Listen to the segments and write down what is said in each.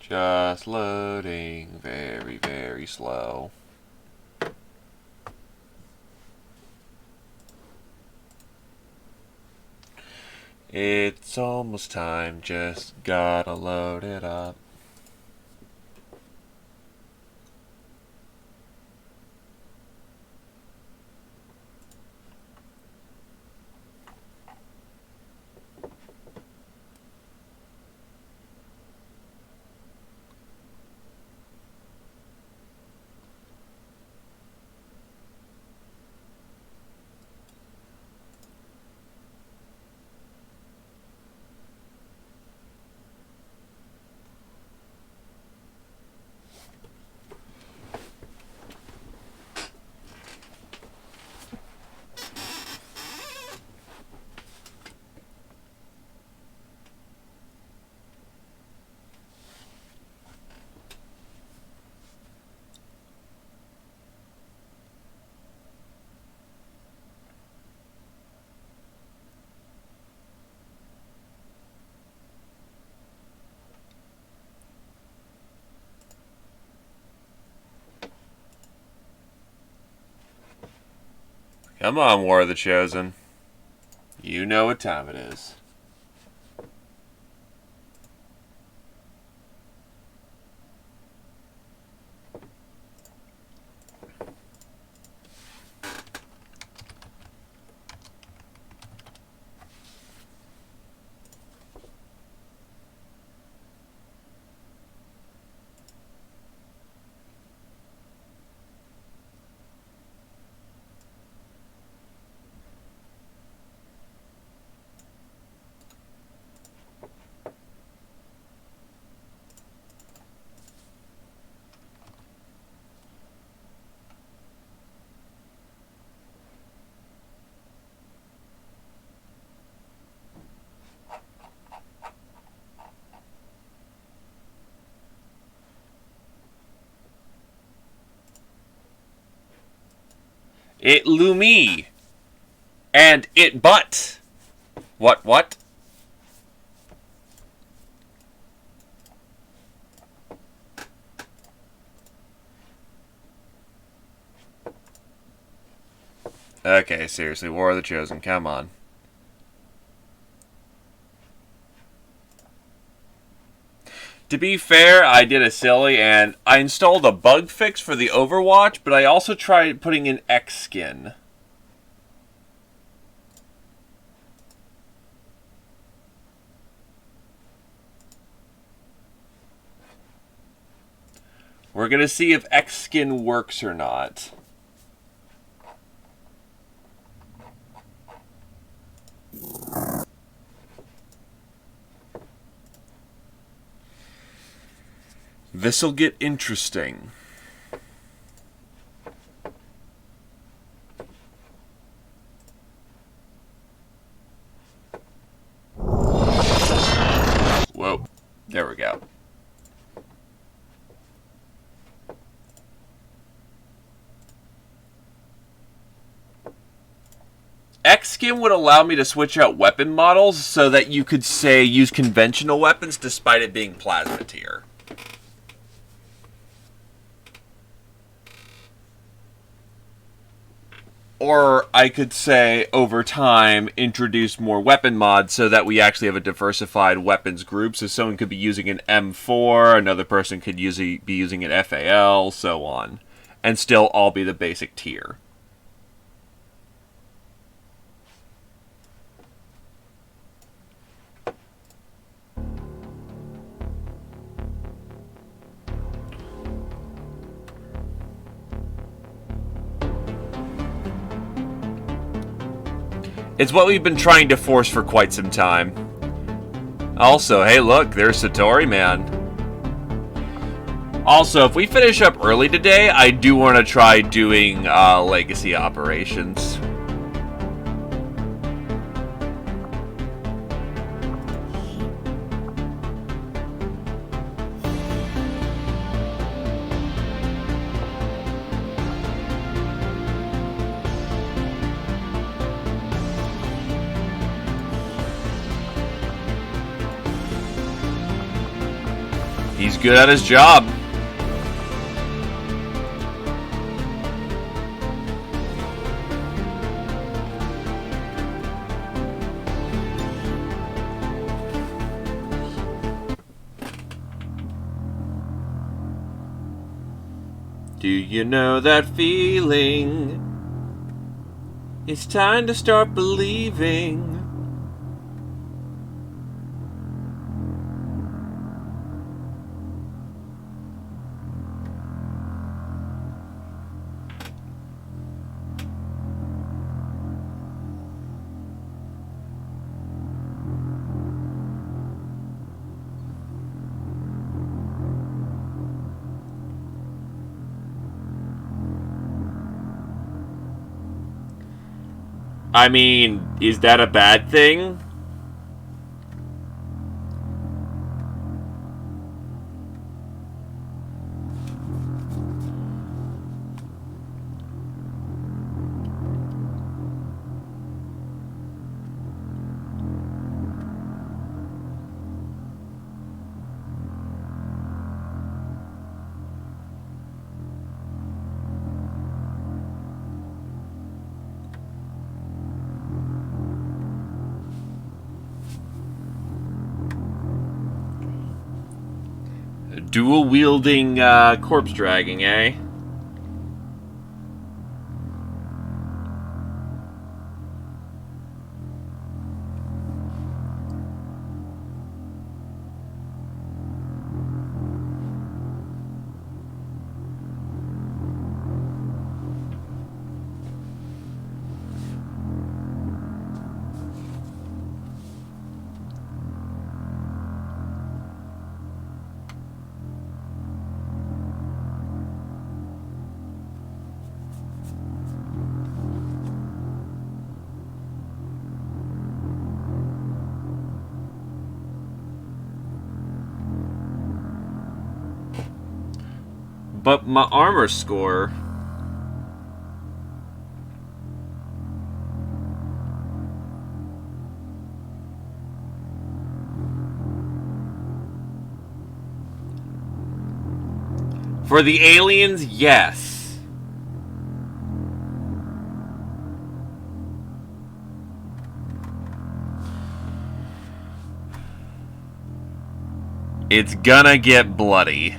Just loading very, very slow. It's almost time, just gotta load it up. Come on, War of the Chosen. You know what time it is. It Lumi. And it but. What? Okay, seriously, War of the Chosen, come on. To be fair, I did a silly, and I installed a bug fix for the Overwatch, but I also tried putting in XSkin. We're going to see if XSkin works or not. This'll get interesting. Whoa. There we go. XSkin would allow me to switch out weapon models so that you could, say, use conventional weapons despite it being plasma tier. Or I could say, over time, introduce more weapon mods so that we actually have a diversified weapons group. So someone could be using an M4, another person could be using an FAL, so on. And still all be the basic tier. It's what we've been trying to force for quite some time. Also, hey look, there's Satori Man. Also, if we finish up early today, I do want to try doing legacy operations. He's good at his job. Do you know that feeling? It's time to start believing. I mean, is that a bad thing? Dual-wielding corpse dragging, eh? But my armor score... For the aliens, yes. It's gonna get bloody.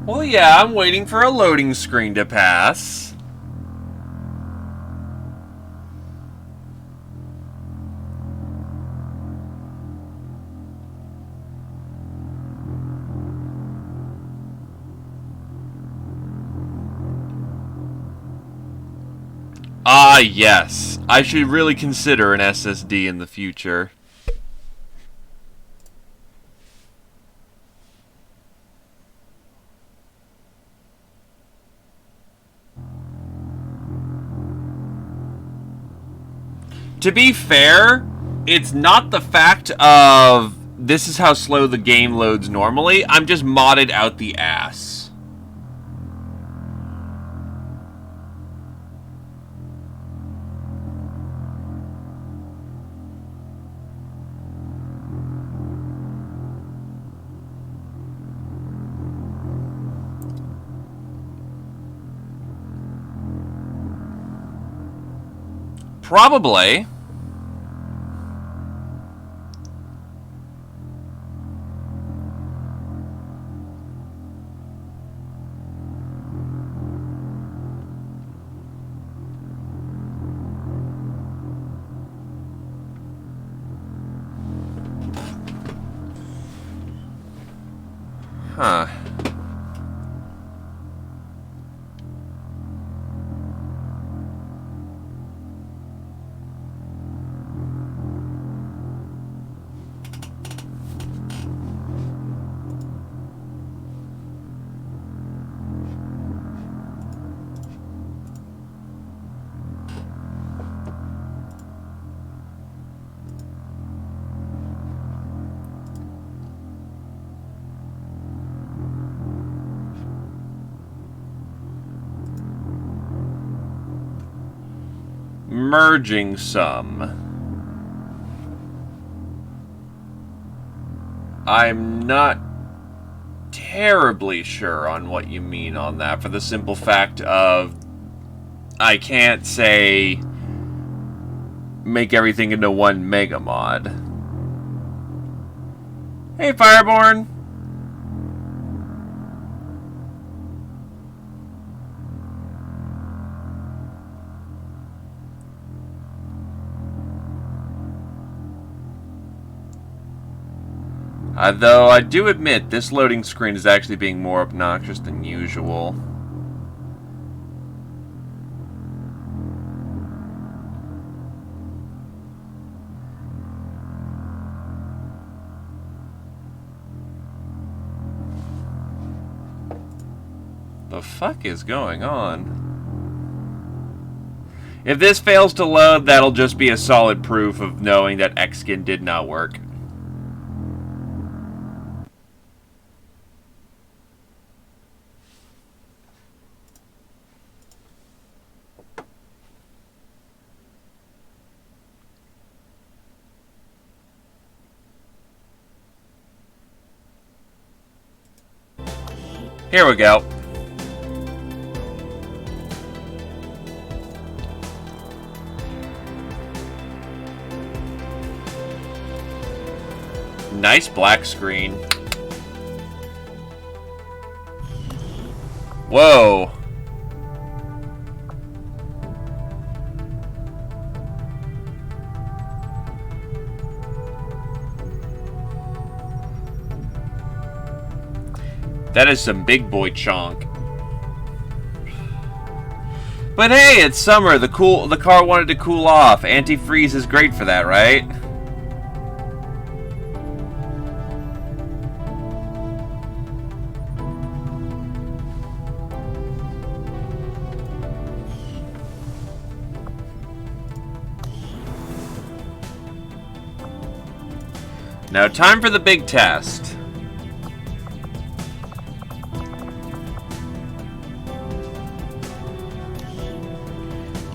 Well, yeah, I'm waiting for a loading screen to pass. Ah, yes. I should really consider an SSD in the future. To be fair, it's not the fact of this is how slow the game loads normally. I'm just modded out the ass. Probably. Huh. Merging some. I'm not terribly sure on what you mean on that, for the simple fact of I can't say make everything into one mega mod. Hey, Fireborn. Though I do admit this loading screen is actually being more obnoxious than usual. The fuck is going on? If this fails to load, that'll just be a solid proof of knowing that XSkin did not work. Here we go. Nice black screen. Whoa. That is some big boy chonk. But hey, it's summer. The car wanted to cool off. Antifreeze is great for that, right? Now, time for the big test.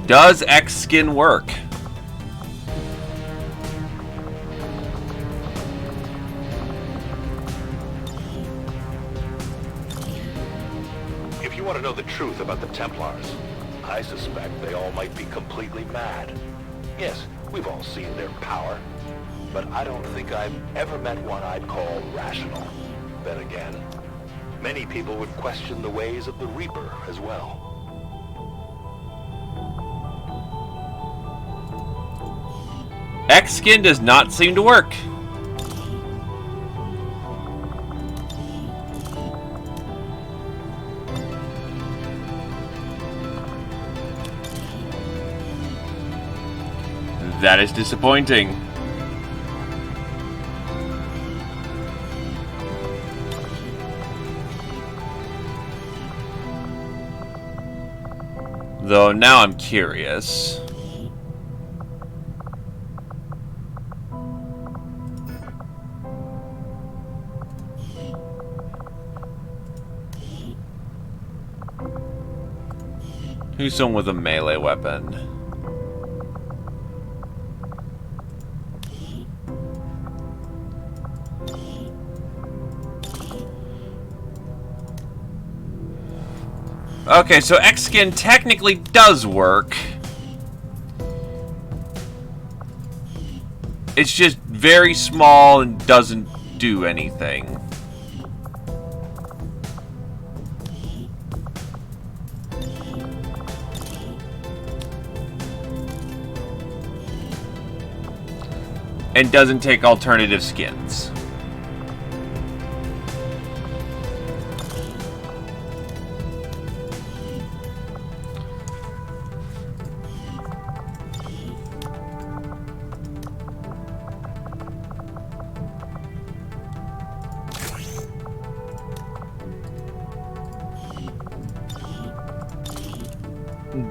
Does XSkin work? If you want to know the truth about the Templars, I suspect they all might be completely mad. Yes, we've all seen their power, but I don't think I've ever met one I'd call rational. Then again, many people would question the ways of the Reaper as well. XSkin does not seem to work. That is disappointing. Though now I'm curious. Who's someone with a melee weapon? Okay, so X-Skin technically does work. It's just very small and doesn't do anything. And doesn't take alternative skins.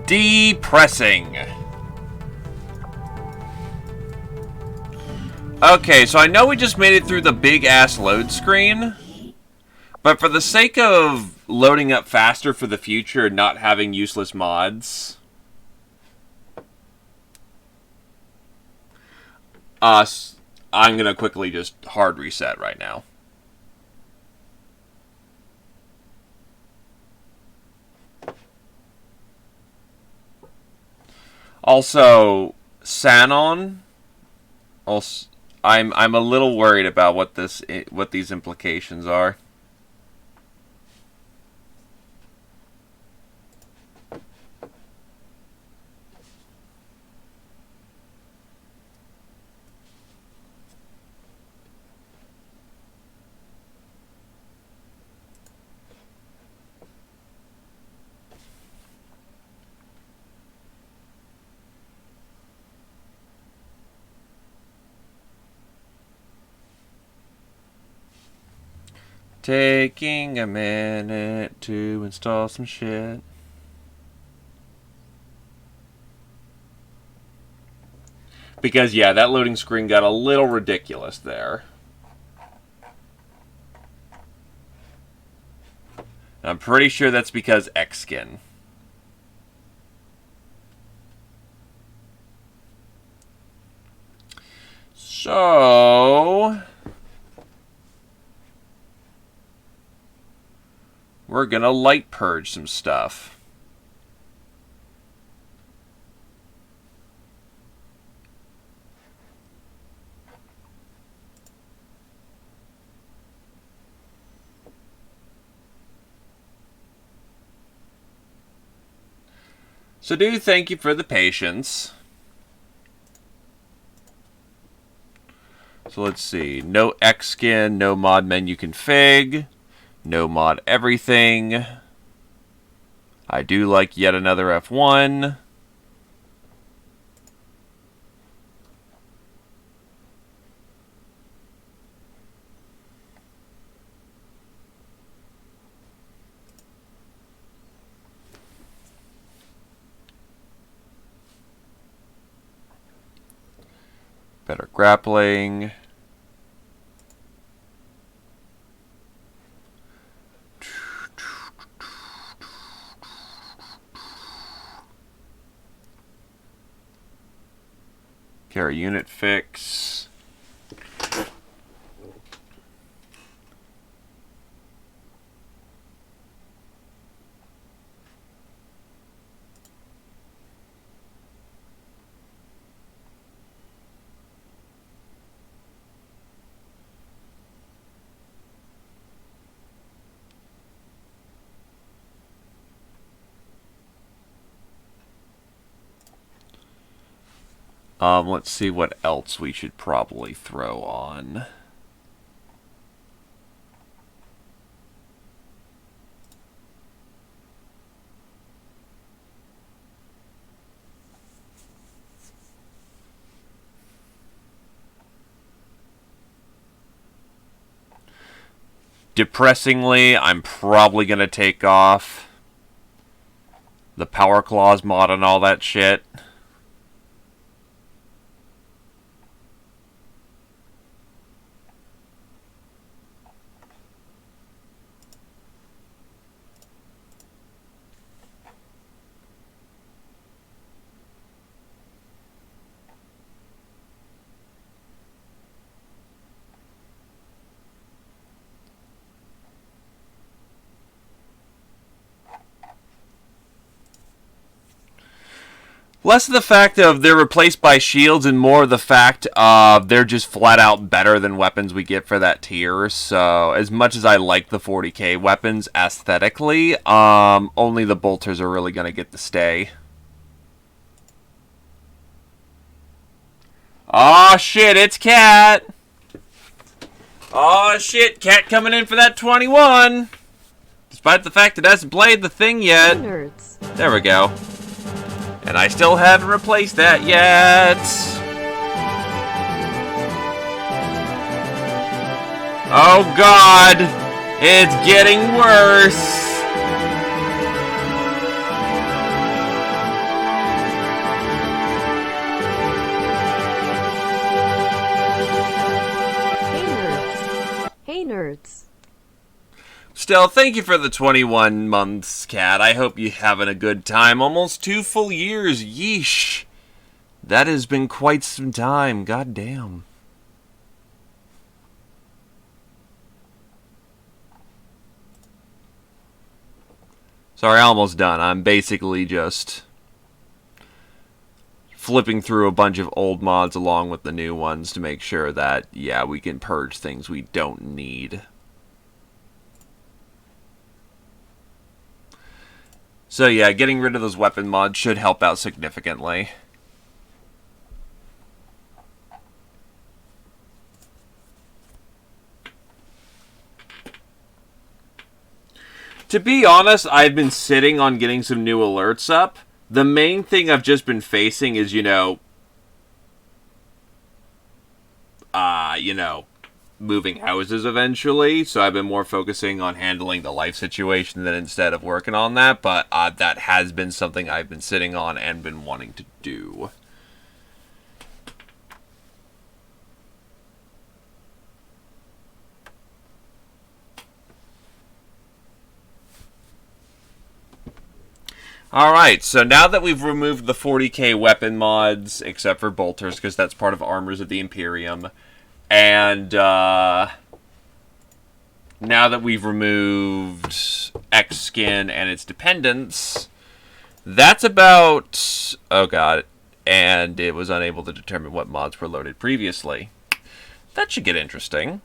Depressing. Okay, so I know we just made it through the big-ass load screen, but for the sake of loading up faster for the future and not having useless mods, I'm gonna quickly just hard reset right now. Also, Sanon. Also, I'm a little worried about what these implications are. Taking a minute to install some shit. Because, yeah, that loading screen got a little ridiculous there. I'm pretty sure that's because X-Skin. So we're gonna light purge some stuff. So do thank you for the patience. So let's see. No X-Skin, no mod menu config, no mod everything. I do like yet another F1. Better grappling. Carry unit fix. Let's see what else we should probably throw on. Depressingly, I'm probably going to take off the Power Claws mod and all that shit. Less of the fact of they're replaced by shields and more of the fact of they're just flat out better than weapons we get for that tier. So as much as I like the 40k weapons aesthetically, only the bolters are really going to get to stay. Aw, shit, it's Cat. Aw, shit, Cat coming in for that 21. Despite the fact it hasn't played the thing yet. Nerds. There we go. And I still haven't replaced that yet. Oh god, it's getting worse. Hey nerds. Still, thank you for the 21 months, Cat. I hope you're having a good time. Almost 2 full years. Yeesh. That has been quite some time. God damn. Sorry, almost done. I'm basically just flipping through a bunch of old mods along with the new ones to make sure that, yeah, we can purge things we don't need. So yeah, getting rid of those weapon mods should help out significantly. To be honest, I've been sitting on getting some new alerts up. The main thing I've just been facing is, moving houses eventually, so I've been more focusing on handling the life situation than instead of working on that, but that has been something I've been sitting on and been wanting to do. Alright, so now that we've removed the 40k weapon mods, except for bolters, because that's part of Armors of the Imperium, and now that we've removed X-Skin and its dependents, that's about... Oh god, and it was unable to determine what mods were loaded previously. That should get interesting.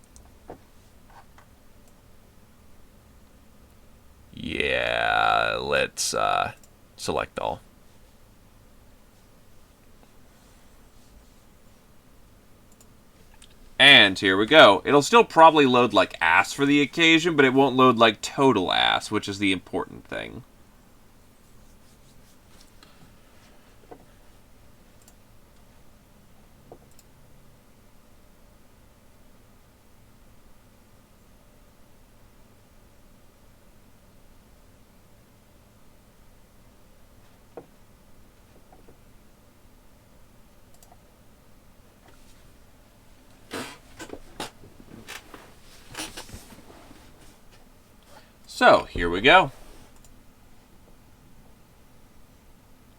Yeah, let's select all. And here we go. It'll still probably load like ass for the occasion, but it won't load like total ass, which is the important thing. So, here we go.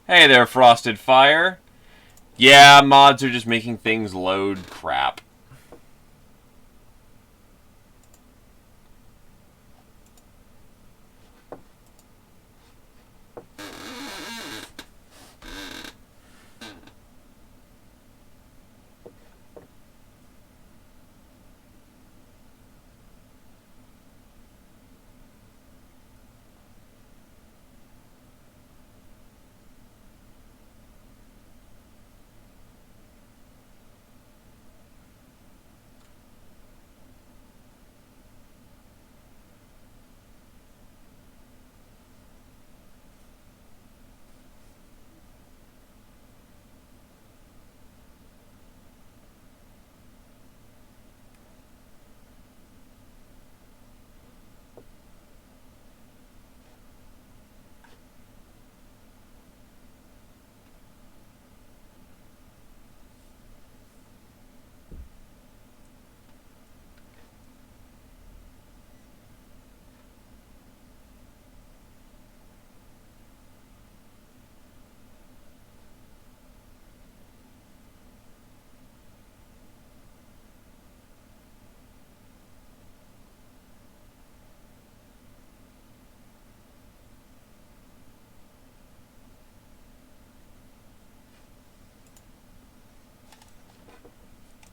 Hey there, Frosted Fire. Yeah, mods are just making things load crap.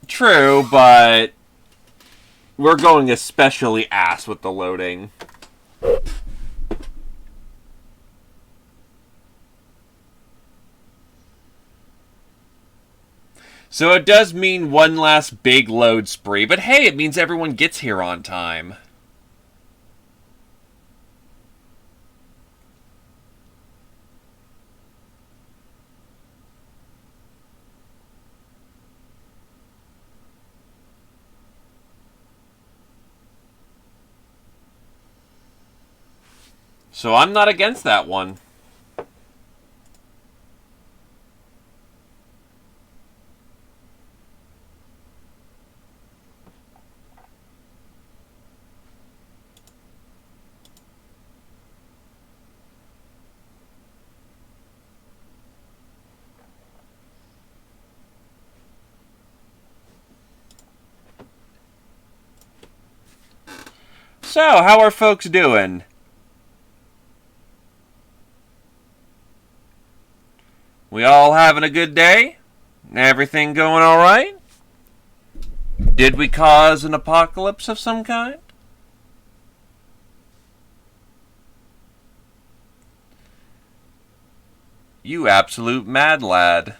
True, but we're going especially ass with the loading. So it does mean one last big load spree, but hey, it means everyone gets here on time. So I'm not against that one. So, how are folks doing? We all having a good day? Everything going alright? Did we cause an apocalypse of some kind? You absolute mad lad.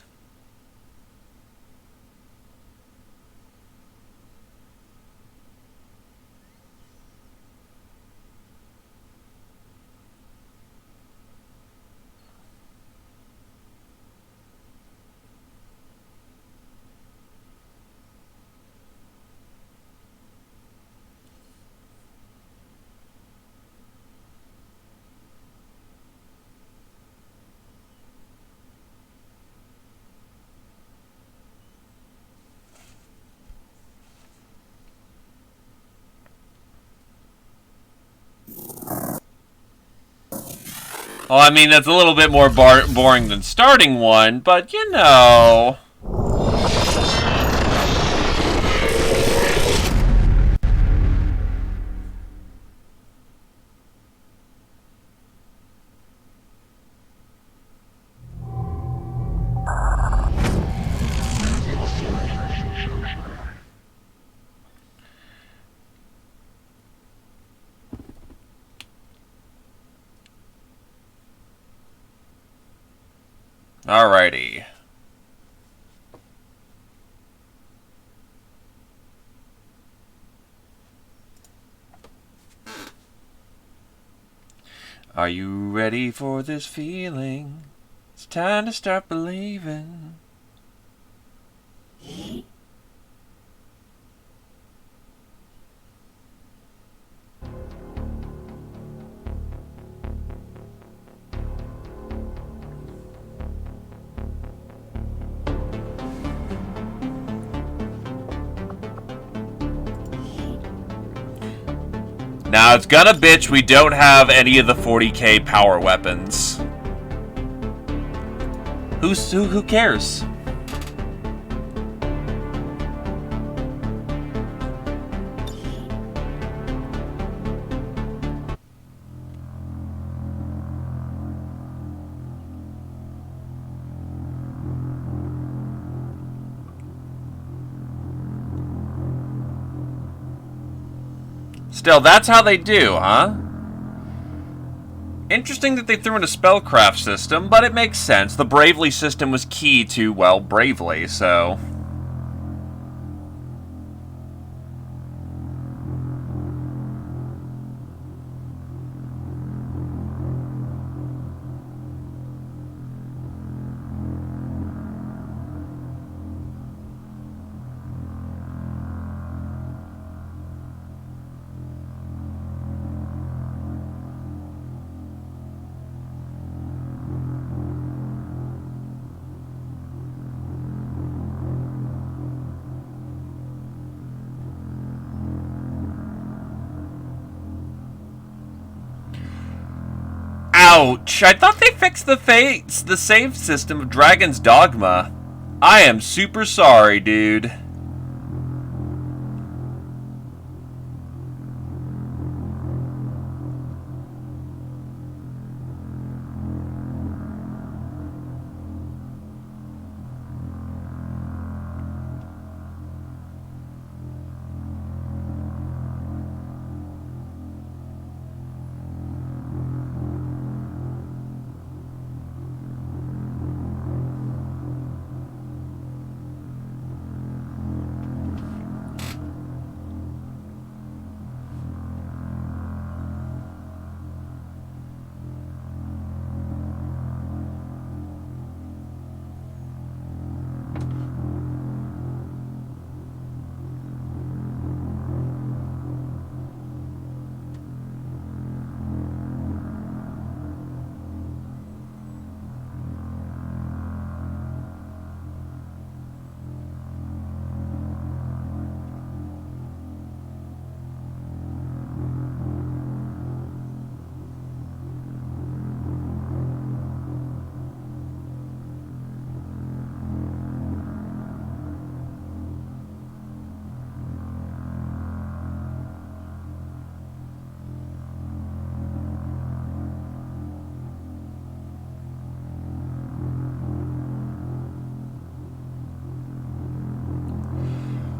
Well, I mean, that's a little bit more boring than starting one, but you know. Alrighty. Are you ready for this feeling? It's time to start believing. Now, it's gonna bitch we don't have any of the 40k power weapons. Who cares? Still, that's how they do, huh? Interesting that they threw in a spellcraft system, but it makes sense. The Bravely system was key to, well, Bravely, so... Ouch! I thought they fixed the save system of Dragon's Dogma. I am super sorry, dude.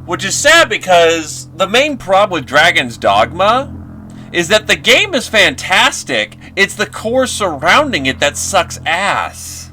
Which is sad because the main problem with Dragon's Dogma is that the game is fantastic. It's the core surrounding it that sucks ass.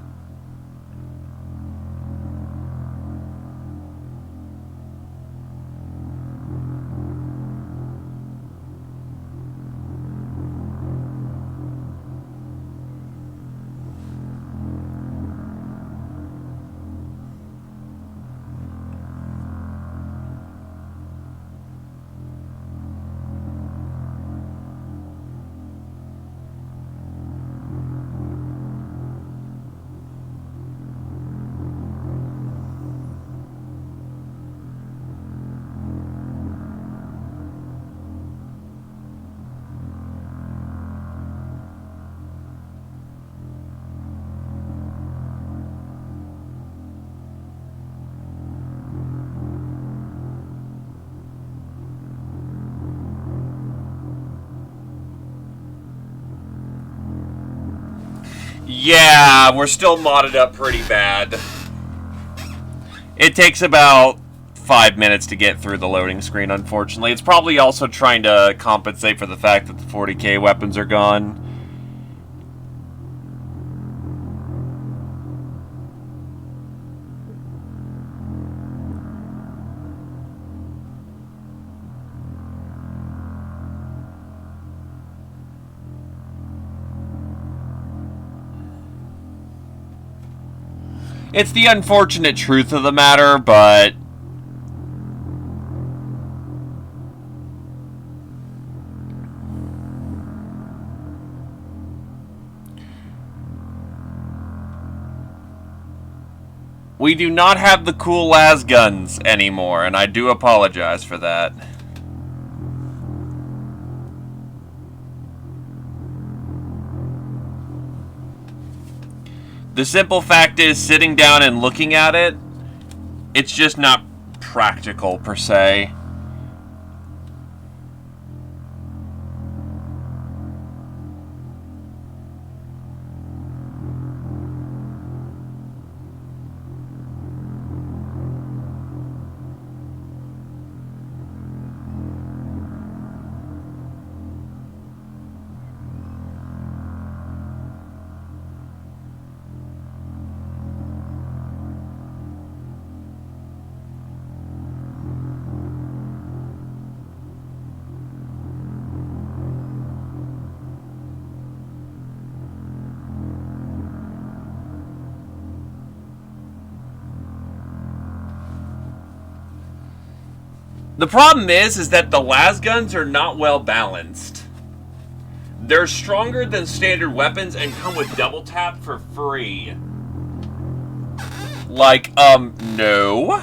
Yeah, we're still modded up pretty bad. It takes about 5 minutes to get through the loading screen, unfortunately. It's probably also trying to compensate for the fact that the 40k weapons are gone. It's the unfortunate truth of the matter, but we do not have the cool las guns anymore, and I do apologize for that. The simple fact is, sitting down and looking at it, it's just not practical per se. The problem is that the las guns are not well balanced. They're stronger than standard weapons and come with double tap for free. Like, no.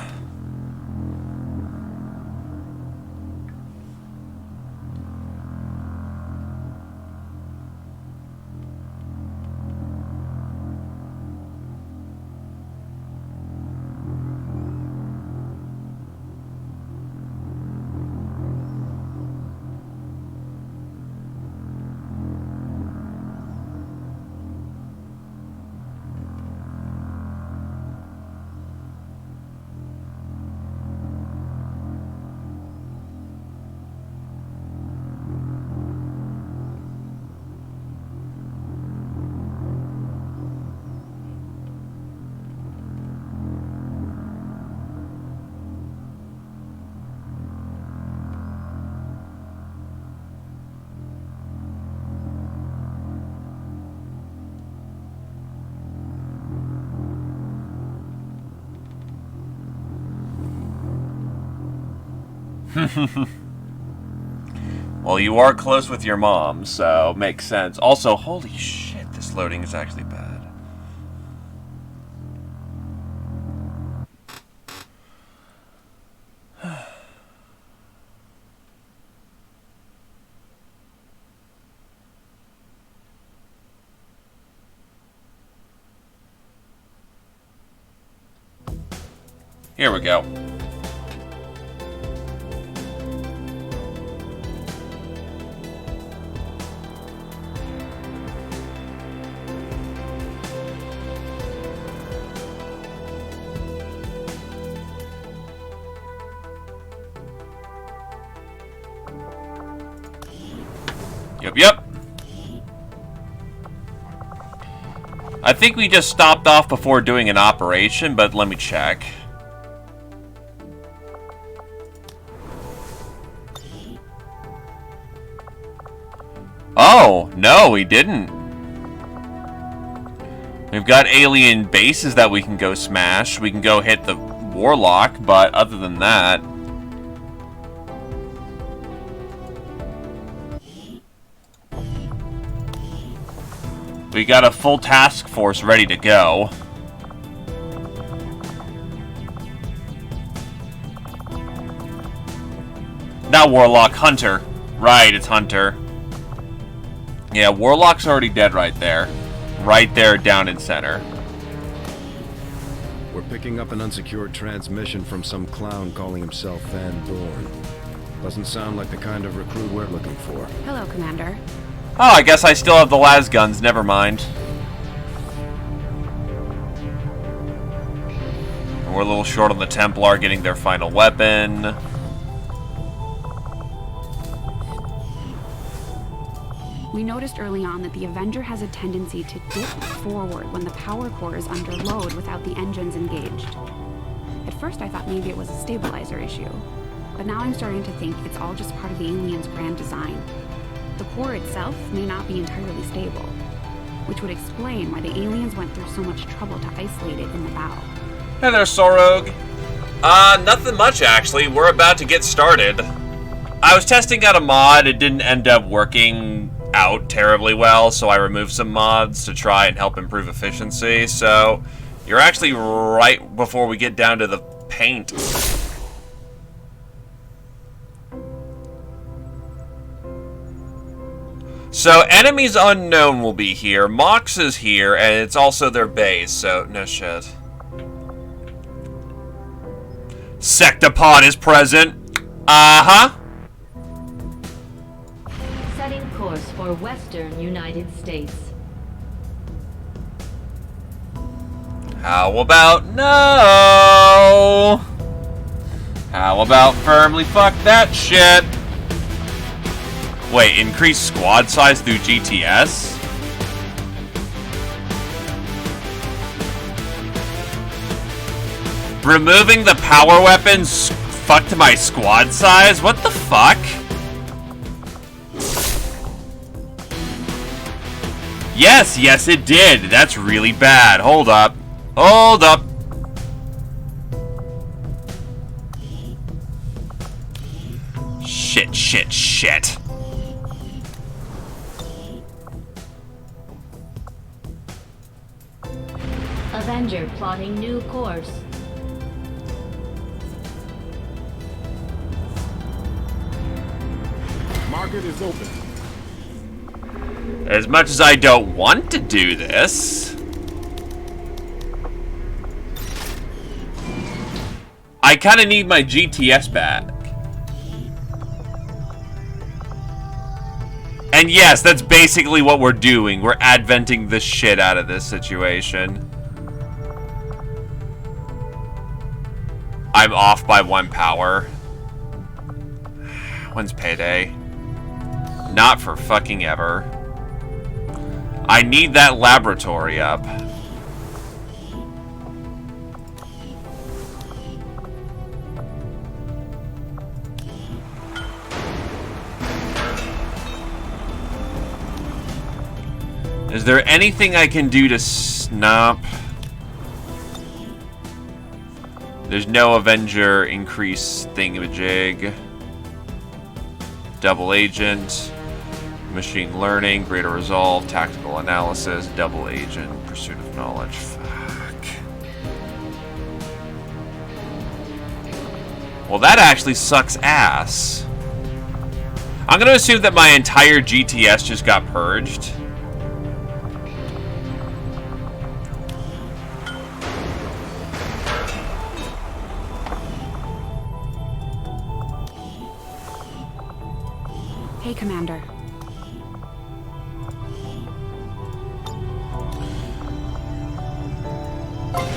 Well, you are close with your mom, so makes sense. Also, holy shit, this loading is actually bad. Here we go. Yep. I think we just stopped off before doing an operation, but let me check. Oh, no, we didn't. We've got alien bases that we can go smash. We can go hit the Warlock, but other than that... we got a full task force ready to go. Not Warlock, Hunter. Right, it's Hunter. Yeah, Warlock's already dead right there. Right there, down in center. We're picking up an unsecured transmission from some clown calling himself Van Dorn. Doesn't sound like the kind of recruit we're looking for. Hello, Commander. Oh, I guess I still have the las guns. Never mind. We're a little short on the Templar getting their final weapon. We noticed early on that the Avenger has a tendency to dip forward when the power core is under load without the engines engaged. At first I thought maybe it was a stabilizer issue, but now I'm starting to think it's all just part of the alien's grand design. The core itself may not be entirely stable, which would explain why the aliens went through so much trouble to isolate it in the bow. Hey there, Sorog. Nothing much actually. We're about to get started. I was testing out a mod. It didn't end up working out terribly well, so I removed some mods to try and help improve efficiency. So you're actually right before we get down to the paint. So enemies unknown will be here. Mox is here, and it's also their base, so no shit. Sectopod is present. Uh-huh. Setting course for Western United States. How about no? How about firmly fuck that shit? Wait, increase squad size through GTS? Removing the power weapons fucked my squad size? What the fuck? Yes, it did. That's really bad. Hold up. Hold up. Shit. Avenger plotting new course. Market is open. As much as I don't want to do this, I kind of need my GTS back. And yes, that's basically what we're doing. We're adventing the shit out of this situation. I'm off by 1 power. When's payday? Not for fucking ever. I need that laboratory up. Is there anything I can do to snap? There's no Avenger increase thingamajig. Double agent. Machine learning, greater resolve, tactical analysis, double agent, pursuit of knowledge. Fuck. Well, that actually sucks ass. I'm gonna assume that my entire GTS just got purged. Hey, Commander.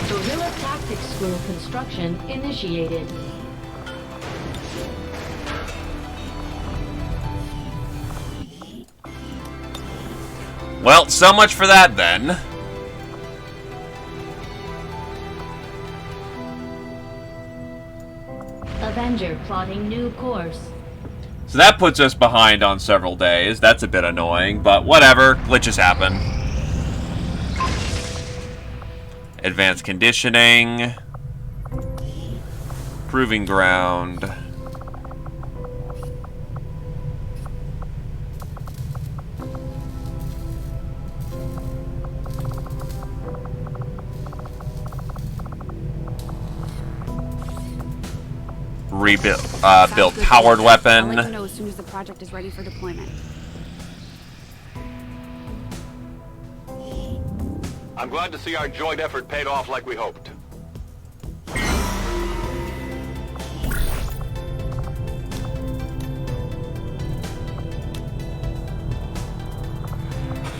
Guerrilla tactics school construction initiated. Well, so much for that then. Avenger plotting new course. So that puts us behind on several days. That's a bit annoying, but whatever. Glitches happen. Advanced conditioning. Proving ground. Built powered weapon. I'll let you know as soon as the project is ready for deployment. I'm glad to see our joint effort paid off like we hoped.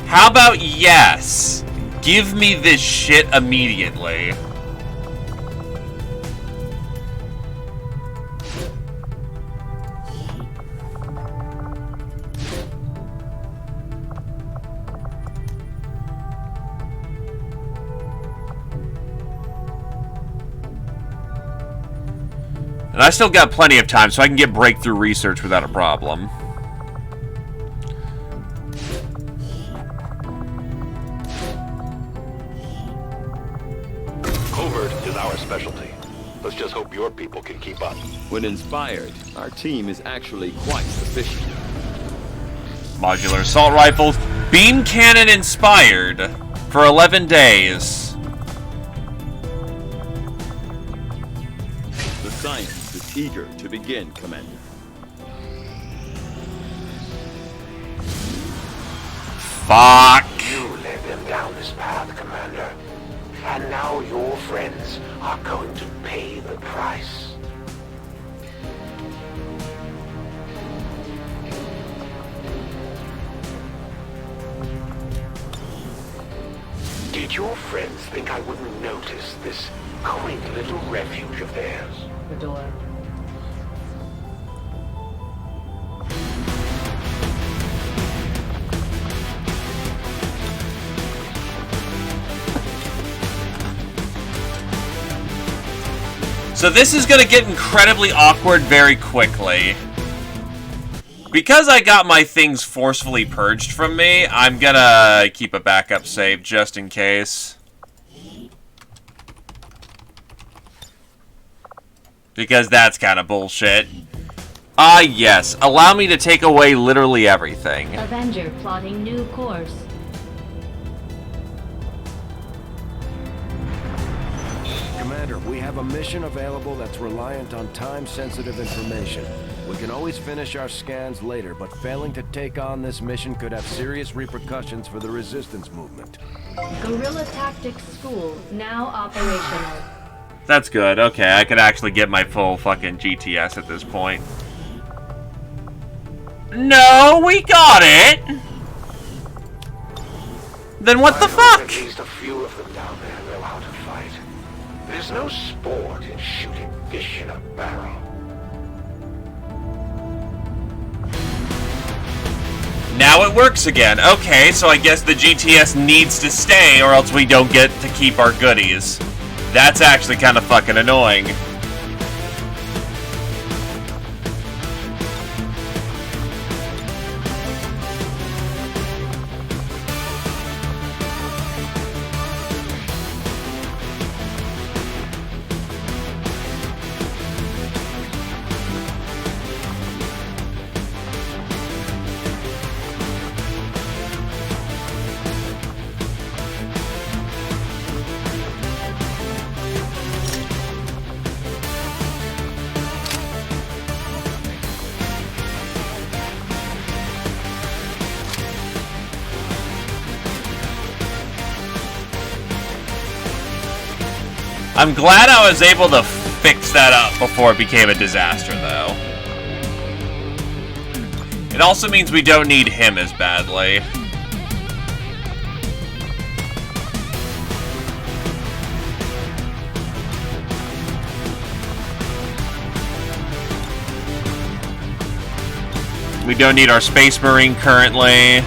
How about yes? Give me this shit immediately. And I still got plenty of time, so I can get breakthrough research without a problem. Covert is our specialty. Let's just hope your people can keep up. When inspired, our team is actually quite efficient. Modular assault rifles, beam cannon inspired for 11 days. The science is eager to begin, Commander. Fuck. You led them down this path, Commander. And now your friends are going to pay the price. Did your friends think I wouldn't notice this quaint little refuge of theirs? The door. So this is going to get incredibly awkward very quickly. Because I got my things forcefully purged from me, I'm gonna keep a backup save just in case. Because that's kind of bullshit. Ah, yes. Allow me to take away literally everything. Avenger plotting new course. Commander, we have a mission available that's reliant on time-sensitive information. We can always finish our scans later, but failing to take on this mission could have serious repercussions for the resistance movement. Guerrilla Tactics School now operational. That's good. Okay, I could actually get my full fucking GTS at this point. No, we got it! Then what the fuck? At least a few of them down there know how to fight. There's no sport in shooting fish in a barrel. Now it works again. Okay, so I guess the GTS needs to stay or else we don't get to keep our goodies. That's actually kind of fucking annoying. I'm glad I was able to fix that up before it became a disaster, though. It also means we don't need him as badly. We don't need our Space Marine currently.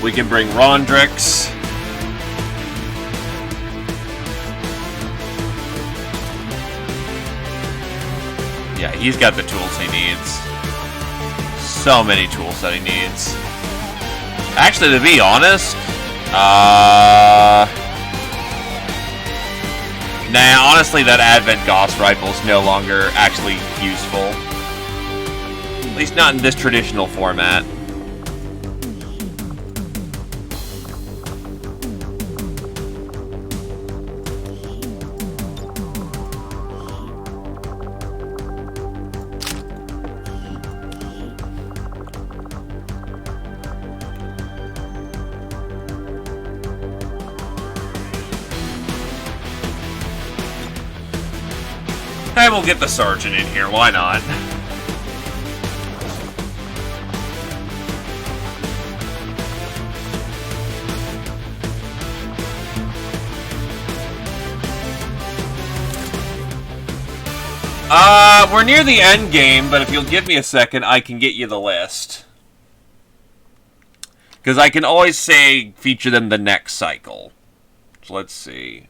We can bring Rondrix. Yeah, he's got the tools he needs. So many tools that he needs. Actually, to be honest, nah, honestly, that Advent Gauss rifle is no longer actually useful. At least not in this traditional format. And we'll get the sergeant in here, why not? We're near the end game, but if you'll give me a second, I can get you the list. Because I can always say feature them the next cycle. So let's see.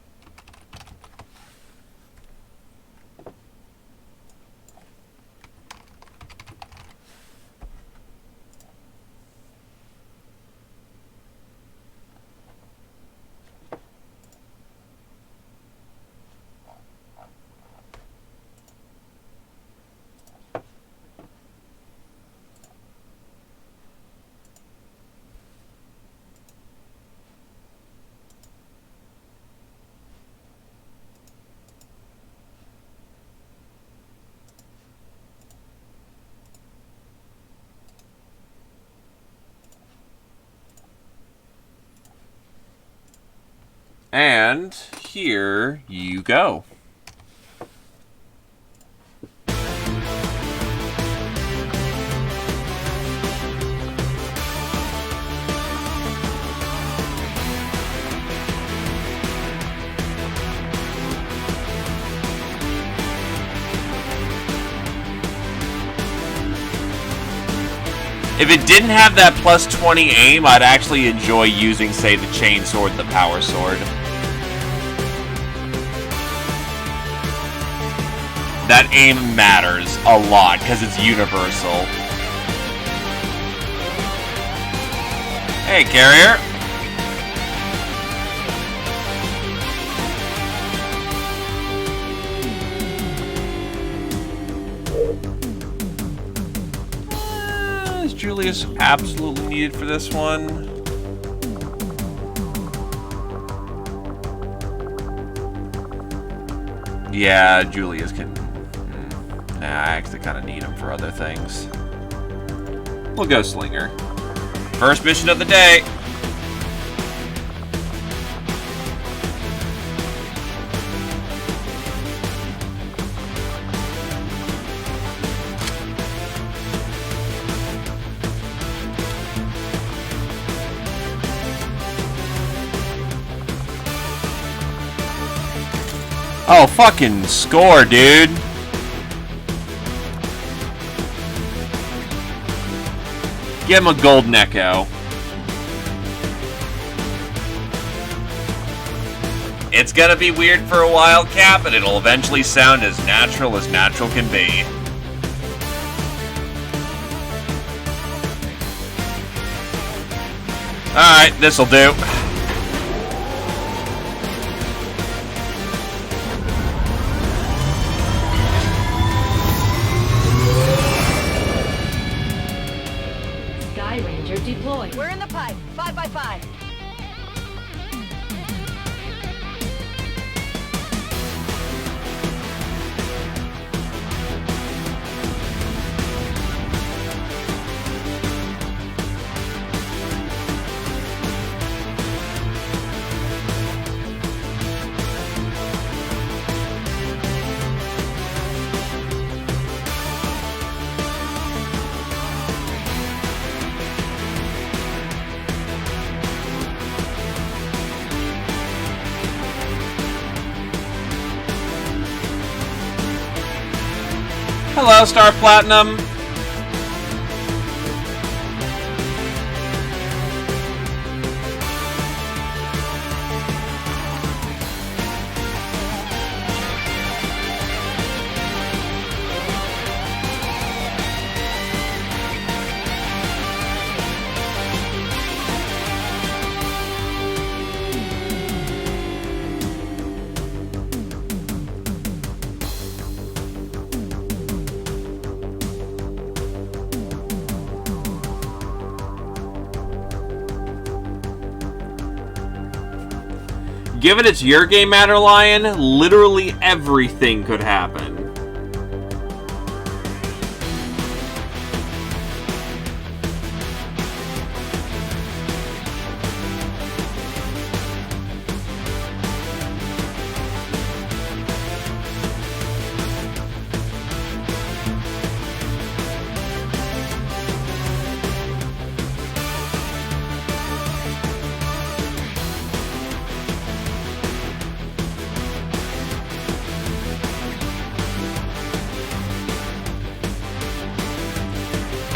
And here you go. If it didn't have that plus 20 aim, I'd actually enjoy using, say, the chain sword, the power sword. That aim matters a lot, because it's universal. Hey, Carrier. Is Julius absolutely needed for this one? Yeah, Julius can... Nah, I actually kind of need him for other things. We'll go Slinger. First mission of the day. Oh, fucking score, dude. Give him a golden echo. It's gonna be weird for a while, Cap, but it'll eventually sound as natural can be. Alright, this'll do. Deployed. We're in the pipe. 5x5. Hello, Star Platinum. Given it's your game matter, Lion, literally everything could happen.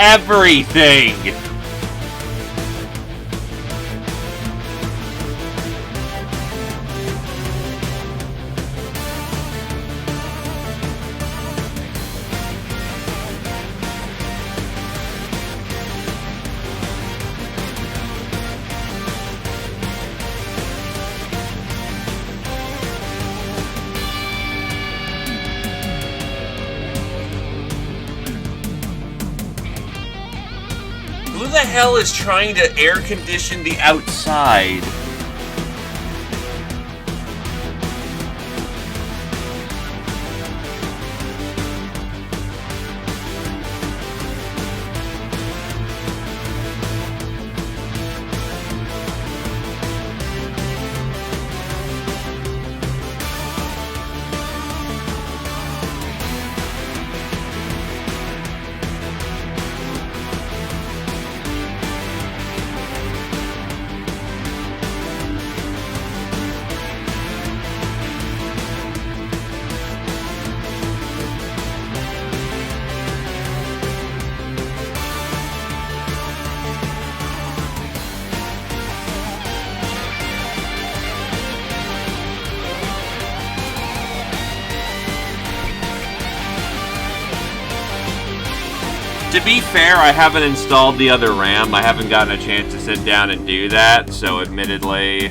Everything! Who the hell is trying to air condition the outside? To be fair, I haven't installed the other RAM. I haven't gotten a chance to sit down and do that, so admittedly...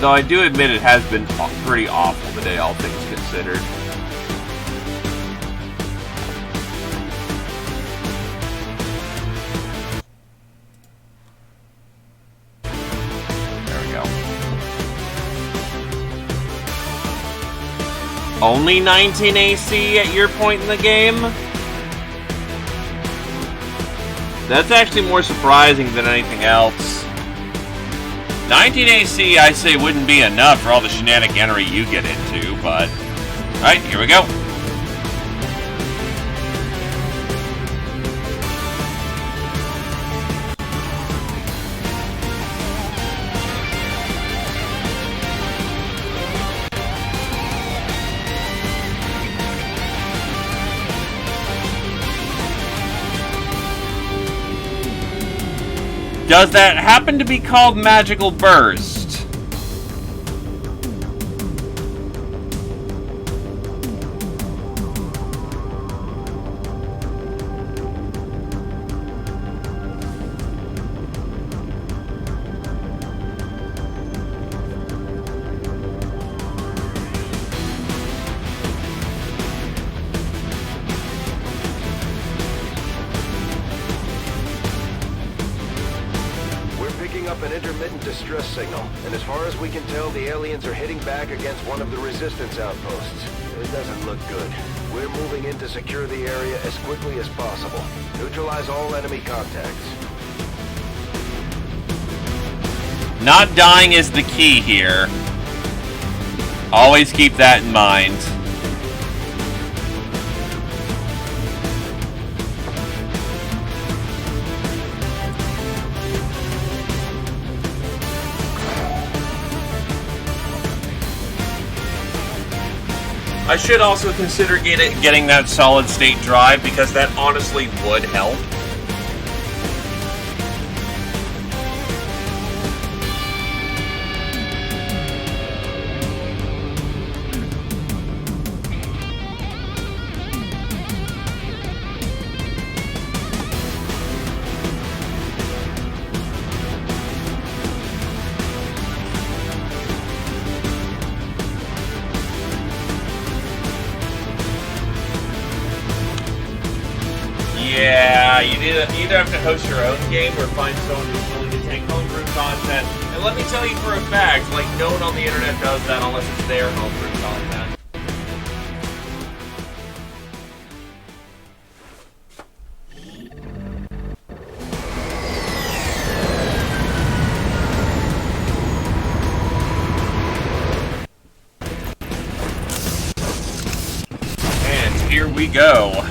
Though I do admit it has been pretty awful today, all things considered. There we go. Only 19 AC at your point in the game? That's actually more surprising than anything else. 19 AC, I say, wouldn't be enough for all the shenaniganery you get into, but... Alright, here we go. Does that happen to be called Magical Burst? intermittent distress signal, and as far as we can tell, the aliens are hitting back against one of the resistance outposts. It doesn't look good. We're moving in to secure the area as quickly as possible. Neutralize all enemy contacts. Not dying is the key here. Always keep that in mind. I should also consider getting that solid state drive, because that honestly would help. Yeah, you either have to host your own game or find someone who's willing to take homebrew content. And let me tell you for a fact, like, no one on the internet does that unless it's their homebrew content. And here we go.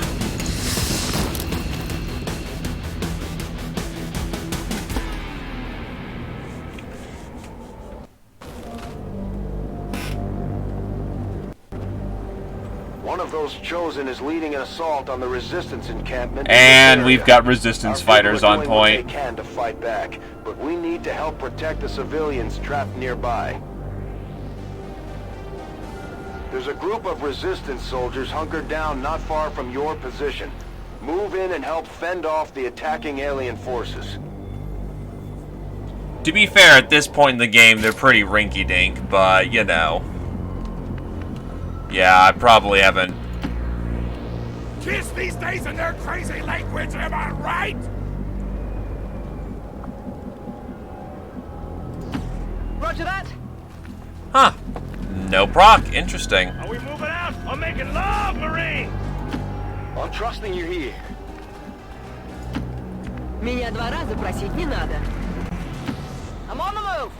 One of those chosen is leading an assault on the resistance encampment. And we've got resistance fighters on point. What they can to fight back, but we need to help protect the civilians trapped nearby. There's a group of resistance soldiers hunkered down not far from your position. Move in and help fend off the attacking alien forces. To be fair, at this point in the game, they're pretty rinky-dink, but, you know. Yeah, I probably haven't. Kids these days and their crazy language, am I right? Roger that. Huh. No proc. Interesting. Are we moving out or making love, Marine? I'm trusting you here. Меня 2 раза просить не надо. I'm on the move.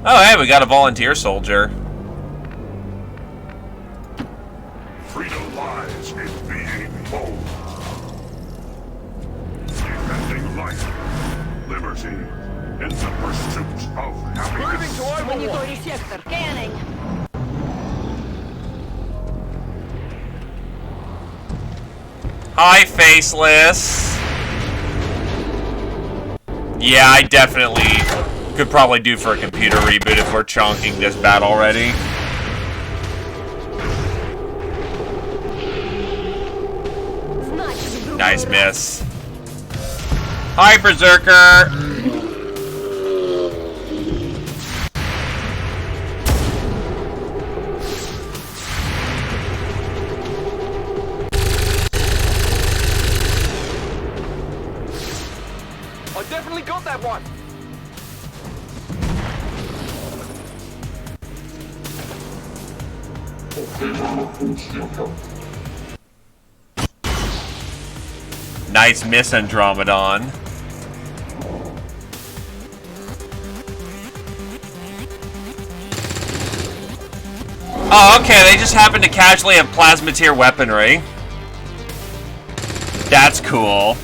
Oh, hey, we got a volunteer soldier. Freedom lies in being bold. Defending life, liberty, in the pursuit of happiness. Мониторю сектор. Scanning. Hi, Faceless. Yeah, I definitely could probably do for a computer reboot if we're chonking this bad already. Nice miss. Hi, Berserker. I definitely got that one. Nice miss, Andromedon. Oh, okay, they just happen to casually have plasma-tier weaponry. That's cool.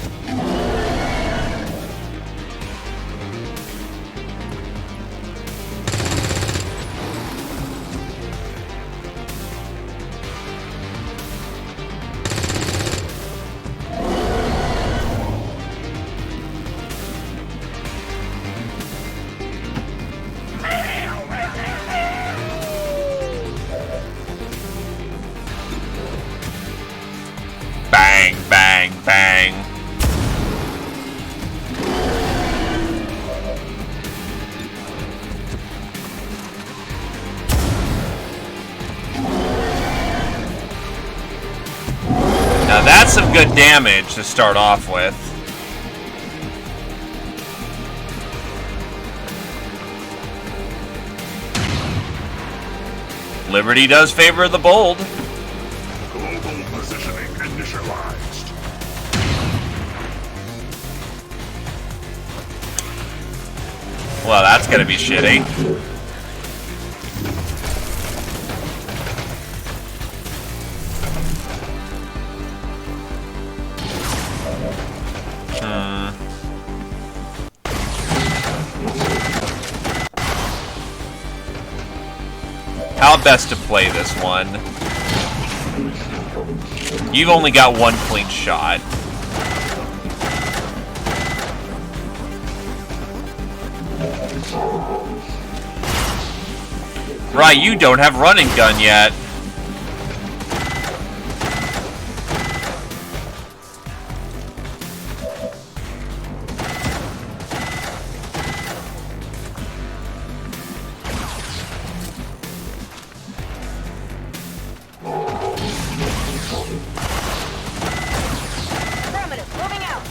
Bang, bang, bang. Now that's some good damage to start off with. Liberty does favor the bold. Global positioning initialized. Well, that's gonna be shitty. How best to play this one? You've only got one clean shot. Right, you don't have running gun yet. Affirmative, moving out.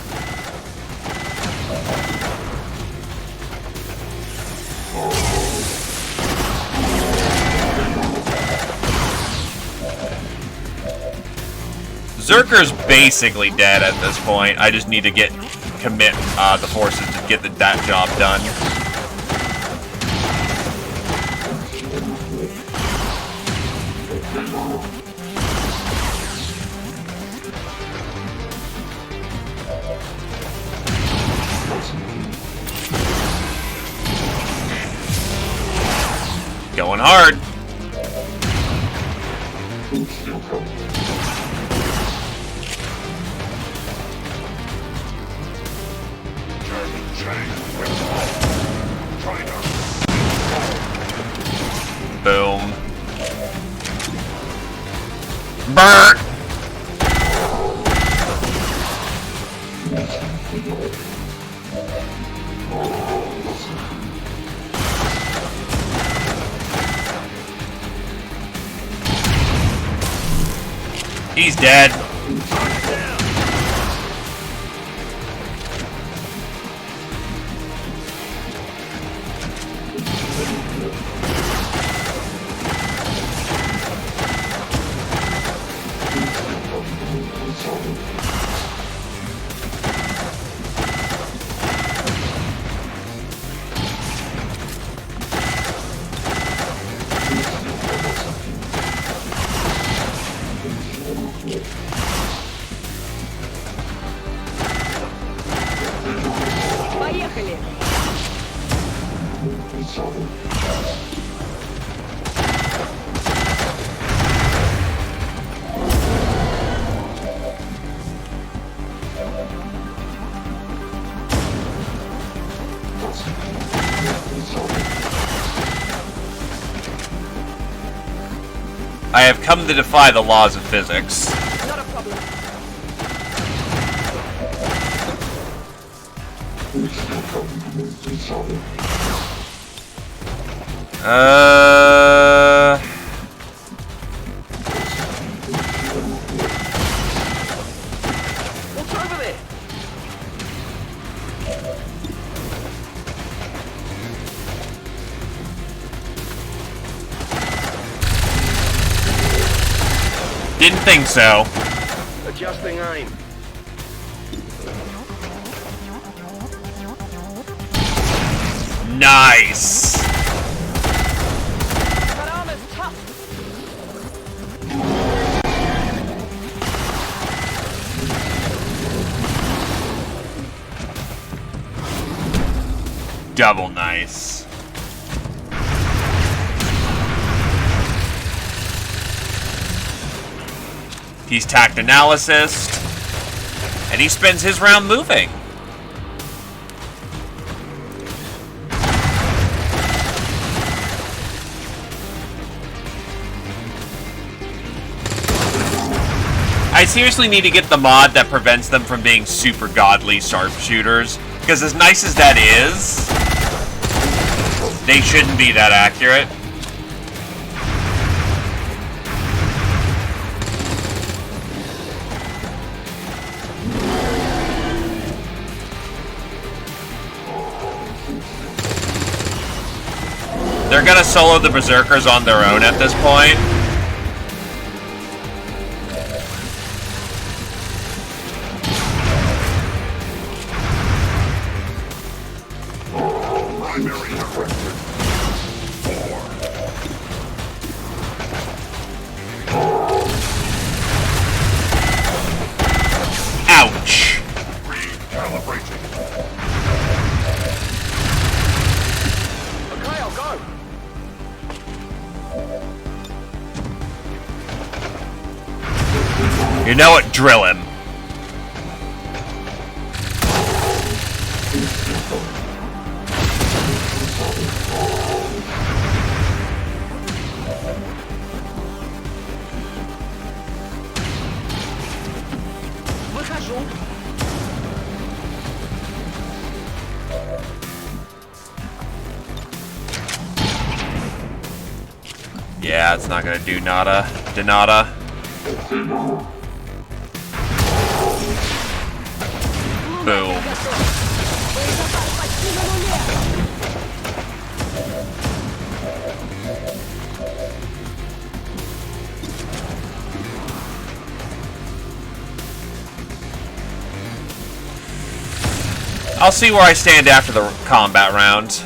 Zerker's basically dead at this point. I just need to commit the forces to get that job done. Going hard. Boom. Burn! He's dead. Поехали. I have come to defy the laws of physics. Not a problem. What's over there? Didn't think so. Adjusting aim. Nice. That arm is tough. Double nice. He's tact analysis, and he spends his round moving. I seriously need to get the mod that prevents them from being super godly sharpshooters, because as nice as that is, they shouldn't be that accurate. They're gonna solo the Berserkers on their own at this point. Ouch! Recalibrating. Okay, I'll go. You know what? Drill him. Выхожу. Yeah, it's not gonna do nada. Denada. Boom. I'll see where I stand after the combat round.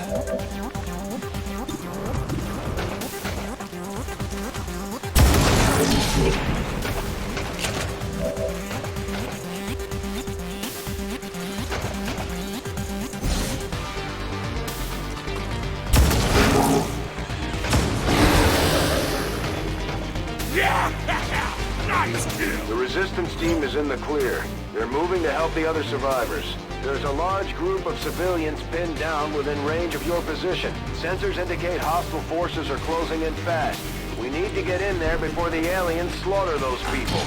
Nice kill. The resistance team is in the clear. They're moving to help the other survivors. There's a large group of civilians pinned down within range of your position. Sensors indicate hostile forces are closing in fast. We need to get in there before the aliens slaughter those people.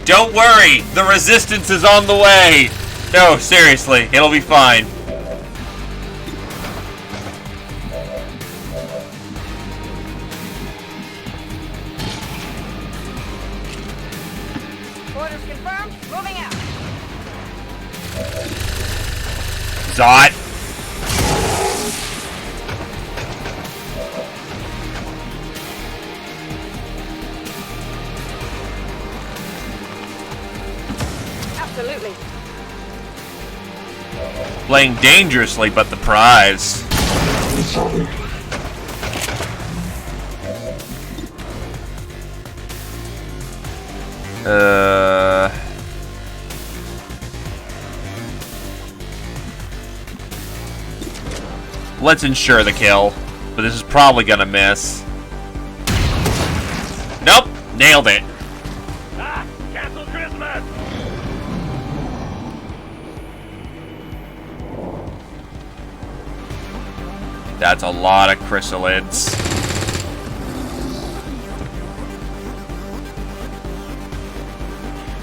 Don't worry, the resistance is on the way. No, seriously, it'll be fine. Orders confirmed. Moving out. Zot. Absolutely. Playing dangerously, but the prize. Let's ensure the kill, but this is probably gonna miss. Nope, nailed it. Cancel Christmas. That's a lot of chrysalids.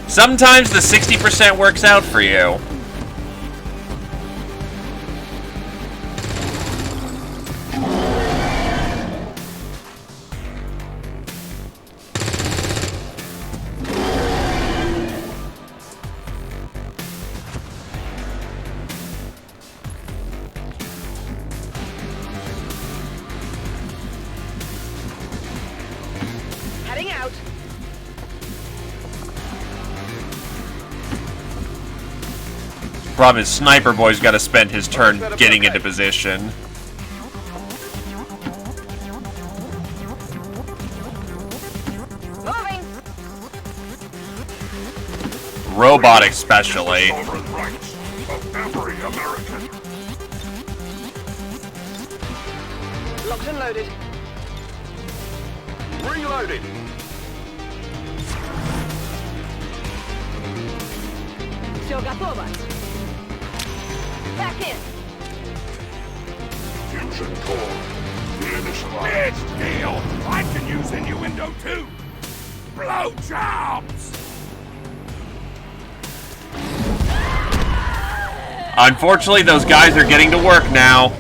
Sometimes the 60% works out for you. Heading out. Problem is, Sniper Boy's got to spend his turn getting into position. Moving. Robot especially. Sovereign rights of every American. Locked and loaded. Reloaded. Все готово. Back in. Fusion core. It's deal. I can use innuendo too. Blowjobs. Unfortunately, those guys are getting to work now.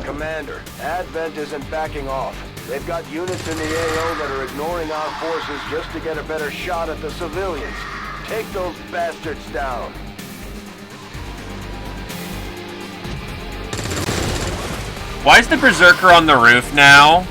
Commander, Advent isn't backing off. They've got units in the AO that are ignoring our forces just to get a better shot at the civilians. Take those bastards down. Why is the Berserker on the roof now?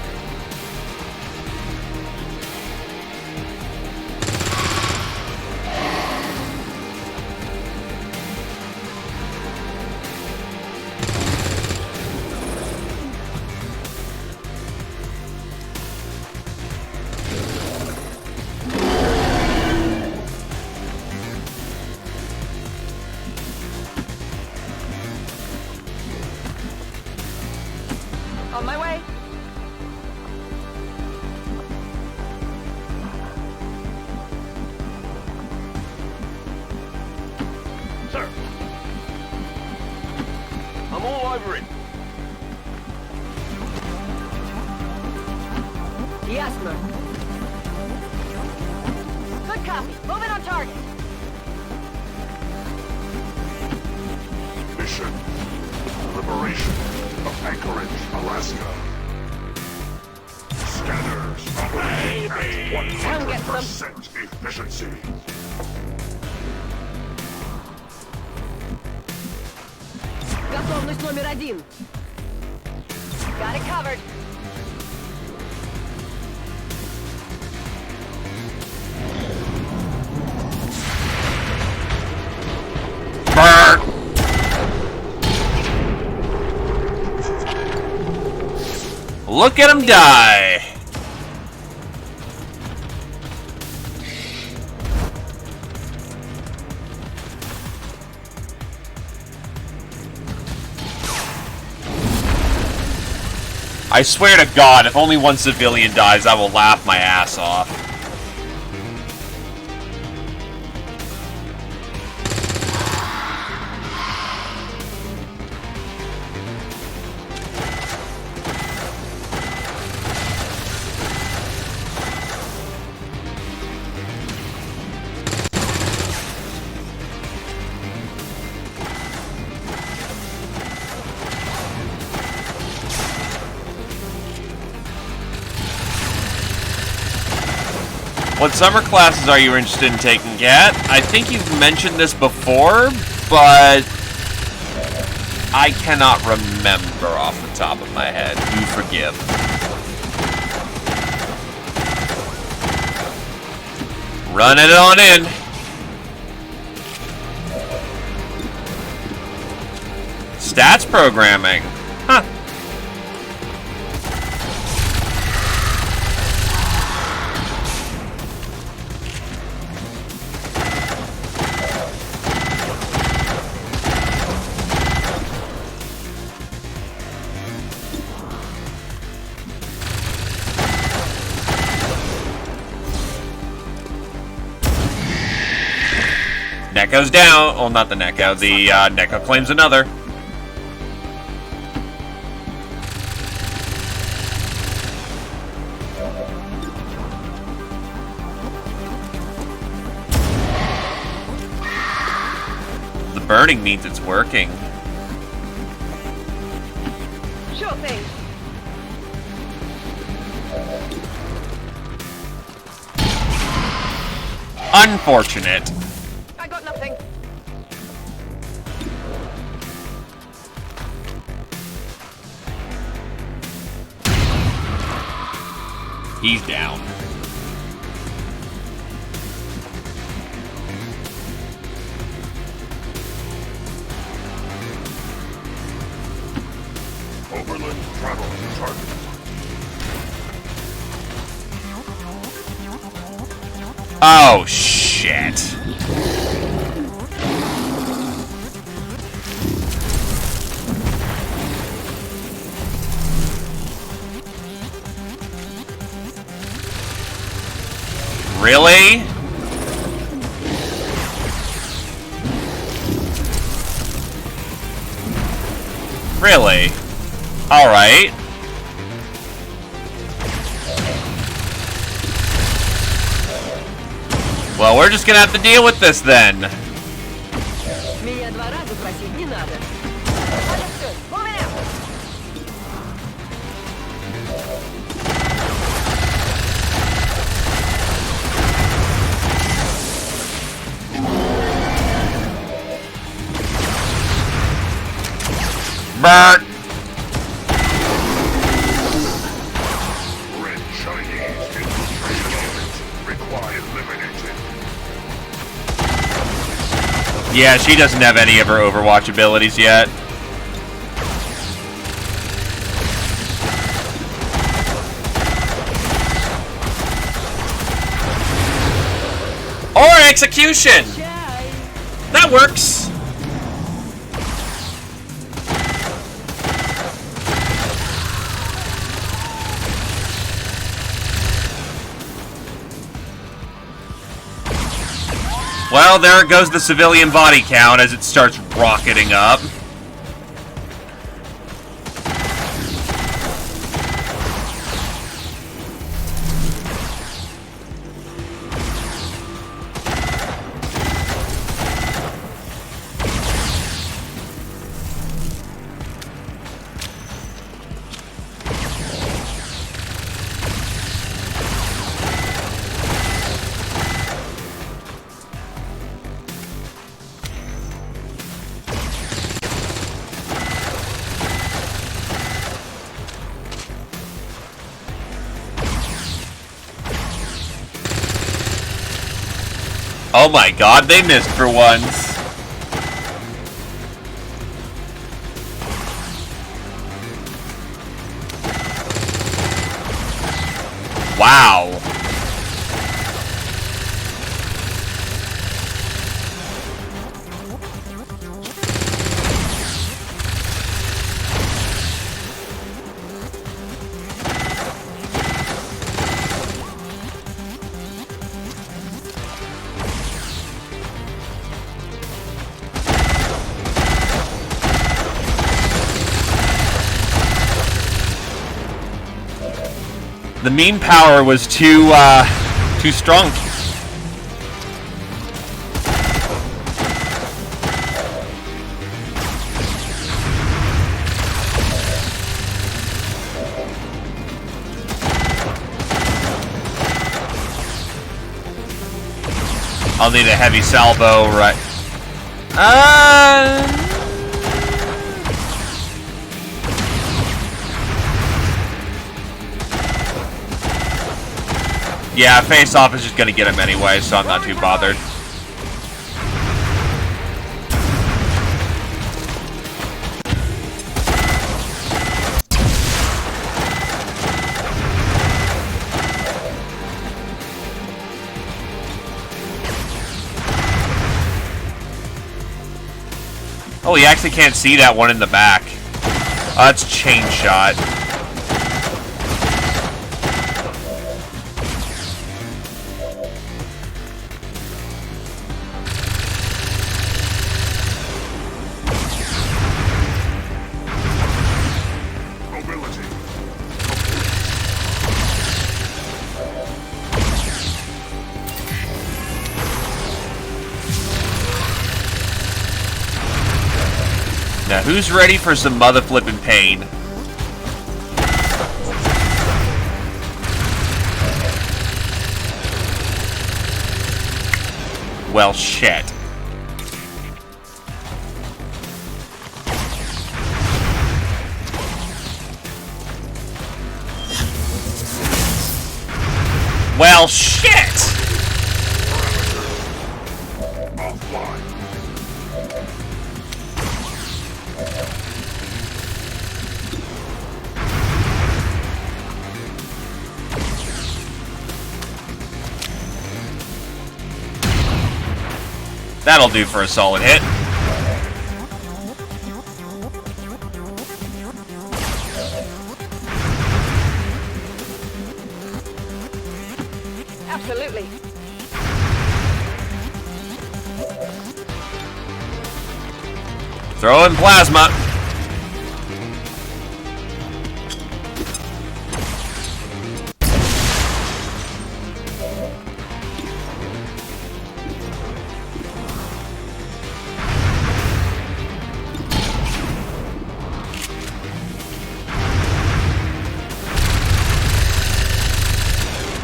On my way. Sir. I'm all over it. Ясно. Good copy. Moving on target. Mission. Liberation of Anchorage, Alaska. Scanners operating at 100% efficiency. Готовность номер 1. Got it covered. Burn! Look at him die! I swear to God, if only one civilian dies, I will laugh my ass off. What summer classes are you interested in taking, Kat? I think you've mentioned this before, but I cannot remember off the top of my head. Do forgive. Run it on in. Stats programming. Huh. Necco's down. Oh, not the Necco. The Necco claims another. The burning means it's working. Sure thing. Unfortunate. I got nothing. He's down. Overland travel to target. Oh, shit. Really? Really? Alright. Well, we're just gonna have to deal with this then. Меня 2 раза просить не надо. Understood. Moving out. Burn! Yeah, she doesn't have any of her Overwatch abilities yet. Or execution! That works! Well, there goes the civilian body count as it starts rocketing up. Oh my god, they missed for once. Wow. The meme power was too strong. I'll need a heavy salvo, right? Yeah, face-off is just gonna get him anyway, so I'm not too bothered. Oh, he actually can't see that one in the back. It's chain shot. Now, who's ready for some mother flippin' pain? Well, shit. Well, shit! That'll do for a solid hit. Absolutely. Throw in plasma.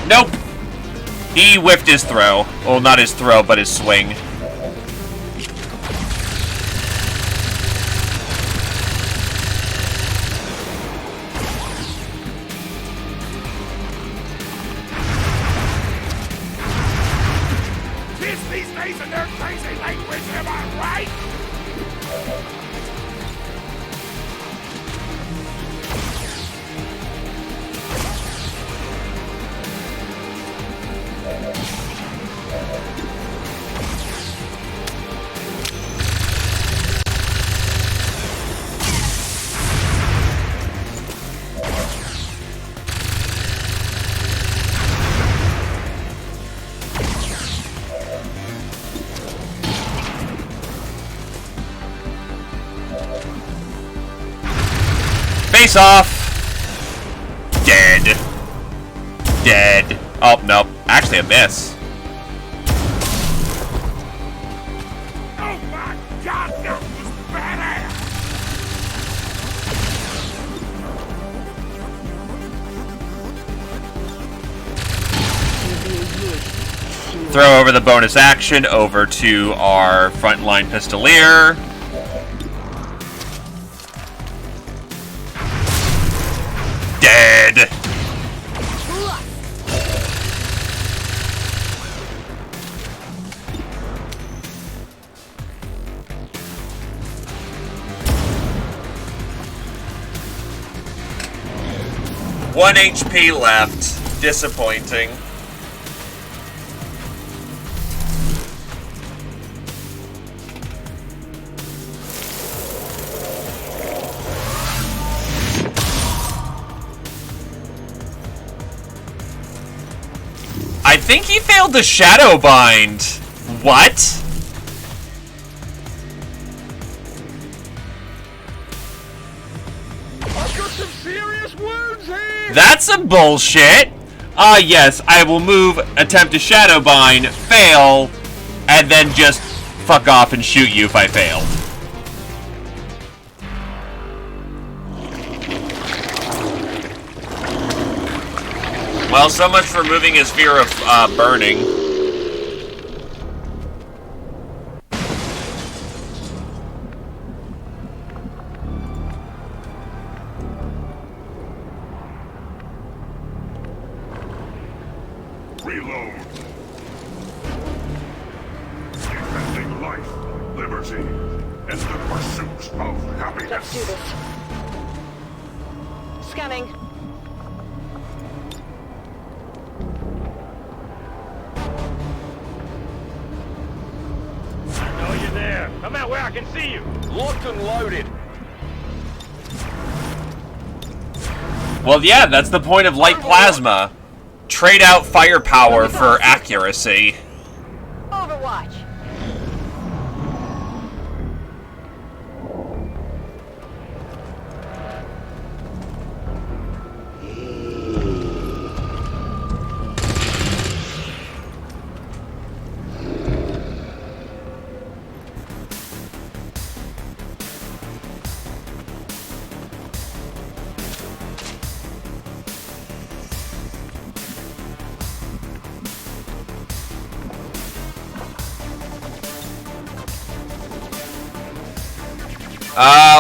Nope. He whiffed his throw. Well, not his throw, but his swing. Kiss these raising their crazy language, am I right? Face off! Dead. Dead. Oh, nope. Actually, a miss. Oh my god, that was badass! Throw over the bonus action over to our frontline pistolier. Dead. One HP left. Disappointing. I think he failed the shadow bind. What? I've got some serious wounds here! That's some bullshit. Yes, I will move, attempt to shadow bind, fail, and then just fuck off and shoot you if I fail. Well, so much for moving his fear of burning. Reload. Defending life, liberty, and the pursuit of happiness. Let's do this. Scanning. I know you're there. Come out where I can see you. Locked and loaded. Well, yeah, that's the point of light plasma. Trade out firepower for accuracy. Overwatch.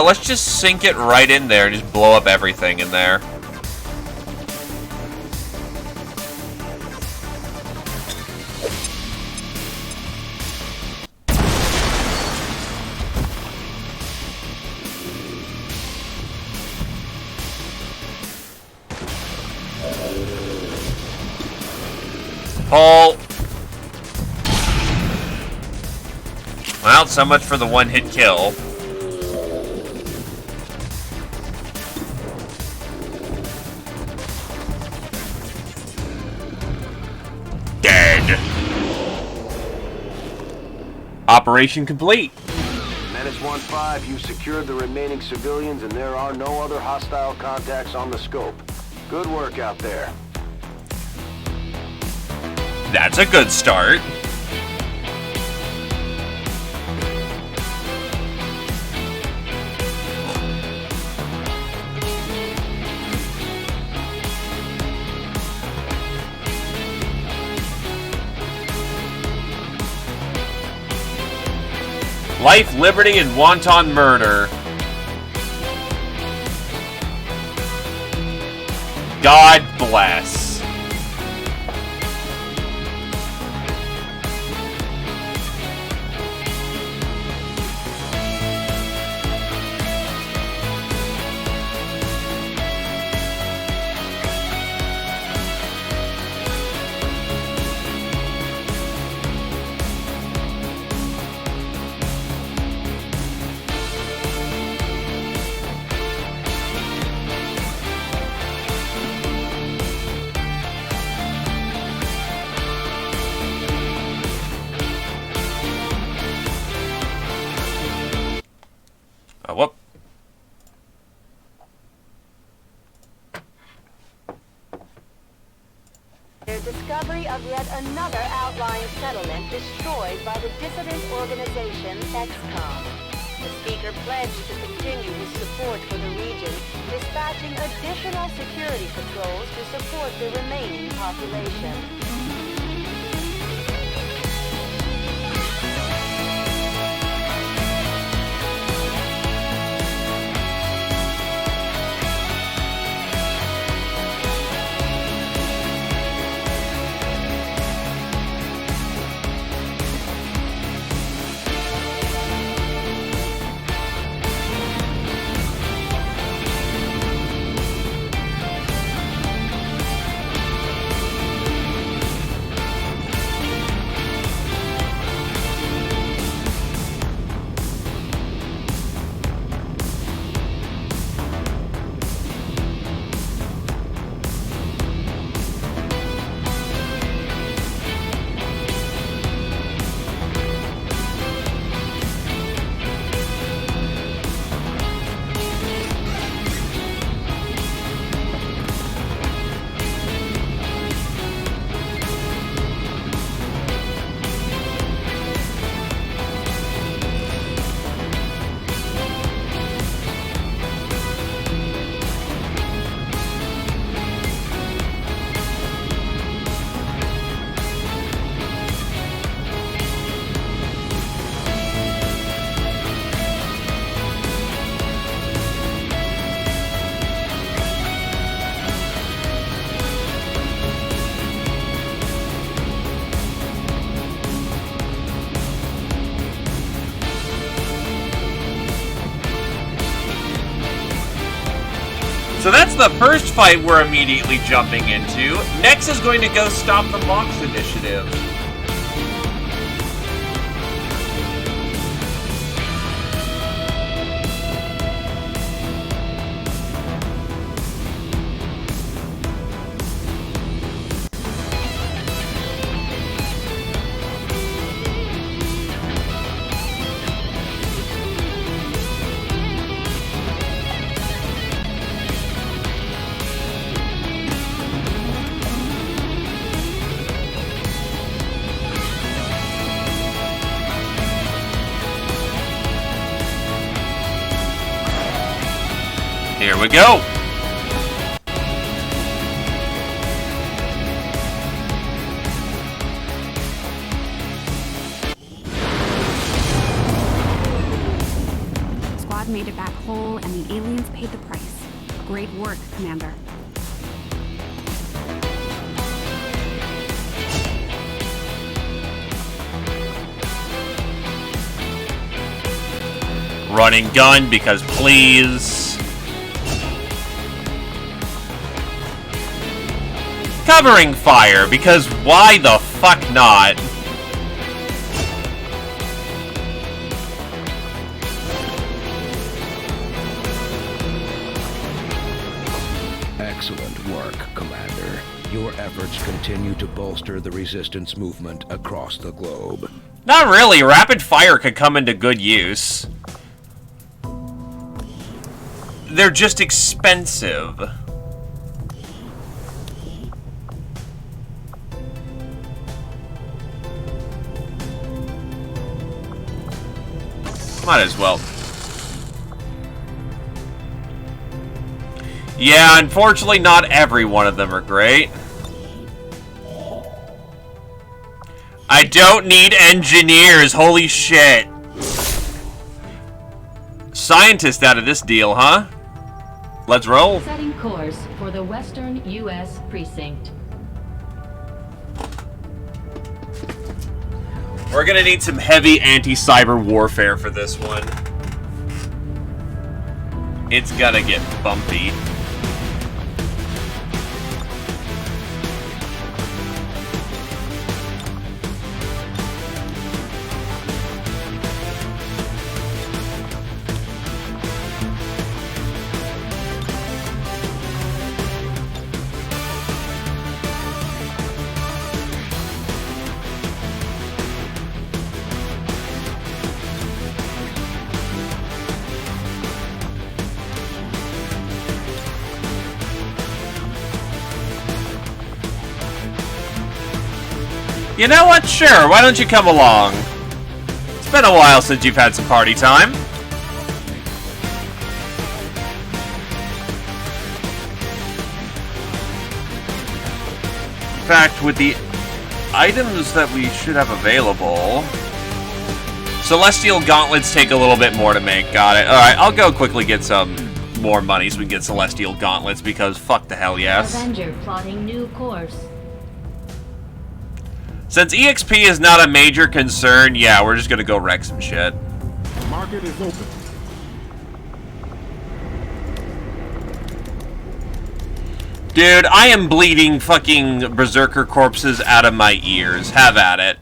Let's just sink it right in there and just blow up everything in there. Pull. Well, so much for the one-hit kill. Operation complete. Menace 1-5, you secured the remaining civilians and there are no other hostile contacts on the scope. Good work out there. That's a good start. Life, liberty, and wanton murder. God bless. the discovery of yet another outlying settlement destroyed by the dissident organization XCOM. The speaker pledged to continue his support for the region, dispatching additional security patrols to support the remaining population. So that's the first fight we're immediately jumping into. Next is going to go stop the box initiative. Here we go. Squad made it back whole, and the aliens paid the price. Great work, Commander. Running gun, because please. Covering fire, because why the fuck not? Excellent work, Commander. Your efforts continue to bolster the resistance movement across the globe. Not really. Rapid fire could come into good use. They're just expensive. Might as well. Yeah, unfortunately not every one of them are great. I don't need engineers, holy shit. Scientist out of this deal, huh? Let's roll. Setting course for the Western U.S. precinct. We're gonna need some heavy anti-cyber warfare for this one. It's gonna get bumpy. You know what? Sure, why don't you come along? It's been a while since you've had some party time. In fact, with the items that we should have available... Celestial Gauntlets take a little bit more to make. Got it. Alright, I'll go quickly get some more money so we can get Celestial Gauntlets, because fuck the hell yes. Avenger plotting new course. Since EXP is not a major concern, yeah, we're just gonna go wreck some shit. Market is open. Dude, I am bleeding fucking berserker corpses out of my ears. Have at it.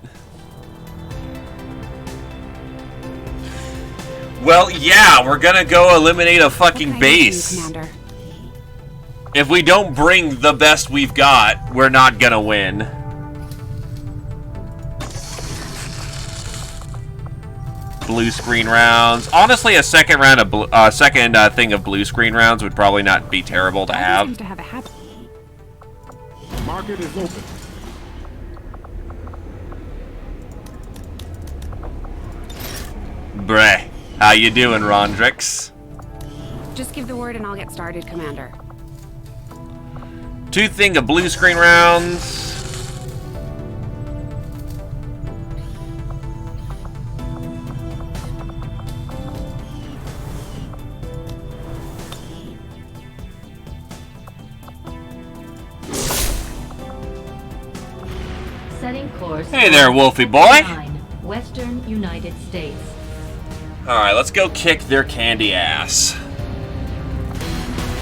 Well, yeah, we're gonna go eliminate a fucking base. Commander. If we don't bring the best we've got, we're not gonna win. Blue screen rounds. Honestly, a second round of thing of blue screen rounds would probably not be terrible to have. Seems to have a habit. Market is open. Breh. How you doing, Rondrix? Just give the word and I'll get started, Commander. 2 thing of blue screen rounds. Setting course. Hey there, Wolfie boy. 9, Western United States. Alright, let's go kick their candy ass.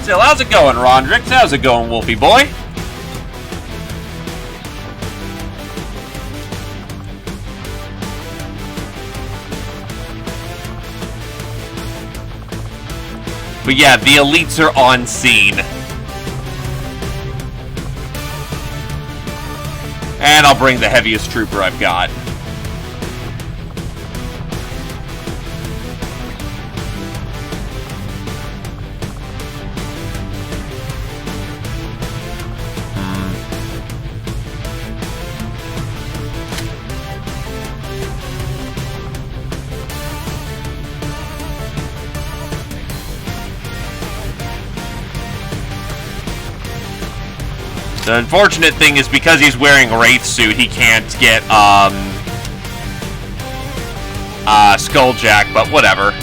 So, how's it going, Rondrix? How's it going, Wolfie boy? But yeah, the elites are on scene. And I'll bring the heaviest trooper I've got. The unfortunate thing is because he's wearing a Wraith suit, he can't get, Skulljack, but whatever.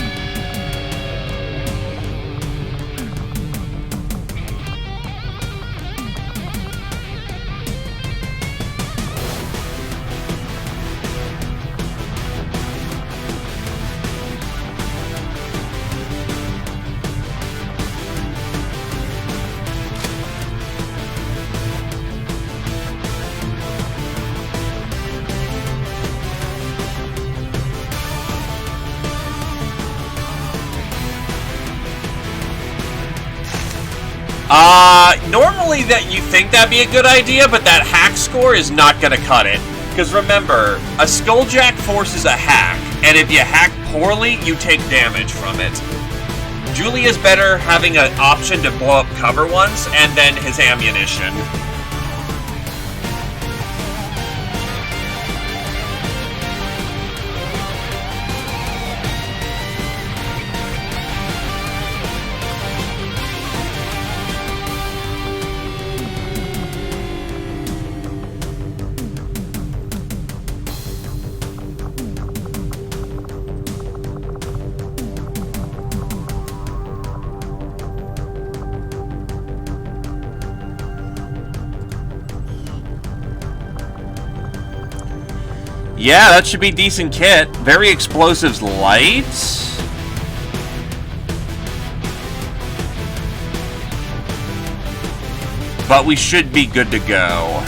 Normally that you think that'd be a good idea, but that hack score is not gonna cut it. Because remember, a Skulljack forces a hack, and if you hack poorly, you take damage from it. Julia's better having an option to blow up cover once, and then his ammunition. Yeah, that should be decent kit. Very explosives light. But we should be good to go.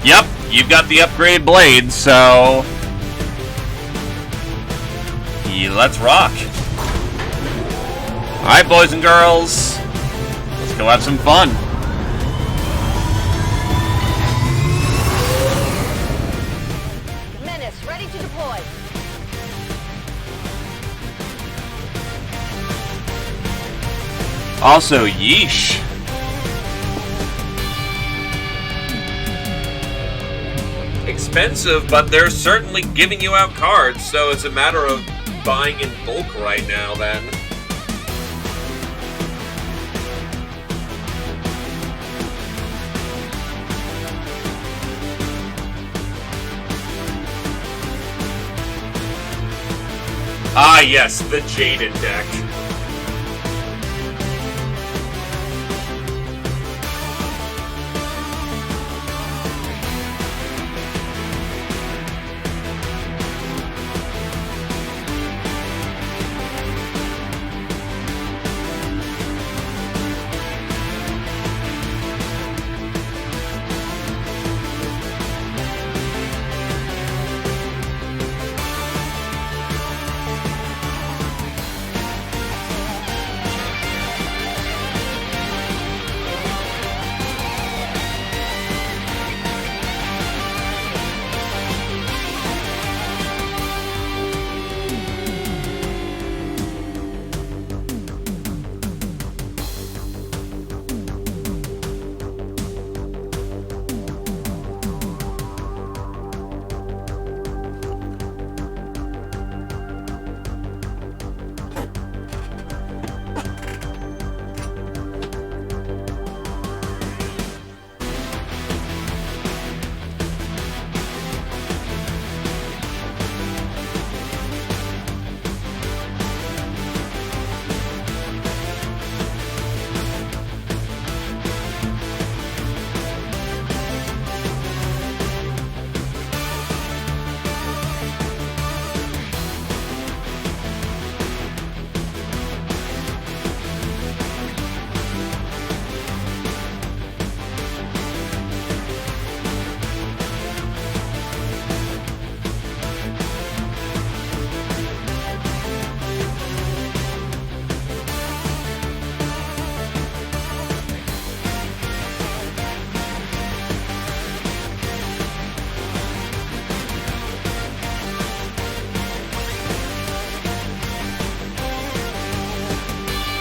Yep, you've got the upgraded blades, so... yeah, let's rock. Alright, boys and girls. Let's go have some fun. Also, yeesh. Expensive, but they're certainly giving you out cards, so it's a matter of buying in bulk right now, then. Ah, yes, the Jaded deck.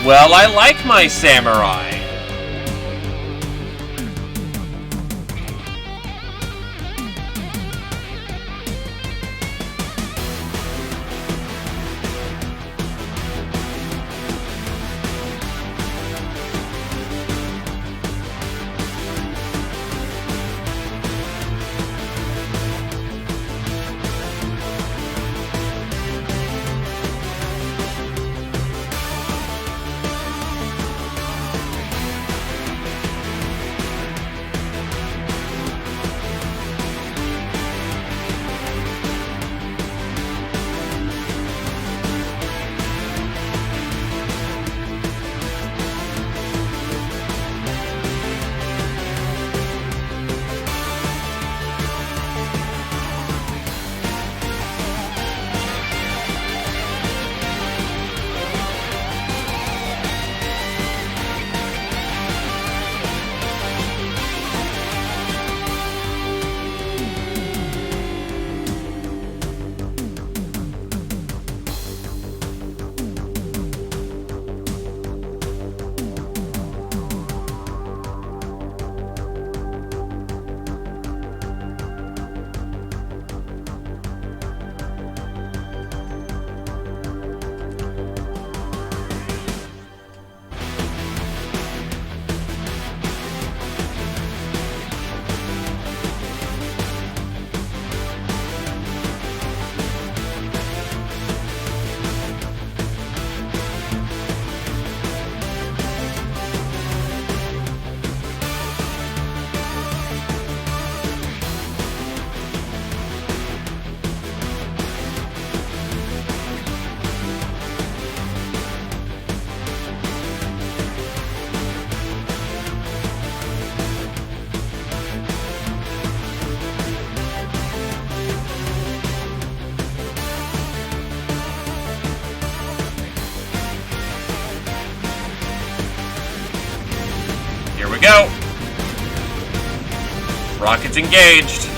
Well, I like my samurai. Go! Rockets engaged.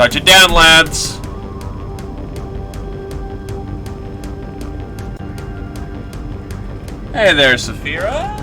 Touch it down, lads. Hey there, Saphira.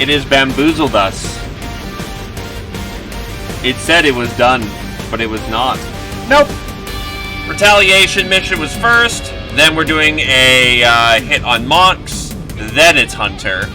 It has bamboozled us. It said it was done, but it was not. Nope. Retaliation mission was first, then we're doing a hit on Monks, then it's Hunter.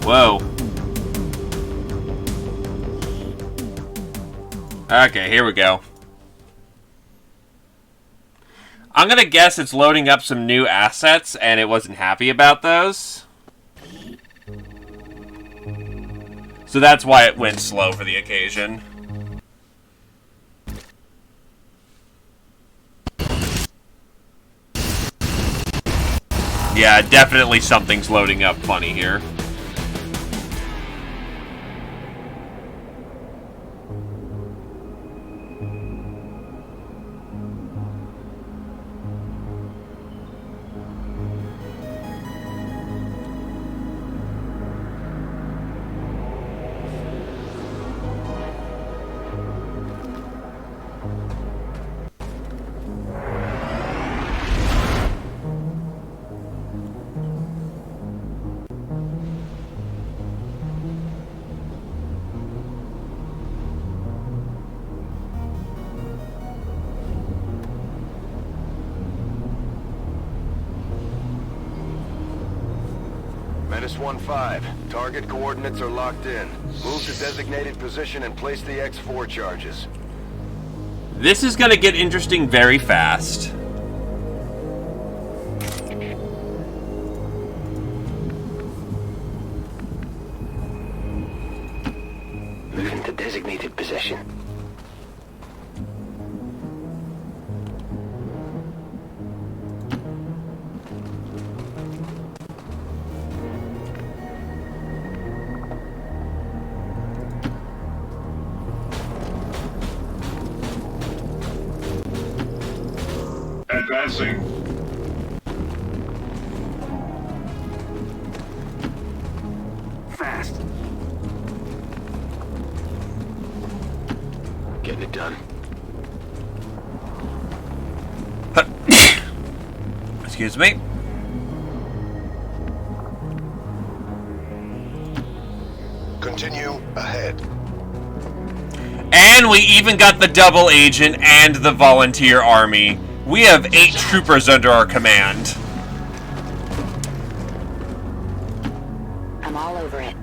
Whoa. Okay, here we go. I'm gonna guess it's loading up some new assets, and it wasn't happy about those. So that's why it went slow for the occasion. Yeah, definitely something's loading up funny here. Menace 1-5. Target coordinates are locked in. Move to designated position and place the X4 charges. This is gonna get interesting very fast. Moving to designated position. Advancing. Fast. Getting it done. Excuse me. Continue ahead. And we even got the double agent and the volunteer army. We have 8 troopers under our command. I'm all over it.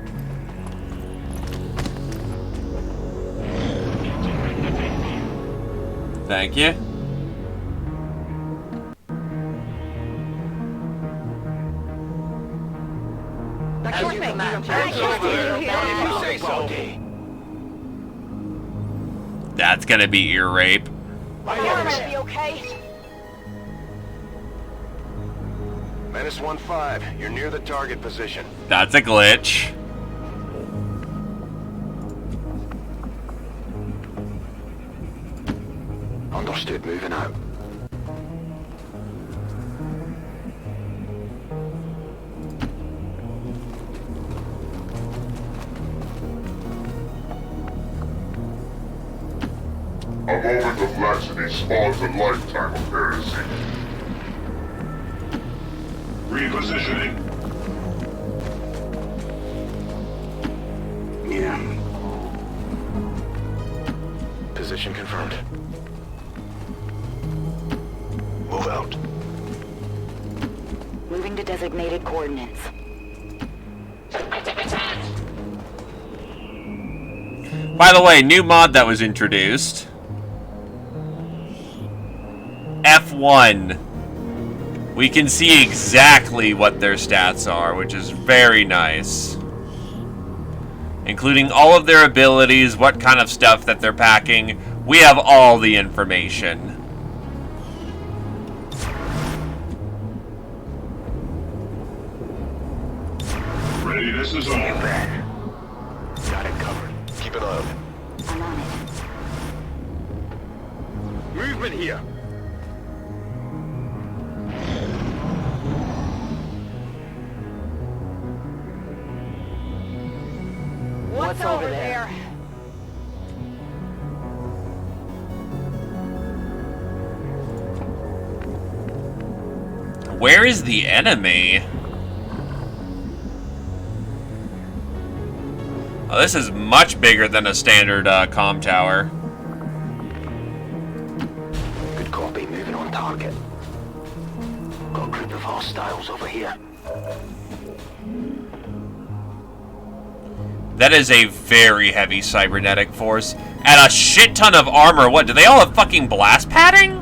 Thank you. That's gonna be ear rape. Be okay? Menace 1-5, you're near the target position. That's a glitch. Understood, moving out. A moment of laxity spawns a lifetime of heresy. Repositioning. Yeah. Position confirmed. Move out. Moving to designated coordinates. By the way, new mod that was introduced. F1. We can see exactly what their stats are, which is very nice. Including all of their abilities, what kind of stuff that they're packing. We have all the information. Readiness is on. Got it covered. Keep an eye on it. I'm on it. Movement here. What's over there? Where is the enemy? Oh, this is much bigger than a standard comm tower. Good copy, moving on target. Got a group of hostiles over here. That is a very heavy cybernetic force. And a shit ton of armor. What, do they all have fucking blast padding?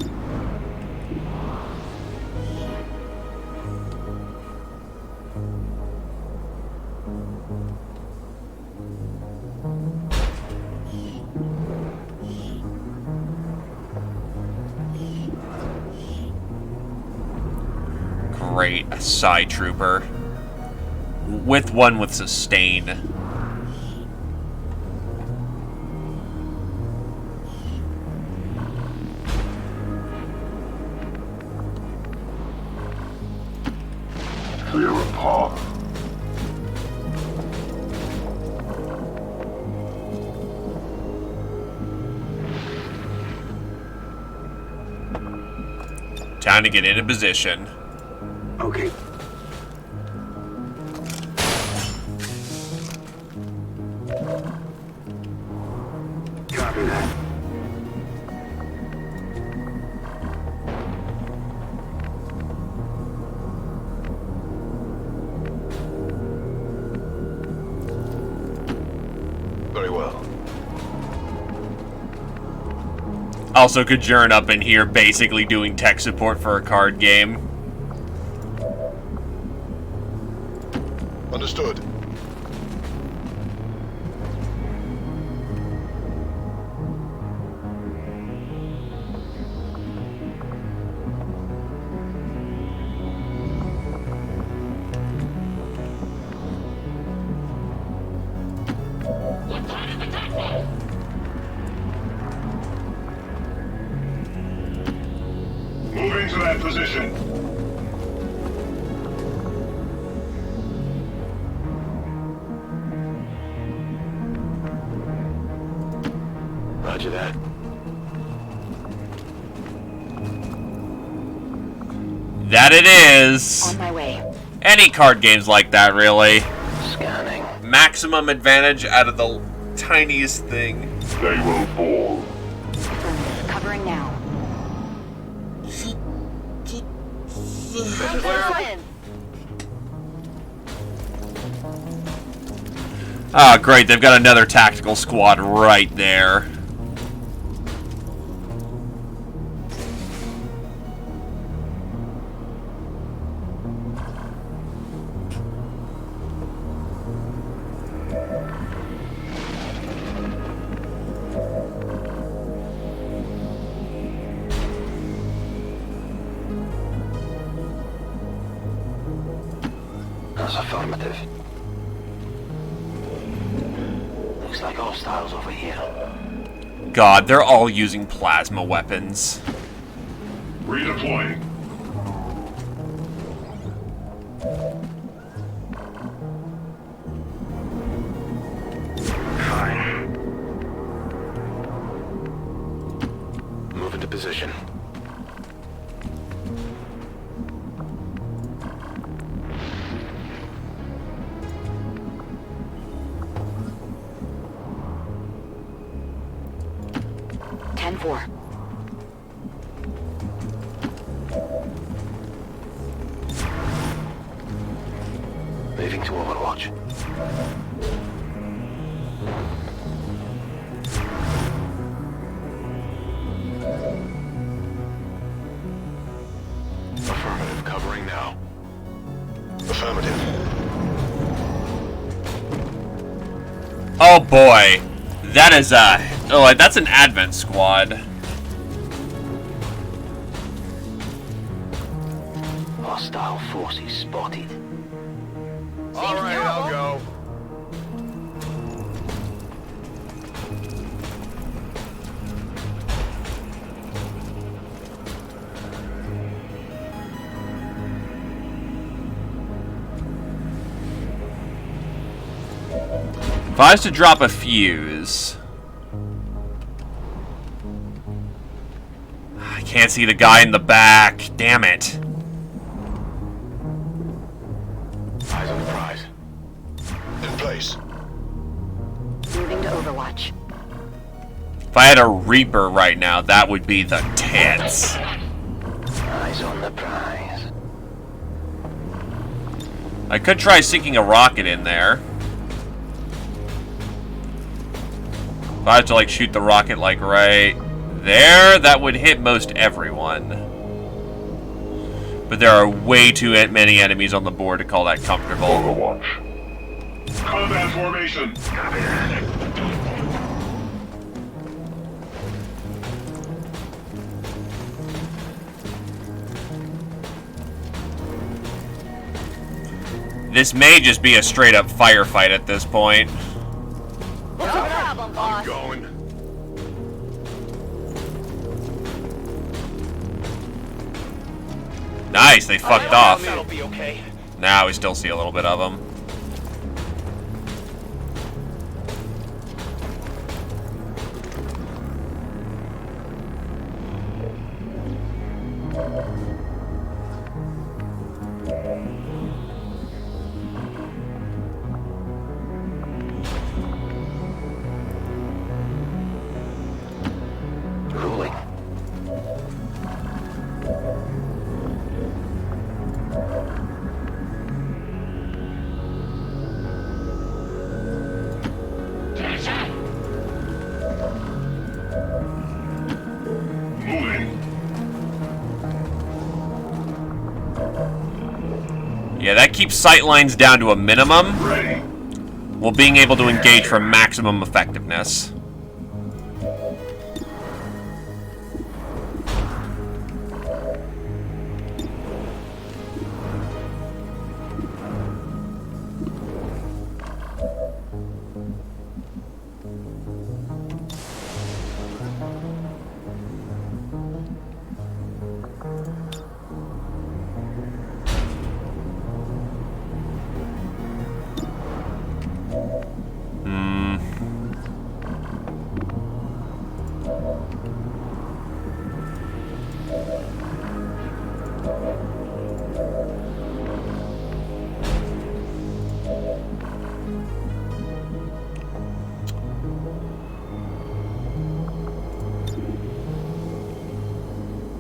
Great, a Psy Trooper. With one with sustain. Clear a path. Time to get into position. Okay. Copy that. Very well. Also, Kajern up in here basically doing tech support for a card game. Understood. Moving to that position. Roger that. That it is. On my way. Any card games like that, really. Scanning. Maximum advantage out of the tiniest thing. They will fall. Affirmative. Covering now. Ah, great. They've got another tactical squad right there. Affirmative. Looks like hostiles over here. God, they're all using plasma weapons. Redeploying. Fine. Move into position. Four. Moving to Overwatch. Affirmative, covering now. Affirmative. Oh boy. That is oh, that's an Advent squad. Hostile forces spotted. Alright, I'll go. If I was to drop a fuse... I can't see the guy in the back. Damn it. Eyes on the prize. In place. Moving to Overwatch. If I had a Reaper right now, that would be the tits. Eyes on the prize. I could try sinking a rocket in there. If I had to, like, shoot the rocket, like, right there, that would hit most everyone. But there are way too many enemies on the board to call that comfortable. Overwatch. Combat formation. Copy that. This may just be a straight-up firefight at this point. No problem, boss. I'm going. Nice, they fucked off. That'll be okay. Now we still see a little bit of them. Ruling. Moving. Yeah, that keeps sightlines down to a minimum, Ready. while being able to engage for maximum effectiveness.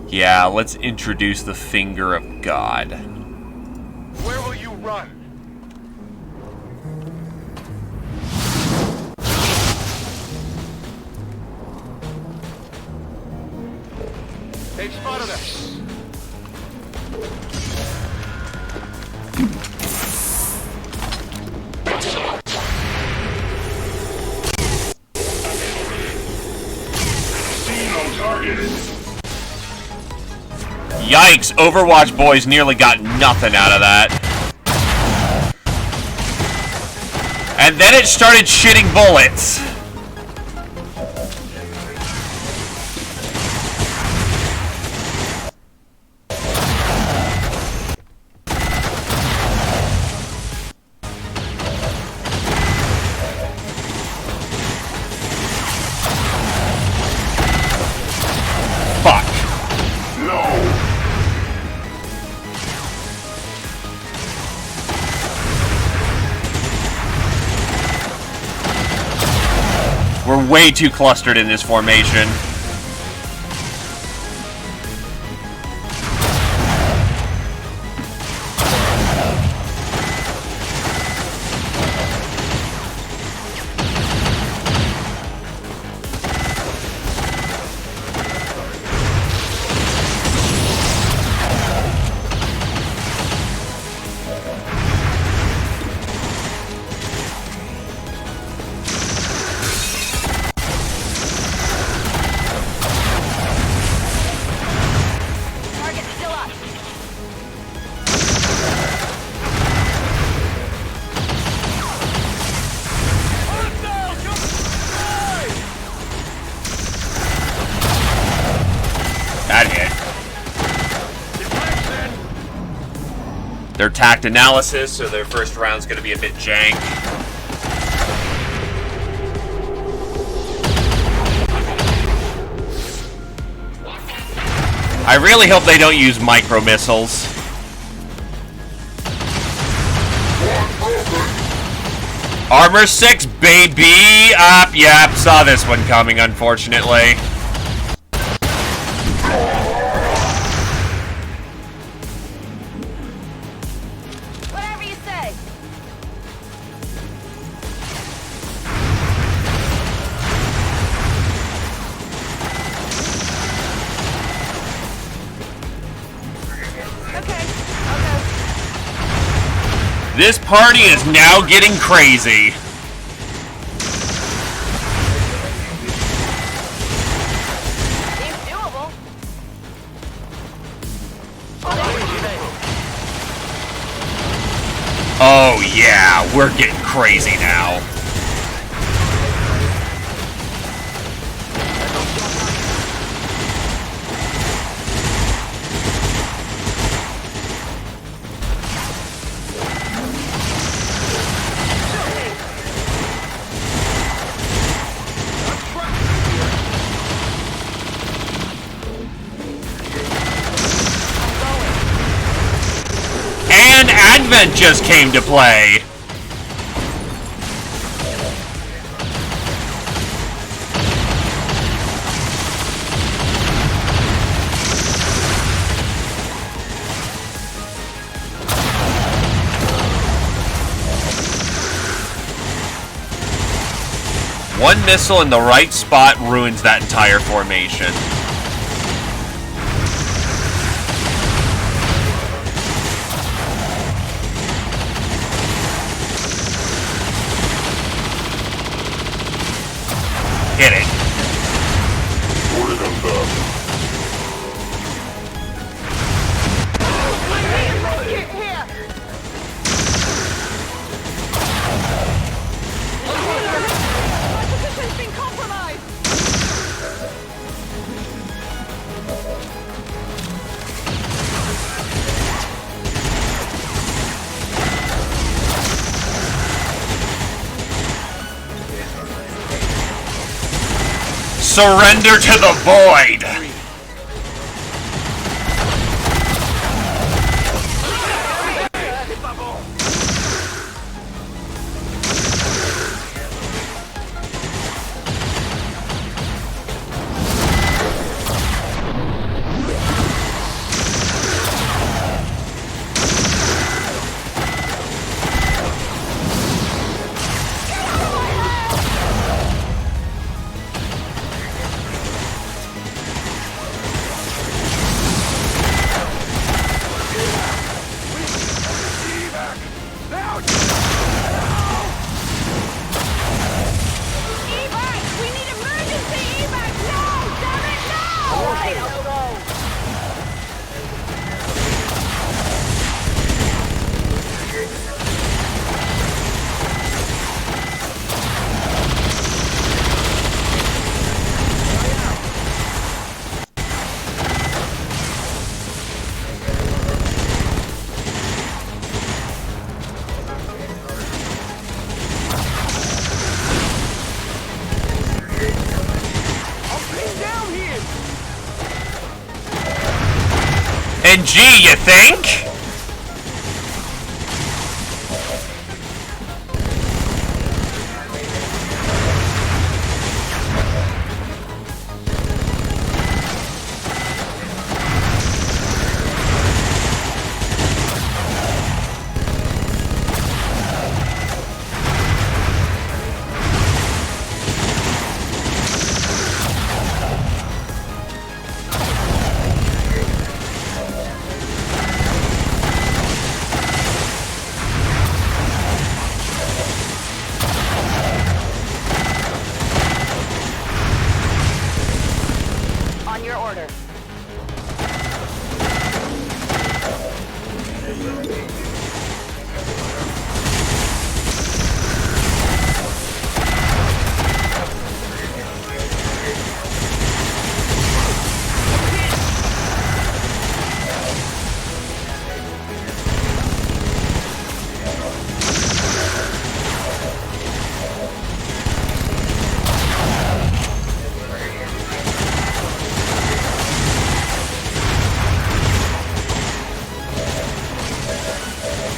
Yeah, let's introduce the Finger of God. Where will you run? They've spotted us. See no target. Yikes, Overwatch boys nearly got nothing out of that. And then it started shitting bullets. We're way too clustered in this formation. That hit. Their tact analysis, so their first round's gonna be a bit jank. I really hope they don't use micro missiles. Armor 6, baby! Yep, saw this one coming, unfortunately. Whatever you say. Okay, I'll go. This party is now getting crazy. Seems doable. Oh yeah, we're getting crazy now. And Advent just came to play. One missile in the right spot ruins that entire formation. Hit it. Get here! My position's been compromised! Surrender to the void! And gee, you think? On your order.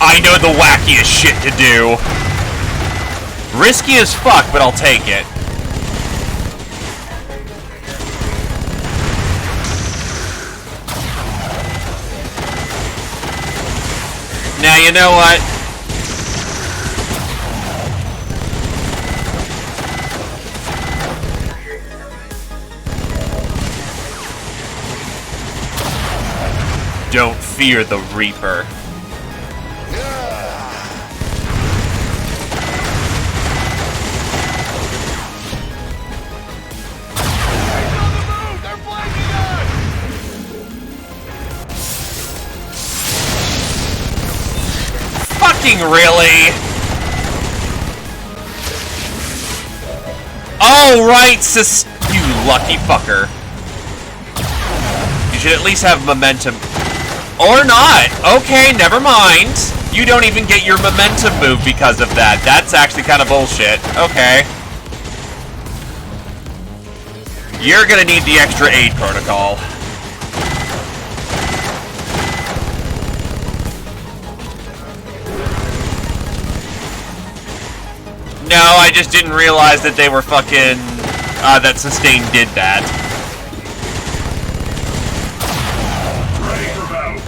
I know the wackiest shit to do. Risky as fuck, but I'll take it. Now, you know what? Don't fear the Reaper. Fucking really? Oh, right, you lucky fucker. You should at least have momentum. Or not. Okay, never mind. You don't even get your momentum move because of that. That's actually kind of bullshit. Okay. You're gonna need the extra aid protocol. No, I just didn't realize that they were fucking... that Sustain did that. Ready for battle.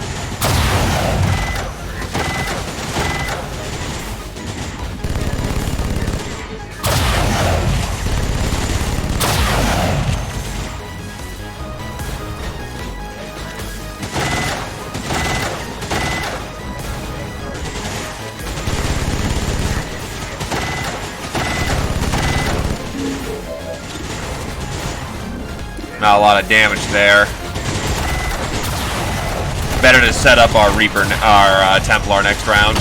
Not a lot of damage there. Better to set up our Reaper, our Templar next round.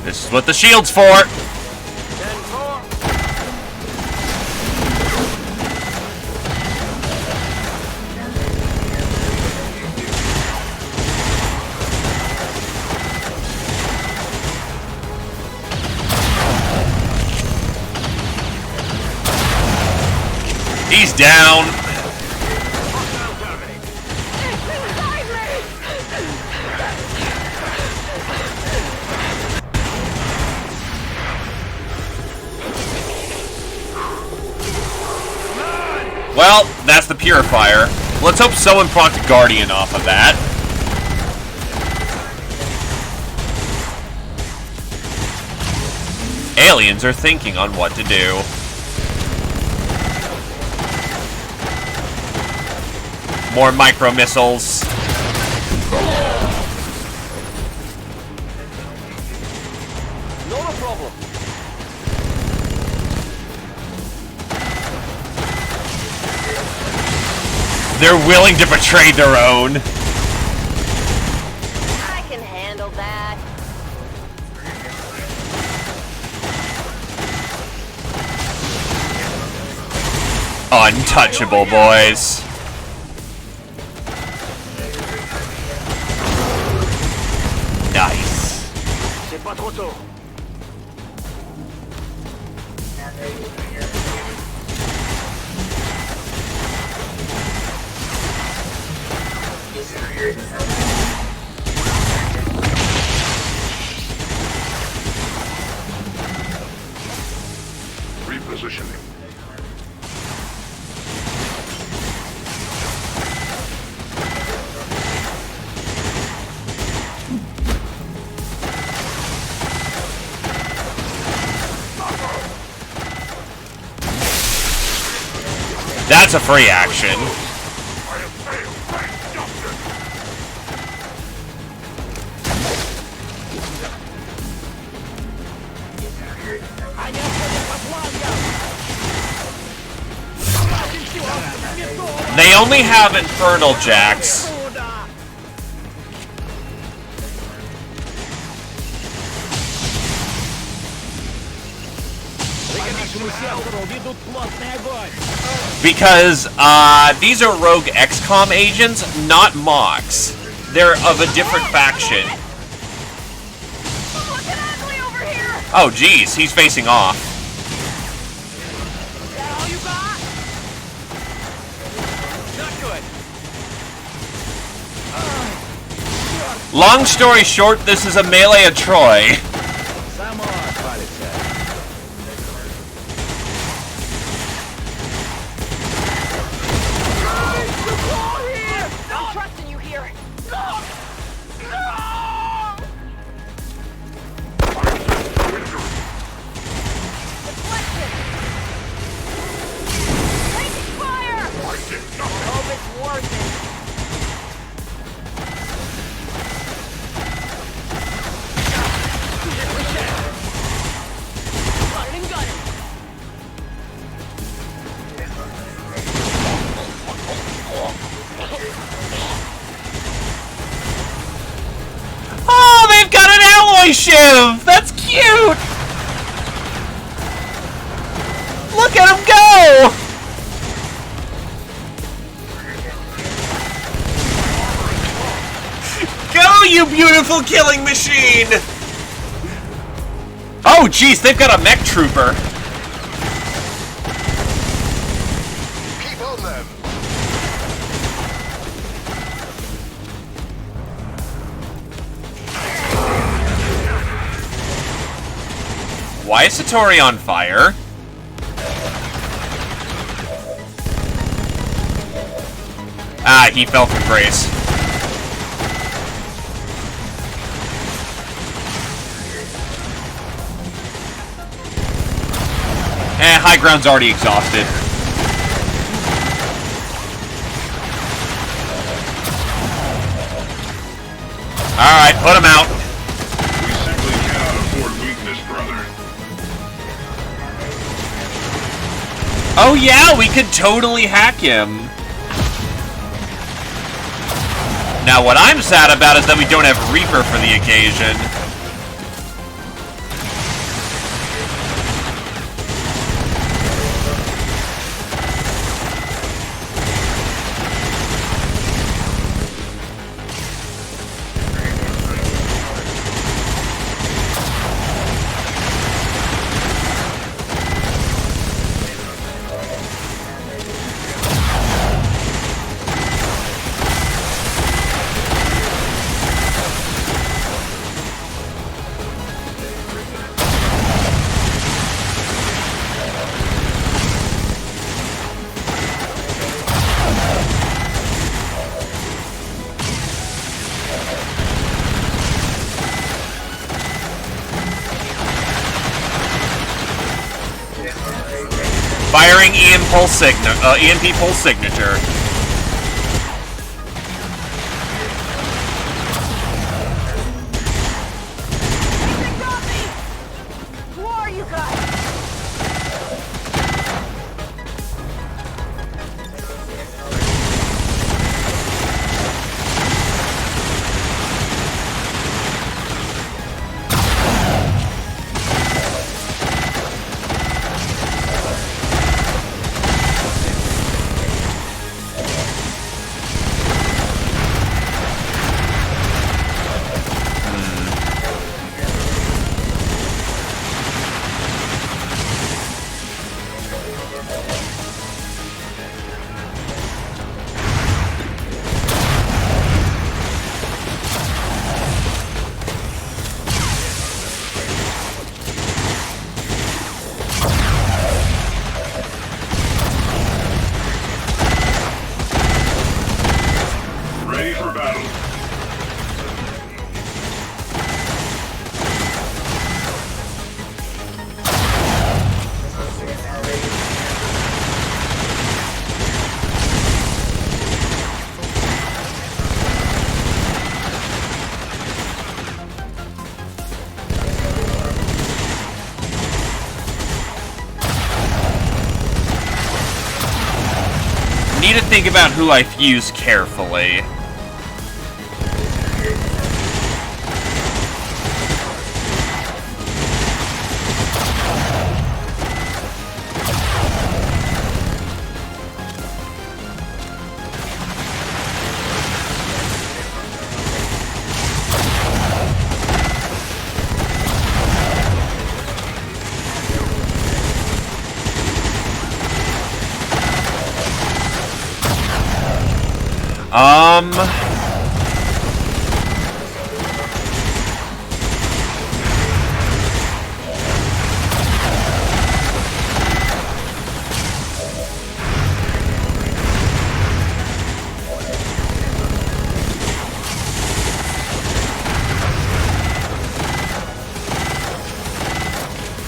This is what the shield's for. He's down. Well, that's the Purifier. Let's hope someone procced Guardian off of that. Aliens are thinking on what to do. More micro missiles. Not a problem. They're willing to betray their own. I can handle that. Untouchable, boys. Repositioning. That's a free action. I have failed. I dumped it. They only have Infernal Jacks. Because these are rogue XCOM agents, not Mox. They're of a different faction. Oh, geez, he's facing off. Long story short, this is a melee of Troy. I'm trusting you here. Taking fire! Hope it's worth it. Gunning and gunning. Oh, they've got an alloy shiv! That's cute! Look at him go! Go, you beautiful killing machine! Oh, jeez, they've got a mech trooper. Keep on them. Why is Satori on fire? Ah, he fell from grace. High ground's already exhausted. Alright, put him out. We simply cannot afford weakness, brother. Oh yeah, we could totally hack him. Now what I'm sad about is that we don't have Reaper for the occasion. Firing EMP pulse signature. Who are you guys? to think about who I fuse carefully.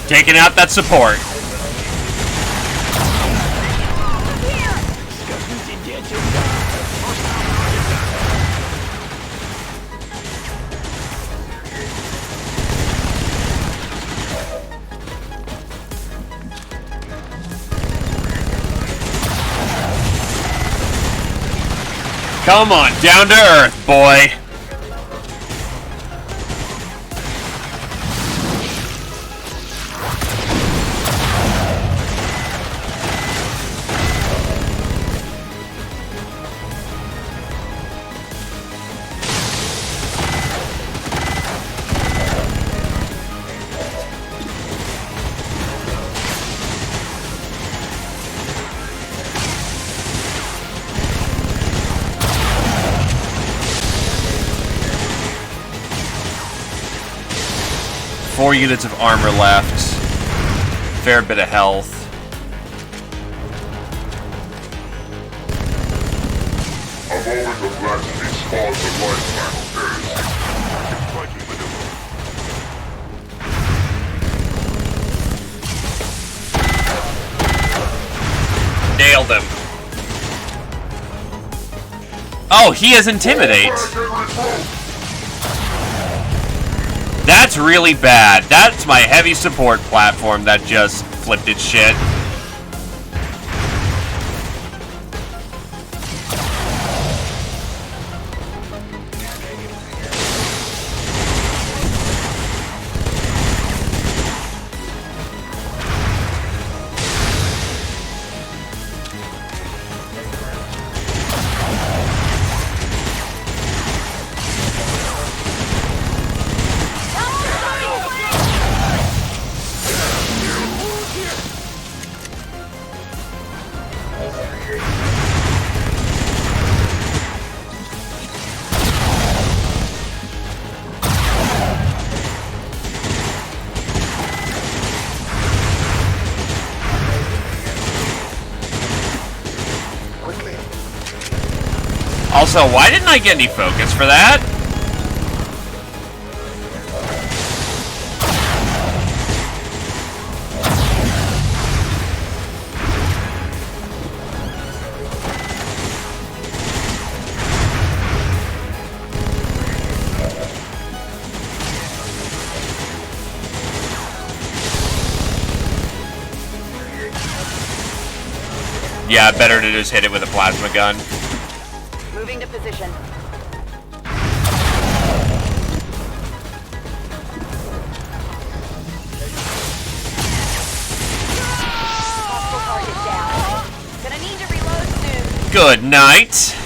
Taking out that support. Come on, down to earth, boy. Four units of armor left. Fair bit of health. Evolving the blasphemy spawns the life panel carriers. Viking maneuver. Nailed him. Oh, he has Intimidate. That's really bad. That's my heavy support platform that just flipped its shit. Also, why didn't I get any focus for that? Yeah, better to just hit it with a plasma gun. Moving to position. Hostile target down. Gonna need to reload soon. Good night.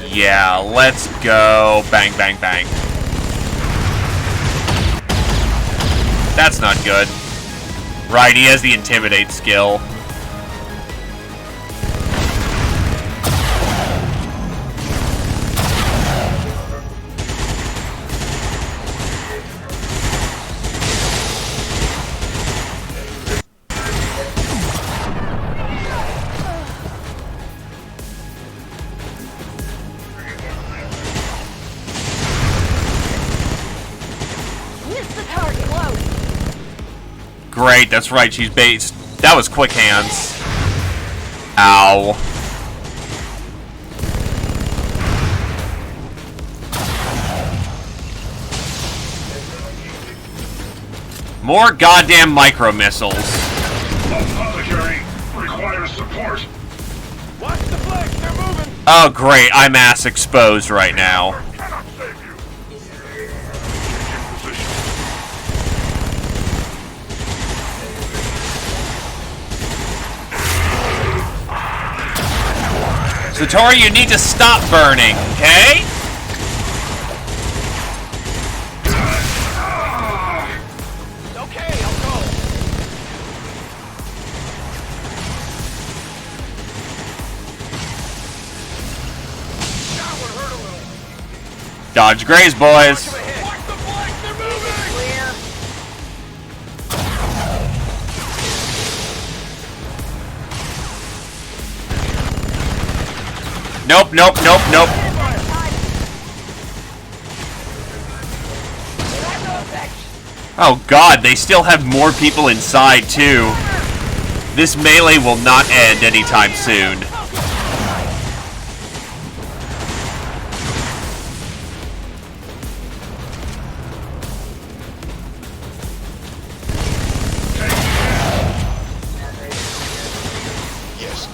Yeah, let's go. Bang, bang, bang. That's not good. Right, he has the Intimidate skill. Great, that's right, she's based. That was quick hands. Ow. More goddamn micro missiles. Security, Oh, great. I'm ass exposed right now. Cannot save you. In position. Satori, you need to stop burning, okay? Okay, I'll go. That one hurt a little. Dodge graze, boys. Watch the flank, they're moving! Clear. Nope, nope, nope, nope. Oh god, they still have more people inside, too. This melee will not end anytime soon. Yes.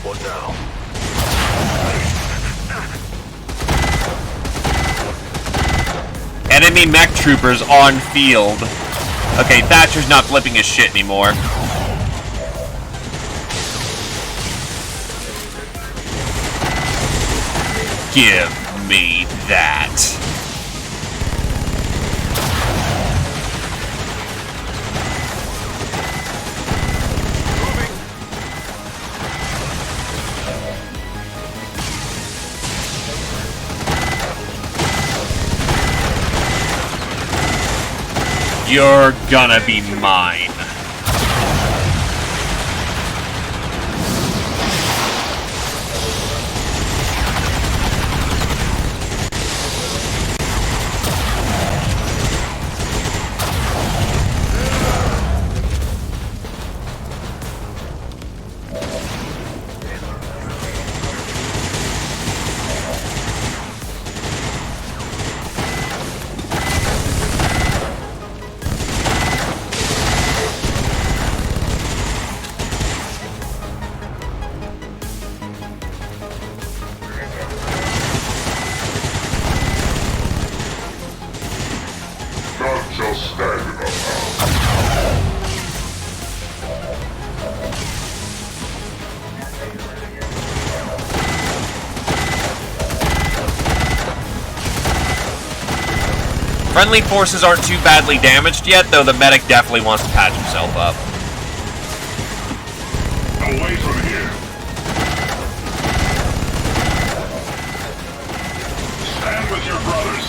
What now? Enemy mech troopers on field. Okay, Thatcher's not flipping his shit anymore. Give me that. You're gonna be mine. Not just standing up now. Friendly forces aren't too badly damaged yet, though the medic definitely wants to patch himself up. Away from here. Stand with your brothers.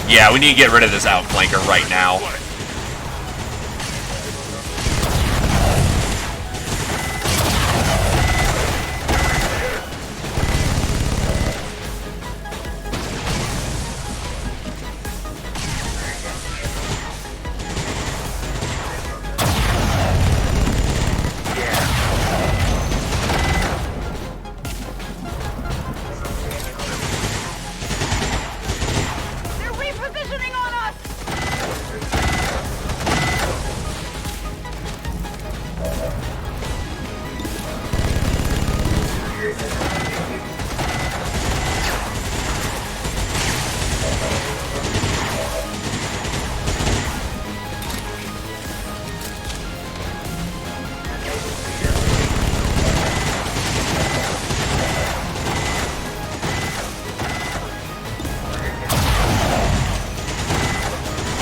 Yeah, we need to get rid of this outflanker right now. They're repositioning on us!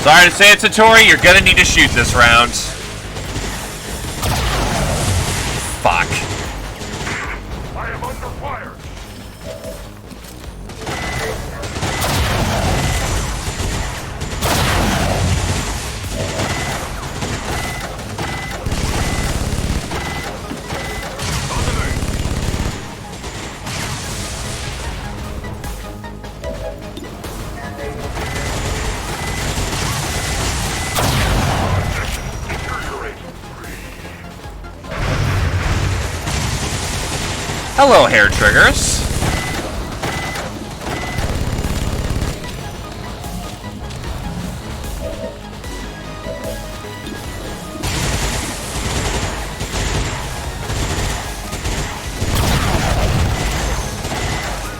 Sorry to say it, Satori, you're gonna need to shoot this round. Fuck. I am under fire. Hello, hair triggers.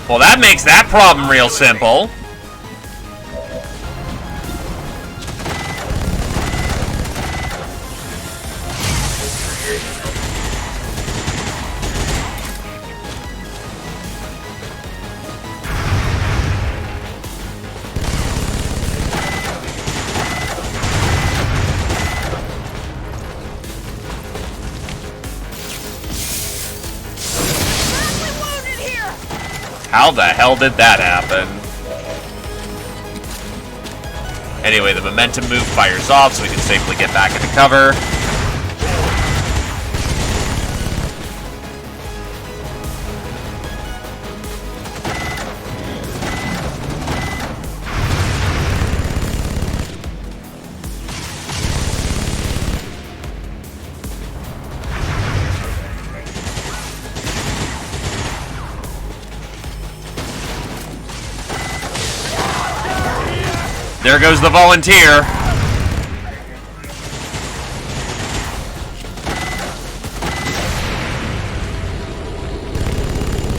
Well, that makes that problem real simple. How the hell did that happen? Anyway, the momentum move fires off so we can safely get back into cover. There goes the volunteer.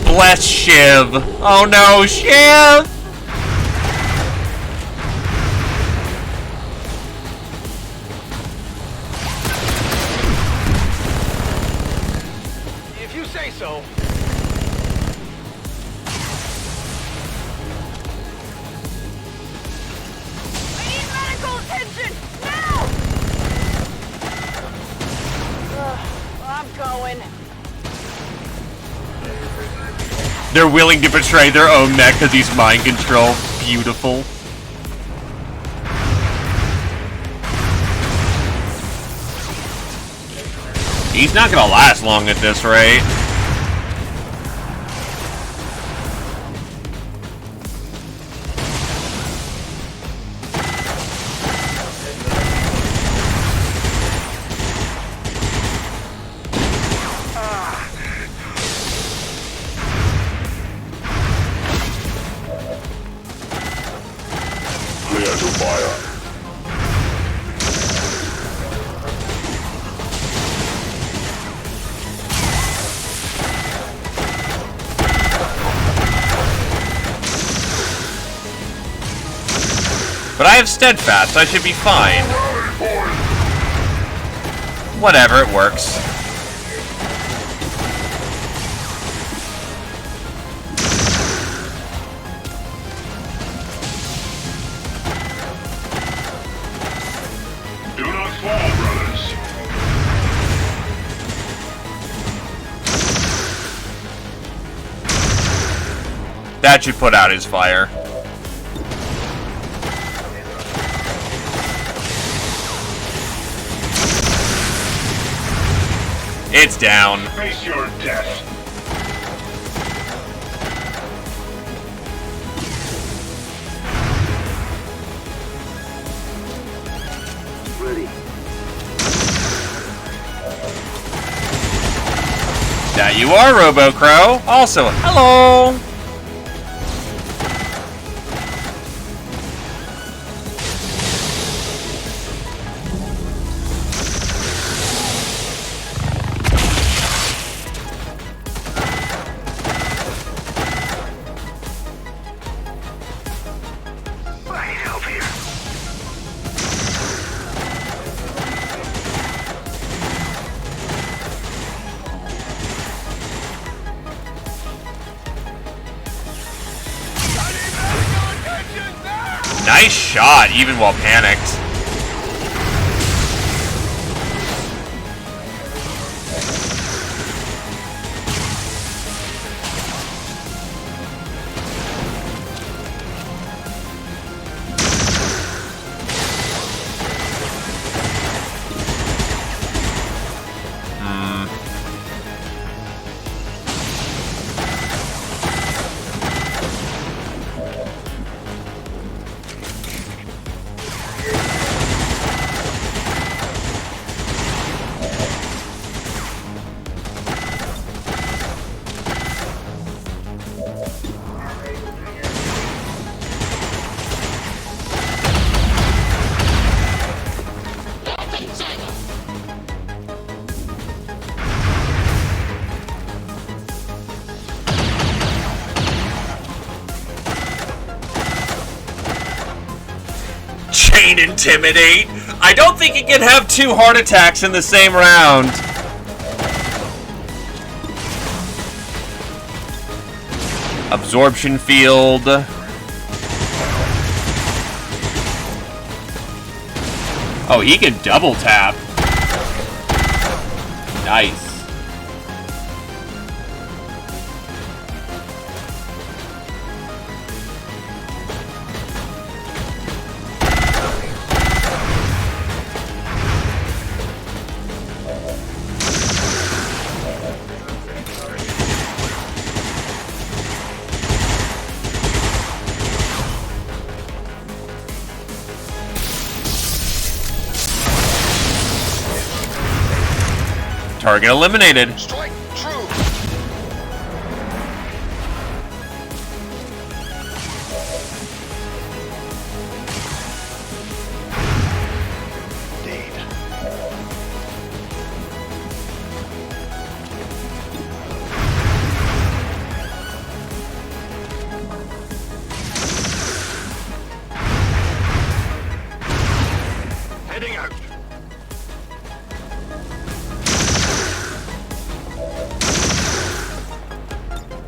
Bless Shiv. Oh no, Shiv! If you say so. They're willing to betray their own mech because he's mind control. Beautiful. He's not gonna last long at this rate. But I have Steadfast, I should be fine. Whatever, it works. Do not fall, brothers. That should put out his fire. It's down. Face your death. Ready. That you are, RoboCrow. Also, hello. Nice shot, even while panicked. Chain Intimidate! I don't think it can have 2 heart attacks in the same round. Absorption Field. Oh, he can double tap. Nice. Target eliminated. Strike true. Heading out.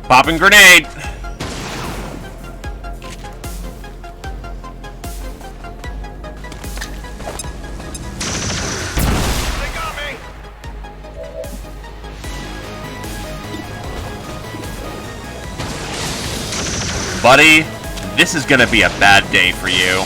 Popping grenade. They got me. Buddy, this is gonna be a bad day for you.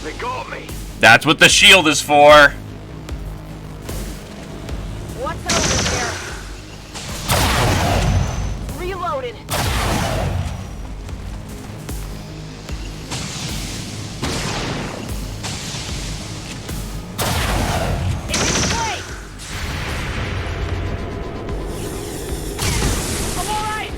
They got me. That's what the shield is for. What's over there? Reloaded. It's in place. I'm all right.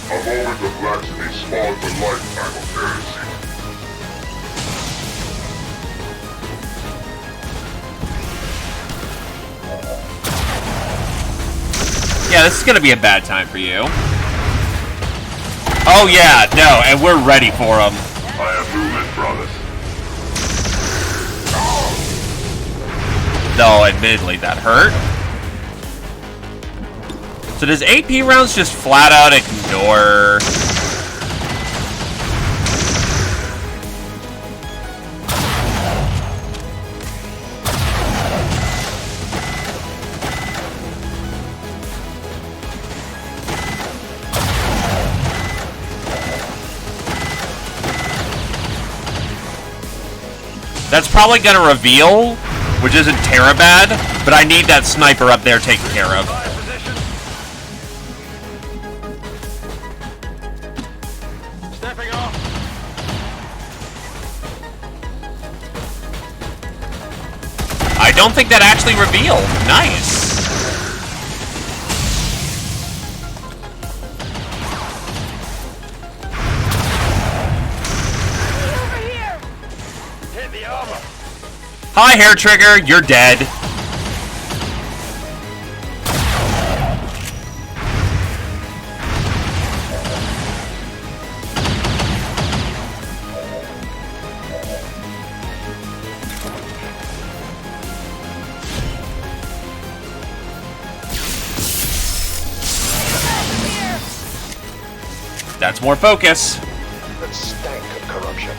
A moment of laxity spawned a lifetime of heresy. Yeah, this is gonna be a bad time for you. Oh yeah, no, and we're ready for him. I have movement, brothers. Though, admittedly, that hurt. So does AP rounds just flat out ignore... That's probably gonna reveal, which isn't terribad, but I need that sniper up there taken care of. Stepping off. I don't think that actually revealed. Nice. Over here. Hit the armor. Hi, Hair Trigger, you're dead. That's more focus. That stank of corruption.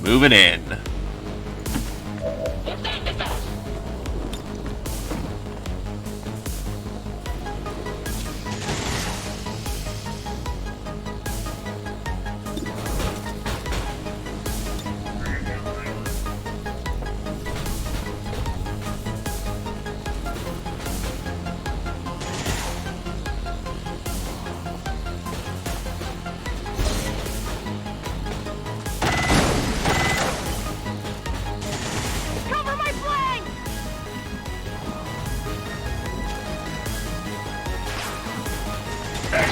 Moving in.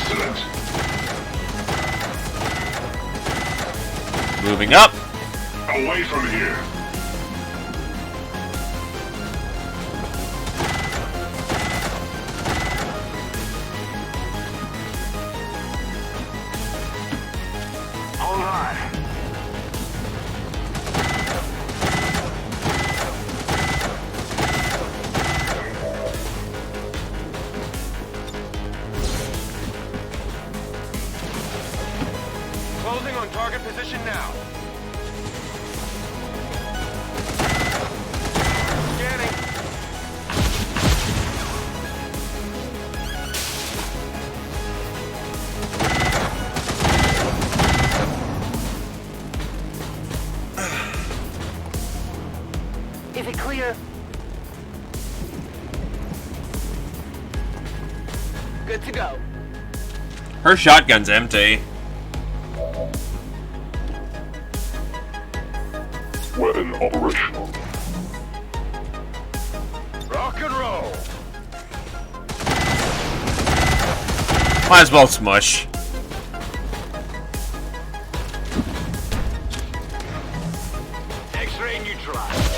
Excellent. Moving up. Away from here. Hold on. Closing on target position now. Scanning. Is it clear? Good to go. Her shotgun's empty. Weapon operational. Rock and roll. Might as well smush. X-ray neutralized.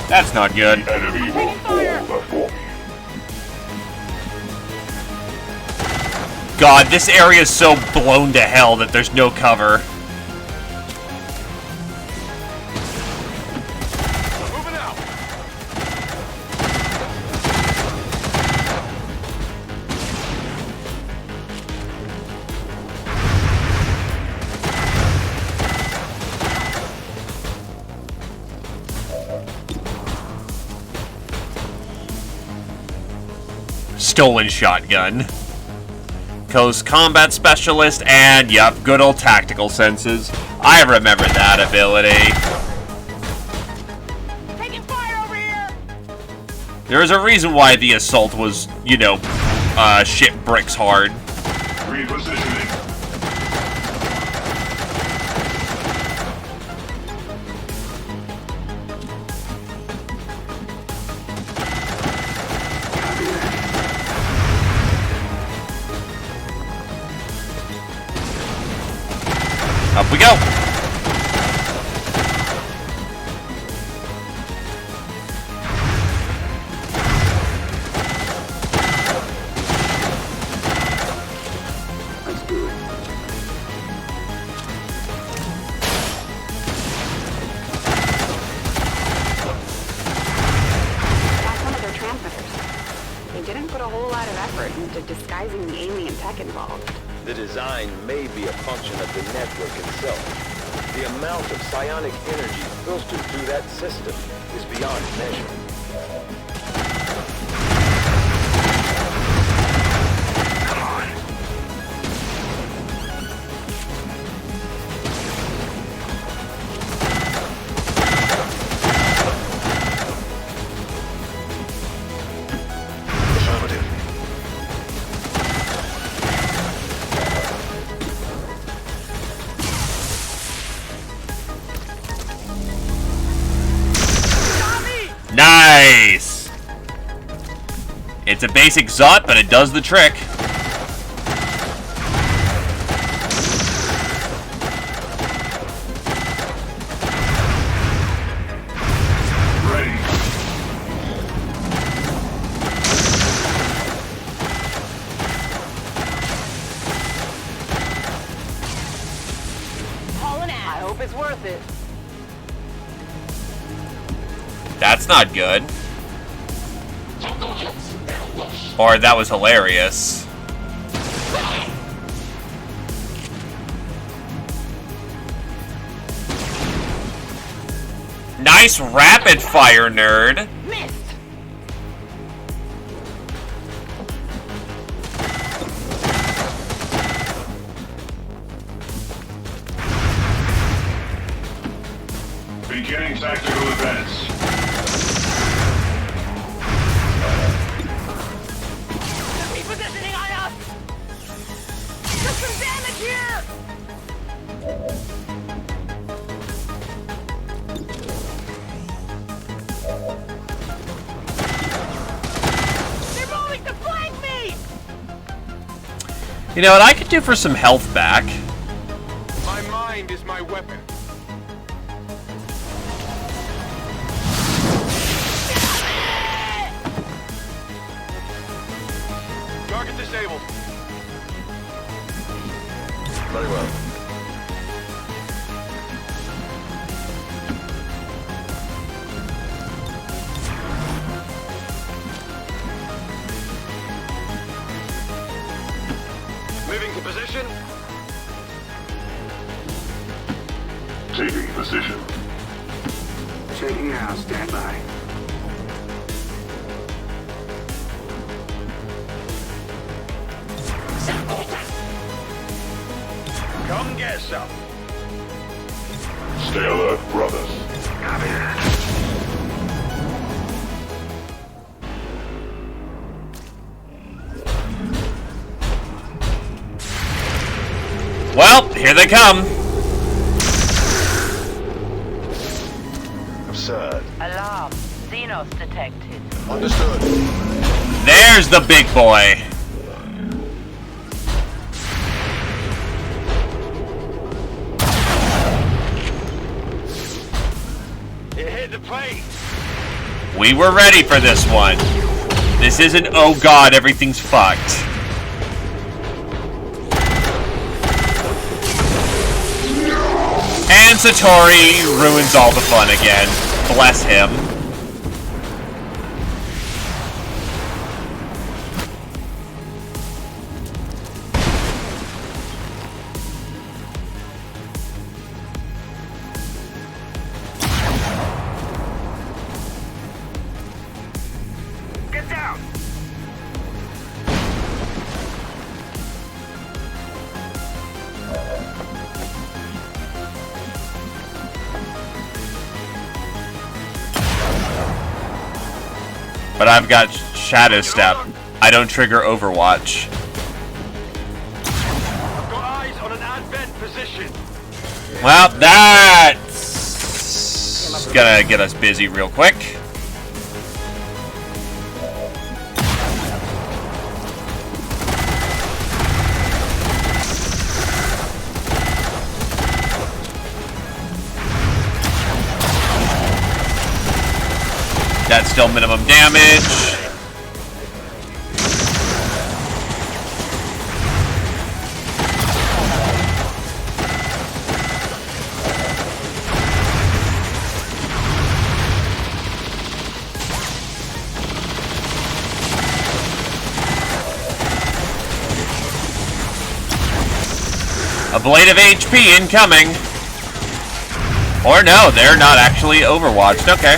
That's not good. The enemy will fall before me. God, this area is so blown to hell that there's no cover. Moving out. Stolen shotgun. Close combat specialist, and yep, good old tactical senses. I remember that ability. Taking fire over here! There's a reason why the assault was, you know, shit bricks hard. Repositioning. Up we go. Let's do it. That's one of their transmitters. They didn't put a whole lot of effort into disguising the alien tech involved. The design may be a function of the network itself. The amount of psionic energy filtered through that system is beyond measure. Affirmative. Nice! It's a basic Zot, but it does the trick. Ready. Hauling ass. I hope it's worth it. That's not good. Or that was hilarious. Nice rapid fire, nerd. Missed. Beginning tactical advance. Repositioning on us. Took some damage here. You know what I could do for some health back? My mind is my weapon. Target disabled. Very well. Moving to position. Taking position. Checking now, stand by. Come get some. Stay alert, brothers. Copy that. Well, here they come. Absurd. Alarm. Xenos detected. Understood. There's the big boy. It hit the plate. We were ready for this one. This isn't, oh god, everything's fucked. And Satori ruins all the fun again. Bless him. Get down! But I've got Shadow Step. I don't trigger Overwatch. I've got eyes on an advent position. Well, that's gonna get us busy real quick. That's still minimum damage. A blade of HP incoming. Or no, they're not actually overwatched. Okay.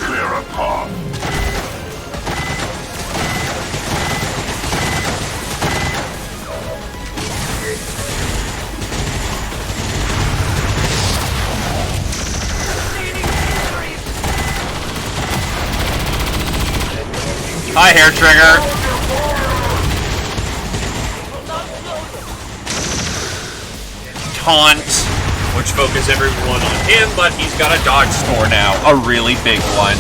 Clear a path. Hi, Hair Trigger. Taunt, which focuses everyone on him, but he's got a dodge score now. A really big one.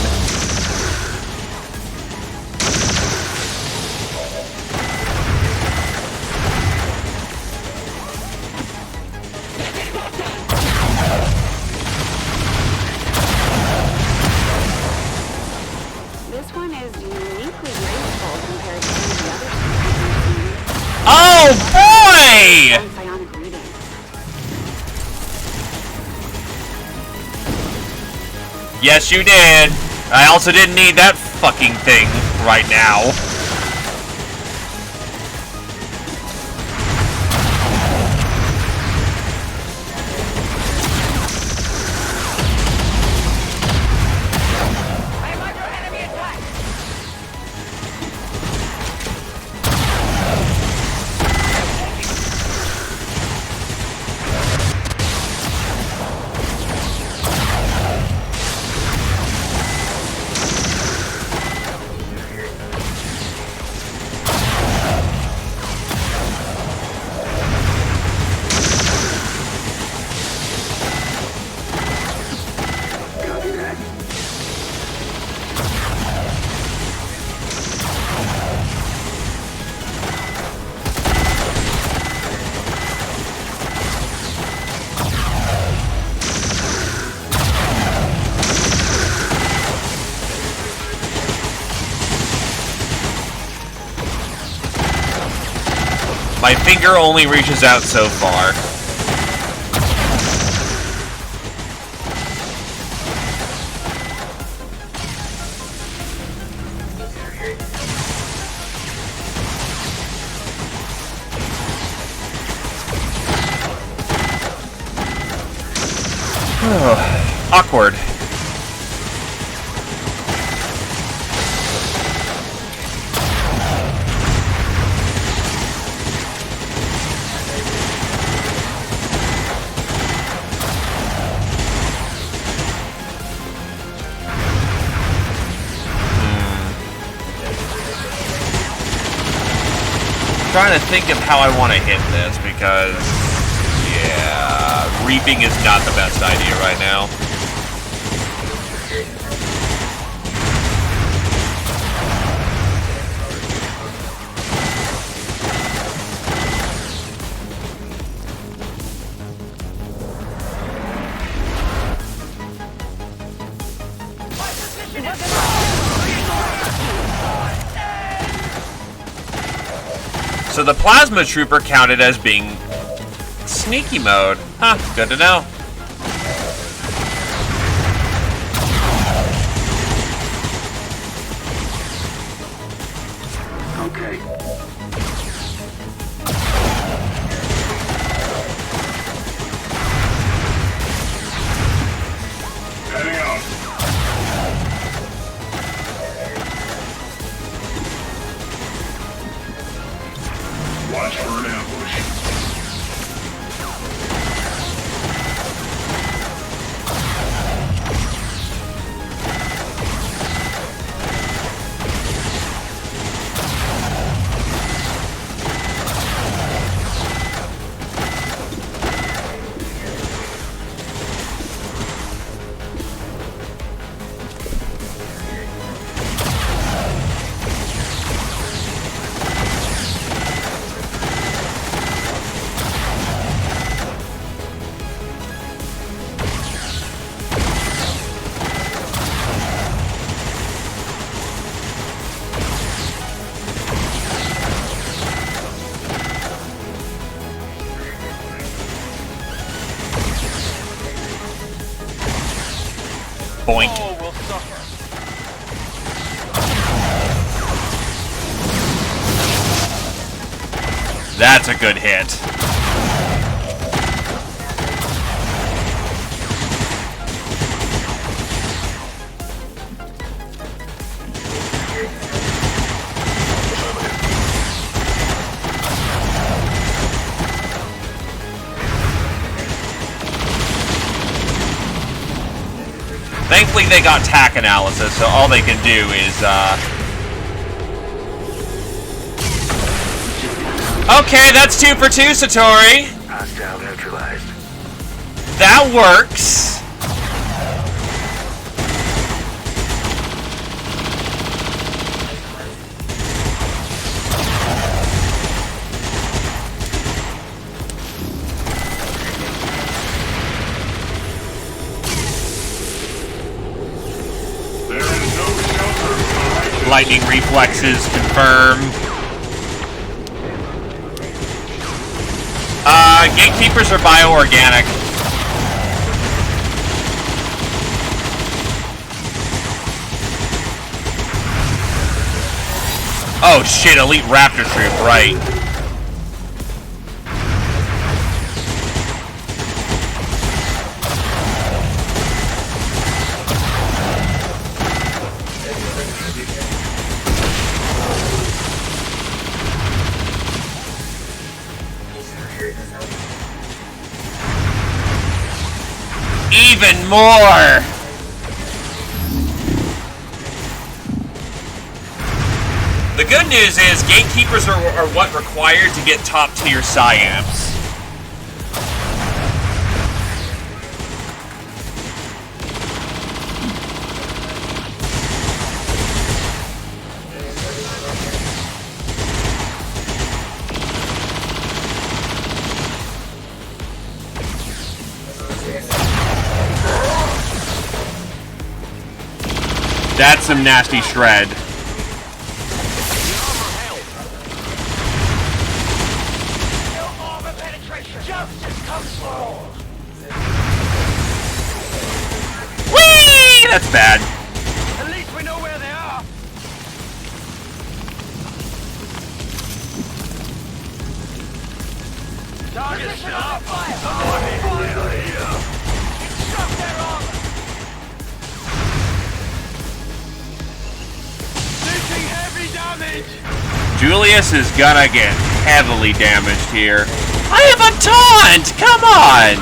This one is uniquely graceful compared to some of the other species Oh, boy! we've seen. Psionic reading. Yes, you did. I also didn't need that fucking thing right now. I'm under enemy attack. My finger only reaches out so far. Awkward. Trying to think of how I want to hit this because, yeah, reaping is not the best idea right now. So the plasma trooper counted as being sneaky mode. Huh, good to know. Okay. Heading out. Watch for an ambush. Boink. That's a good hit. Thankfully they got tack analysis, so all they can do is, Okay, that's 2 for 2, Satori. Hostile neutralized. That works. There is no shelter for the Lightning reflexes confirm. Gatekeepers are bioorganic. Oh shit, elite raptor troop, right. Even more! The good news is gatekeepers are what required to get top tier psyamps. That's some nasty shred. 'em Whee! That's bad. At least we know where they are. Target shot. Finally here. It struck their armor. Taking heavy damage. Julius is gonna get heavily damaged here. I have a taunt! Come on!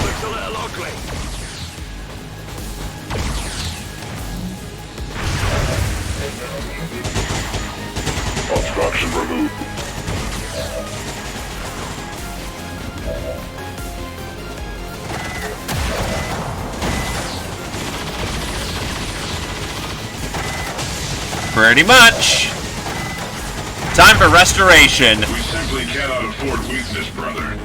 Looks a little ugly. Obstruction removed. Pretty much. Time for restoration. We simply cannot afford weakness, brother.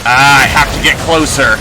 I have to get closer.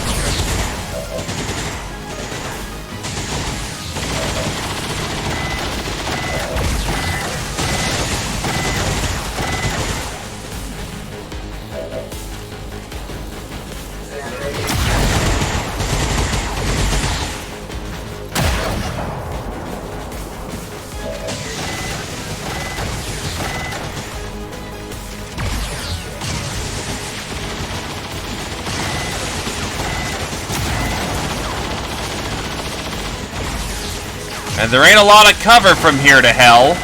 And there ain't a lot of cover from here to hell.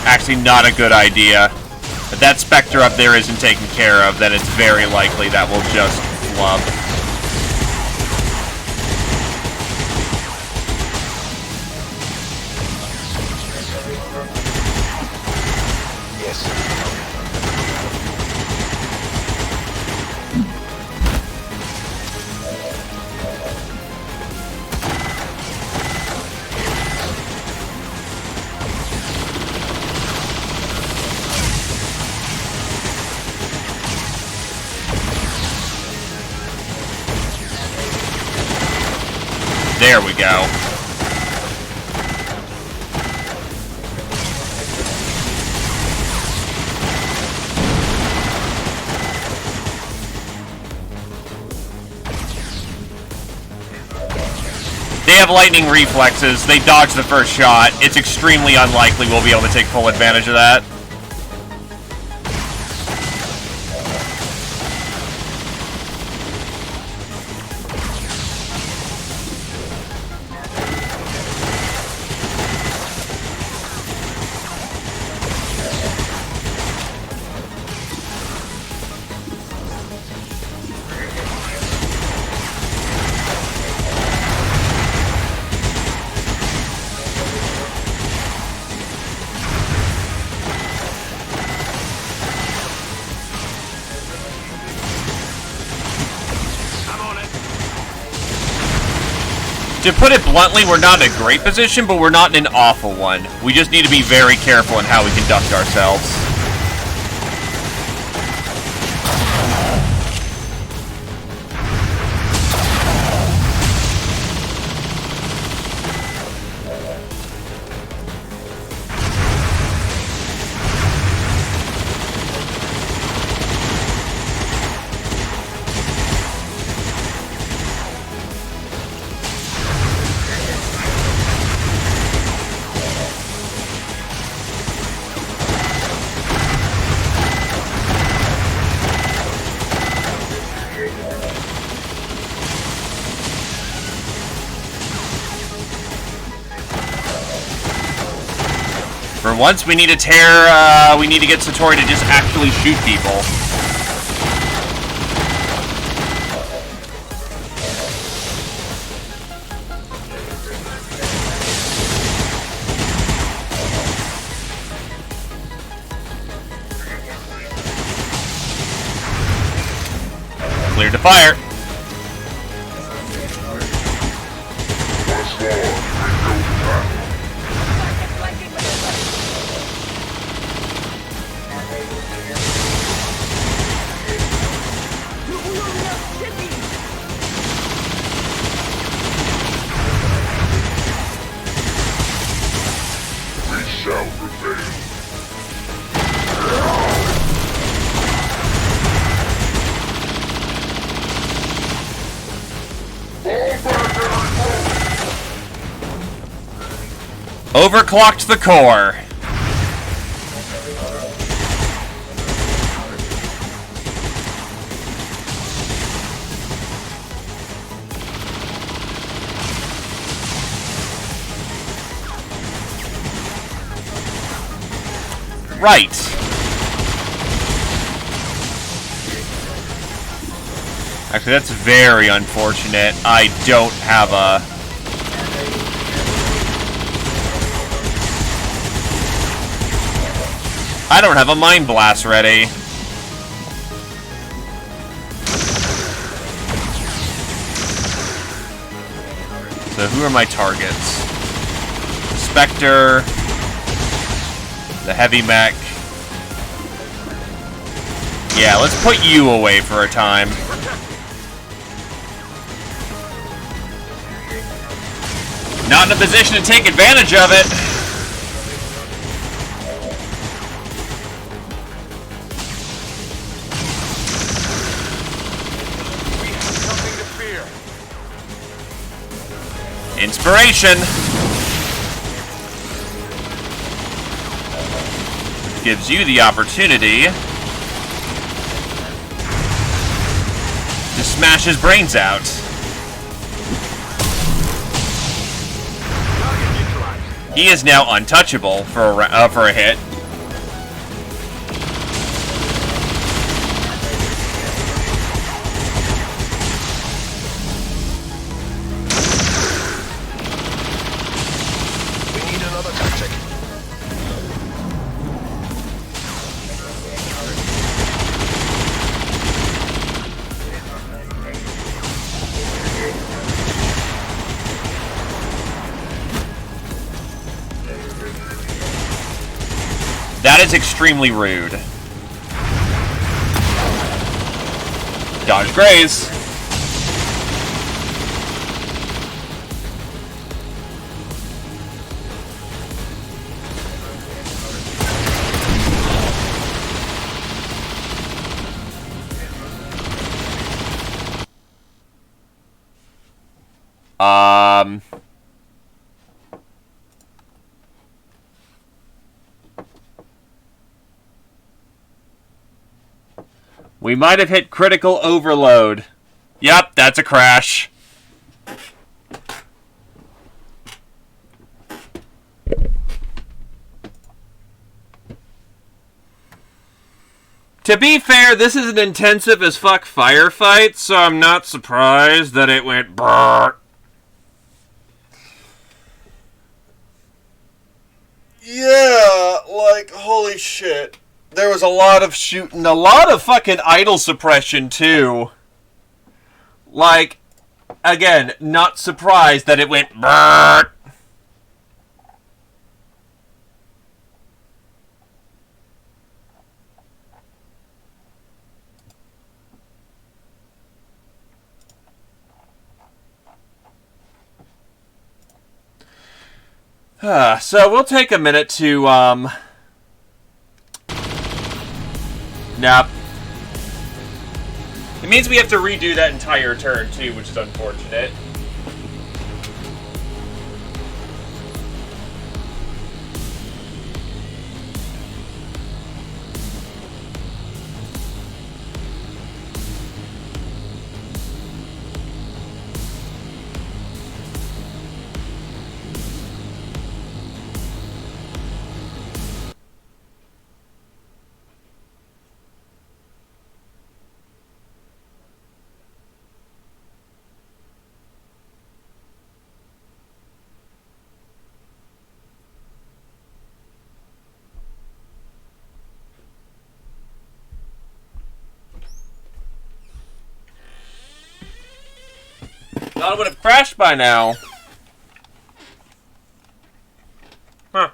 Actually, not a good idea. If that Spectre up there isn't taken care of, then it's very likely that will just flub. Yes. There we go. They have lightning reflexes. They dodge the first shot. It's extremely unlikely we'll be able to take full advantage of that. To put it bluntly, we're not in a great position, but we're not in an awful one. We just need to be very careful in how we conduct ourselves. For once, we need to tear, we need to get Satori to just actually shoot people. Cleared to fire. Overclocked the core. Right. Actually, that's very unfortunate. I don't have a... I don't have a Mind Blast ready. So who are my targets? Spectre, the Heavy Mech. Yeah, let's put you away for a time. Not in a position to take advantage of it. Inspiration! Gives you the opportunity to smash his brains out. He is now untouchable for a hit. That is extremely rude. Dodge graze. We might have hit critical overload. Yep, that's a crash. To be fair, this is an intensive as fuck firefight, so I'm not surprised that it went brrr. Yeah, like, holy shit. There was a lot of shooting, a lot of fucking idle suppression, too. Like, again, not surprised that it went brrr. So we'll take a minute to, Nope. It means we have to redo that entire turn, too, which is unfortunate. Thought it would have crashed by now. Huh.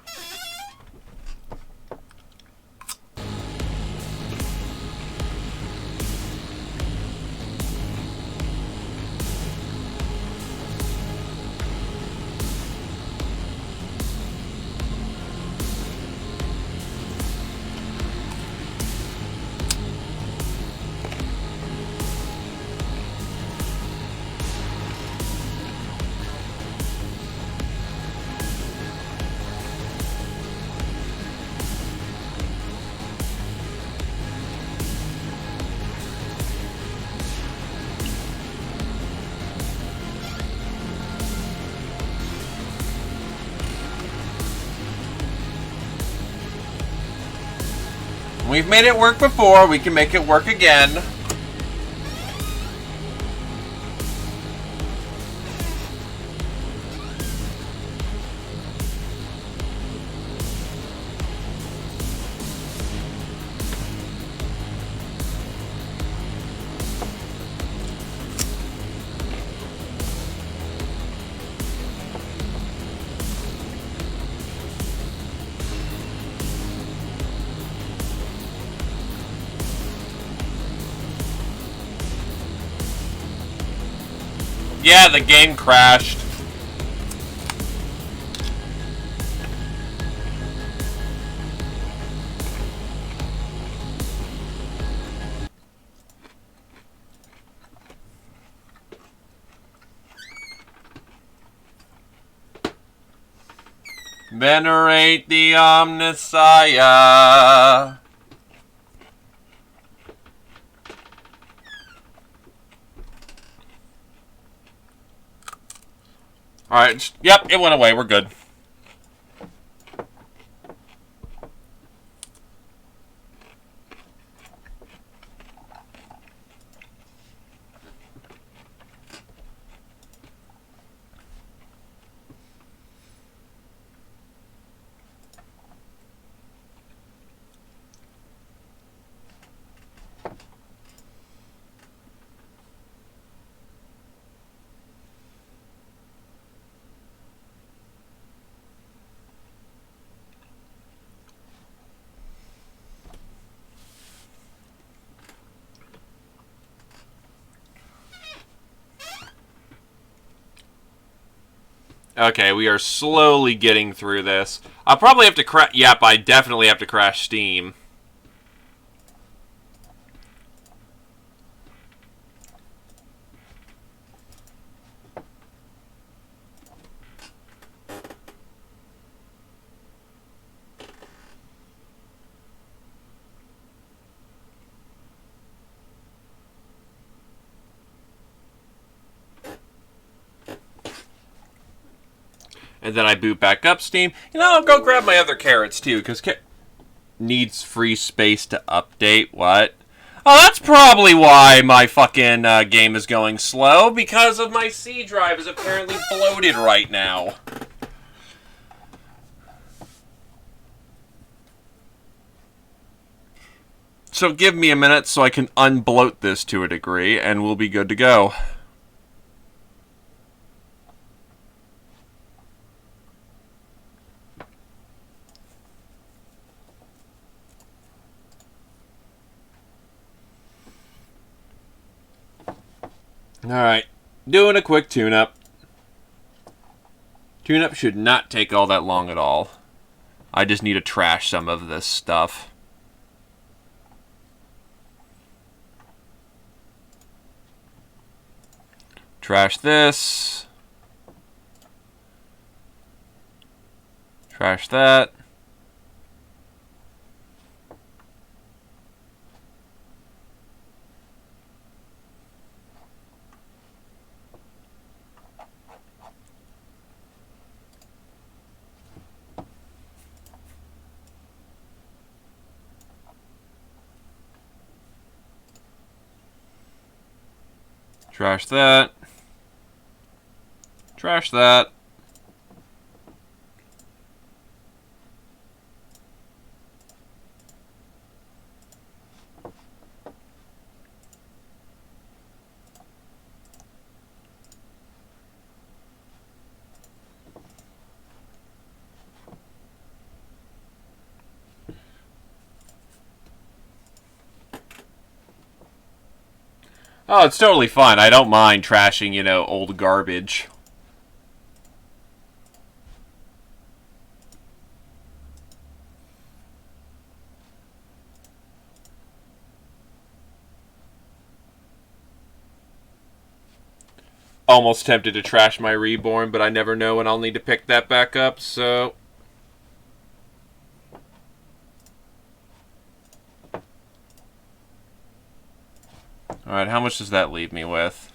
We've made it work before, we can make it work again. Yeah, the game crashed. Venerate the Omnissiah. Alright, yep, it went away. We're good. Okay, we are slowly getting through this. I'll probably have to crash... Yep, I definitely have to crash Steam. And then I boot back up Steam. You know, I'll go grab my other carrots, too, because needs free space to update. What? Oh, that's probably why my fucking game is going slow, because of my C drive is apparently bloated right now. So give me a minute so I can unbloat this to a degree, and we'll be good to go. Alright, doing a quick tune-up. Tune-up should not take all that long at all. I just need to trash some of this stuff. Trash this. Trash that. Trash that. Trash that. Oh, it's totally fine. I don't mind trashing, you know, old garbage. Almost tempted to trash my Reborn, but I never know when I'll need to pick that back up, so... Alright, how much does that leave me with?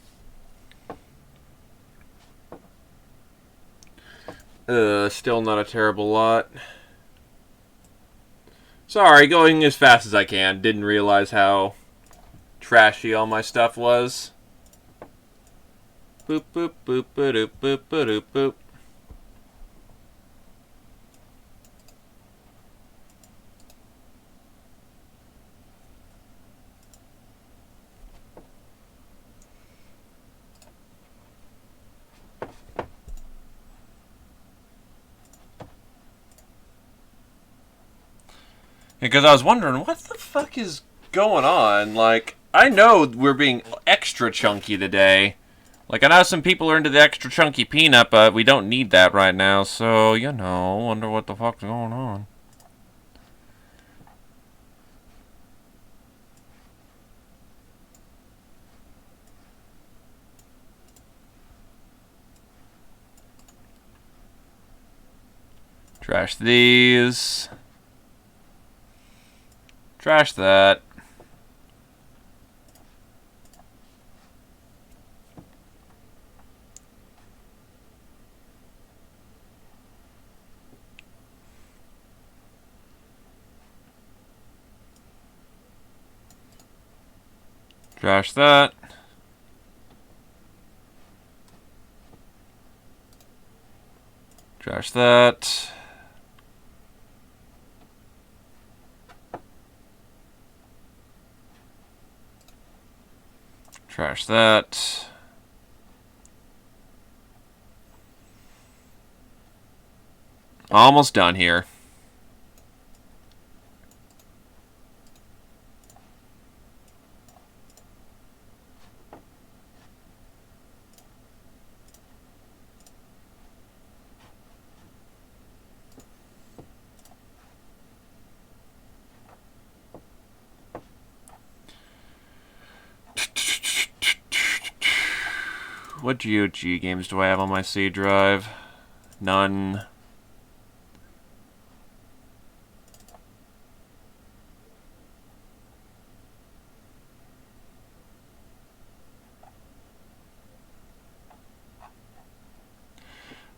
Still not a terrible lot. Sorry, going as fast as I can. Didn't realize how trashy all my stuff was. Boop, boop, boop, boop, boop, boop, boop. Because I was wondering, what the fuck is going on? Like, I know we're being extra chunky today. Like, I know some people are into the extra chunky peanut, but we don't need that right now. So, you know, wonder what the fuck's going on. Trash these. Trash that. Trash that. Trash that. Trash that. Almost done here. What GOG games do I have on my C drive? None.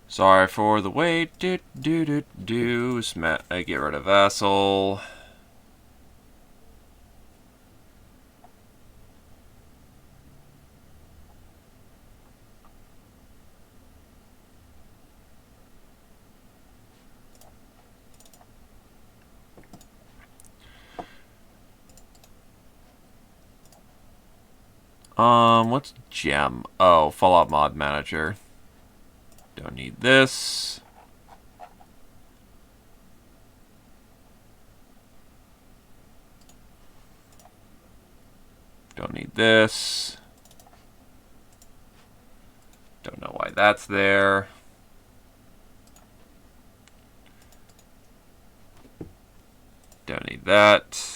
Sorry for the wait. I get rid of Vassal. What's gem? Oh, Fallout Mod Manager. Don't need this. Don't need this. Don't know why that's there. Don't need that.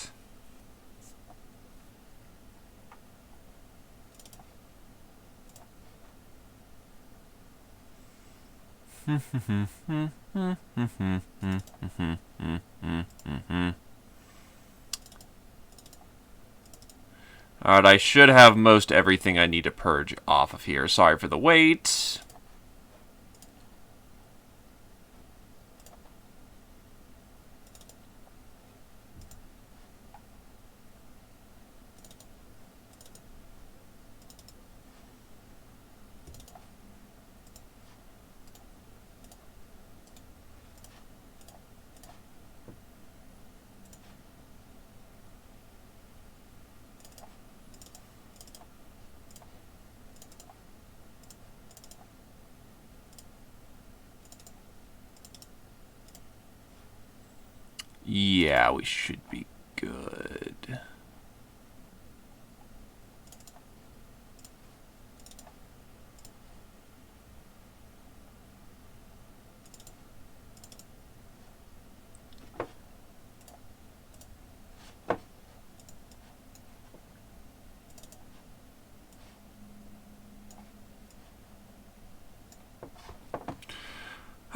Alright, I should have most everything I need to purge off of here. Sorry for the wait. Yeah, we should be good.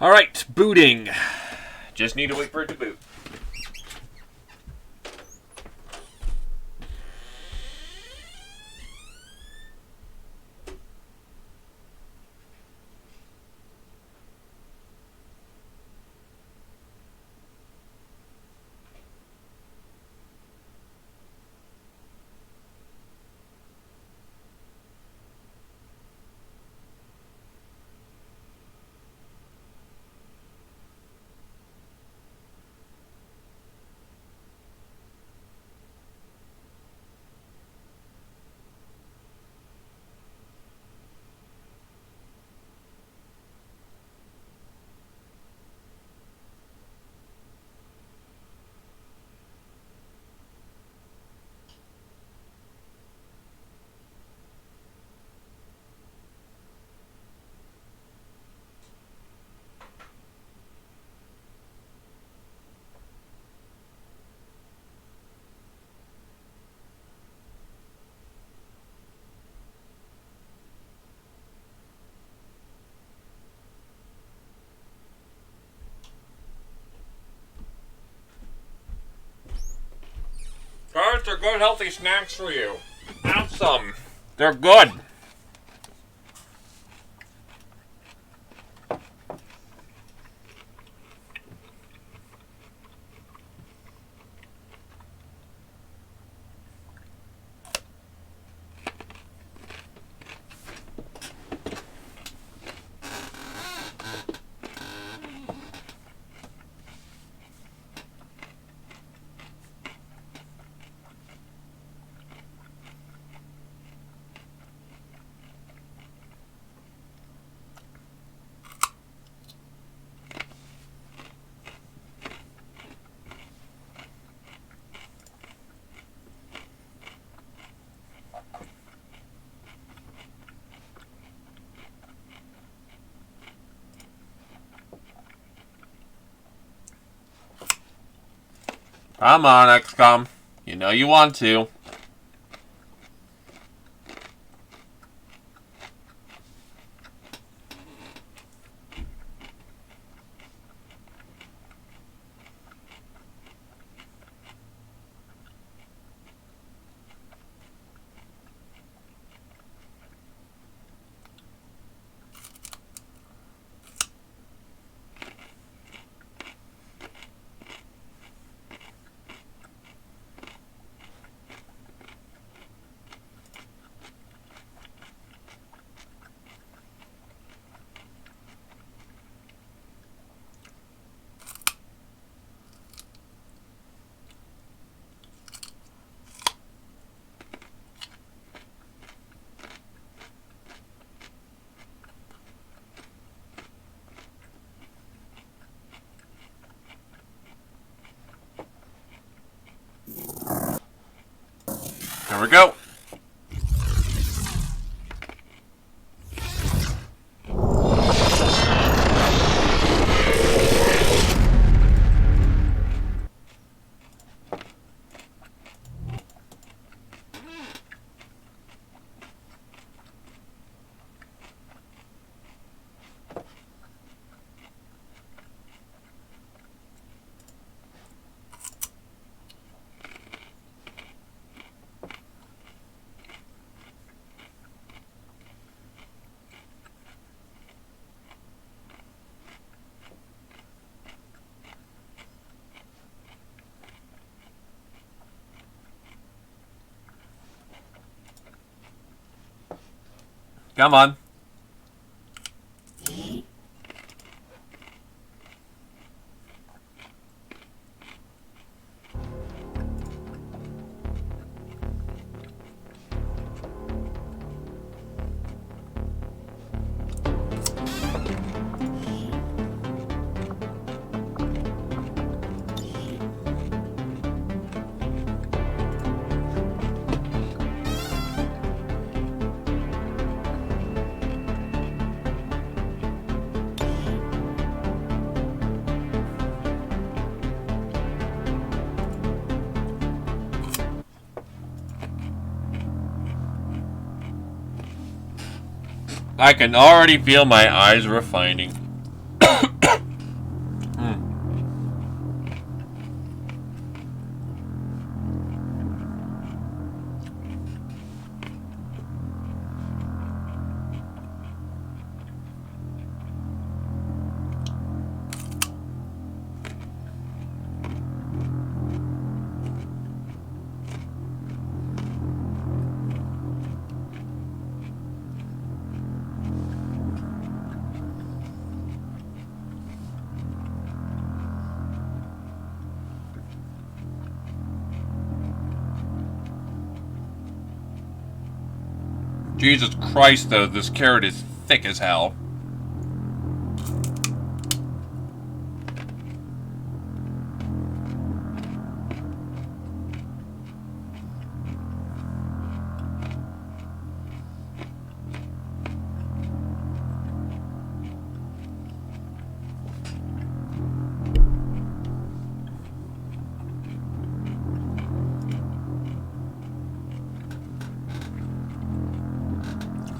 Alright, booting. Just need to wait for it to boot. Carrots are good, healthy snacks for you. Have some. They're good. Come on, XCOM. You know you want to. There we go. Come on. I can already feel my eyes refining. Jesus Christ, though, this carrot is thick as hell.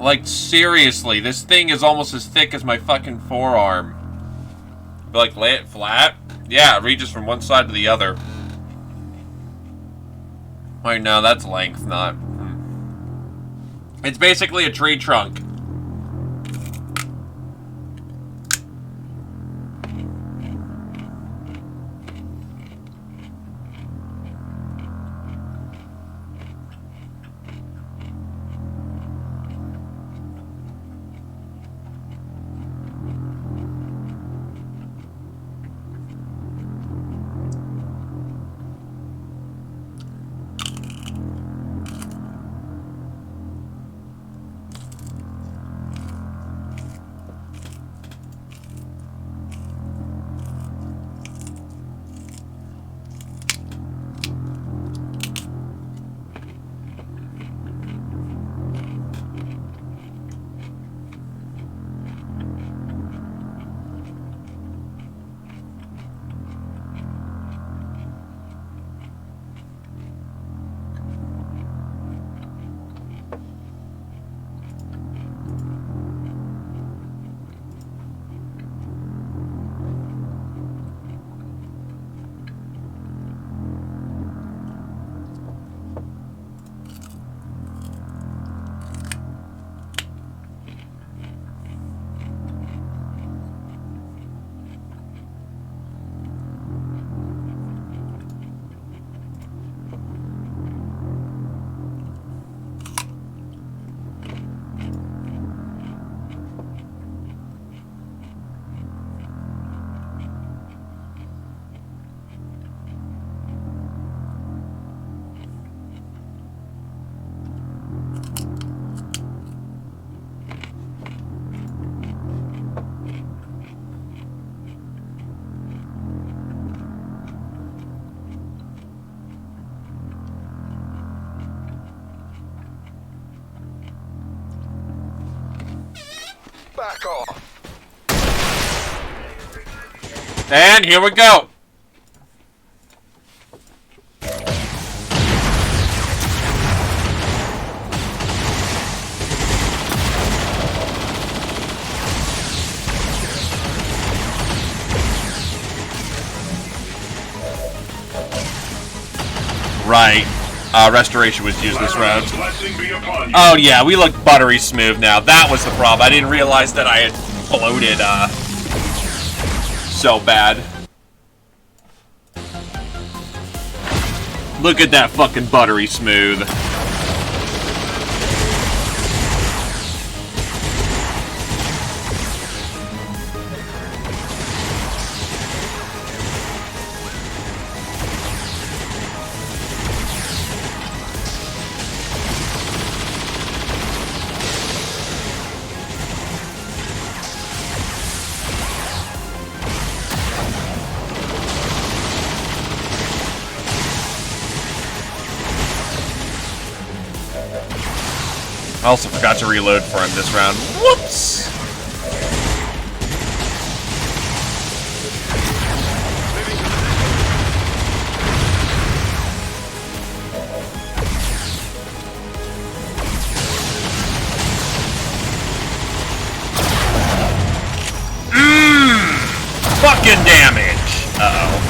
Like, seriously, this thing is almost as thick as my fucking forearm. But, like, lay it flat? Yeah, it reaches from one side to the other. Wait, no, that's length, not... It's basically a tree trunk. Back off. And here we go. Right. Restoration was used this round. Oh yeah, we look buttery smooth now. That was the problem. I didn't realize that I had bloated so bad. Look at that fucking buttery smooth. I also forgot to reload for him this round. Whoops! Fucking damage! Uh-oh.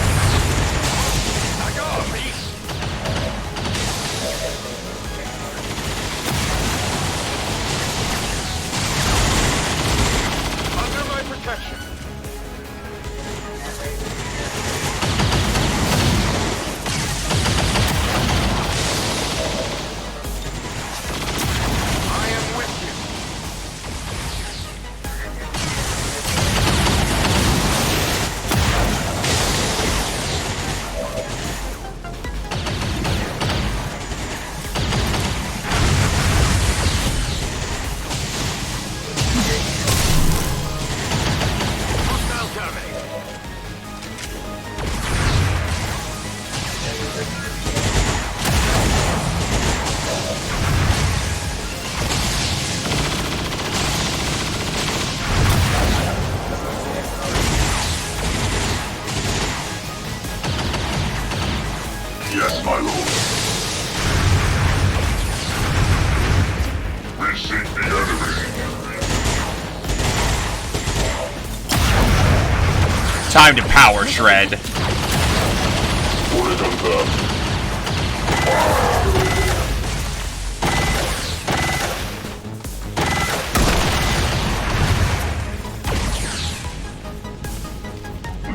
Time to power shred.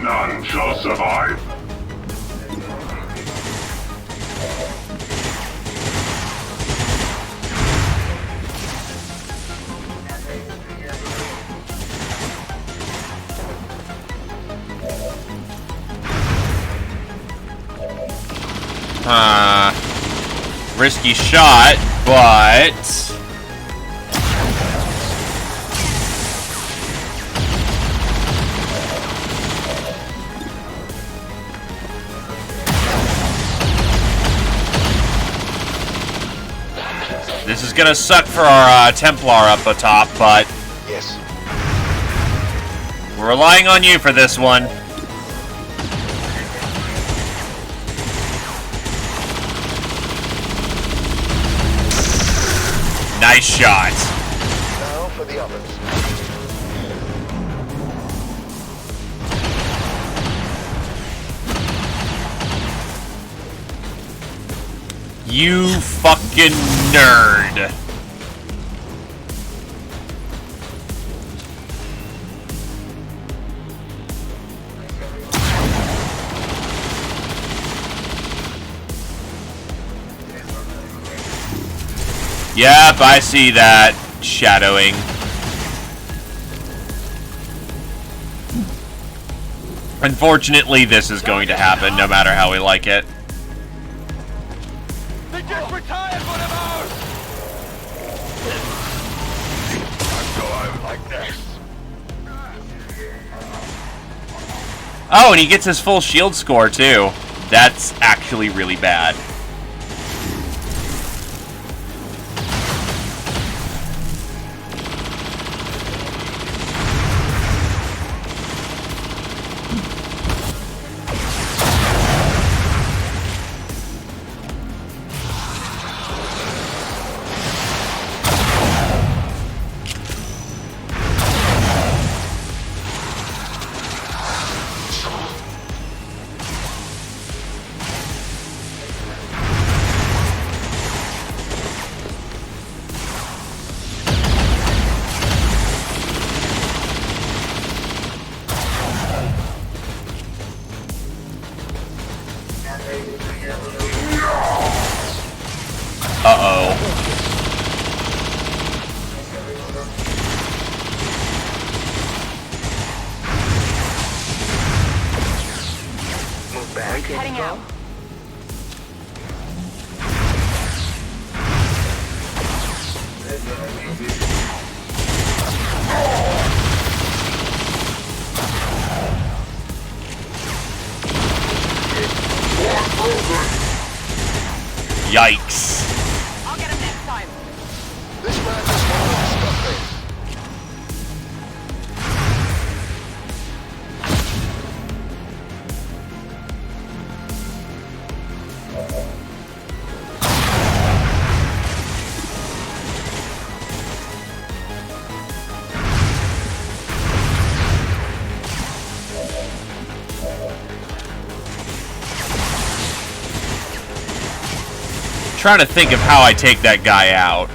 None shall survive. Risky shot, but... This is gonna suck for our Templar up atop, but... Yes. We're relying on you for this one. Nice shot. Now for the others. You fucking nerd. Yep, I see that. Shadowing. Unfortunately, this is going to happen no matter how we like it. They just retired one of ours! I'm going like this. Oh, and he gets his full shield score, too. That's actually really bad. Uh-oh. Move back. Heading out. Yikes. I'll get him next time. This man just wanted to stop me. Trying to think of how I take that guy out.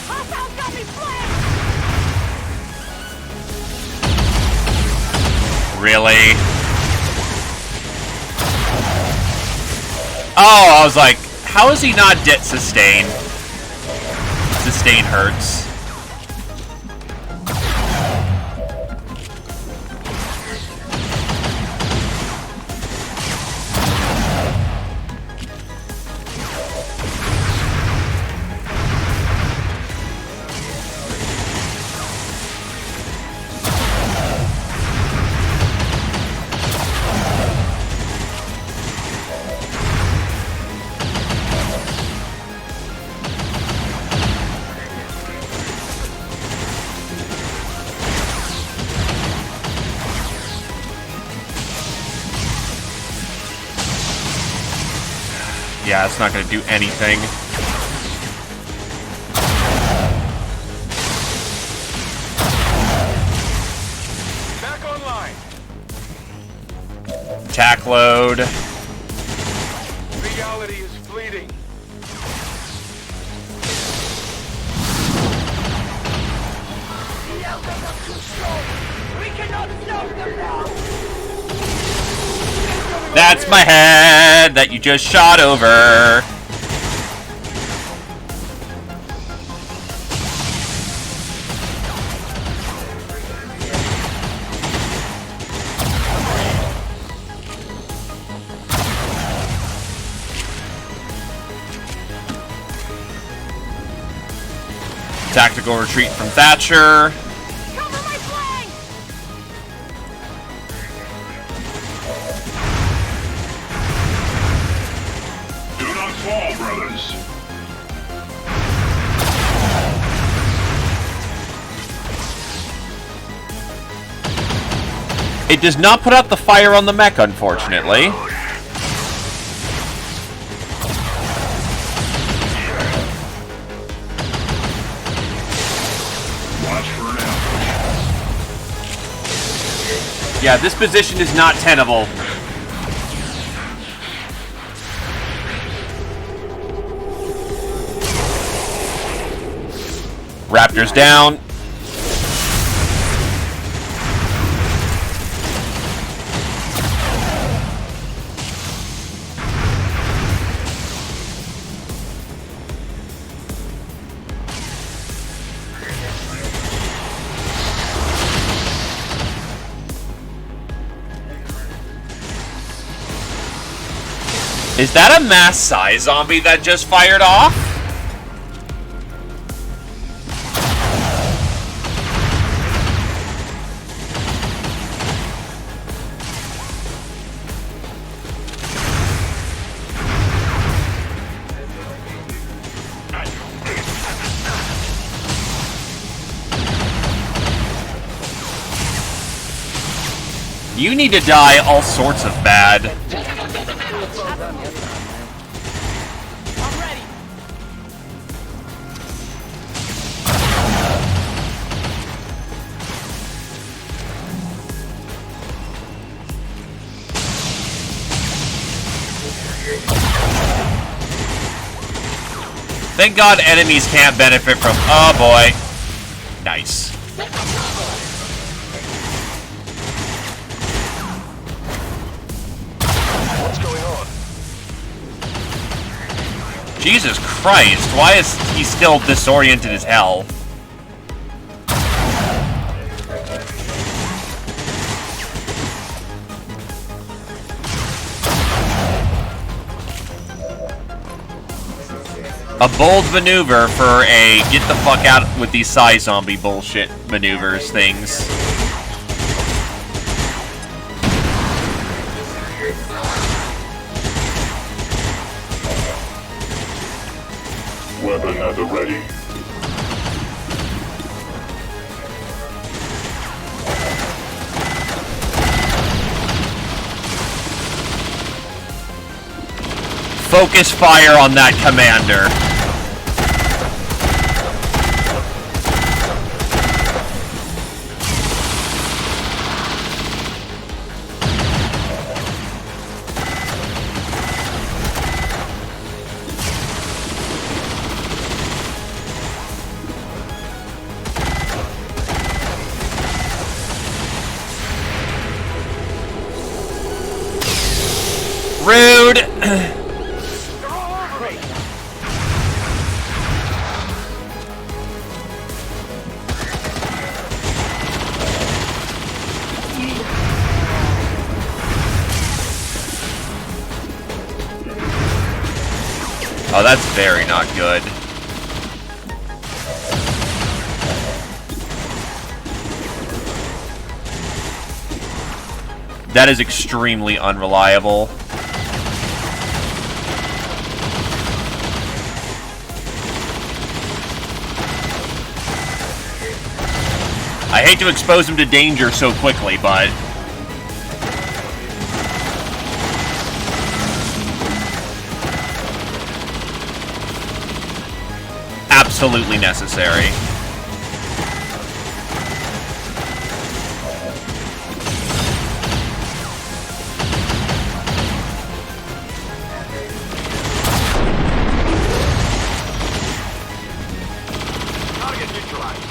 Hostiles got me flanked! Really? Oh, I was like, how is he not dead? Sustain. Sustain hurts. Yeah, it's not going to do anything. Back online. Attack load. Reality is fleeting. The outbreak of too strong. We cannot stop them now. That's my head that you just shot over. Tactical retreat from Thatcher. Cover my flank! Do not fall, brothers. It does not put out the fire on the mech, unfortunately. Watch for an ambush. Yeah, this position is not tenable. Raptors down. Is that a mass size zombie that just fired off? You need to die all sorts of bad. I'm ready. Thank God enemies can't benefit from... Oh boy. Nice. What's going on? Jesus Christ, why is he still disoriented as hell? A bold maneuver for a get the fuck out with these size zombie bullshit maneuvers things. Weapon at the ready. Focus fire on that commander. Rude. Oh, that's very not good. That is extremely unreliable. I hate to expose him to danger so quickly, but... absolutely necessary. Target neutralized.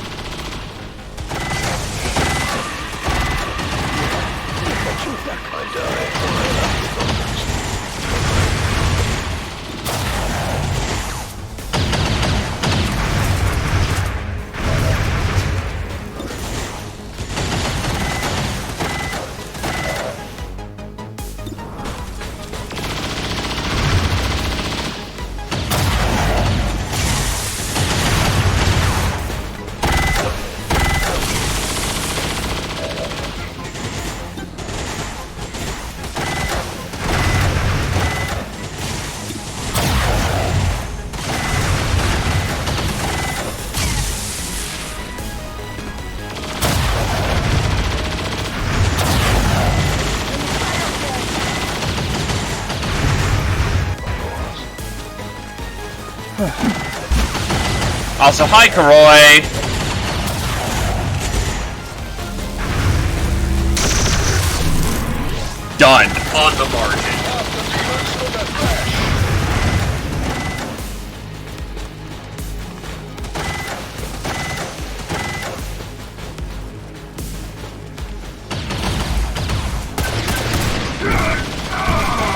Also, hi, Karoy! Done. On the margin.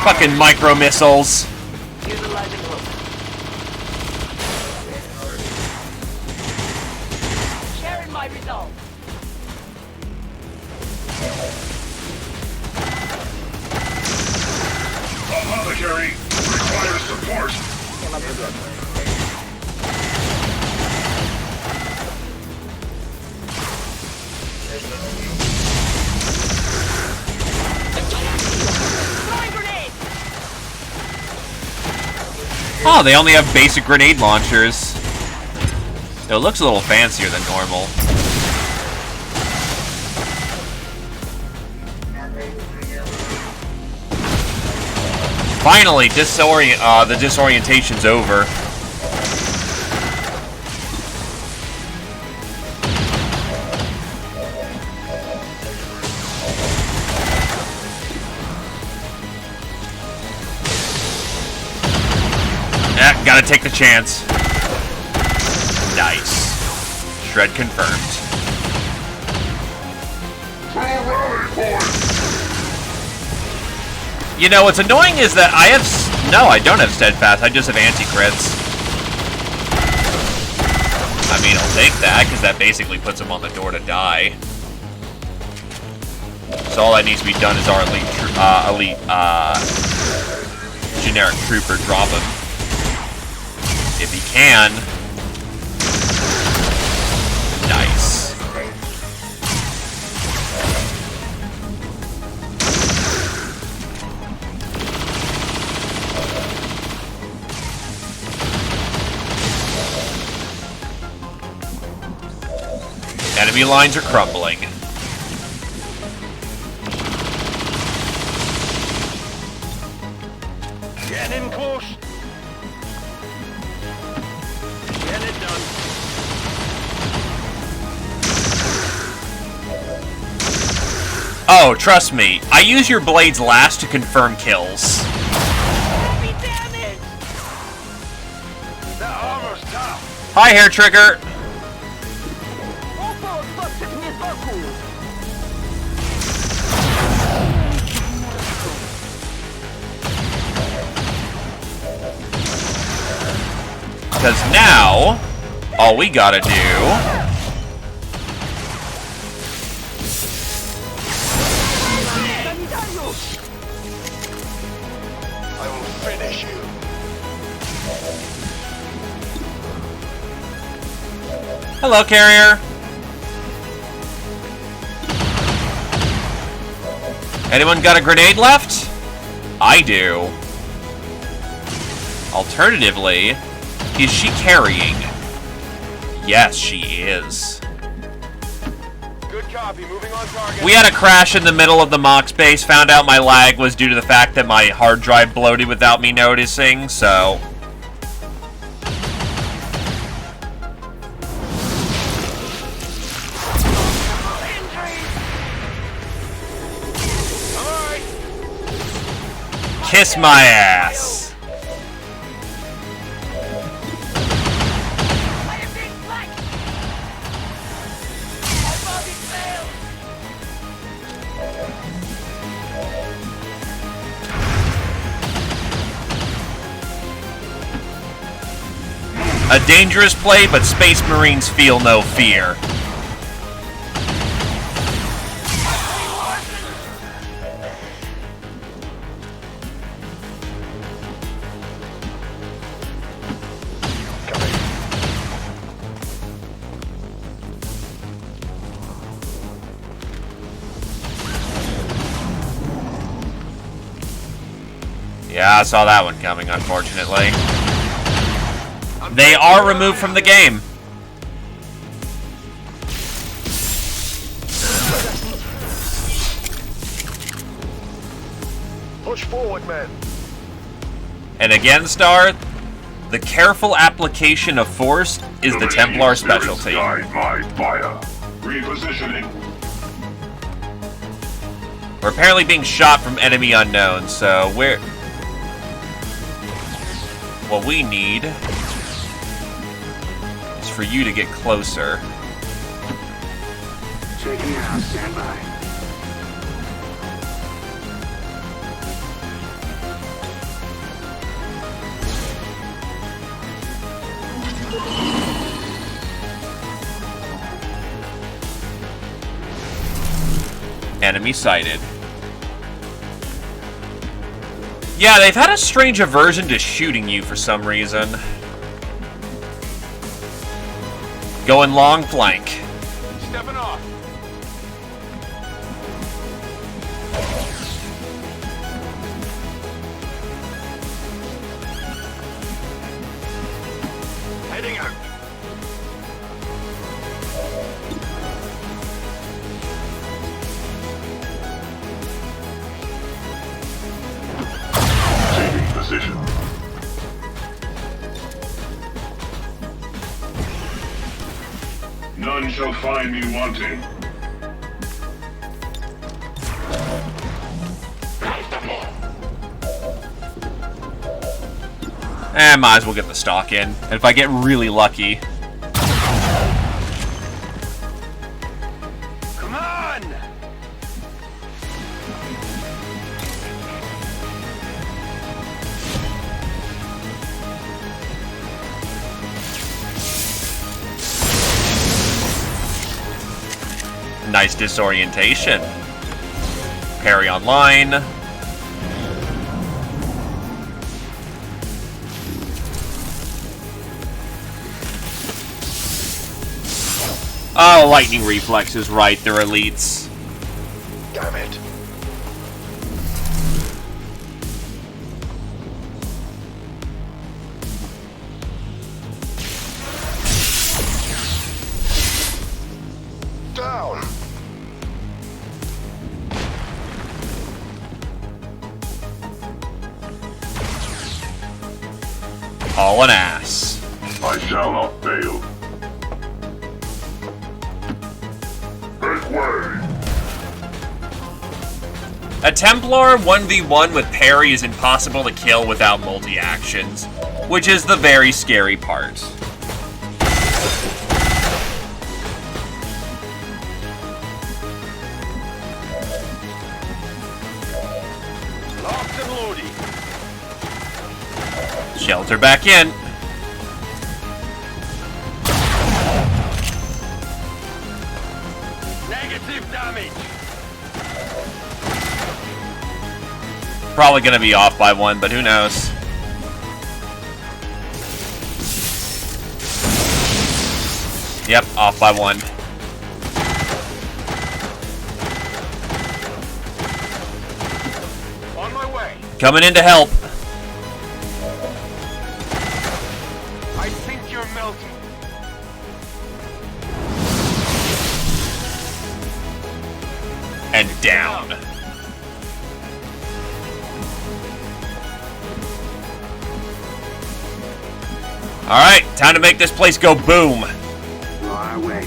Fucking micro missiles. Utilizing hook. Sharing my results. Apothecary requires support. Throwing grenade. Oh, they only have basic grenade launchers. It looks a little fancier than normal. Finally, the disorientation's over. Yeah, gotta take the chance. Nice. Shred confirmed. You know, what's annoying is that I have... No, I don't have Steadfast. I just have anti-crits. I mean, I'll take that, because that basically puts him on the door to die. So all that needs to be done is our generic trooper drop him. If he can. Nice. Enemy lines are crumbling. Getting in close. Getting it done. Oh, trust me. I use your blades last to confirm kills. Be damaged. That armor's tough. Hi, Hair Trigger. Because now, all we gotta do... I will finish you. Hello, Carrier. Anyone got a grenade left? I do. Alternatively, is she carrying? Yes, she is. Good copy. Moving on target. We had a crash in the middle of the Mox base. Found out my lag was due to the fact that my hard drive bloated without me noticing, so... Kiss my ass. I am being flanked! My body failed! A dangerous play, but Space Marines feel no fear. Yeah, I saw that one coming, unfortunately. They are removed from the game. Push forward, man. And again, Star, the careful application of force is the Templar specialty. Guide my fire. Repositioning. We're apparently being shot from enemy unknown, so we're... What we need is for you to get closer. Checking out, stand by. Enemy sighted. Yeah, they've had a strange aversion to shooting you for some reason. Going long flank. Stepping off. Heading out. Taking position. None shall find me wanting. Might as well get the stock in. And if I get really lucky. Come on! Nice disorientation. Parry online. Oh, lightning reflex is right. They're elites. Damn it. Down. All an ass. I shall not fail. Make way! A Templar 1v1 with parry is impossible to kill without multi-actions, which is the very scary part. Locked and loading. Shelter back in. Negative damage. Probably gonna be off by one, but who knows? Yep, off by one. On my way. Coming in to help. I think you're melting. And down. Alright, time to make this place go boom. On our way.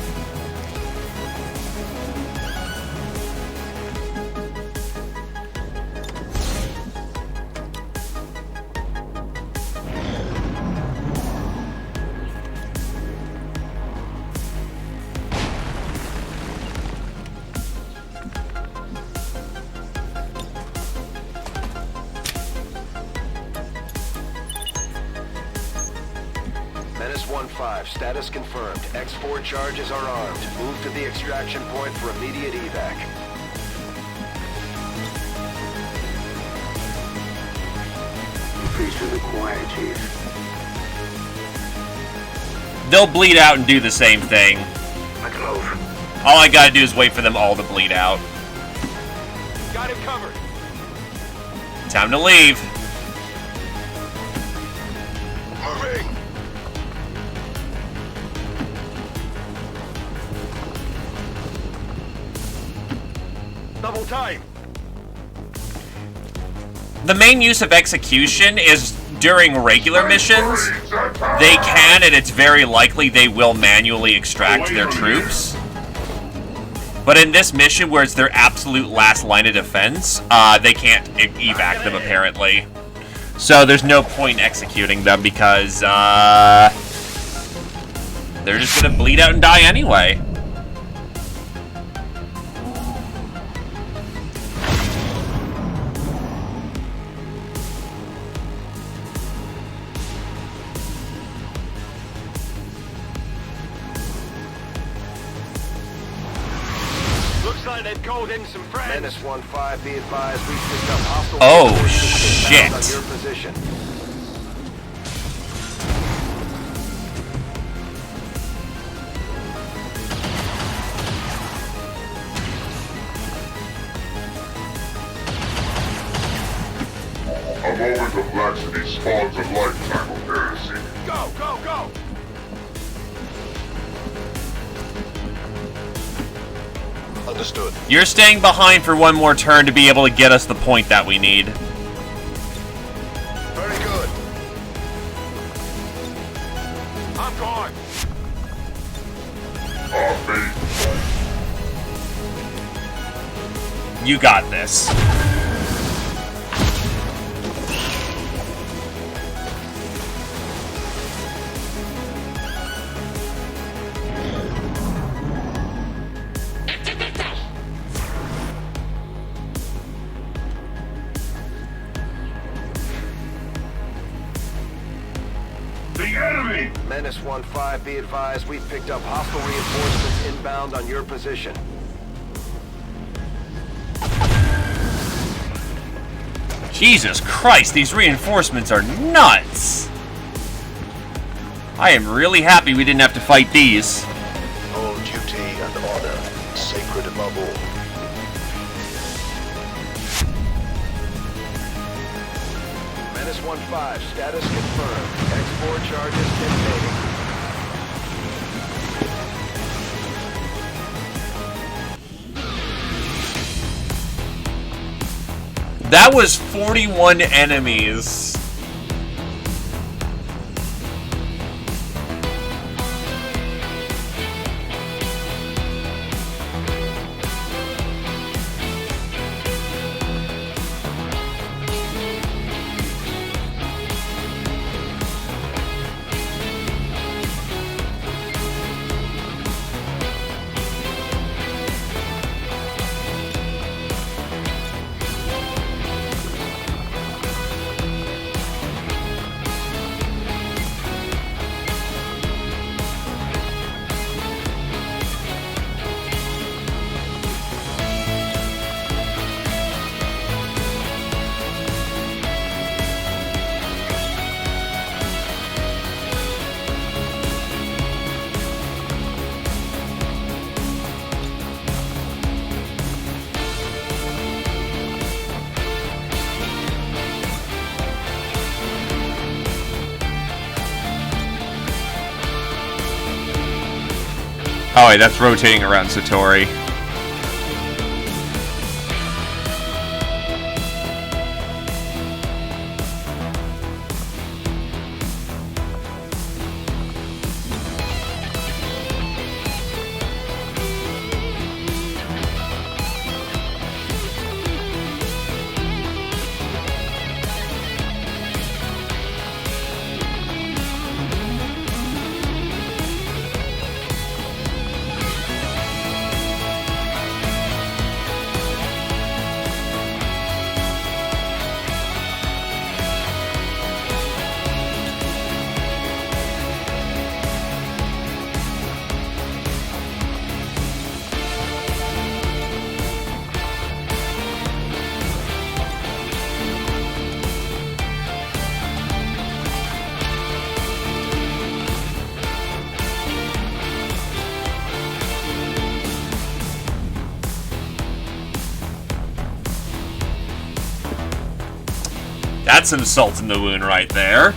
Menace 1-5, status confirmed. X4 charges are armed. Move to the extraction point for immediate evac. Please do the quiet, Chief. They'll bleed out and do the same thing. Let's move. All I gotta do is wait for them all to bleed out. Got him covered. Time to leave. Moving. Double time. The main use of execution is during regular missions. They can, and it's very likely they will manually extract their troops. But in this mission, where it's their absolute last line of defense, they can't evac them, apparently. So there's no point in executing them, because they're just gonna bleed out and die anyway. They've called in some friends. Menace 1-5, be advised, we picked up hostile... Oh, shit. On shit. your position. A moment of laxity spawns a lifetime of heresy. Go, go, go! Understood. You're staying behind for one more turn to be able to get us the point that we need. Very good. I'm gone. You got this. Menace 1-5, be advised, we've picked up hostile reinforcements inbound on your position. Jesus Christ, these reinforcements are nuts! I am really happy we didn't have to fight these. All duty and honor, sacred above all. Menace 1-5, status confirmed. X4 charges detonating. That was 41 enemies. Oh, wait, that's rotating around Satori. That's some salt in the wound right there.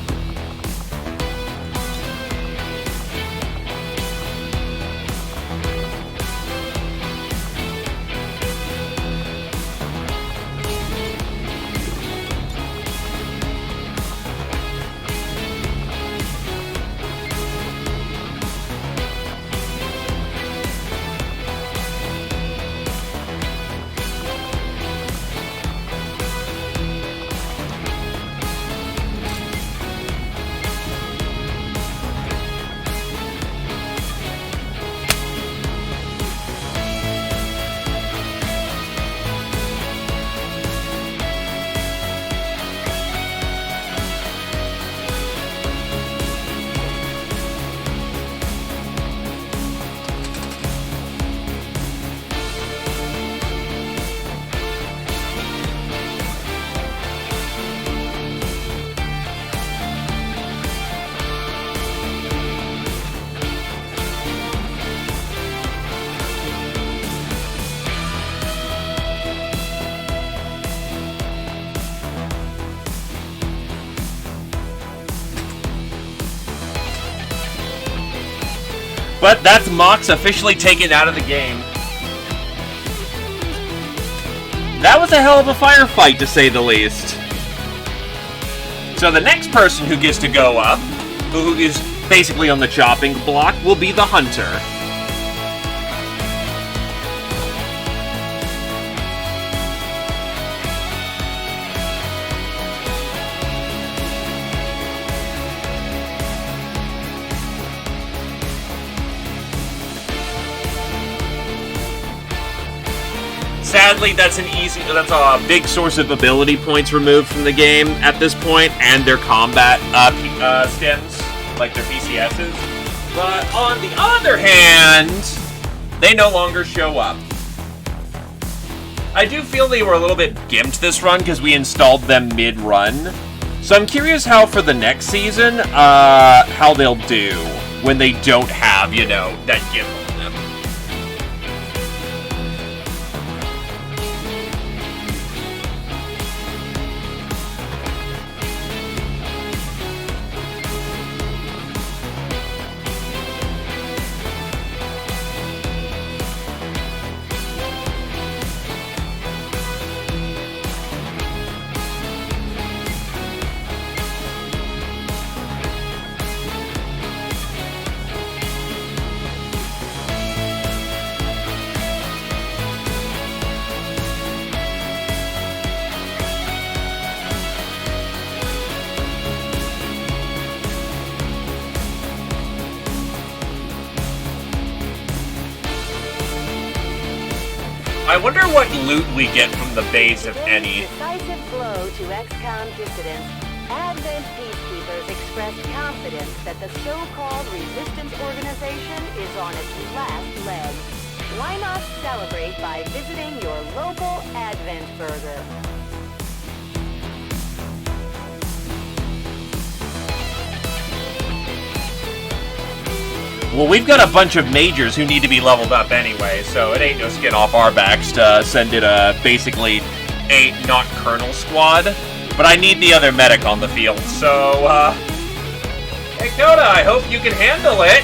But that's Mox officially taken out of the game. That was a hell of a firefight, to say the least. So the next person who gets to go up, who is basically on the chopping block, will be the Hunter. Sadly, that's a big source of ability points removed from the game at this point, and their combat stems, like their PCSs. But on the other hand, they no longer show up. I do feel they were a little bit gimped this run because we installed them mid-run. So I'm curious how for the next season, how they'll do when they don't have, you know, that gimp on them. I wonder what loot we get from the base, if any. Decisive blow to XCOM dissidents. Advent peacekeepers expressed confidence that the so-called resistance organization is on its last leg. Why not celebrate by visiting your local Advent burger? Well, we've got a bunch of majors who need to be leveled up anyway, so it ain't no skin off our backs to send it basically a not Colonel squad. But I need the other medic on the field, so, hey, Coda, I hope you can handle it.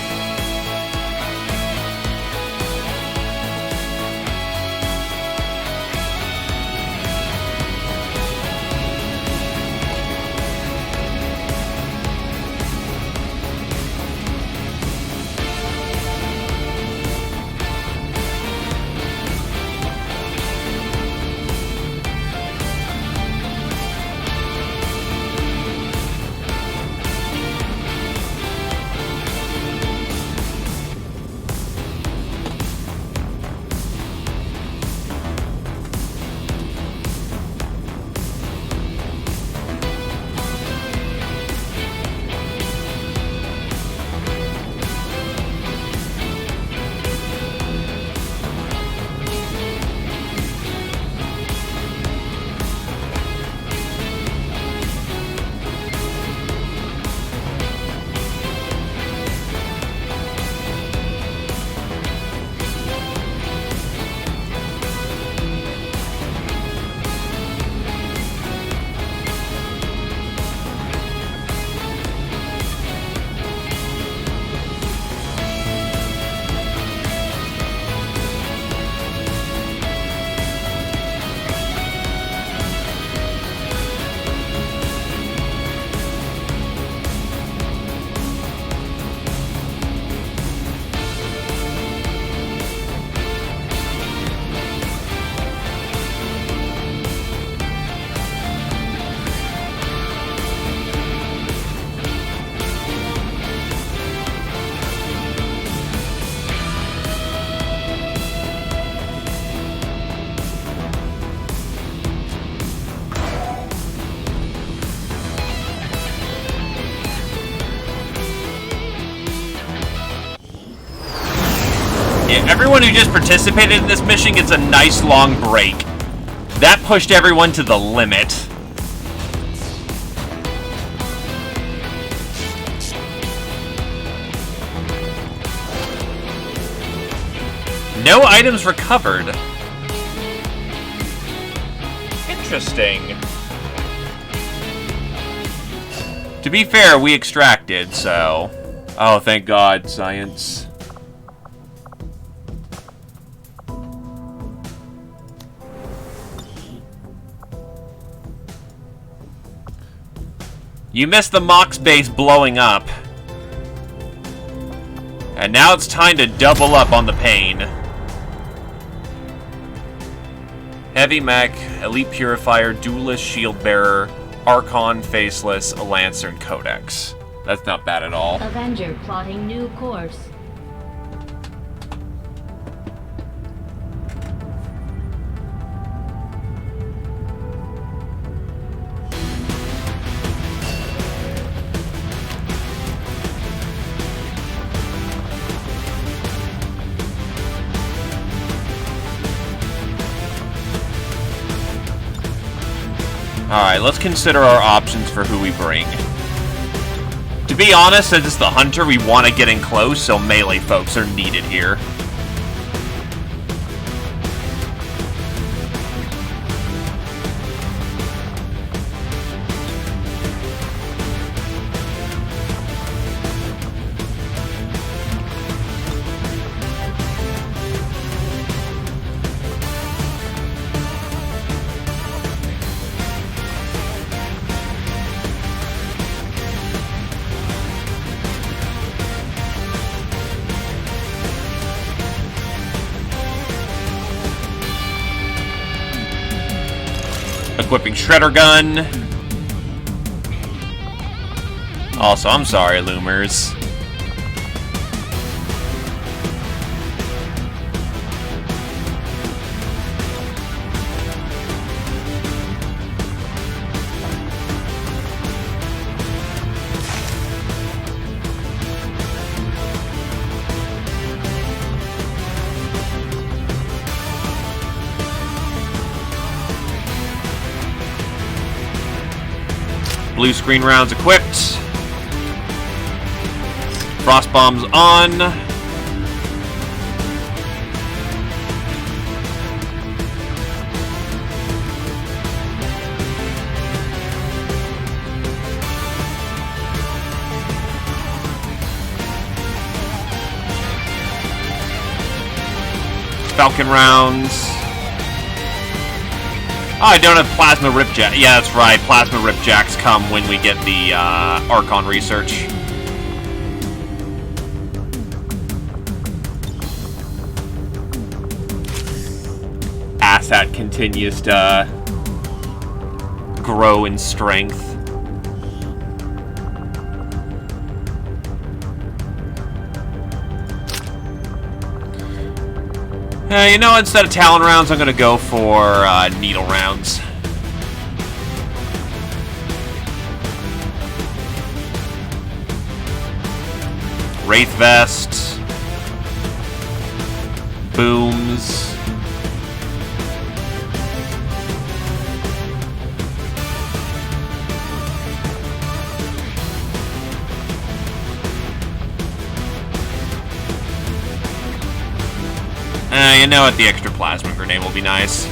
Yeah, everyone who just participated in this mission gets a nice long break. That pushed everyone to the limit. No items recovered. Interesting. To be fair, we extracted, so... Oh, thank God, science. You missed the Mox base blowing up. And now it's time to double up on the pain. Heavy mech, elite purifier, duelist, shield bearer, Archon, faceless, a lancer, and codex. That's not bad at all. Avenger plotting new course. Alright, let's consider our options for who we bring. To be honest, since it's the hunter, we want to get in close, so melee folks are needed here. Equipping Shredder Gun. Also, I'm sorry, Loomers. Blue screen rounds equipped. Frost bombs on. Falcon rounds. Oh, I don't have Plasma Ripjack. Yeah, that's right. Plasma Ripjacks come when we get the Archon research. Asshat continues to grow in strength. You know, instead of Talon rounds, I'm going to go for Needle rounds. Wraith Vest. Booms. You know what? The extra plasma grenade will be nice.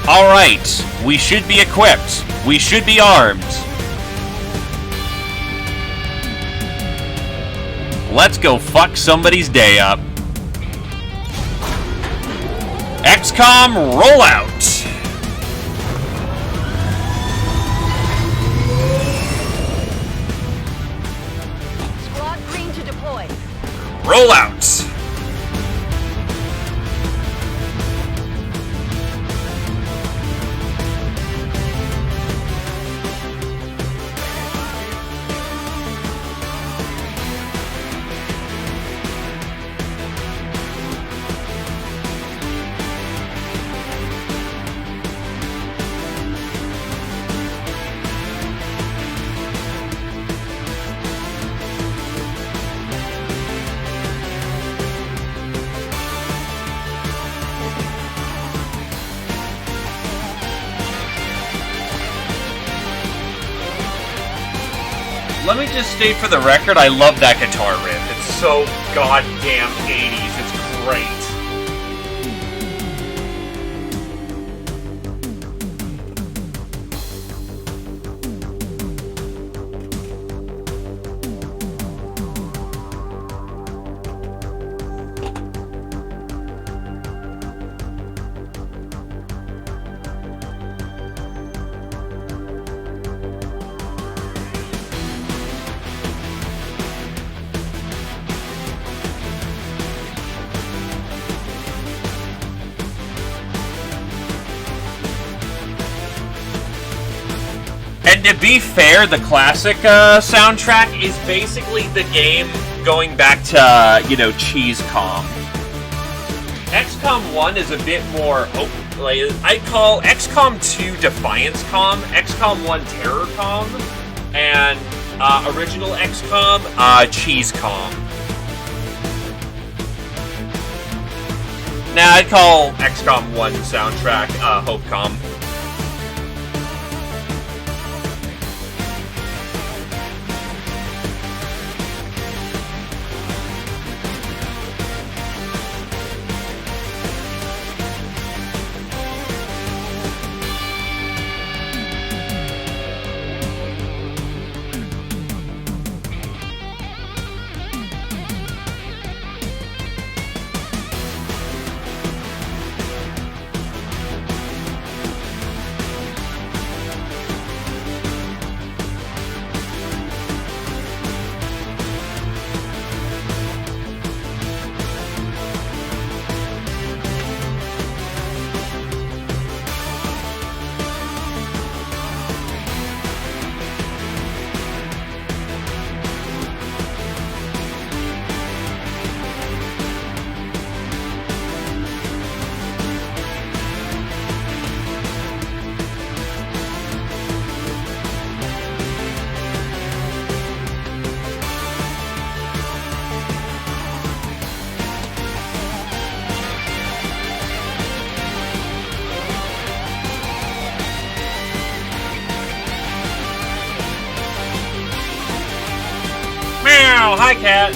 Alright, we should be equipped. We should be armed. Let's go fuck somebody's day up. XCOM rollout. Squad green to deploy. Rollout. let me just state for the record, I love that guitar riff. It's so goddamn 80s. It's great. And to be fair, the classic soundtrack is basically the game going back to, you know, XCOM. XCOM 1 is a bit more, I call XCOM 2 Defiance-COM, XCOM 1 Terror-COM, and original XCOM, XCOM. Nah, I'd call XCOM 1 soundtrack, HopeCom. Meow! Hi, cat!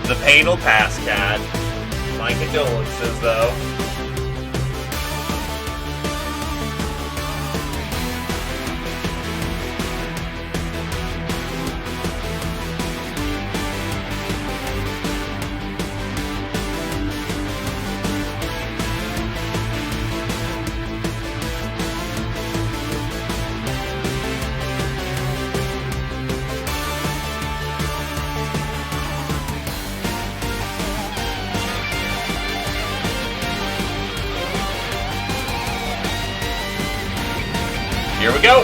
The pain will pass, cat. My condolences, though. Here we go.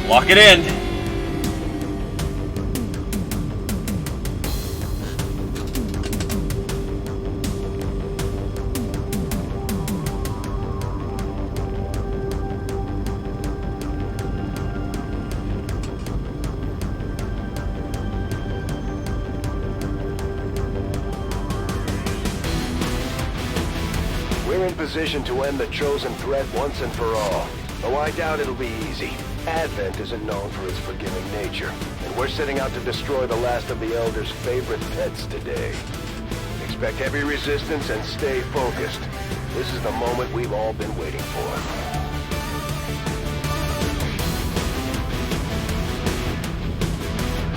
Lock it in. in position to end the Chosen threat once and for all. Though I doubt it'll be easy. Advent isn't known for its forgiving nature, and we're setting out to destroy the last of the Elder's favorite pets today. Expect heavy resistance and stay focused. This is the moment we've all been waiting for.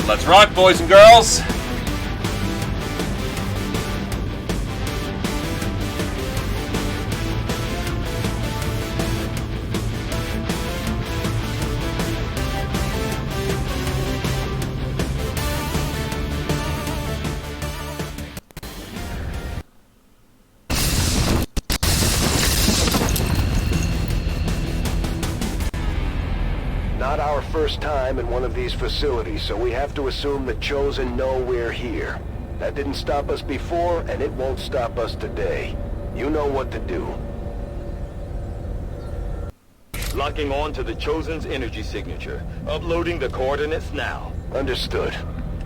Let's rock, boys and girls! Not our first time in one of these facilities, so we have to assume the Chosen know we're here. That didn't stop us before, and it won't stop us today. You know what to do. Locking on to the Chosen's energy signature. Uploading the coordinates now. Understood.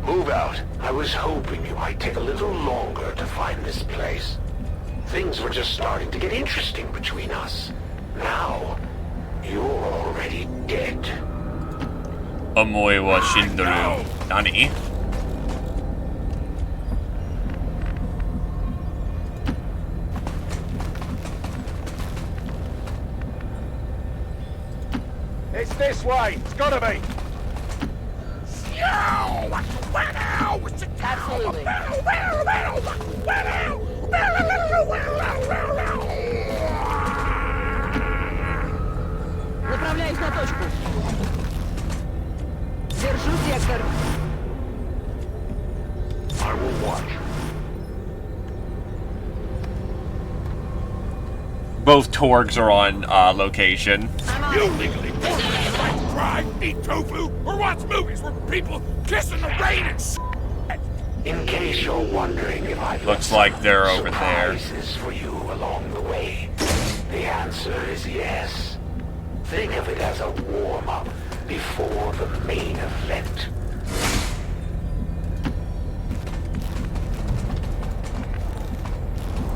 Move out. I was hoping you might take a little longer to find this place. Things were just starting to get interesting between us. Now, you're already dead. Omoe wa shindoru. Nani? It's this way. It's gotta be. Absolutely. Направляюсь на точку. Держу сектор. I will watch. Both Torgs are on location. You legally born like try, eat tofu, or watch movies where people kiss in the rain and s***. In case you're wondering if I've Looks like they're over there. surprises for you along the way, the answer is yes. Think of it as a warm-up before the main event.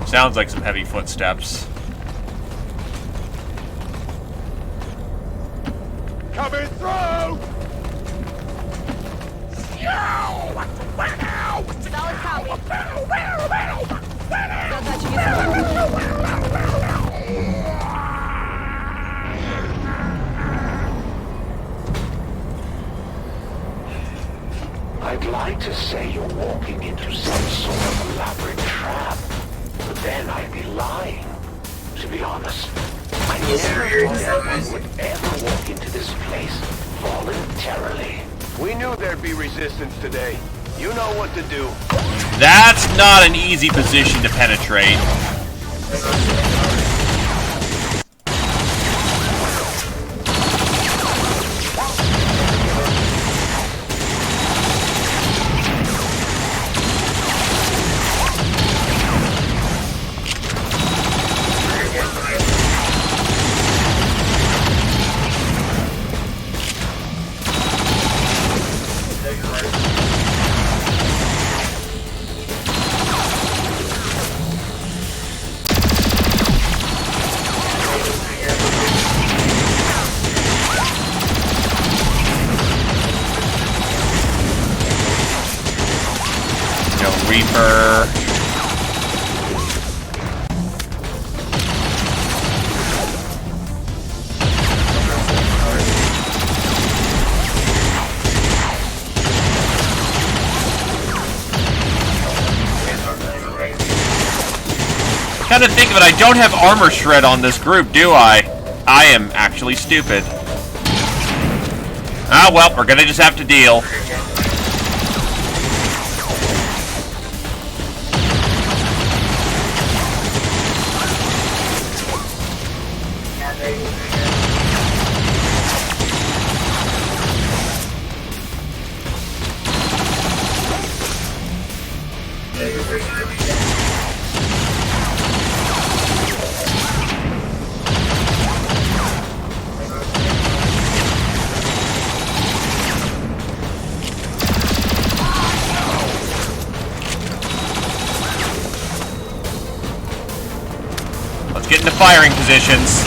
Sounds like some heavy footsteps. Coming through! Solid copy. Задача не I'd like to say you're walking into some sort of elaborate trap, but then I'd be lying. To be honest, I never thought anyone would ever walk into this place voluntarily. We knew there'd be resistance today. You know what to do. That's not an easy position to penetrate. Reaper. Kind of think of it, I don't have armor shred on this group, do I? I am actually stupid. Ah, well, we're gonna just have to deal. firing positions.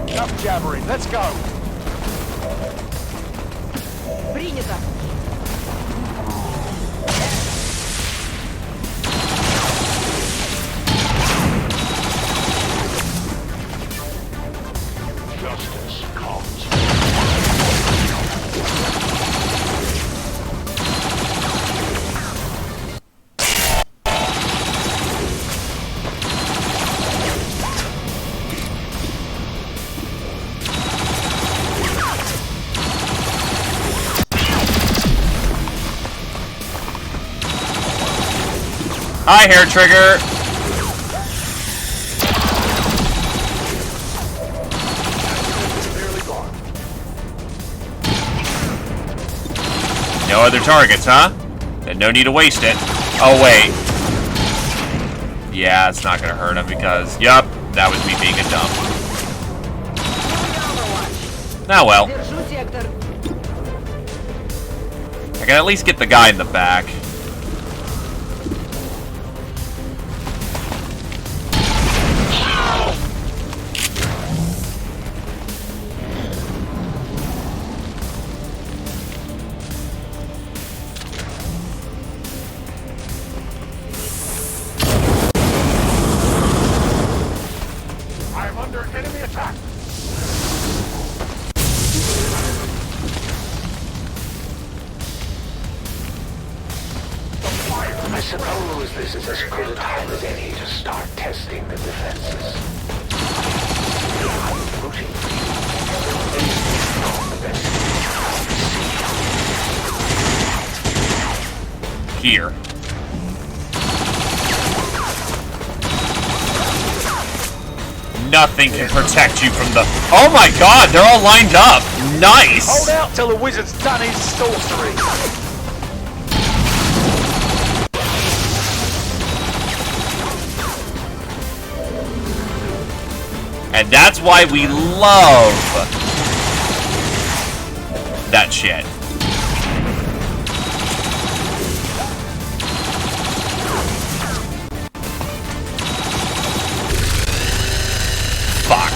Enough jabbering, let's go! Принято! Justice comes. Hi, Hair Trigger. No other targets, huh? Then no need to waste it. Oh, wait. Yeah, it's not gonna hurt him because, yup, that was me being a dump. Now, well. Держу сектор. I can at least get the guy in the back. I'm under enemy attack. I suppose this is as good a time as any to start testing the defenses. I'm rooting for you. The best. Here. Nothing can protect you from the... Oh my god, they're all lined up! Nice! Hold out till the wizard's done his sorcery! And that's why we love that shit. Fuck.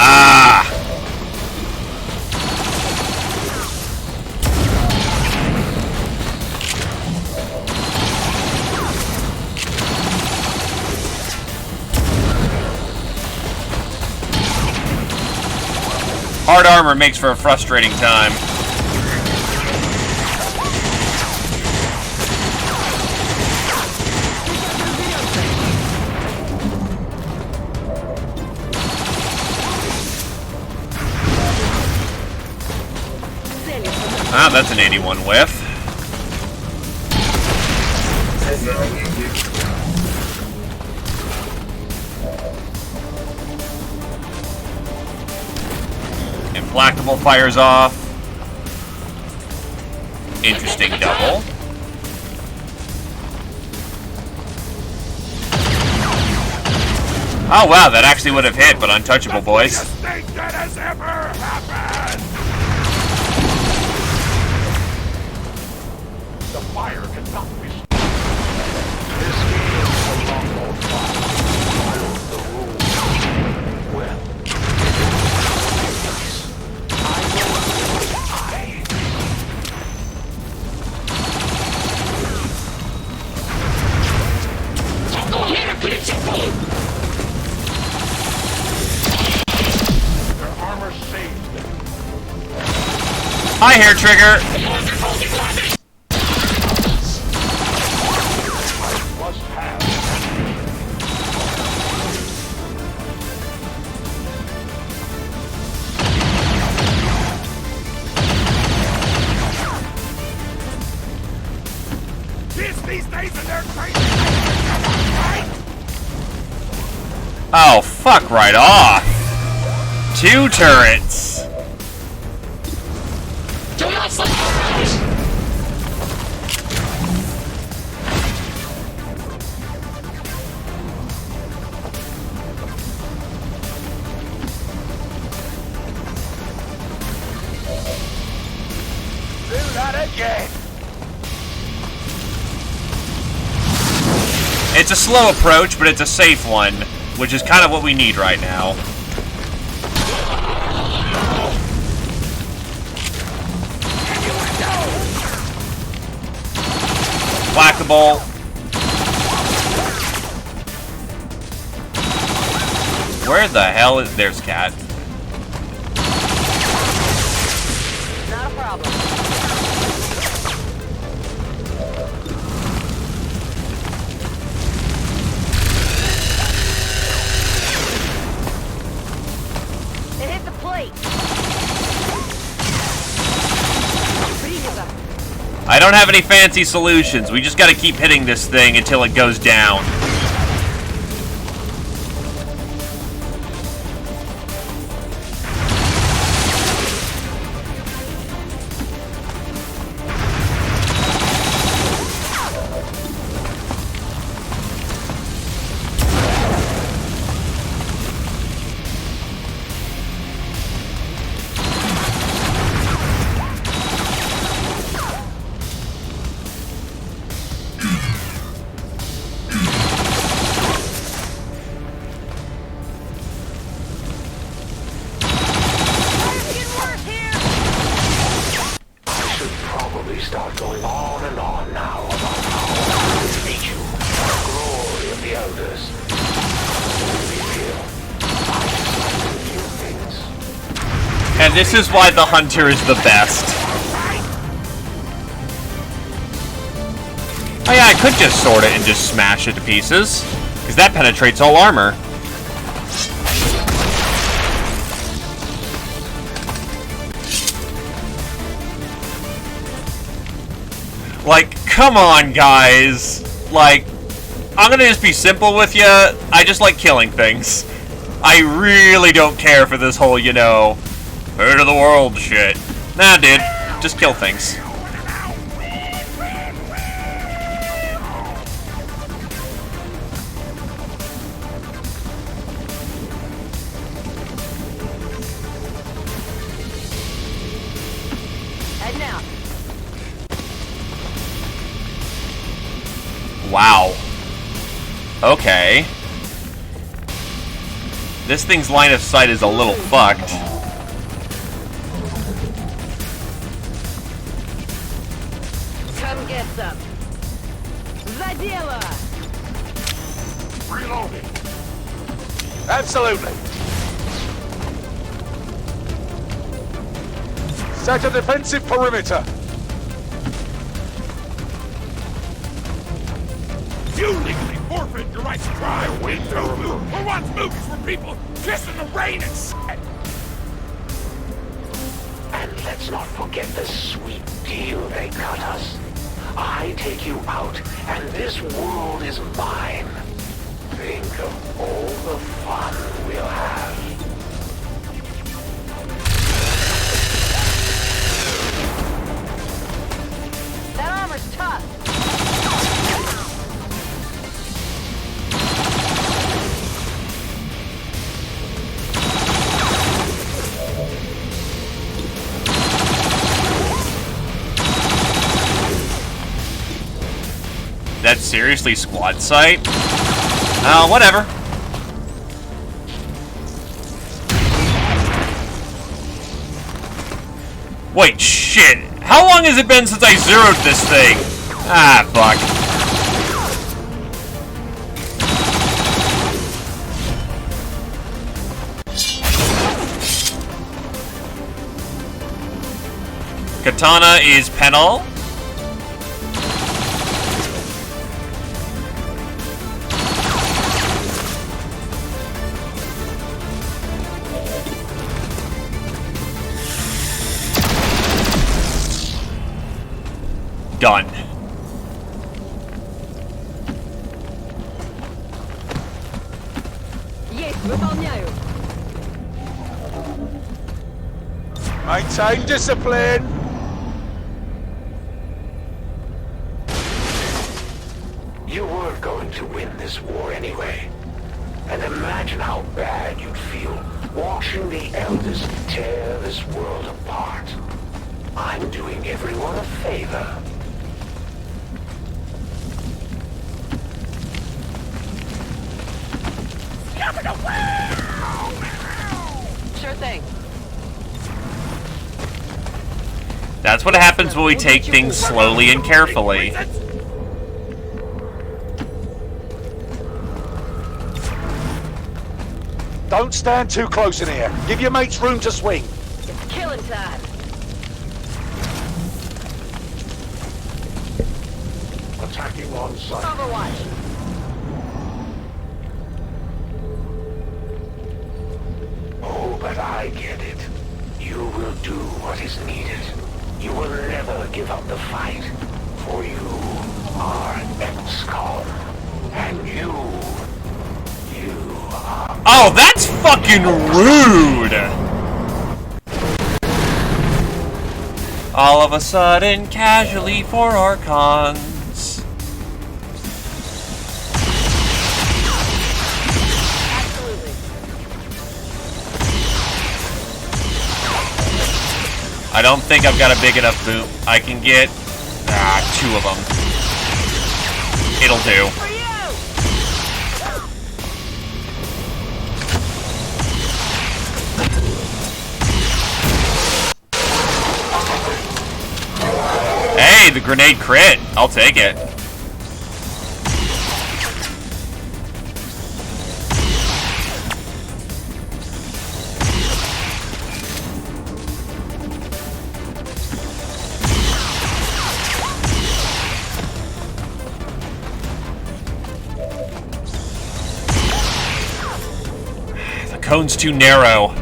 Ah! Hard armor makes for a frustrating time. Ah, that's an 81 whiff. Implacable fires off. Interesting double. Oh wow, that actually would have hit, but untouchable, boys. Thing that has ever happened! The fire cannot be This is a long fight. Follow the rules. Well, Hi, Hair Trigger! Kids these days and they're crazy. Oh, fuck right off! 2 turrets! Do not surprise! Do that again. It's a slow approach, but it's a safe one, which is kind of what we need right now. Whack-a-ball. Where the hell is... There's Cat. Not a problem. It hit the plate. I don't have any fancy solutions. We just gotta keep hitting this thing until it goes down. Start going on and on now about how I defeat you, the glory of the elders. We feel I just like to do things. And this is why the hunter is the best. Oh yeah, I could just sword it and just smash it to pieces, because that penetrates all armor. Like, come on, guys. Like, I'm gonna just be simple with you. I just like killing things. I really don't care for this whole, you know, hurt of the world shit. Nah, dude. Just kill things. Heading out. Wow. Okay. This thing's line of sight is a little fucked. Come get some. Zadela! Reloading. Absolutely. Set a defensive perimeter. You legally forfeit your right to drive, win tofu, or watch movies where people kiss in the rain and shit. And let's not forget the sweet deal they cut us. I take you out, and this world is mine. Think of all the fun we'll have. That armor's tough. That's seriously squad sight? Whatever. Wait, shit. How long has it been since I zeroed this thing? Ah, fuck. Katana is Penal. Done. Есть, выполняю. Maintain discipline. You were going to win this war anyway. And imagine how bad you'd feel watching the Elders tear this world apart. I'm doing everyone a favor. Sure thing. That's what happens when we take things slowly and carefully. Don't stand too close in here. Give your mates room to swing. It's killing time. Attacking on sight. Overwatch. Oh, but I get it. You will do what is needed. You will never give up the fight. For you are XCOM. And you are... Oh, that's fucking rude! All of a sudden, casually for our cons. Absolutely. I don't think I've got a big enough boot. I can get 2 of them. It'll do. For you! Hey, the grenade crit. I'll take it. The cone's too narrow.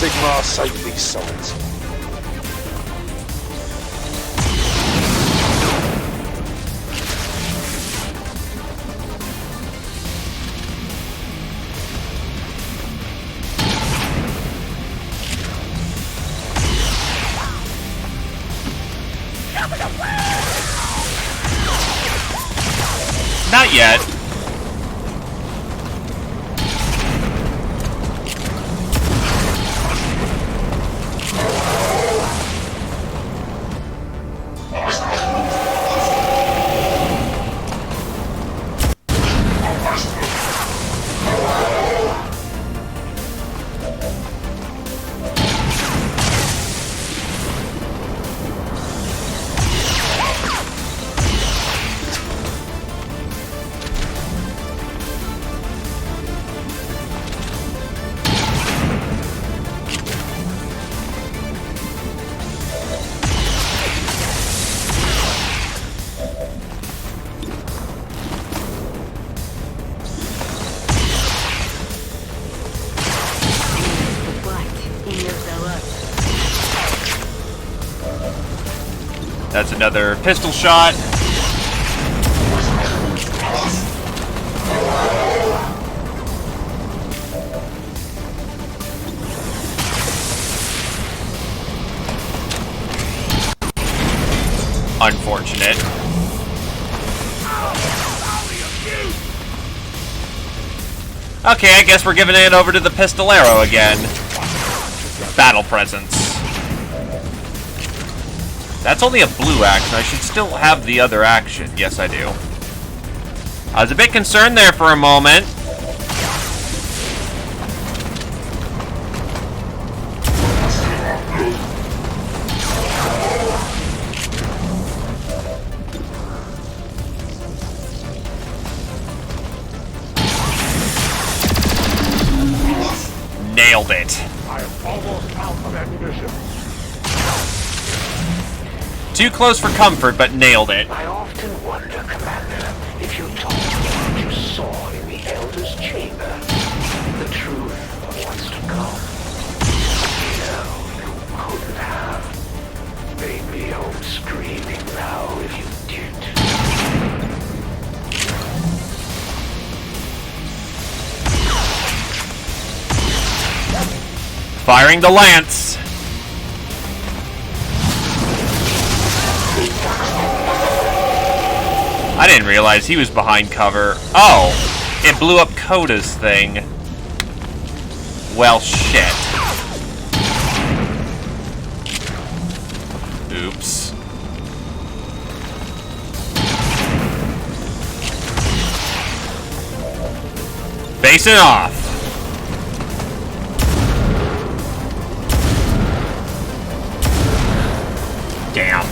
Sigmar save these souls. Not yet. That's another pistol shot. Unfortunate. Okay, I guess we're giving it over to the Pistolero again. Battle presence. That's only a blue action. I should still have the other action. Yes, I do. I was a bit concerned there for a moment. Nailed it. I am almost out of ammunition. Too close for comfort, but nailed it. I often wonder, Commander, if you told me what you saw in the Elder's Chamber, the truth of what's to come. No, you couldn't have. They'd be home screaming now if you did. Firing the lance. I didn't realize he was behind cover. Oh, it blew up Coda's thing. Well, shit. Oops. Facing off. Damn.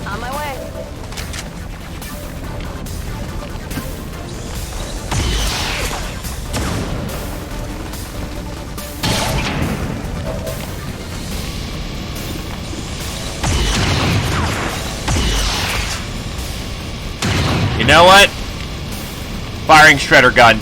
On my way. You know what? Firing shredder gun.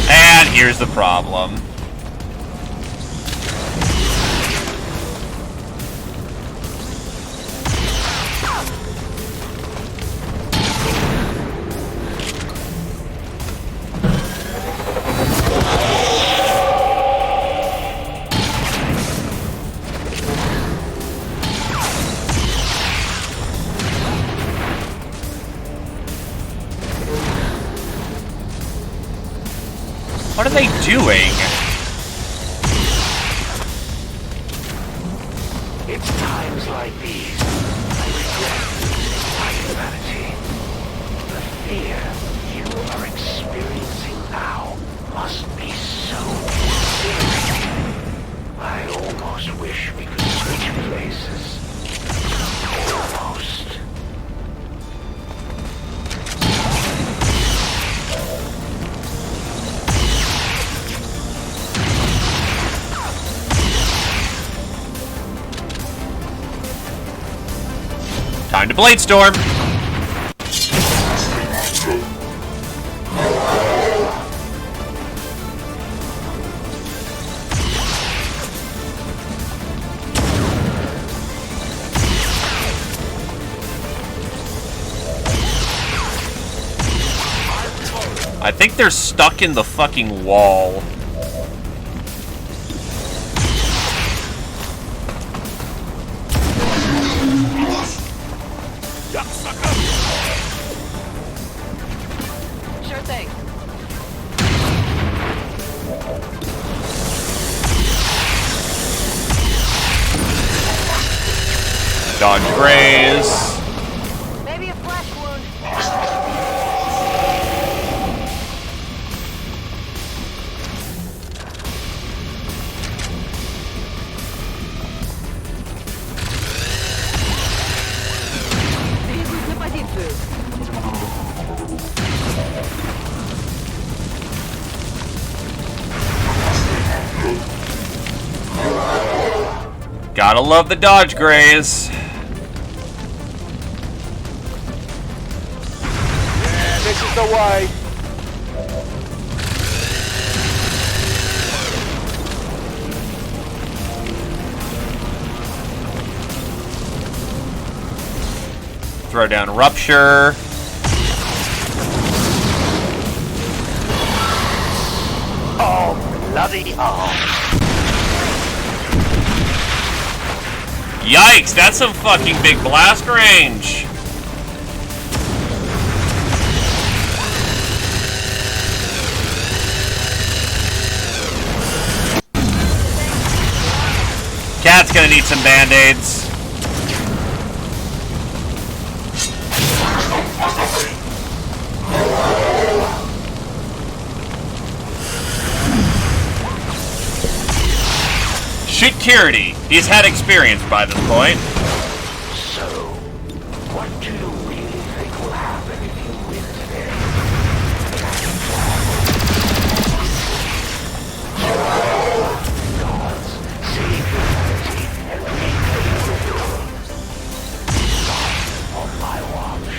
And here's the problem. What are they doing? It's times like these I regret losing my humanity. The fear you are experiencing now must be so serious. I almost wish we could switch places. Almost. Time to blade storm. I think they're stuck in the fucking wall. Sure thing. Dodge graze. Maybe a flesh wound. Двигаюсь на позицию. Gotta love the dodge graze. Yeah, this is the way. throw down Rupture. Oh, bloody hell. Yikes, that's some fucking big blast range. Cat's gonna need some band-aids. Security. He's had experience by this point. So, what do you really think will happen if you win today? Gods, save humanity and reclaim the world. Not on my watch.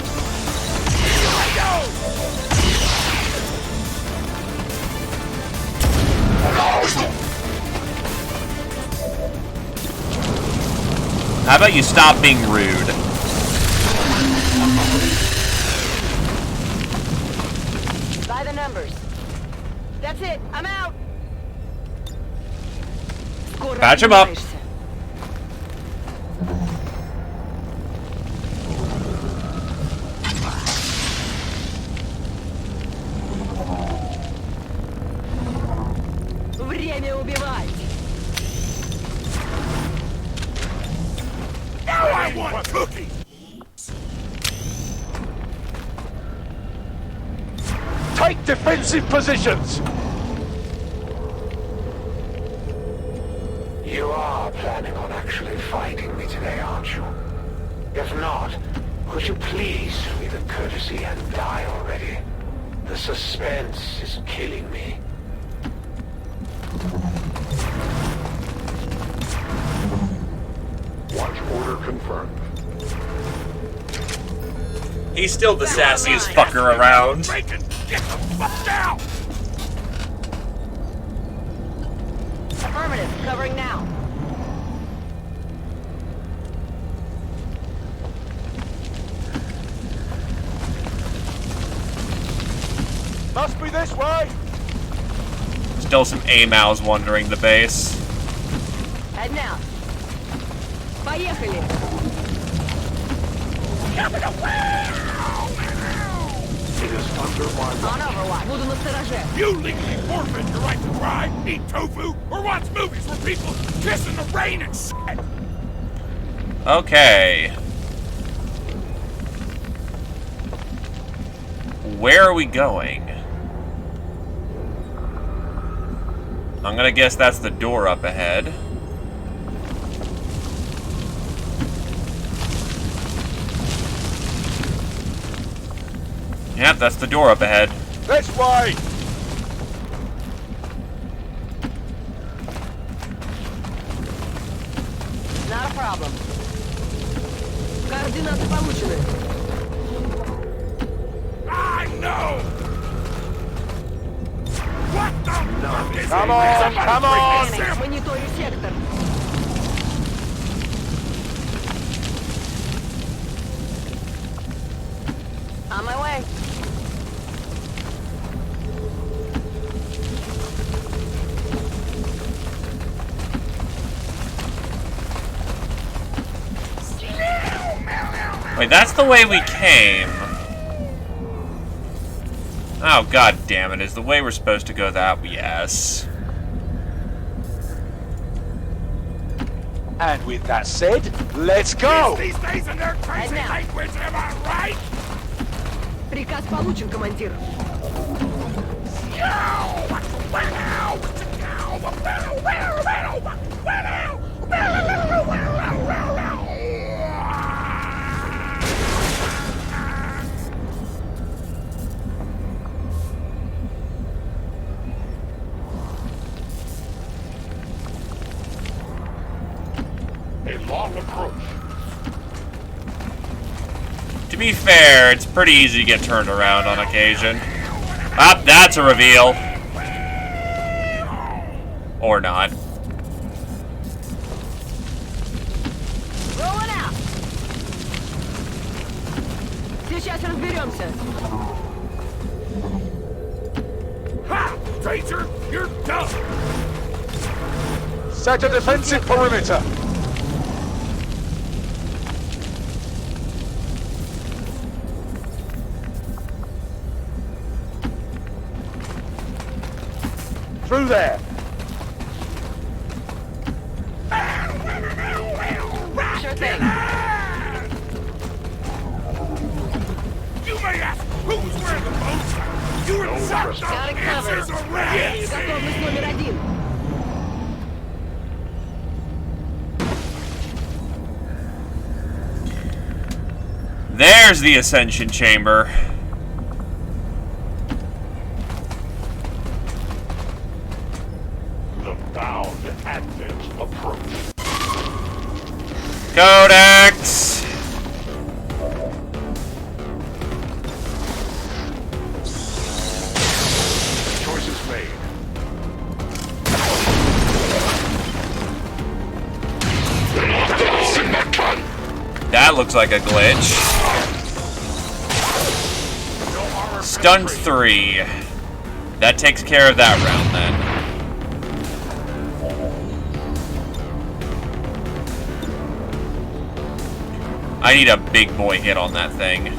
Here I go! How about you stop being rude? By the numbers. That's it. I'm out. Patch him up. Время убивать. Now I want cookies! Take defensive positions! You are planning on actually fighting me today, aren't you? If not, would you please show me the courtesy and die already? The suspense is killing me. Watch order confirmed. He's still the sassiest fucker around. Bacon, get the fuck down! Affirmative. Covering now. Must be this way! Still some AMAUs wandering the base. Head now. Поехали. It is under my On Overwatch. Буду настороже. You legally forfeit your right to drive, eat tofu, or watch movies where people kiss in the rain and shit! Okay. Where are we going? I'm gonna guess that's the door up ahead. Yep, that's the door up ahead. This way! Not a problem. Координаты получены. I know! What the fuck is Come it? on, Somebody come bring on! me some- Мониторю сектор. On my way. Wait, that's the way we came. Oh, god damn it. Is the way we're supposed to go that? Yes. And with that said, let's go! These days in their crazy Right now. language, am I right? Приказ получен, командир. A long approach. To be fair, it's pretty easy to get turned around on occasion. Ah, that's a reveal. Or not. Сейчас разберемся. Ha! Traitor, you're done! Set a defensive perimeter. Through there. Sure thing. You may ask who's wearing the boat. You were the Got it covered. answers already. Готовность номер один. There's the Ascension Chamber. The bound advent approach. Codex! Choice is made. That looks like a glitch. Stun 3. That takes care of that round then. I need a big boy hit on that thing.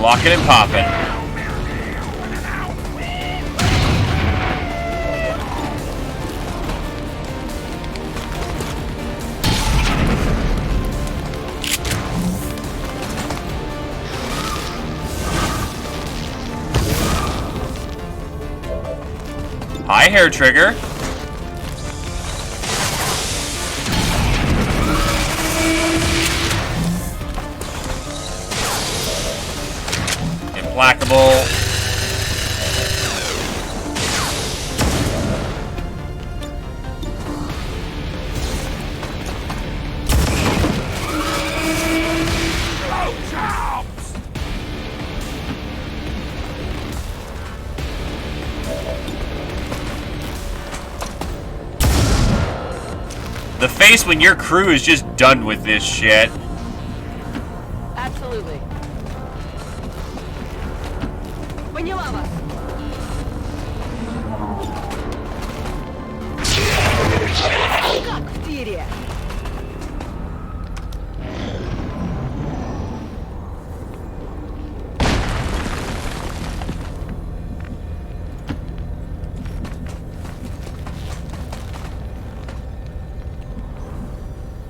Locking and popping. Hi, Hair Trigger. Implacable. The face when your crew is just done with this shit. Absolutely. Поняла вас. Как в тире.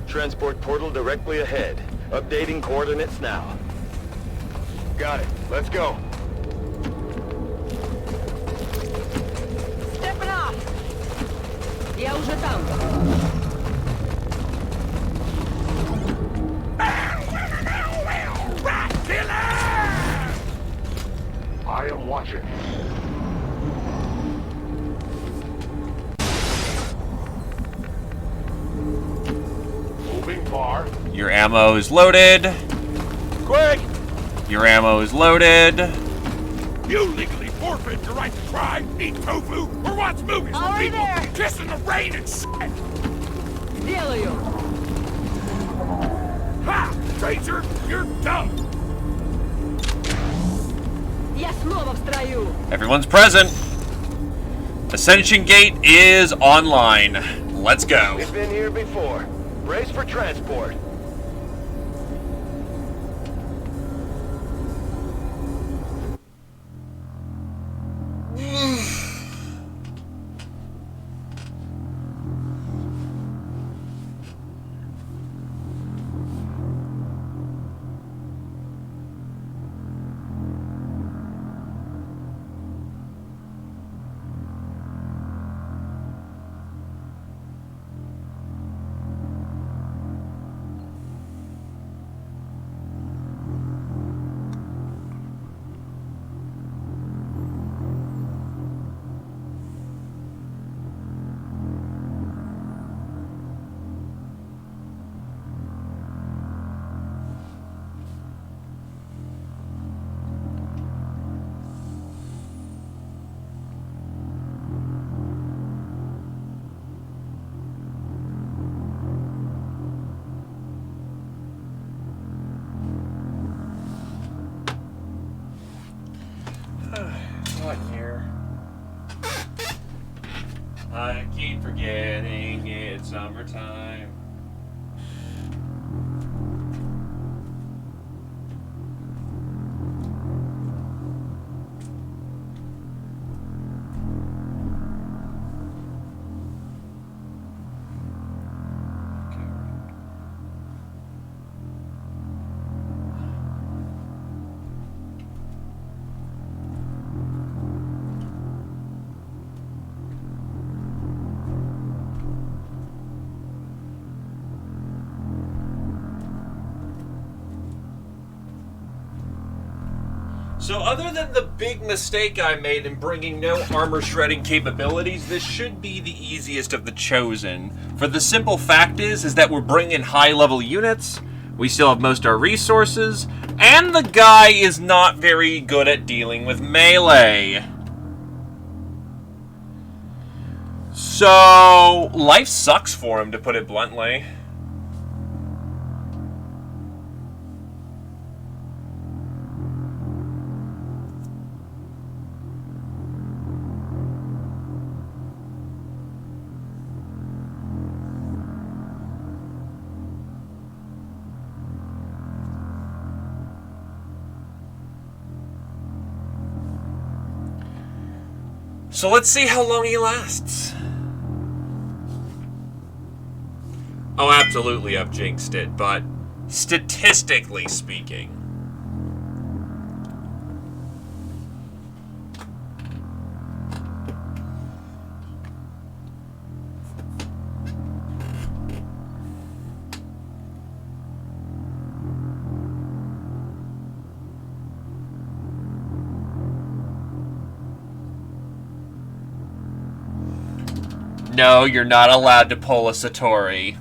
Transport portal directly ahead. Updating coordinates now. Got it. Let's go. Stepping off. Я уже там. I am watching. Moving far. Your ammo is loaded. Quick! Your ammo is loaded. You legally forfeit your right to cry, eat tofu, or watch movies with Already people there. kissing the rain and shit. Сделаю. Ha! Traitor, you're done. Я снова в строю. Everyone's present. Ascension Gate is online. Let's go. We've been here before. Brace for transport. I keep forgetting it's summertime. So other than the big mistake I made in bringing no armor shredding capabilities, this should be the easiest of the chosen. For the simple fact is that we're bringing high-level units, we still have most of our resources, and the guy is not very good at dealing with melee. So, life sucks for him, to put it bluntly. So let's see how long he lasts. Oh, absolutely I've jinxed it, but statistically speaking. No, you're not allowed to pull a Satori.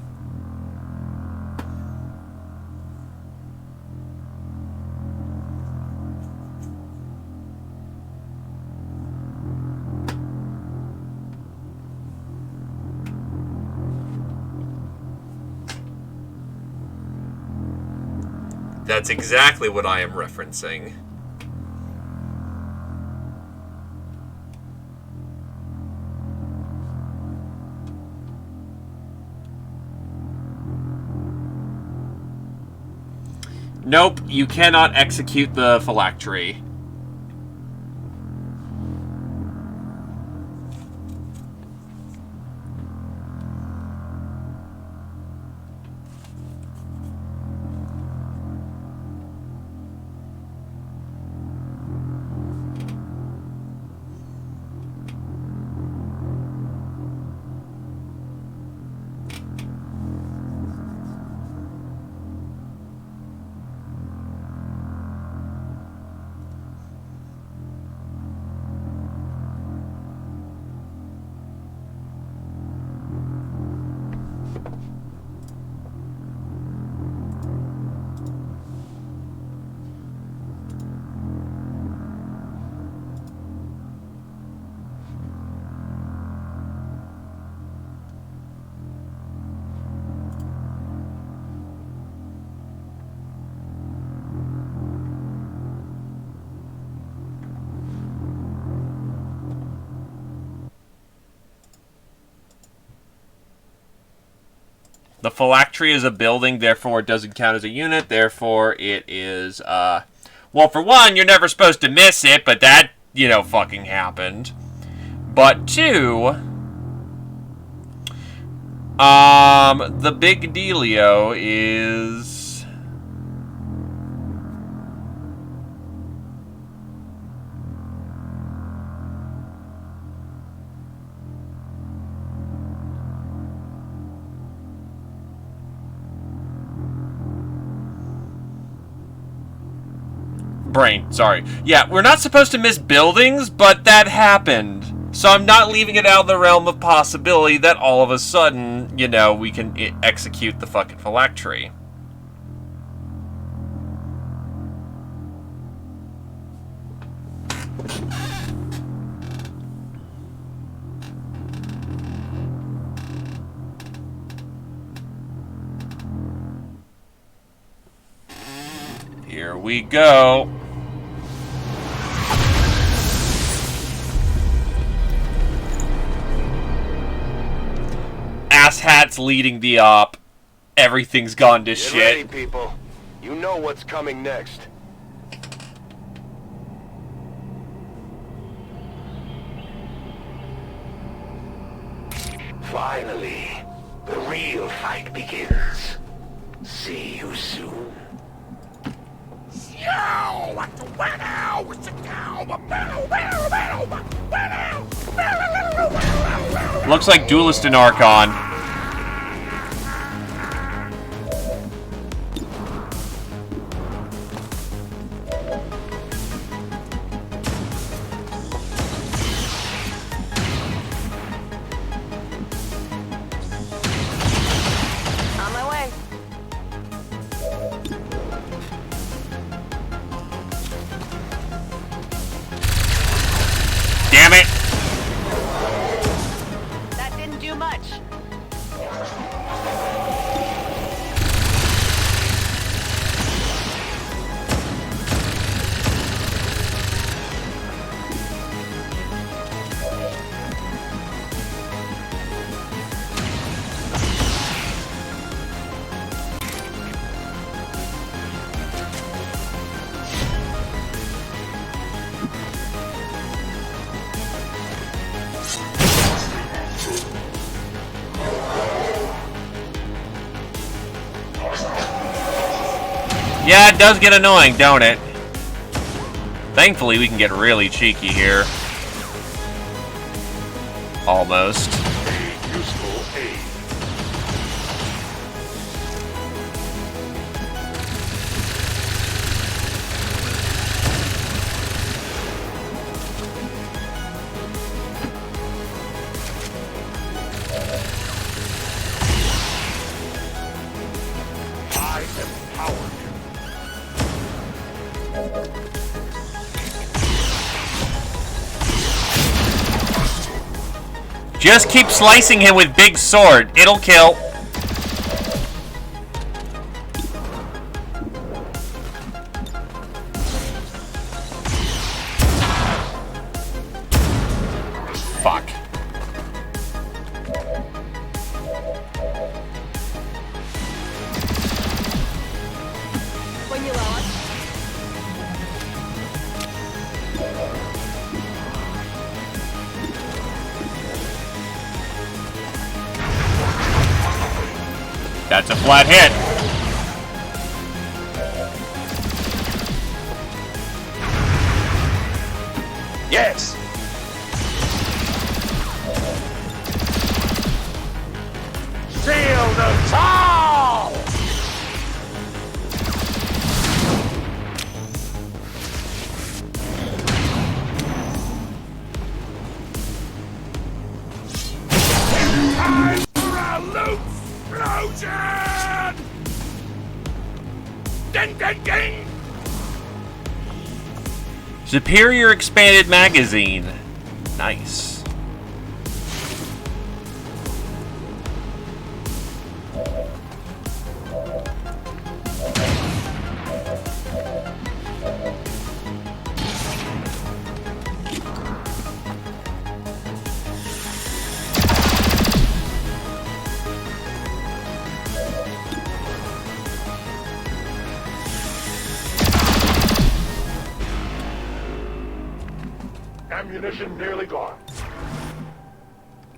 That's exactly what I am referencing. Nope, you cannot execute the phylactery. The phylactery is a building, therefore it doesn't count as a unit, therefore it is, well, for one, you're never supposed to miss it, but that, you know, fucking happened. But two, the big dealio is... Brain, sorry. Yeah, we're not supposed to miss buildings, but that happened. So I'm not leaving it out of the realm of possibility that all of a sudden, you know, we can execute the fucking phylactery. Here we go. asshat's leading the op. Everything's gone to Get shit. ready, people. You know what's coming next. Finally, the real fight begins. See you soon. Looks like Duelist and Archon. On my way. Damn it! That didn't do much. Yeah, it does get annoying, don't it? Thankfully, we can get really cheeky here. Almost. Useful aid. I empower you. Just keep slicing him with big sword. It'll kill. Fuck. Поняла вас. That's a flat hit. Yes! Seal the town! Time for a loot explosion! Ding, ding, ding! Superior expanded magazine. Nice. Ammunition nearly gone.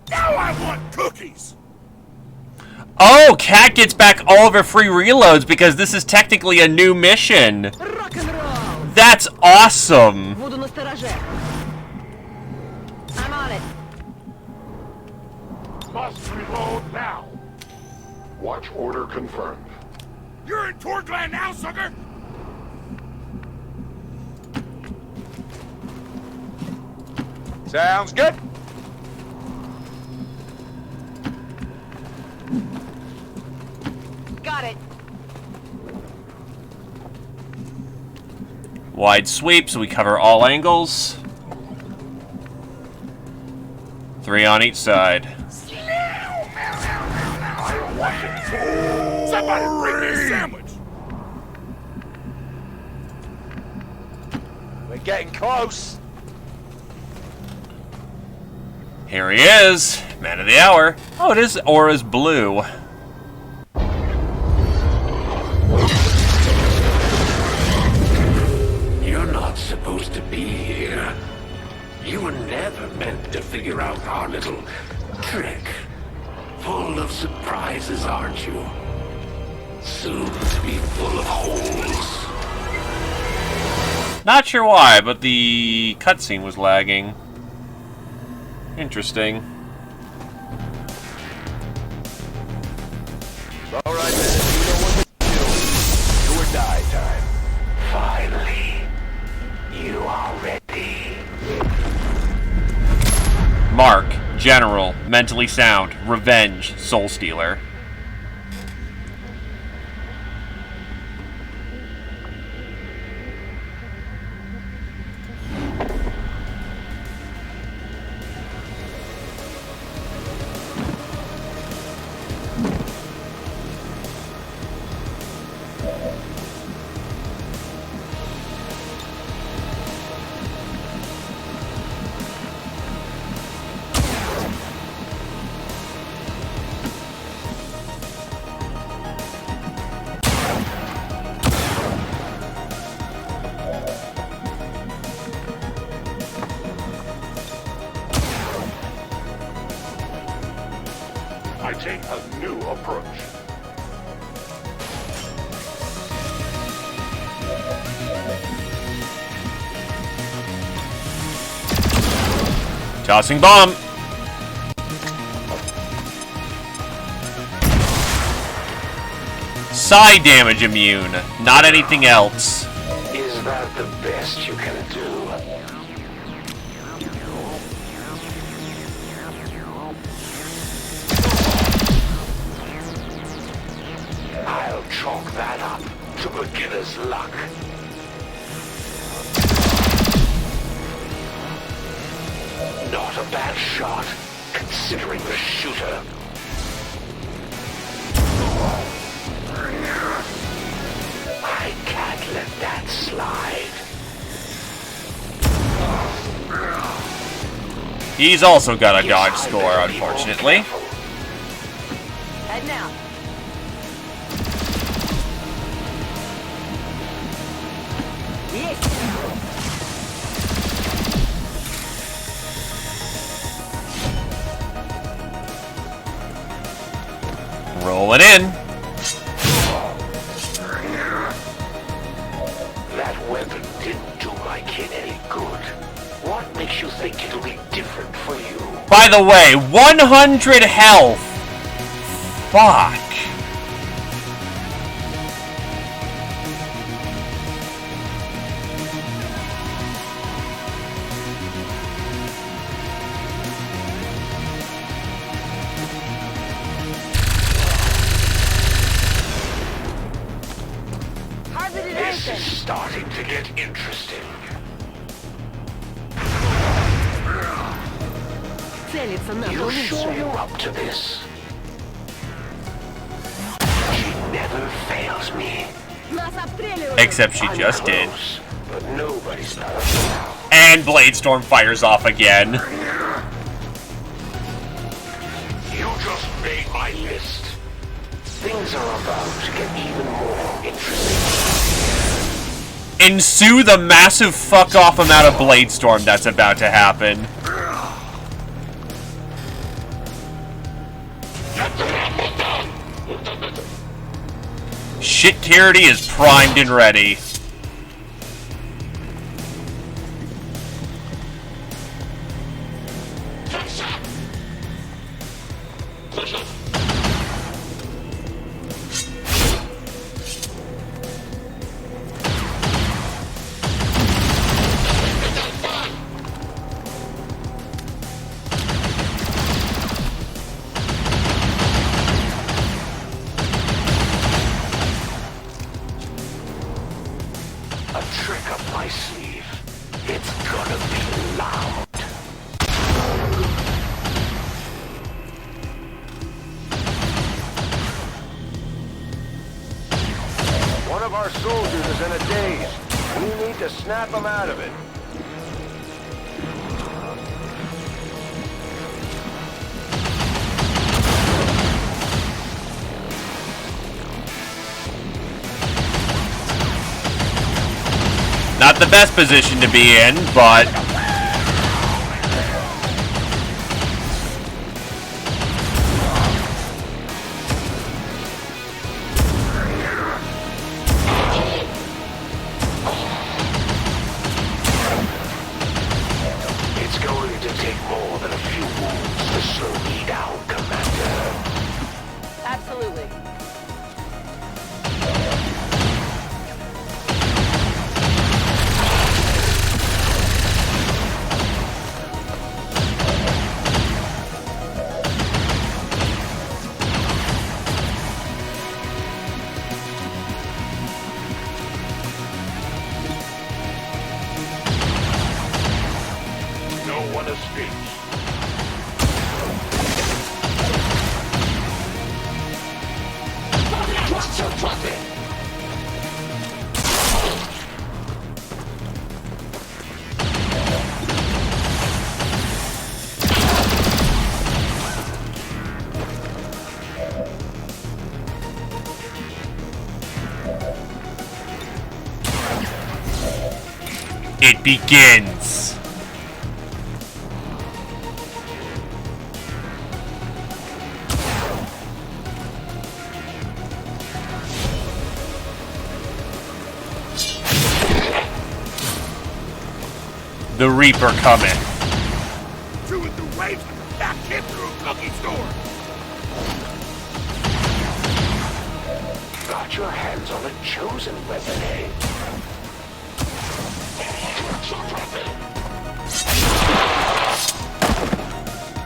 Now I want cookies! Oh, Cat gets back all of her free reloads because this is technically a new mission. That's awesome. Буду настороже. I'm on it. Must reload now. Watch order confirmed. You're in Torgland now, sucker! Sounds good. Got it. Wide sweep so we cover all angles. 3 on each side. Somebody bring me a sandwich! We're getting close. Here he is, man of the hour. Oh, it is Aura's blue. You're not supposed to be here. You were never meant to figure out our little trick. Full of surprises, aren't you? Soon to be full of holes. Not sure why, but the cutscene was lagging. Interesting. All right, man. You know what to do. Do or die time. Finally, you are ready. Mark, General, mentally sound, revenge, soul stealer. I take a new approach. Tossing bomb. Side damage immune, not anything else. Is that the best you can do? I'll chalk that up to beginner's luck. Not a bad shot, considering the shooter. I can't let that slide. He's also got a dodge score, unfortunately. Head now. Yes. Rolling in. That weapon didn't do my kid any good. What makes you think it'll be different for you? By the way, 100 health. Fuck. This is starting to get interesting. You sure you're up to this? She never fails me. Except she just did. But nobody's perfect. And Bladestorm fires off again. You just made my list. Things are about to get even more interesting. Ensue the massive fuck-off amount of Bladestorm that's about to happen. Shit Carity is primed and ready. One of our soldiers is in a daze. We need to snap him out of it. the best position to be in, but... It's going to take more than a few wounds to slow me down, Commander. Absolutely. No one escapes. Drop it. It begins. The Reaper cometh. Two and the waves like a fat kid through a cookie store. Got your hands on a chosen weapon, eh?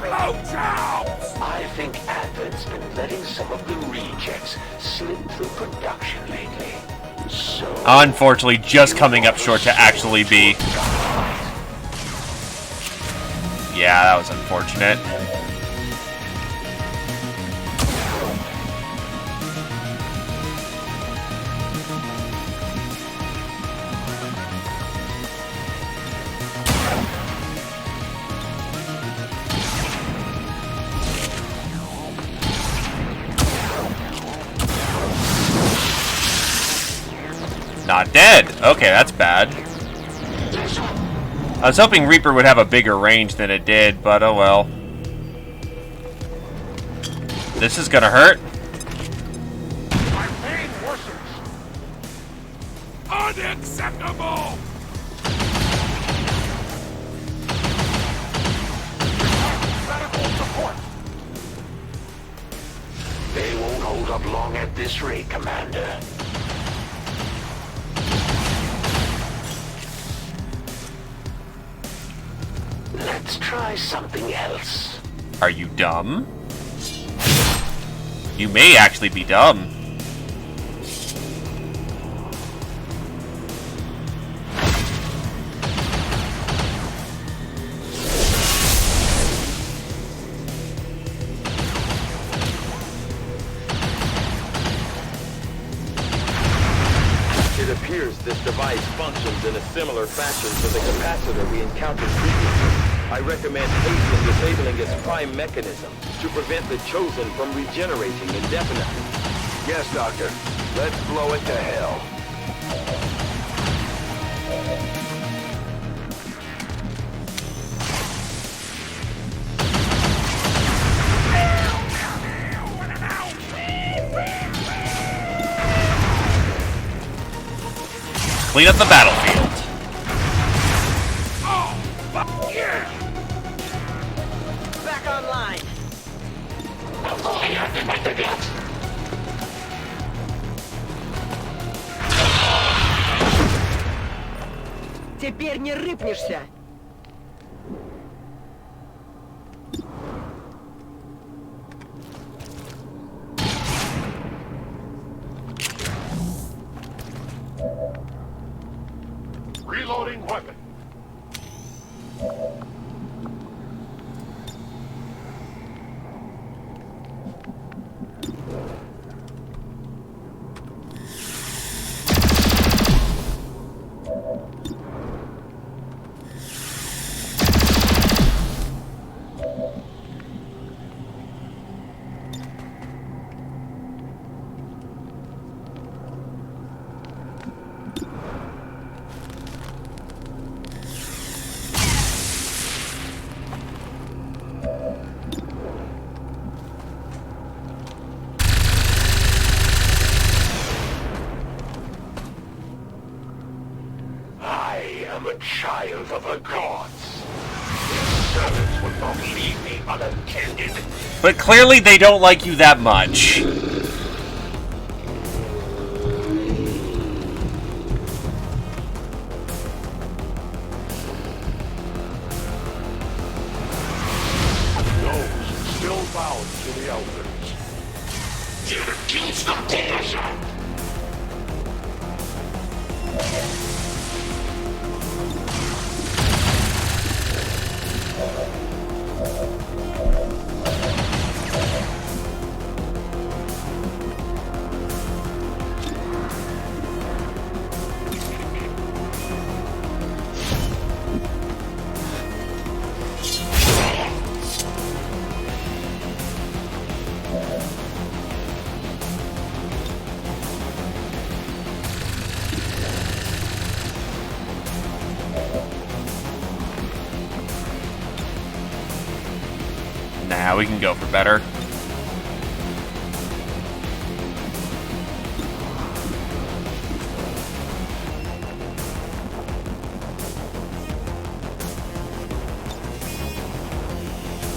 Blowjobs! I think Advent's been letting some of the rejects slip through production lately. So... Unfortunately, just coming up short to actually be... Yeah, that was unfortunate. Not dead. Okay, that's bad. I was hoping Reaper would have a bigger range than it did, but oh well. This is gonna hurt. My pain worsens. Unacceptable! Medical support. They won't hold up long at this rate, Commander. Let's try something else. Are you dumb? You may actually be dumb. It appears this device functions in a similar fashion to the capacitor we encountered previously. I recommend hastening disabling its prime mechanism to prevent the Chosen from regenerating indefinitely. Yes, Doctor. Let's blow it to hell. Clean up the battlefield. Oh, fuck yeah! Back online. Теперь не рыпнешься. Reloading weapon. I'm a child of the gods. These servants will not leave me unattended. But clearly they don't like you that much. Those still bound to the elders. You refuse to take us out. Nah, we can go for better.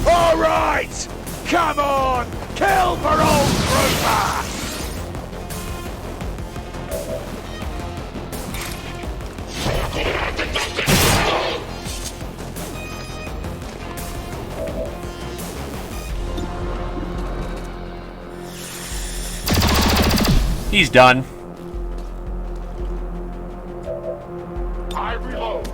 All right! Come on! Kill for old Trooper! He's done. I reload.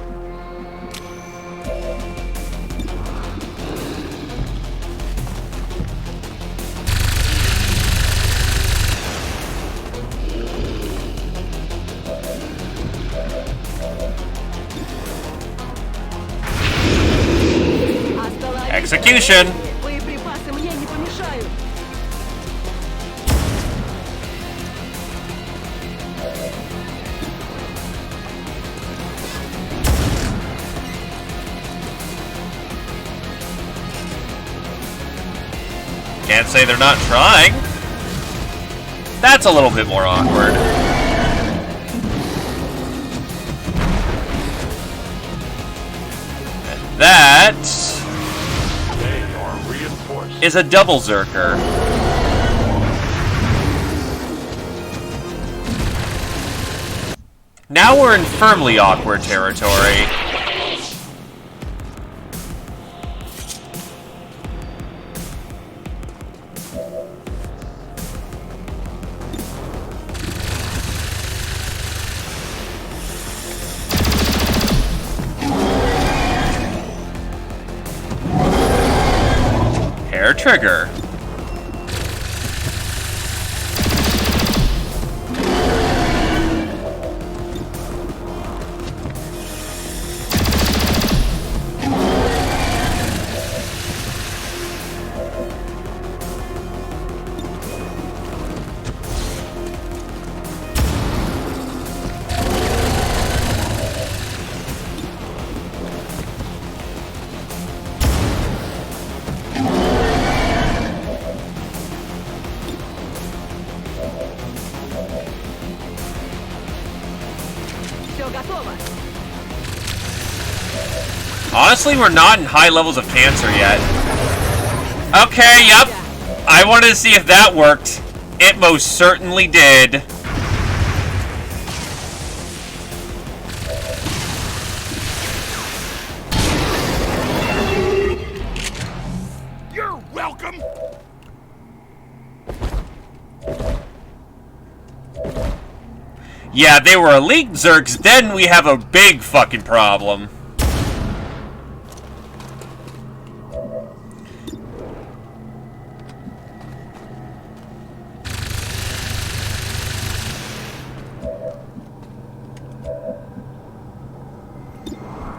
Execution! Боеприпасы мне не помешают. Can't say they're not trying. That's a little bit more awkward. And that They are reinforced. is a double Zerker. Now we're in firmly awkward territory. Hair trigger. Все готово. Honestly, we're not in high levels of cancer yet. Okay, yep. I wanted to see if that worked. It most certainly did. You're welcome! Yeah, they were elite Zergs, then we have a big fucking problem.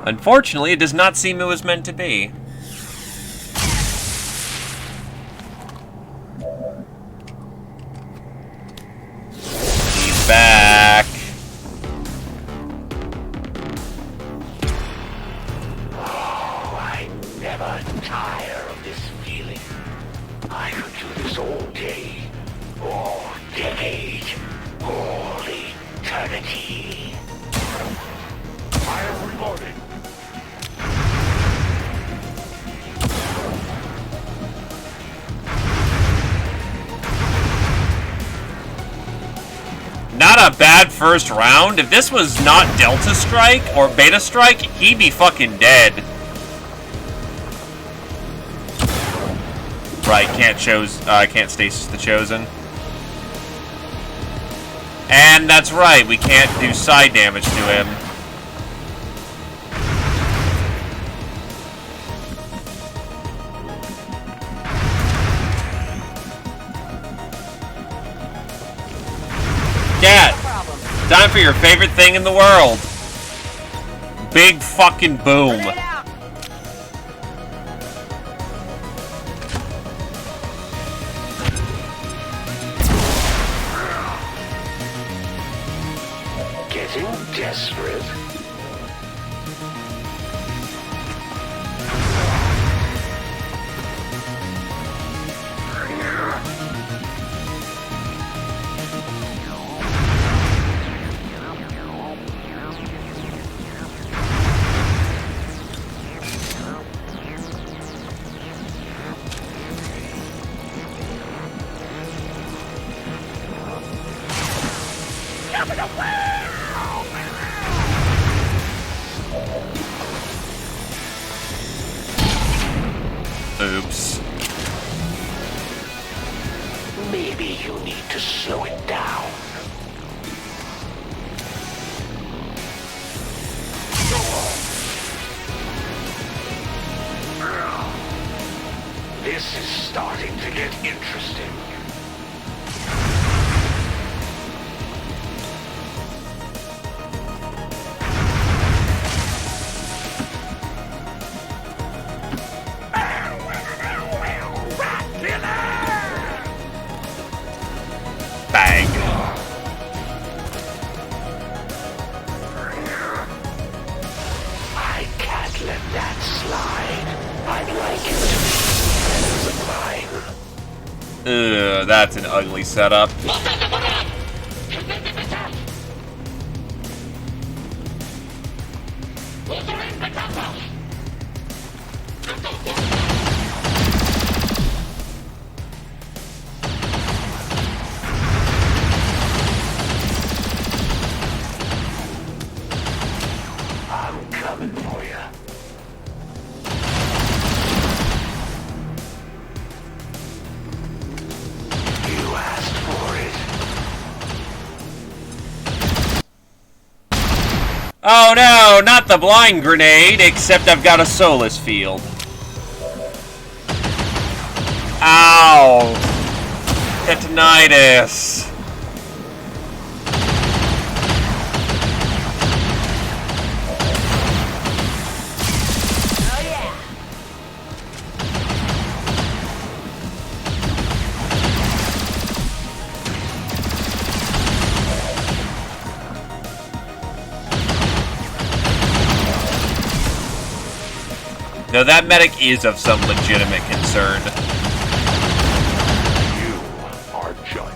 Unfortunately, it does not seem it was meant to be. He's back. Oh, I never tire of this feeling. I could do this all day, all decade, all eternity. I am reloading. had a bad first round. If this was not Delta Strike or Beta Strike, he'd be fucking dead. Right, can't stasis the Chosen. And that's right, we can't do side damage to him. Cat, time for your favorite thing in the world. Big fucking boom. Getting desperate. Oops. Maybe you need to slow it down. This is starting to get interesting. Bang. I can't let that slide. I'd like it to be friends of mine. Ugh, that's an ugly setup. I'm coming for you. You asked for it. Oh no, not the blind grenade, except I've got a Solus field. Ow! Tetanitis. No, that medic is of some legitimate concern. You are judged.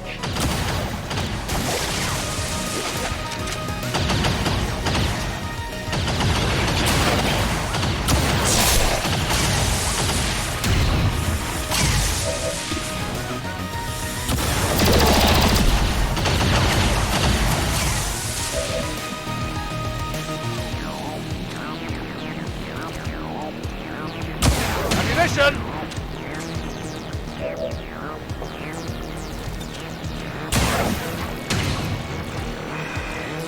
Ammunition!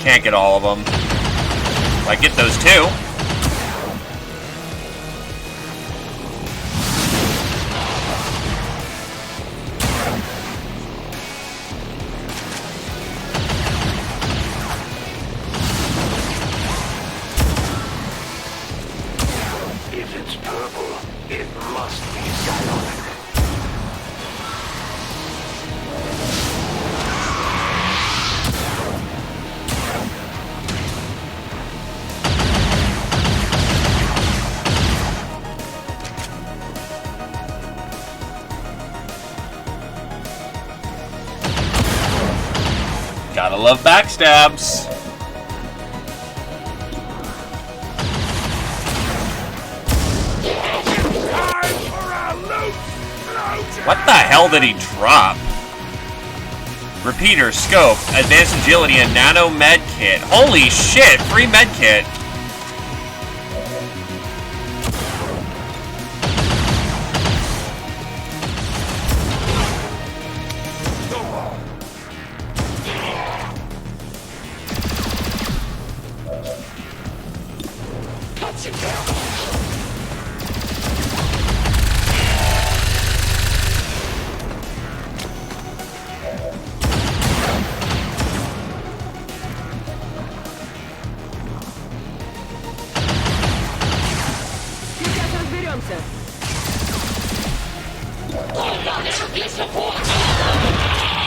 Can't get all of them. I get those two. If it's purple, it must be psionic. Gotta love backstabs. What the hell did he drop? Repeater, scope, advanced agility, and nano med kit. Holy shit, free med kit.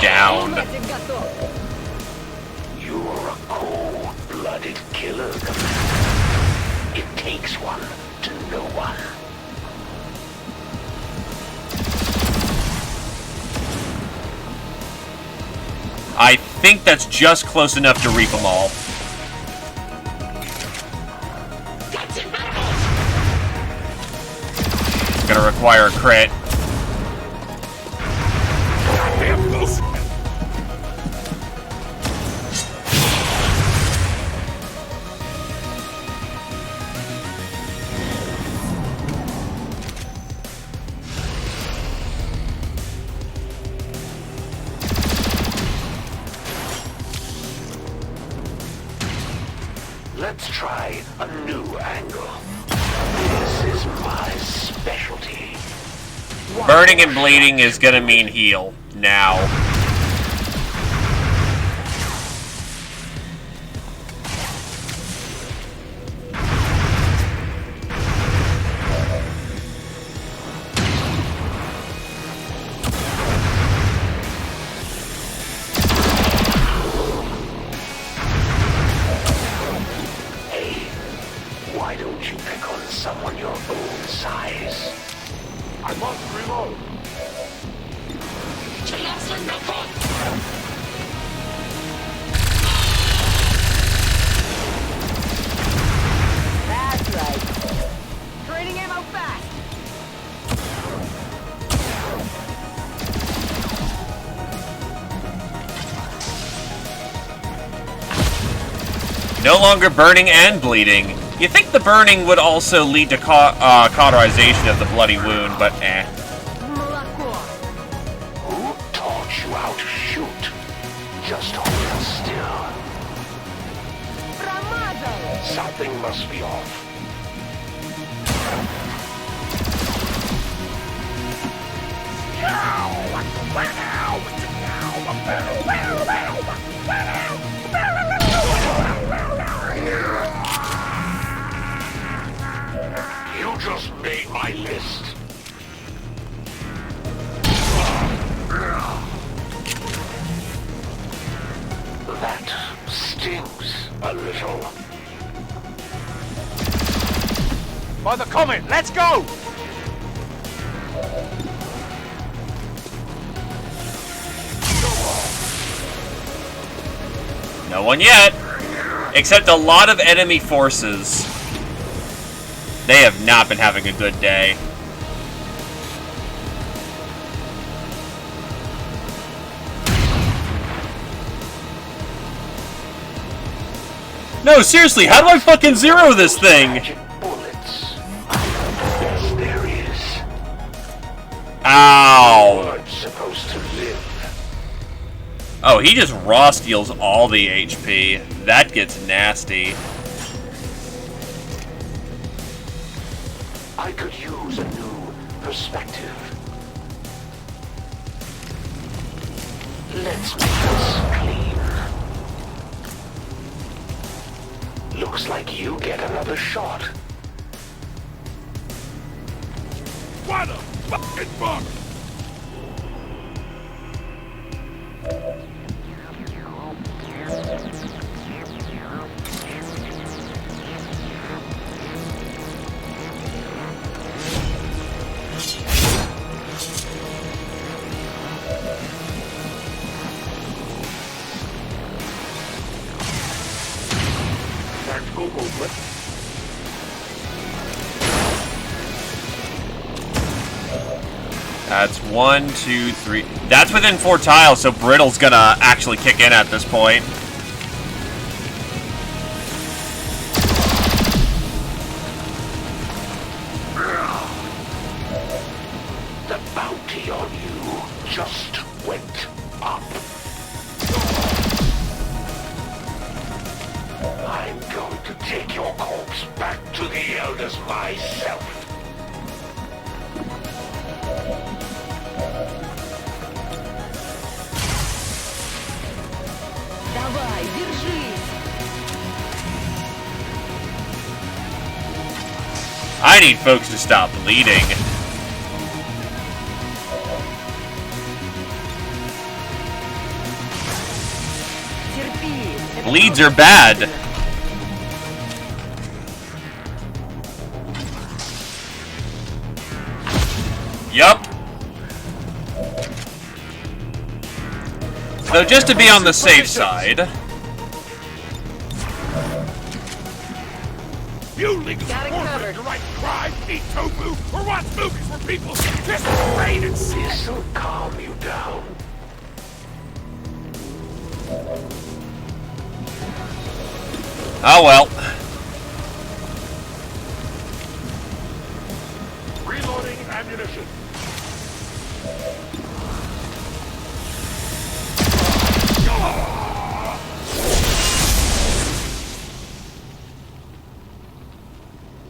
Down. You're a cold-blooded killer, Commander. It takes one to know one. I think that's just close enough to reap them all. It's gonna require a crit. Let's try a new angle. This is my specialty. Burning and bleeding is gonna mean heal. Now. Why don't you pick on someone your own size? I must reload. That's right. Draining ammo fast. No longer burning and bleeding. You think the burning would also lead to cauterization of the bloody wound, but eh. Who taught you how to shoot? Just hold still. Something must be off. You just made my list. That stings a little. By the comet, let's go! No one yet. Except a lot of enemy forces. They have not been having a good day. No, seriously, how do I fucking zero this thing? Bullets. Yes, there is. Ow. I'm supposed to live. Oh, he just raw steals all the HP. That gets nasty. I could use a new perspective. Let's make this clean. Looks like you get another shot. What a fucking fuck! Tactical movement. That's 1, 2, 3. That's within 4 tiles, so Brittle's gonna actually kick in at this point. The bounty on you just went up. I'm going to take your corpse back to the Elders myself. Давай, держись! I need folks to stop bleeding. Терпи! Bleeds are bad. Yup. So just to be on the safe side. You legal orphan to write crime, eat tofu, or watch movies where people kiss the rain and shit. This'll calm you down. Oh well. Reloading ammunition.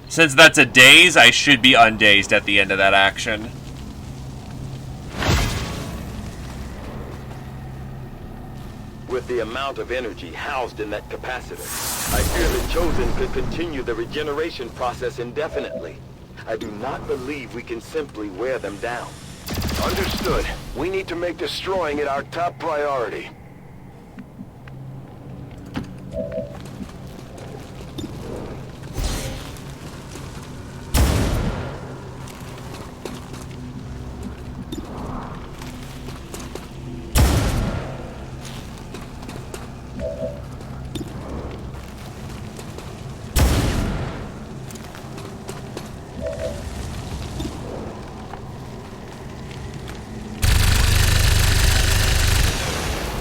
Since that's a daze, I should be undazed at the end of that action. With the amount of energy housed in that capacitor, I fear the Chosen could continue the regeneration process indefinitely. I do not believe we can simply wear them down. Understood. We need to make destroying it our top priority.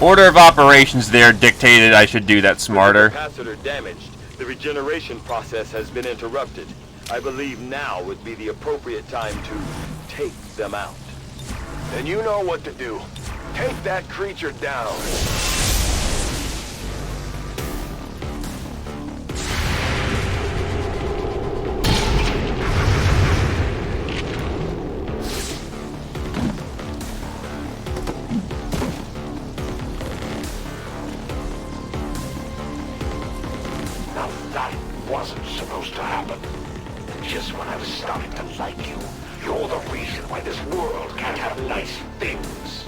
Order of operations there dictated I should do that smarter. With the capacitor damaged, the regeneration process has been interrupted. I believe now would be the appropriate time to take them out. Then you know what to do. Take that creature down. Now that wasn't supposed to happen. Just when I was starting to like you, you're the reason why this world can't have nice things.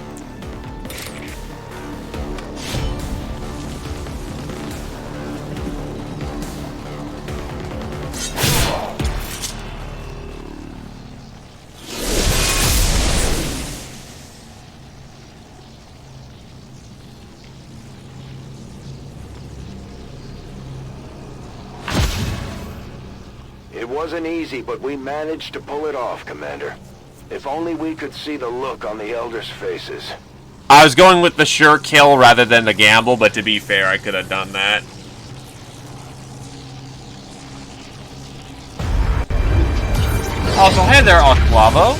It wasn't easy, but we managed to pull it off, Commander. If only we could see the look on the Elders' faces. I was going with the sure kill rather than the gamble, but to be fair, I could have done that. Also, hey there, Aquavo.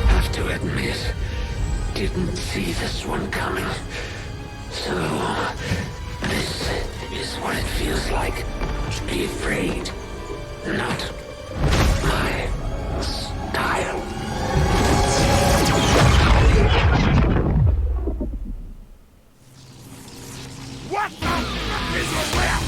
Have to admit, didn't see this one coming. So, this is what it feels like to be afraid. Not my style. What the fuck is a rap?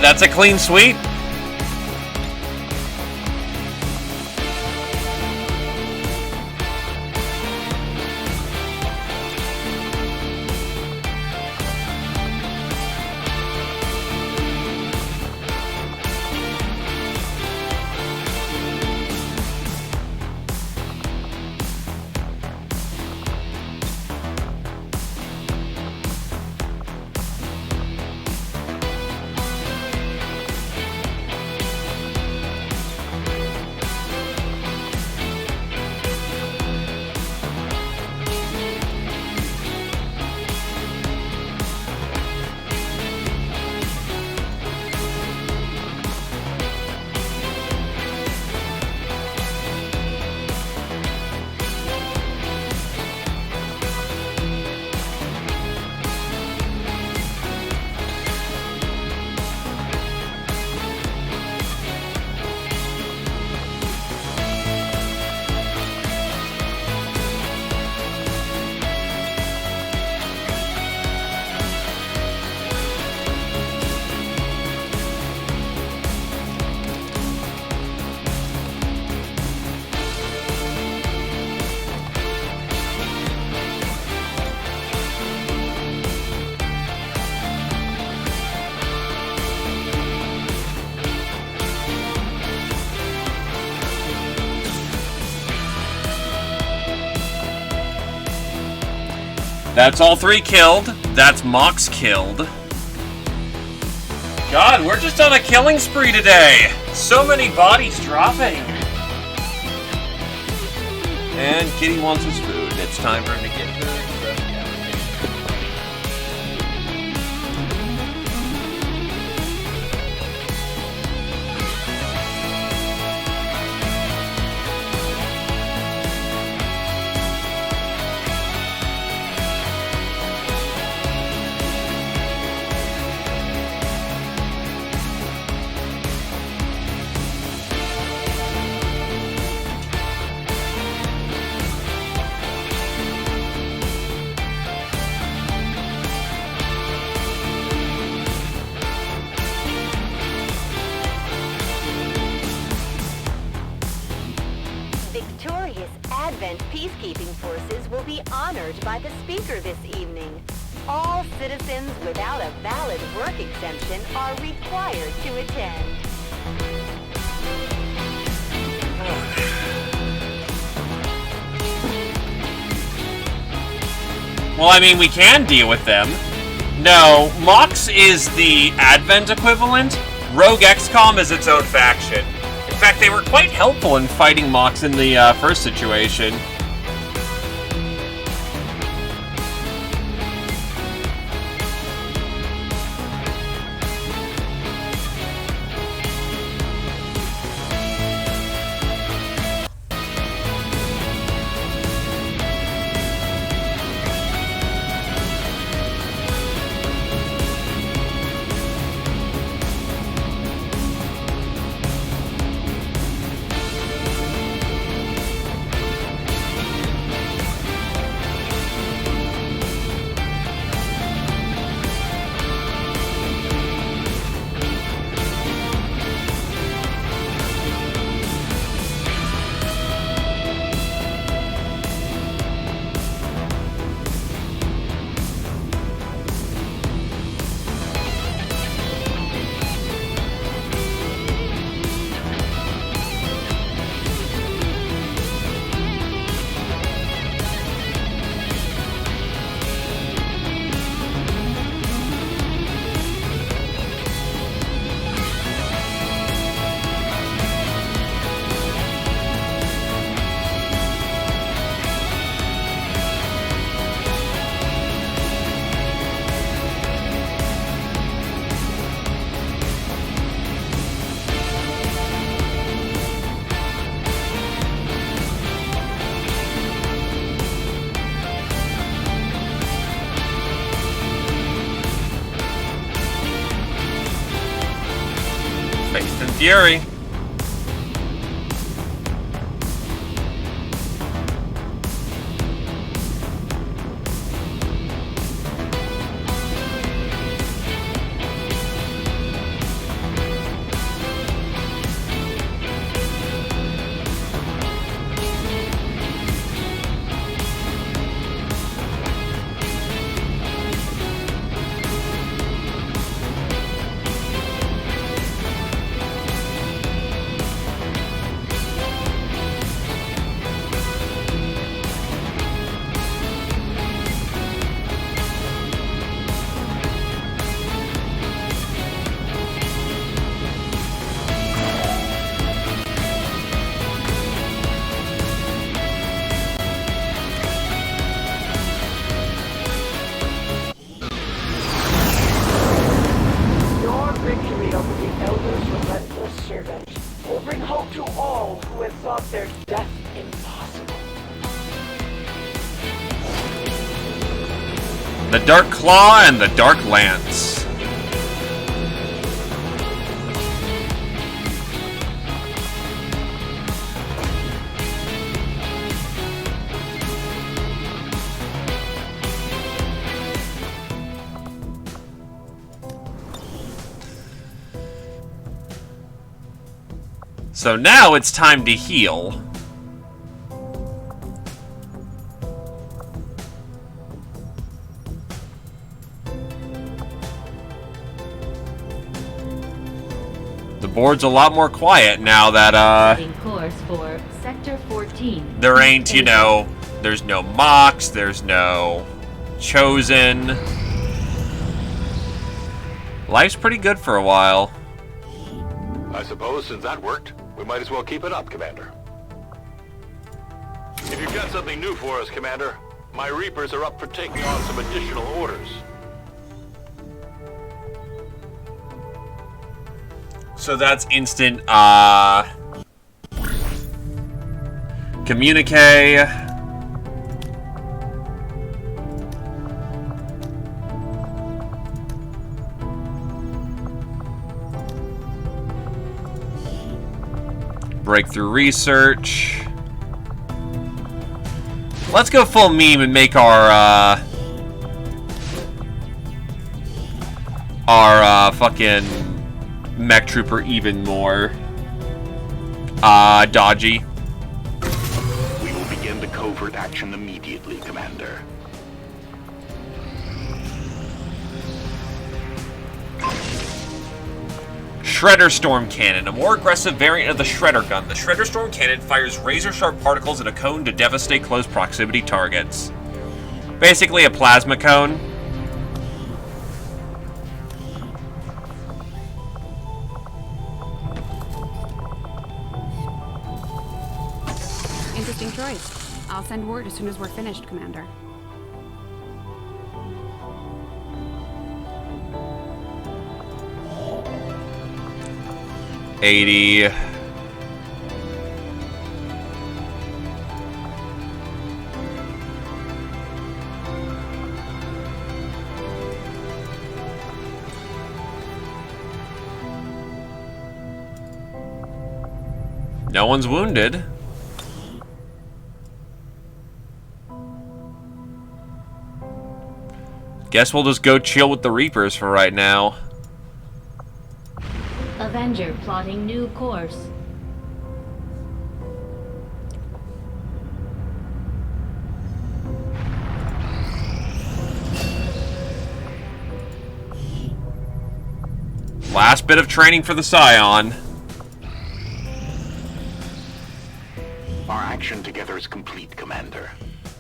That's a clean sweep. That's all 3 killed. That's Mox killed. God, we're just on a killing spree today. So many bodies dropping. And Kitty wants his food. It's time for him to get food. Victorious Advent peacekeeping forces will be honored by the speaker this evening. All citizens without a valid work exemption are required to attend. Well, I mean, we can deal with them. No, Mox is the Advent equivalent. Rogue XCOM is its own faction. In fact, they were quite helpful in fighting Mox in the first situation. Faced in fury. servant will bring hope to all who have thought their death impossible. The Dark Claw and the Dark Lance. So now it's time to heal. The board's a lot more quiet now that, Setting course for Sector 14. there ain't, you know, there's no mocks, there's no chosen. Life's pretty good for a while. I suppose since that worked, we might as well keep it up, Commander. If you've got something new for us, Commander, my Reapers are up for taking on some additional orders. So that's instant, communique. Breakthrough research. Let's go full meme and make our fucking mech trooper even more dodgy. We will begin the covert action immediately, Commander. Shredder Storm Cannon, a more aggressive variant of the Shredder gun. The Shredder Storm Cannon fires razor-sharp particles in a cone to devastate close proximity targets. Basically a plasma cone. Interesting choice. I'll send word as soon as we're finished, Commander. $80. No one's wounded. Guess we'll just go chill with the Reapers for right now. Avenger plotting new course. Last bit of training for the Scion. Our action together is complete, Commander.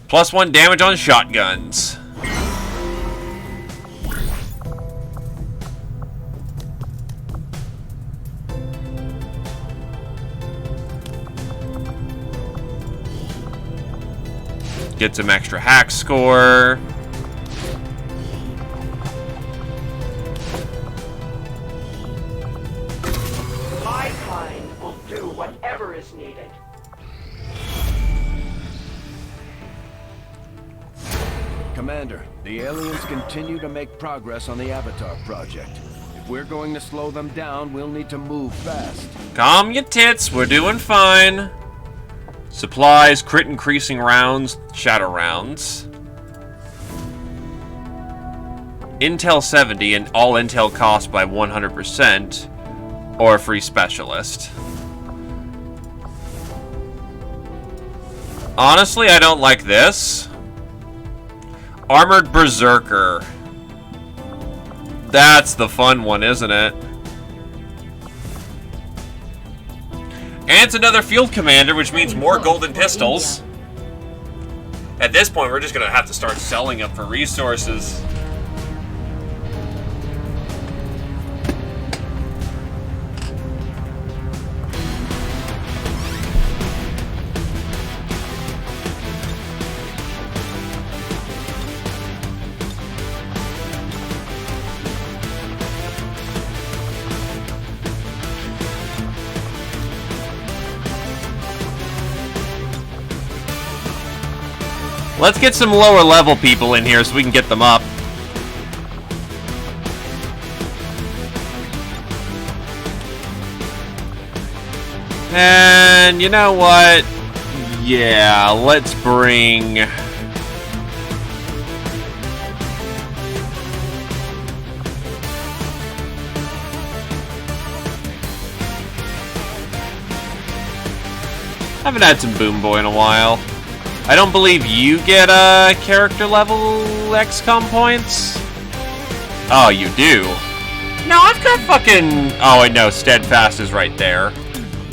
+1 damage on shotguns. Get some extra hack score. My kind will do whatever is needed. Commander, the aliens continue to make progress on the Avatar project. If we're going to slow them down, we'll need to move fast. Calm your tits, we're doing fine. Supplies, crit increasing rounds, shadow rounds. Intel 70 and all intel cost by 100%, or a free specialist. Honestly, I don't like this. Armored Berserker. That's the fun one, isn't it? And it's another field commander, which means more golden pistols. At this point, we're just going to have to start selling them for resources. Let's get some lower level people in here so we can get them up. And you know what? Yeah, let's bring... I haven't had some Boom Boy in a while. I don't believe you get character level XCOM points. Oh, you do? No, I've got fucking... Oh, wait, no, Steadfast is right there.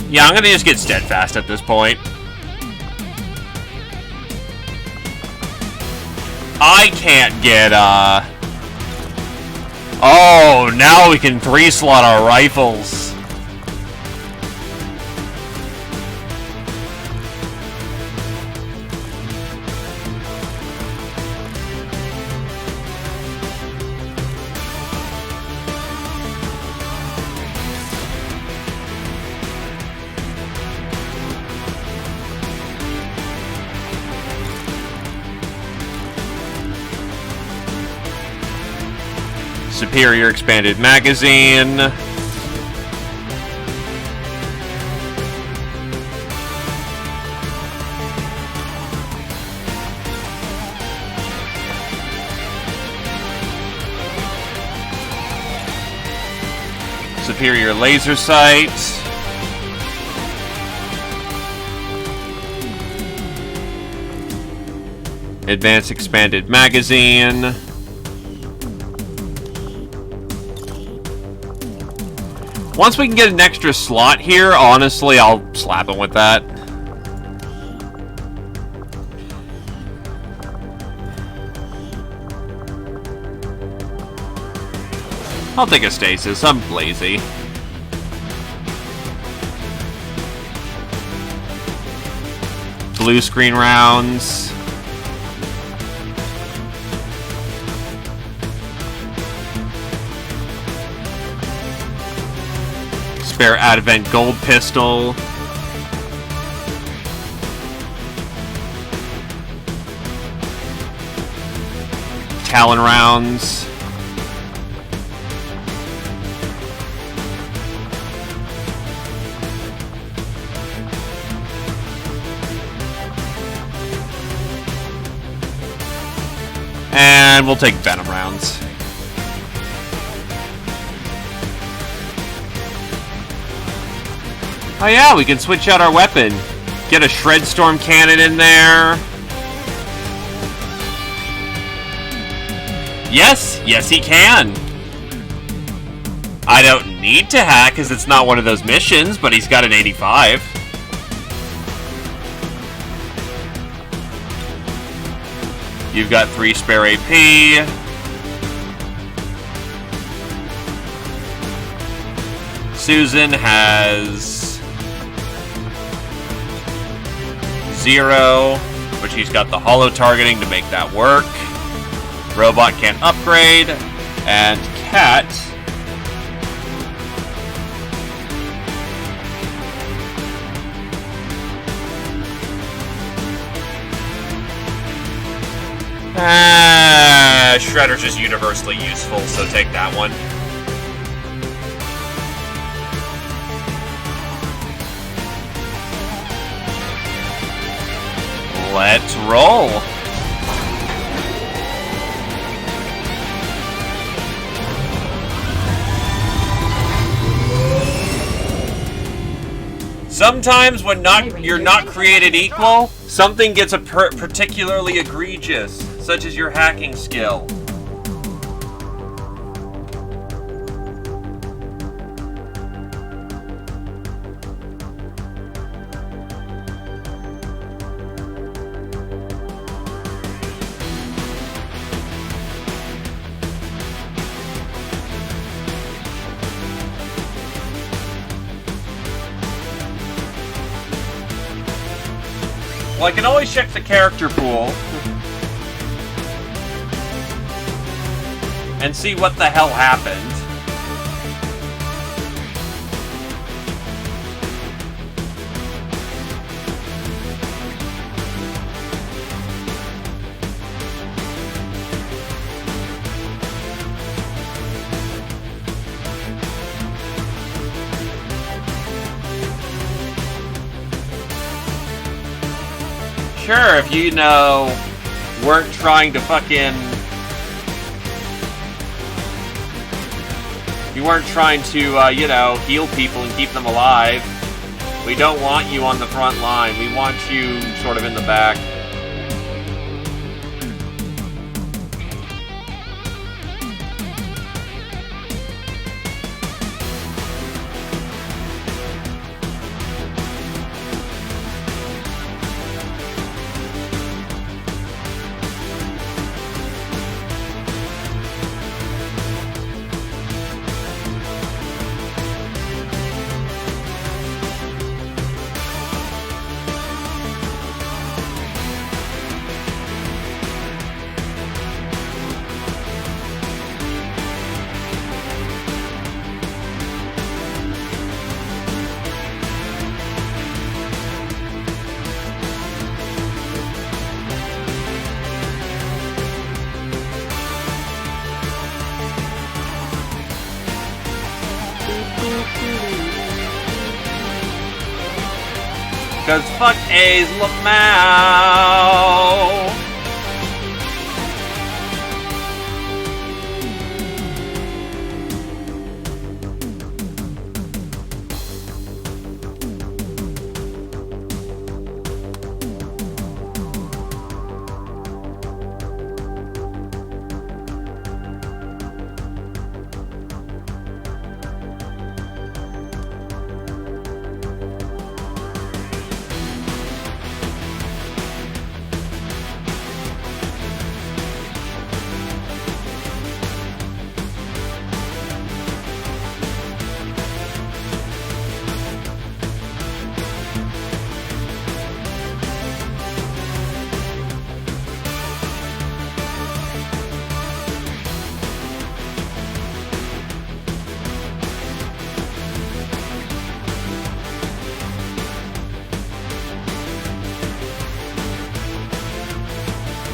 Yeah, I'm gonna just get Steadfast at this point. I can't get, Oh, now we can 3-slot our rifles. Superior expanded magazine. Superior laser sight. Advanced expanded magazine. Once we can get an extra slot here, honestly, I'll slap him with that. I'll take a stasis. I'm lazy. Blue screen rounds. Spare Advent gold pistol. Talon rounds. And we'll take Venom rounds. Oh yeah, we can switch out our weapon. Get a Shred Storm cannon in there. Yes, yes he can. I don't need to hack because it's not one of those missions, but he's got an 85. You've got 3 spare AP. Susan has 0, which he's got the holo targeting to make that work. Robot can't upgrade. And Cat Shredder's just universally useful, so take that one. Let's roll. Sometimes when you're not created equal, something gets particularly egregious, such as your hacking skill. Well, I can always check the character pool and see what the hell happened. sure, if you know, weren't trying to fucking... You weren't trying to, you know, heal people and keep them alive. We don't want you on the front line. We want you sort of in the back. Cause fuck A's Lamau.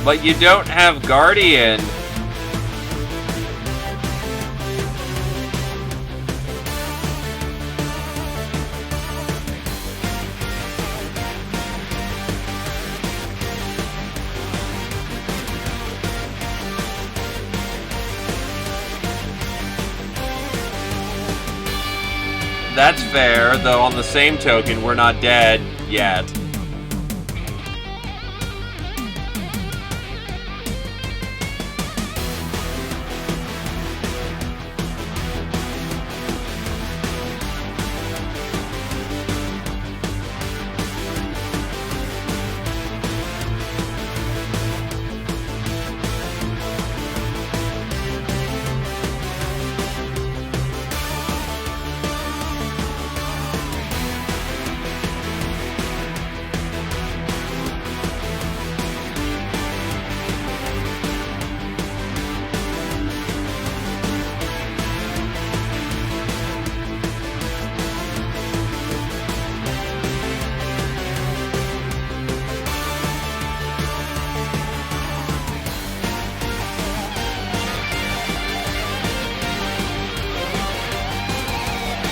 But you don't have Guardian. That's fair, though on the same token, we're not dead yet.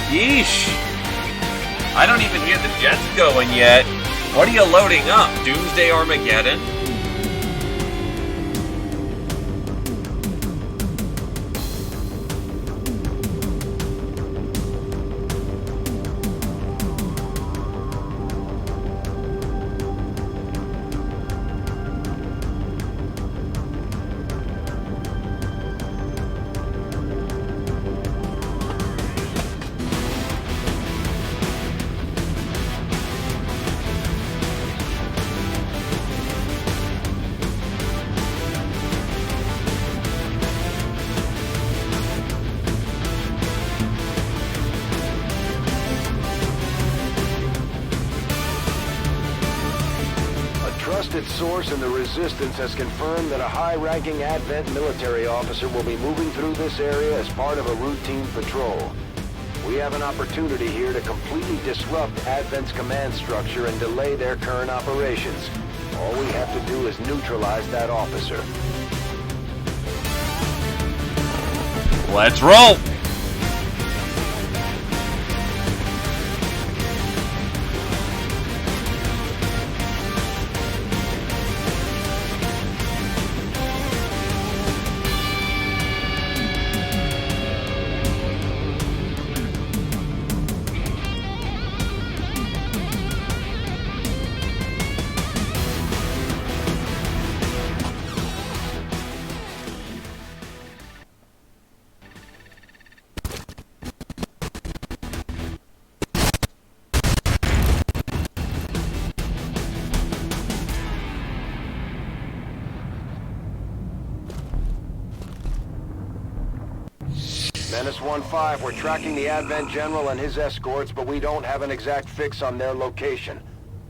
Yeesh. I don't even hear the jets going yet. What are you loading up? Doomsday Armageddon? Source in the Resistance has confirmed that a high-ranking Advent military officer will be moving through this area as part of a routine patrol. We have an opportunity here to completely disrupt Advent's command structure and delay their current operations. All we have to do is neutralize that officer. Let's roll! Menace 1-5, we're tracking the Advent General and his escorts, but we don't have an exact fix on their location.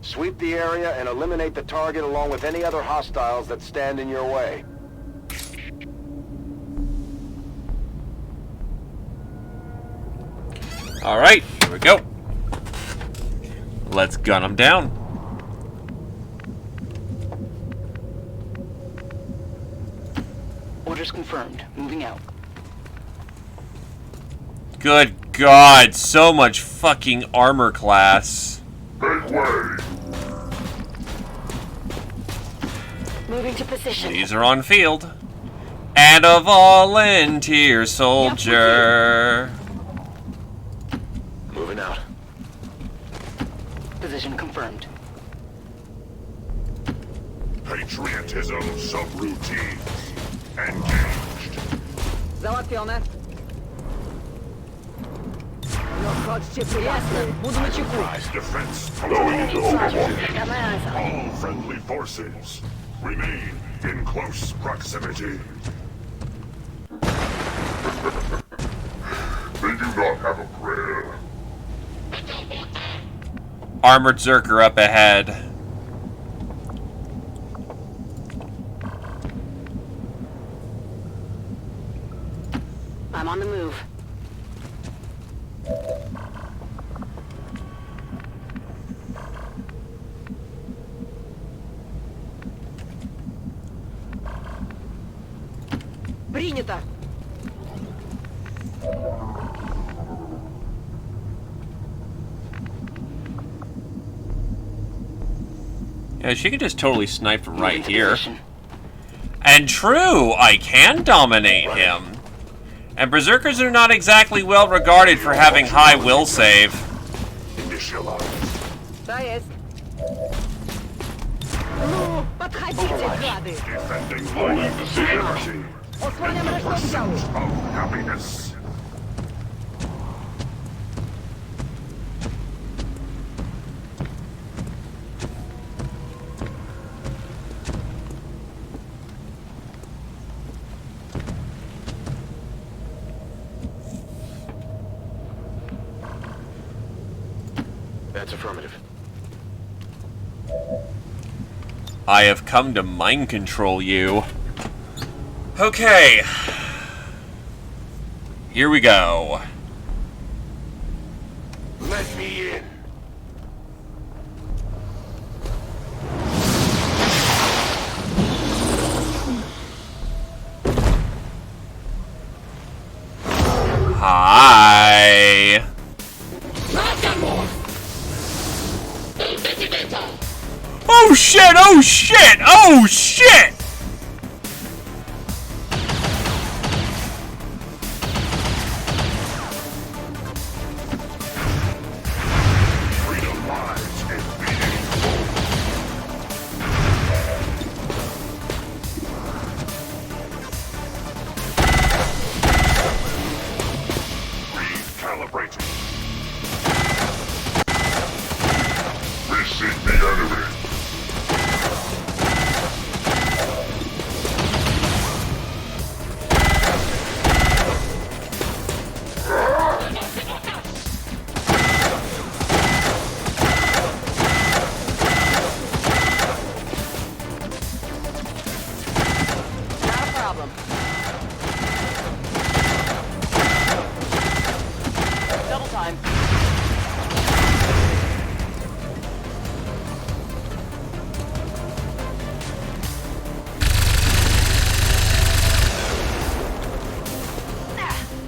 Sweep the area and eliminate the target along with any other hostiles that stand in your way. Alright, here we go. Let's gun them down. Orders confirmed. Moving out. Good God, so much fucking armor class. Make way! Moving to position. These are on field. And a volunteer soldier. Moving out. Position confirmed. Patriotism subroutines. Engaged. Зałatwione. Rozchodźcie się jasne. Budu na ciuku. Defense. Got my eyes on. All friendly forces remain in close proximity. They do not have a prayer. Armored Zerker up ahead. I'm on the move. Принято. Yeah, she can just totally snipe from right here. And true, I can dominate him. And Berserkers are not exactly well regarded for having high will save. Да, есть. Ну, подходите, гады. Defending life and liberty. Осваиваем рожденный залу. Of happiness. That's affirmative. I have come to mind control you. Okay. Here we go. Let me in. Hi. Oh shit! Oh shit! Oh shit! Freedom lies in being bold. Recalibrating. We seek the enemy. Not a problem. Double time.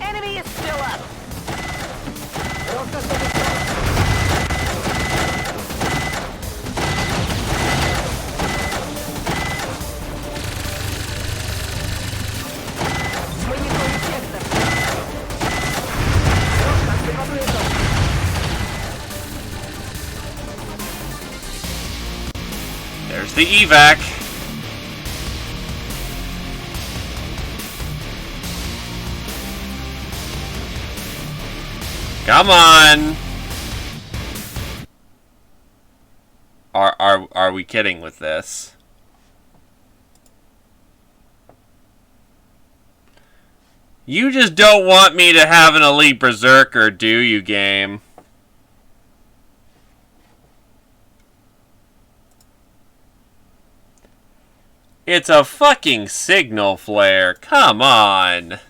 Enemy is still up. Мониторю сектор. Контакты поблизу. There's the evac. Come on. Are we kidding with this? You just don't want me to have an elite berserker, do you, game? It's a fucking signal flare. Come on.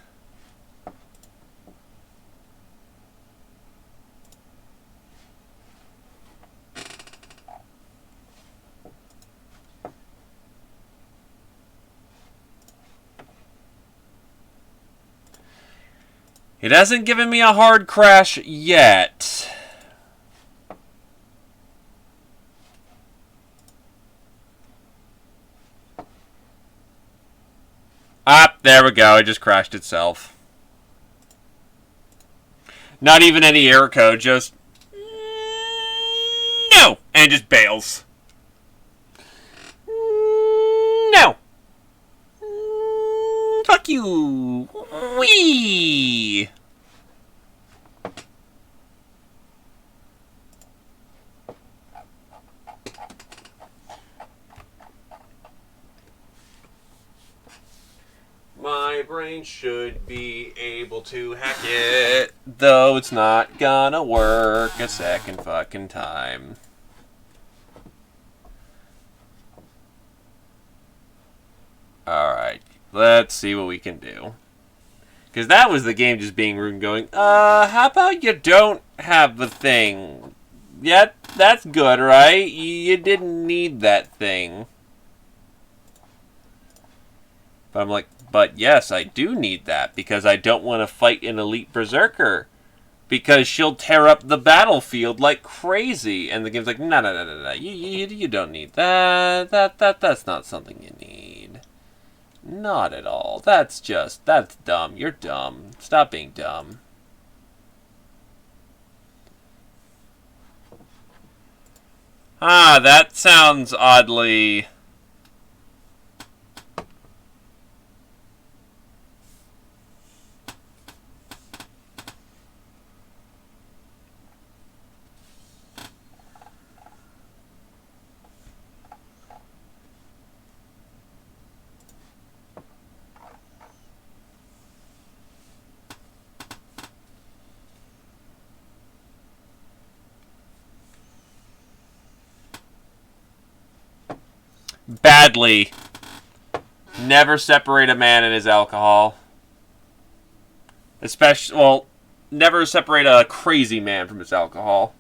It hasn't given me a hard crash yet. Ah, there we go. It just crashed itself. Not even any error code, just... No! And it just bails. No! Fuck you! Whee! My brain should be able to hack it, though it's not gonna work a second fucking time. Alright, let's see what we can do. Because that was the game just being rude and going, how about you don't have the thing? Yeah, that's good, right? You didn't need that thing. But I'm like, but yes, I do need that, because I don't want to fight an elite berserker. Because she'll tear up the battlefield like crazy. And the game's like, no. You don't need that. That's not something you need. Not at all. That's dumb. You're dumb. Stop being dumb. Ah, that sounds oddly... Badly. Never separate a man and his alcohol. Especially, well, never separate a crazy man from his alcohol.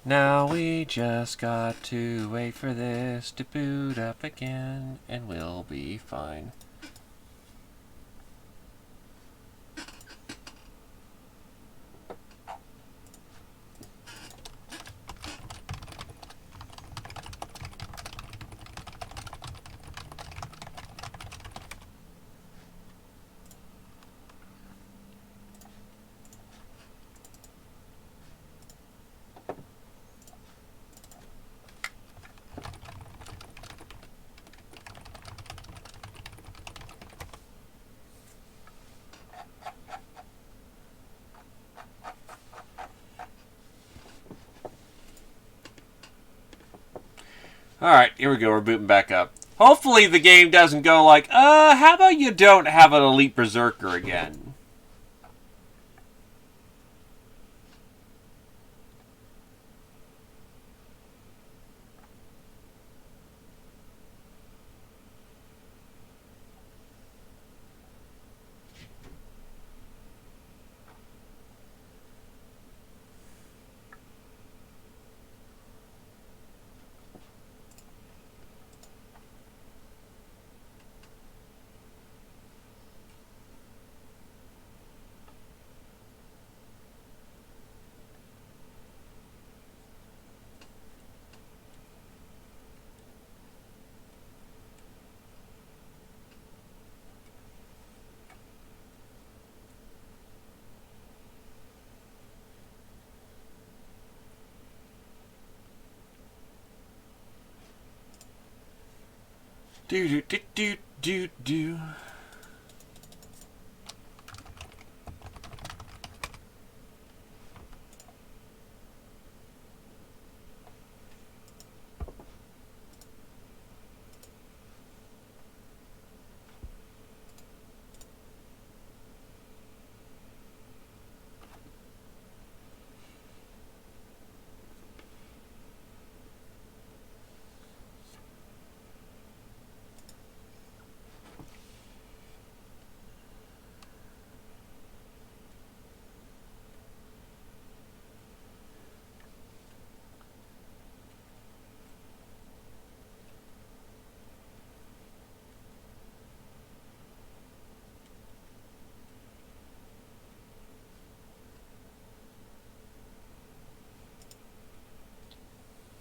Now we just got to wait for this to boot up again, and we'll be fine. Alright, here we go. We're booting back up. Hopefully the game doesn't go like, how about you don't have an Elite Berserker again? Do do do do do do.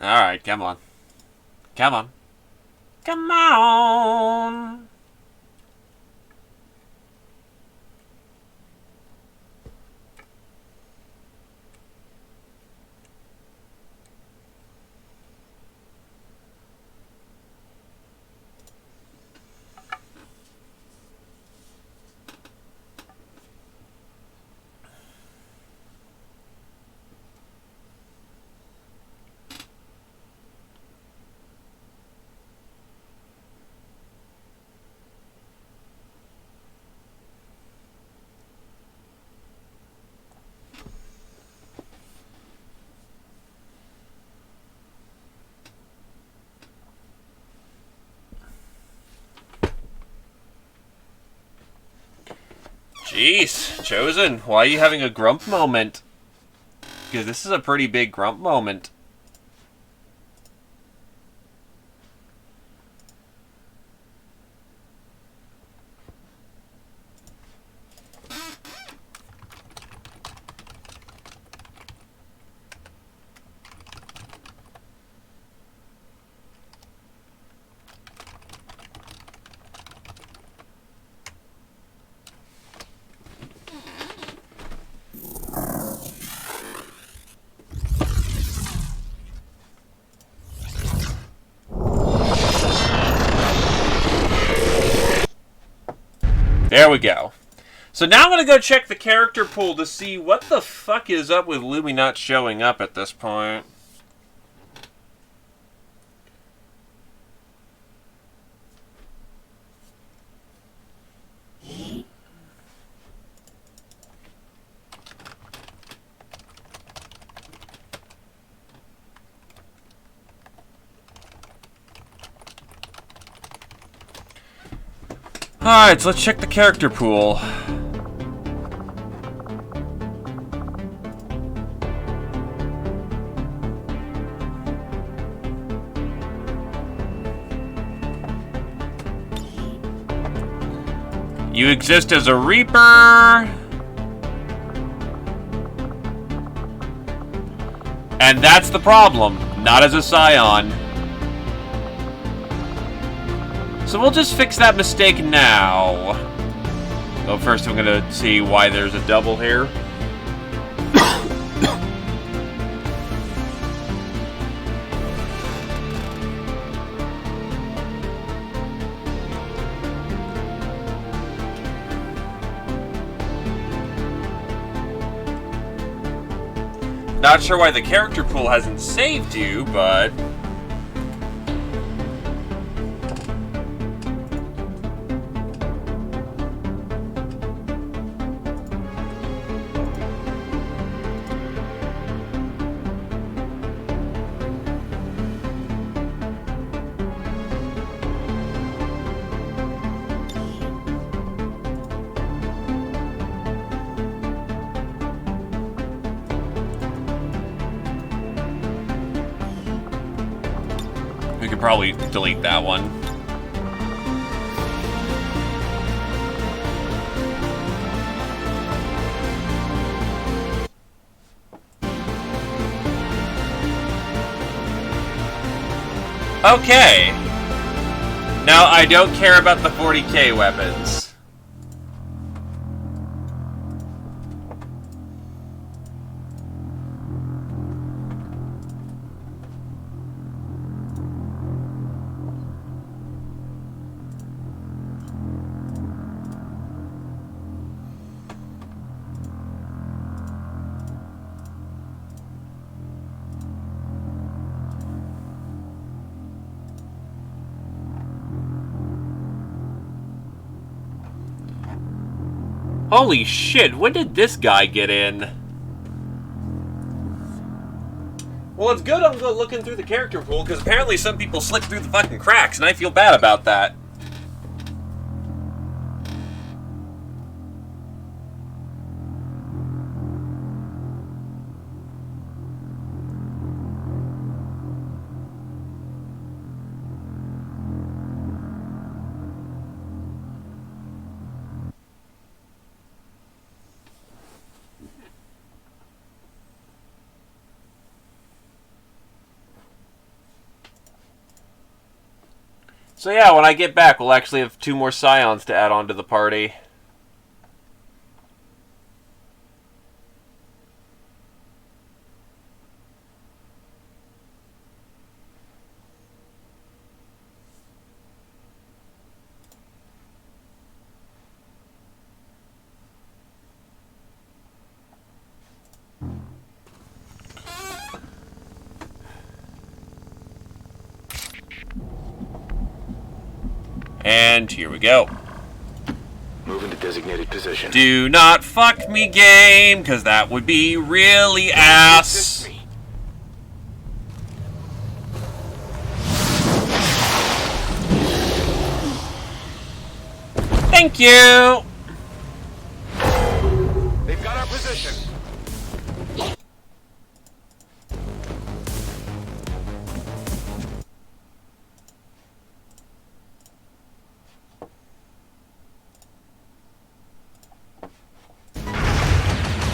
Alright, come on. Come on. Come on! Jeez, Chosen, why are you having a grump moment? Because this is a pretty big grump moment. There we go. So now I'm going to go check the character pool to see what the fuck is up with Lumi not showing up at this point. Alright, so let's check the character pool. You exist as a Reaper. And that's the problem, not as a Scion. So we'll just fix that mistake now. Well, first I'm gonna see why there's a double here. Not sure why the character pool hasn't saved you, but could probably delete that one. Okay. Now, I don't care about the 40k weapons. Holy shit, when did this guy get in? Well, it's good I'm looking through the character pool, because apparently some people slip through the fucking cracks, and I feel bad about that. So yeah, when I get back, we'll actually have 2 more Scions to add on to the party. And here we go. Move into designated position. Do not fuck me, game, because that would be really ass. Thank you. They've got our position.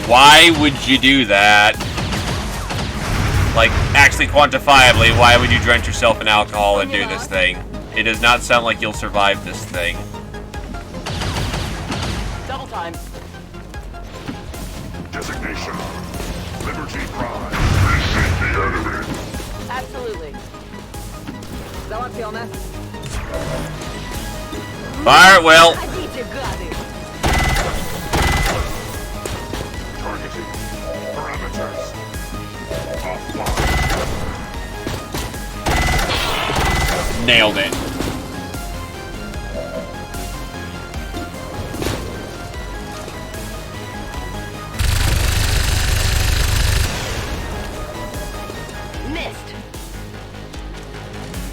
Why would you do that? Like, actually quantifiably, why would you drench yourself in alcohol and do this thing? It does not sound like you'll survive this thing. Double time. Designation. Liberty Prime. Receive the enemy. Absolutely. Załatwione. Fire at will. Хотите, гады? Targeting. Parameters. Offline. Nailed it. Missed.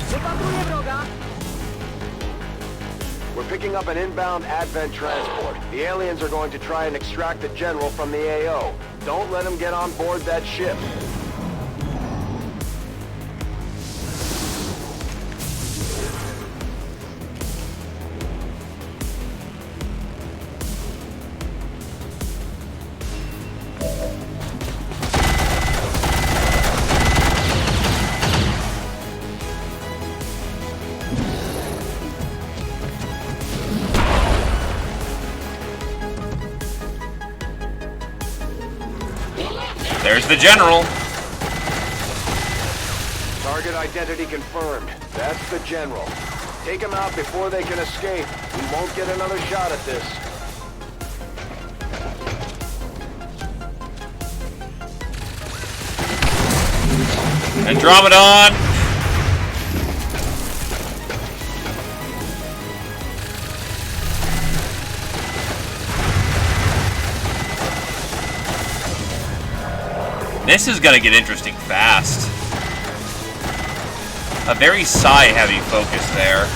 Wypatruję wroga. We're picking up an inbound Advent transport. The aliens are going to try and extract the General from the AO. Don't let them get on board that ship. There's the General. Target identity confirmed. That's the General. Take him out before they can escape. We won't get another shot at this. Andromedon. This is gonna get interesting fast. A very psi-heavy focus there.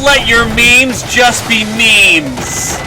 let your memes just be memes.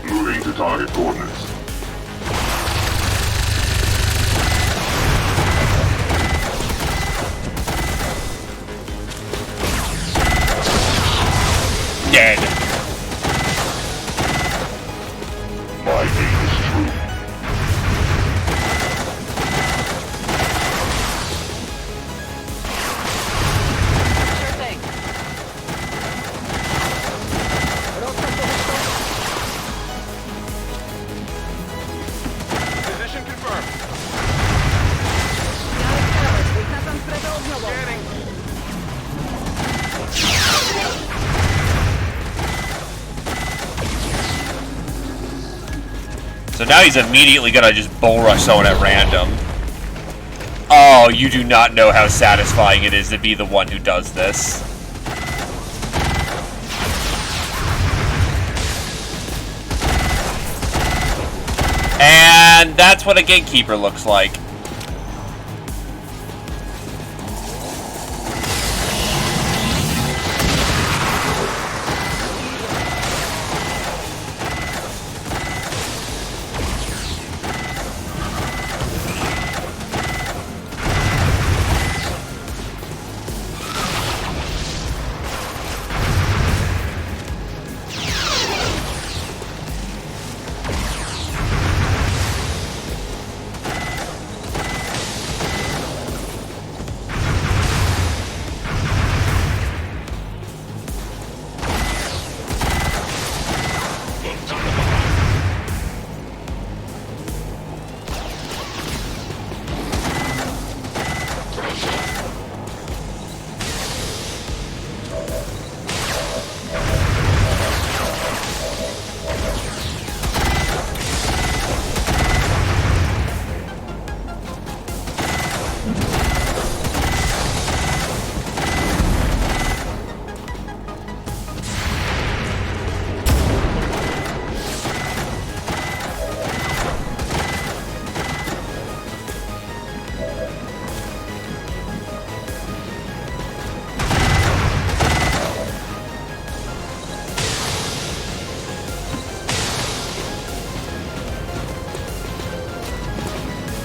Moving to target coordinates. Dead. My aim is true. Sure thing. Position confirmed. Scanning. So now he's immediately gonna just bull rush someone at random. Oh, you do not know how satisfying it is to be the one who does this. And that's what a gatekeeper looks like.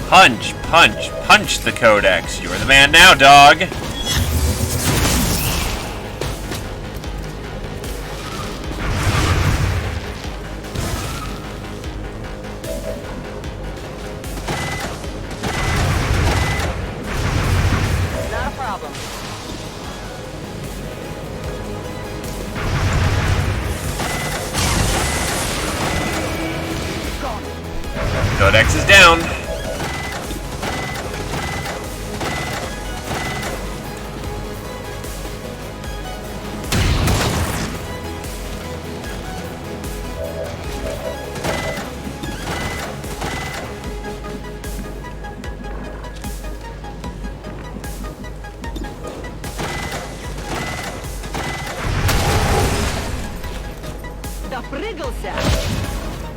Punch, punch, punch the Codex. You're the man now, dog. Not a problem. Codex is down.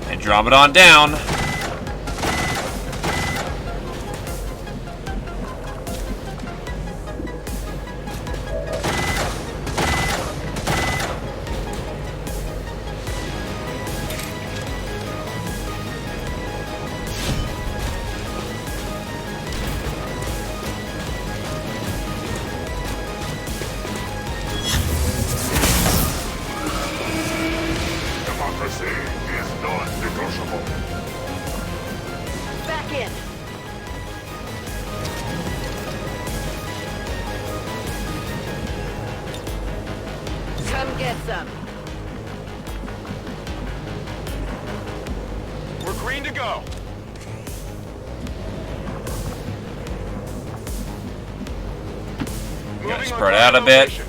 Andromedon down. Democracy is non-negotiable. to go. We gotta spread out a bit.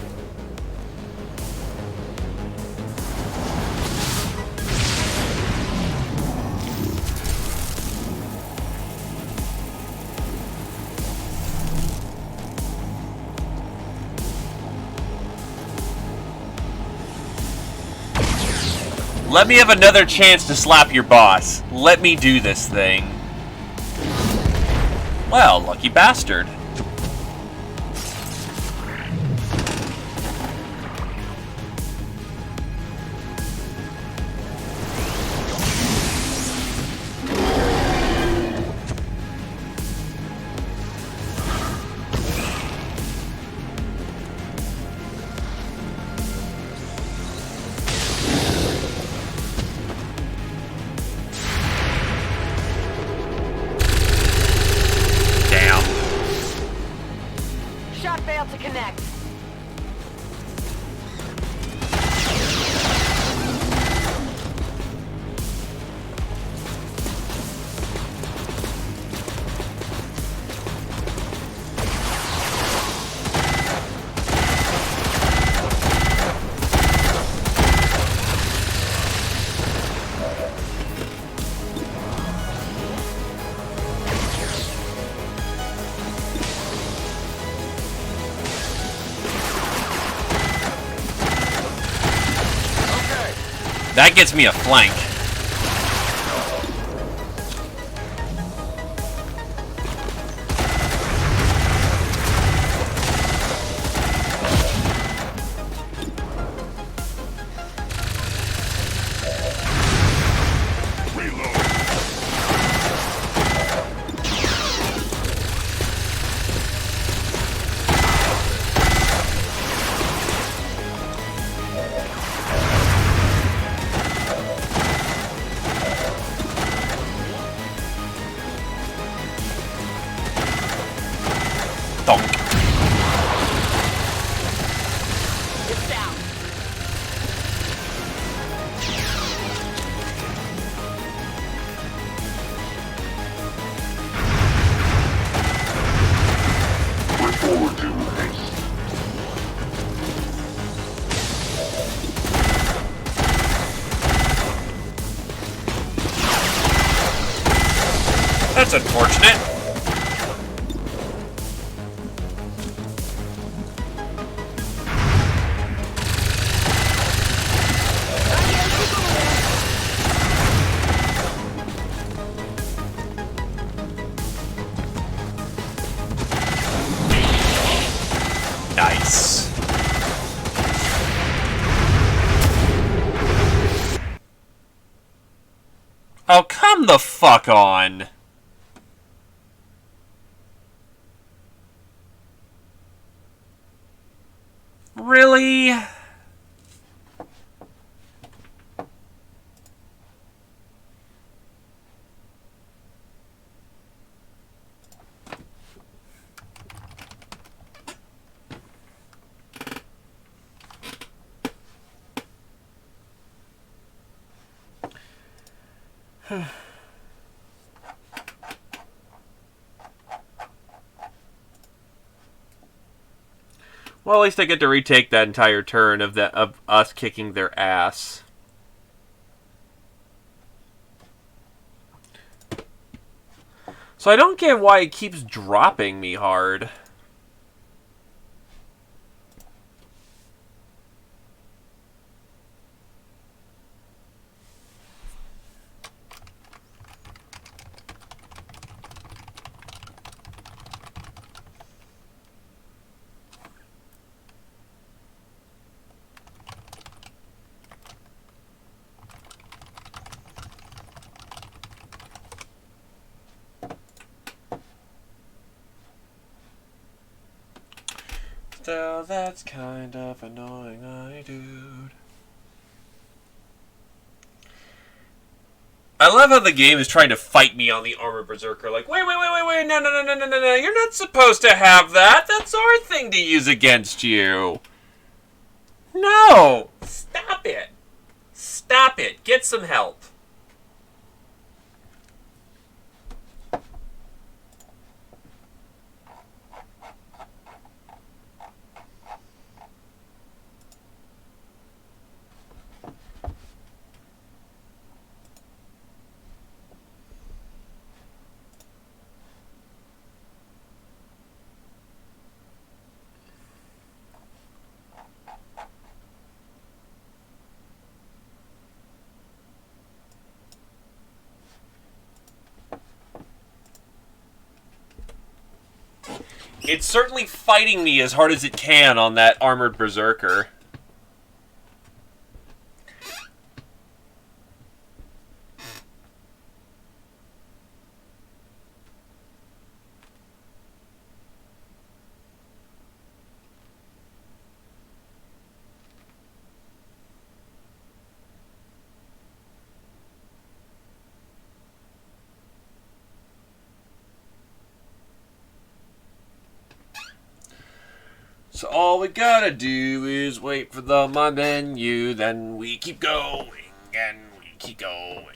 Let me have another chance to slap your boss. Let me do this thing. Well, lucky bastard. Failed to connect. That gets me a flank. That's unfortunate. Nice. Oh, come the fuck on. Really? Well, at least I get to retake that entire turn of us kicking their ass. So I don't get why it keeps dropping me hard. Still, that's kind of annoying, dude. I love how the game is trying to fight me on the Armored Berserker. Like, wait, no, you're not supposed to have that. That's our thing to use against you. No! Stop it. Stop it. Get some help. It's certainly fighting me as hard as it can on that armored berserker. So all we gotta do is wait for the my menu, then we keep going, and we keep going.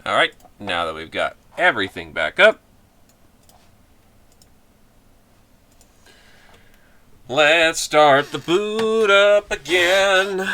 Alright, now that we've got everything back up, let's start the boot up again.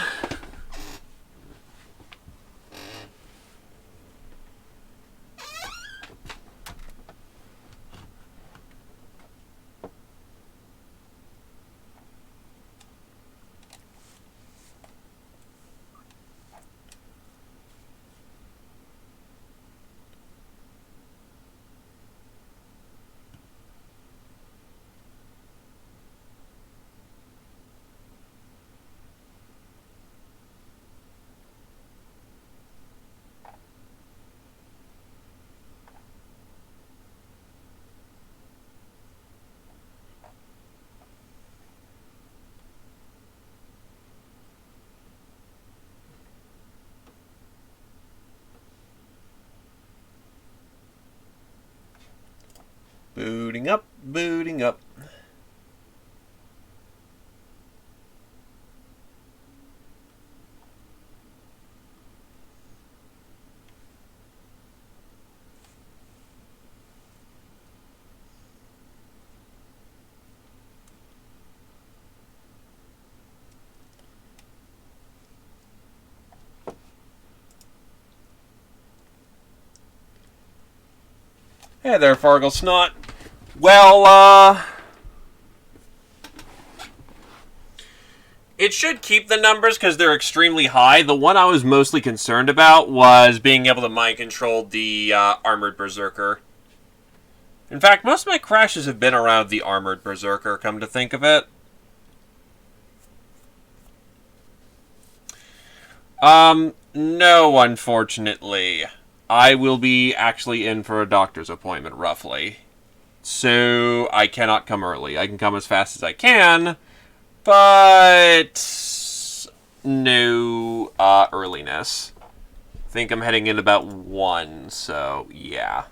Booting up, booting up. Hey there, Fargle Snot. Well, it should keep the numbers because they're extremely high. The one I was mostly concerned about was being able to mind control the Armored Berserker. In fact, most of my crashes have been around the Armored Berserker, come to think of it. No, unfortunately. I will be actually in for a doctor's appointment, roughly. So, I cannot come early. I can come as fast as I can, but no earliness. I think I'm heading in about 1, so yeah.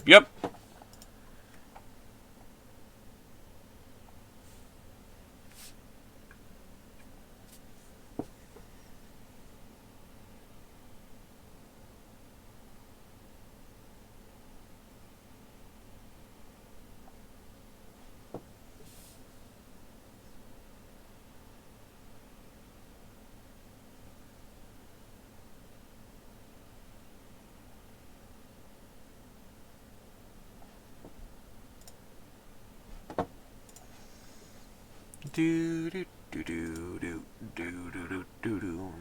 Yep. Do do do do do do do do do.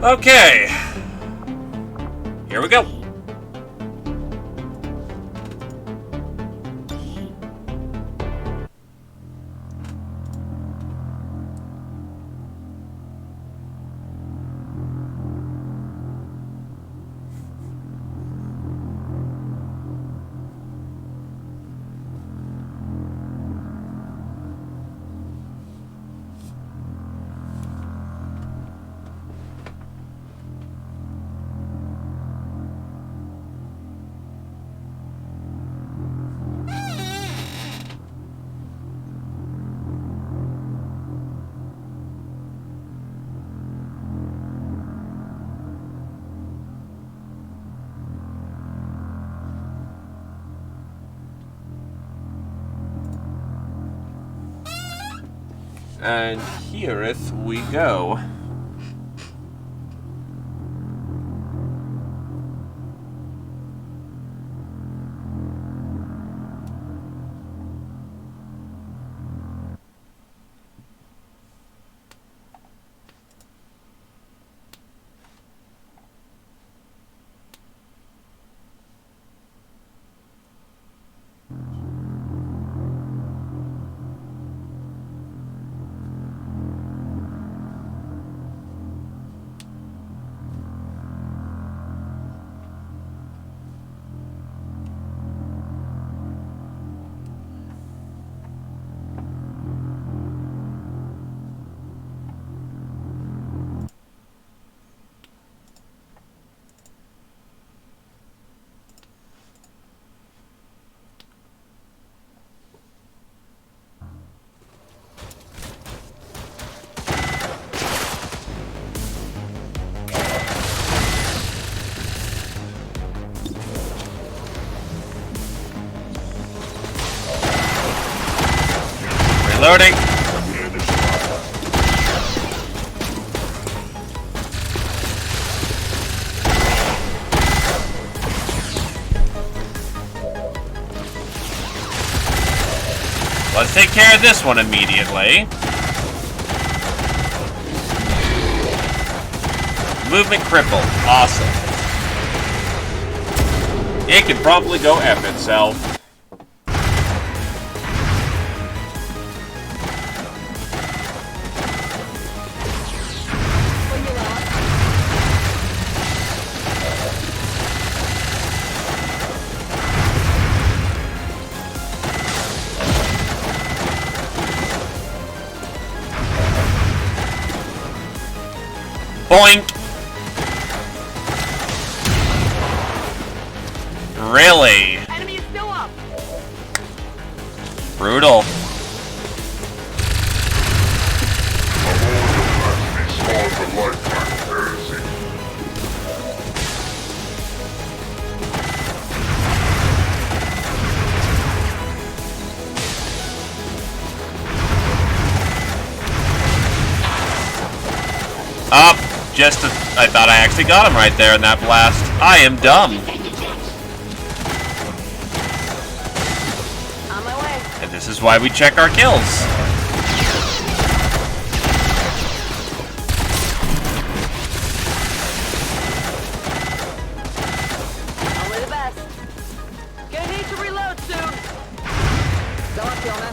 Okay. Here we go. And hereth we go. Reloading. Let's take care of this one immediately. Movement crippled. Awesome. It can probably go F itself. Boink! Really? Enemy is still up. Brutal. Up. Just I thought I actually got him right there in that blast. I am dumb. On my way. And this is why we check our kills. Only the best. Gonna need to reload soon. Go on, Fiona.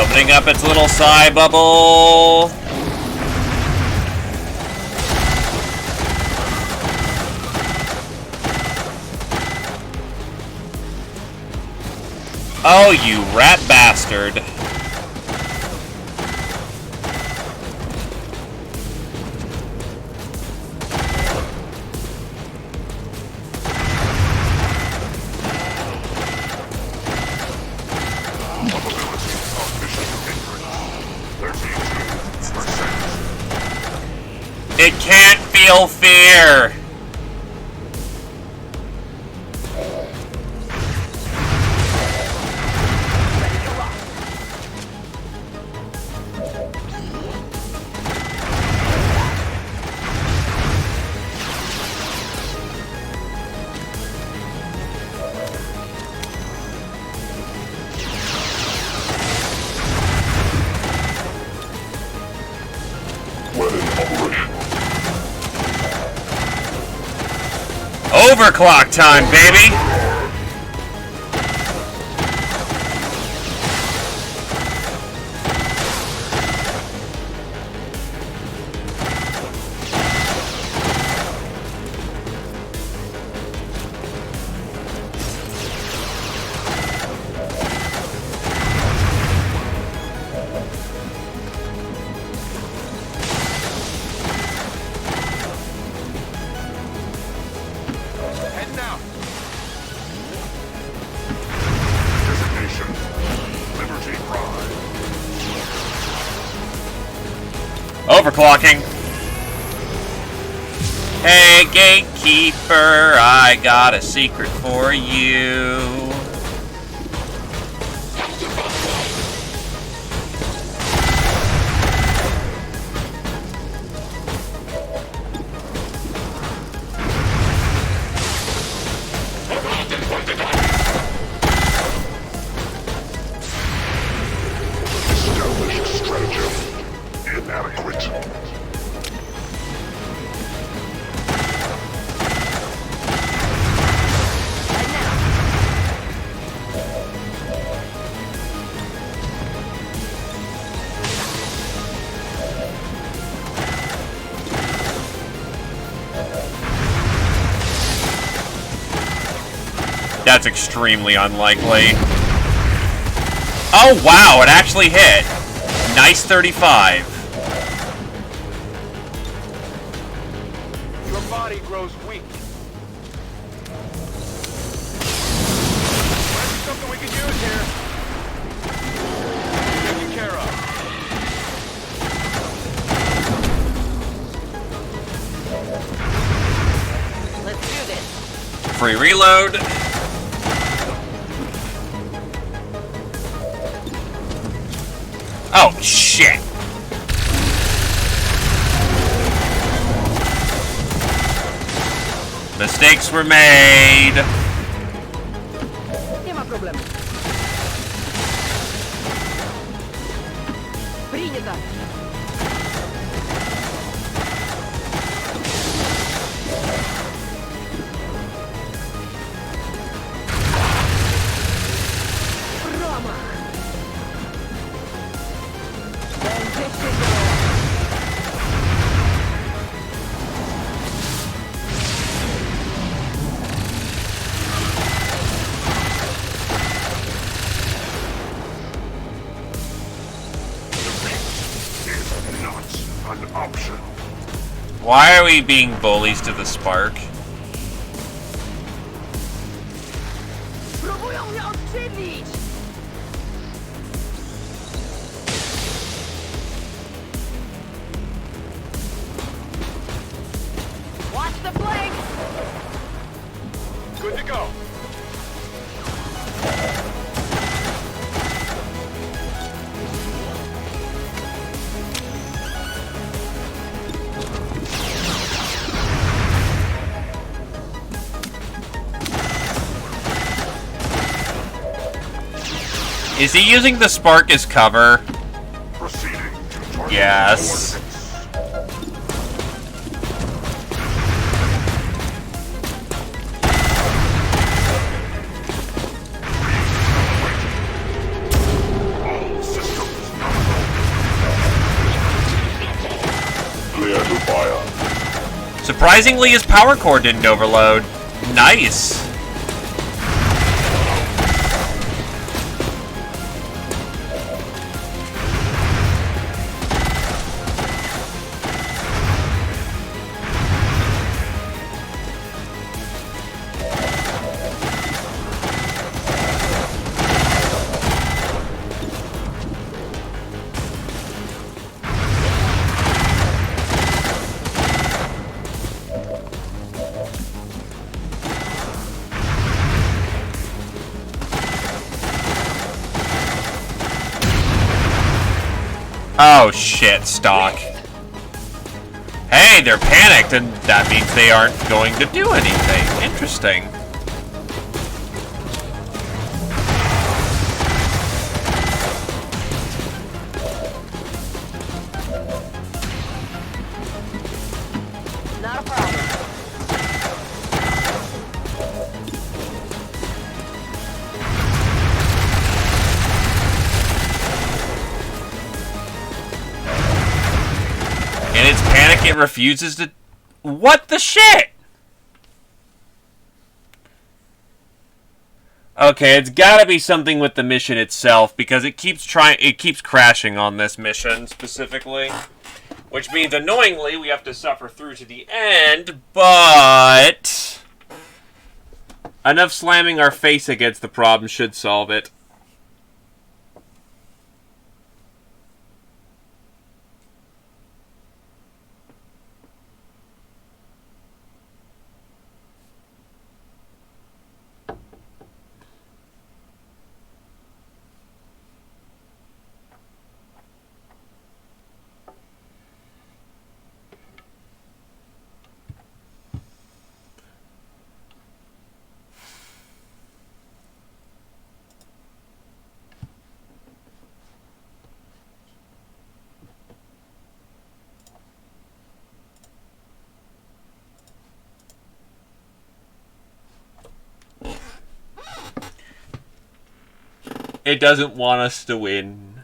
Opening up its little psi bubble. Oh, you rat bastard. It can't feel fear! Overclock time, baby! Overclocking. Hey, gatekeeper, I got a secret for you. Established stratagem. Inadequate. That's extremely unlikely. Oh wow, it actually hit. Nice 35. Your body grows weak. Might be something we can use here. Taken care of. Let's do this. Free reload. Oh, shit. Mistakes were made. Nie ma problemu. Принято. An option. Why are we being bullies to the spark? Próbują mnie odczynić! Watch the flank! Good to go. Is he using the spark as cover? Proceeding to target. Yes. All systems nominal. Clear to fire. Surprisingly, his power core didn't overload. Nice. Oh shit, stock. Hey, they're panicked, and that means they aren't going to do anything. Interesting. Not a problem. In its panic, it refuses to... What the shit? Okay, it's gotta be something with the mission itself, because it keeps crashing on this mission, specifically. Which means, annoyingly, we have to suffer through to the end, but... enough slamming our face against the problem should solve it. It doesn't want us to win.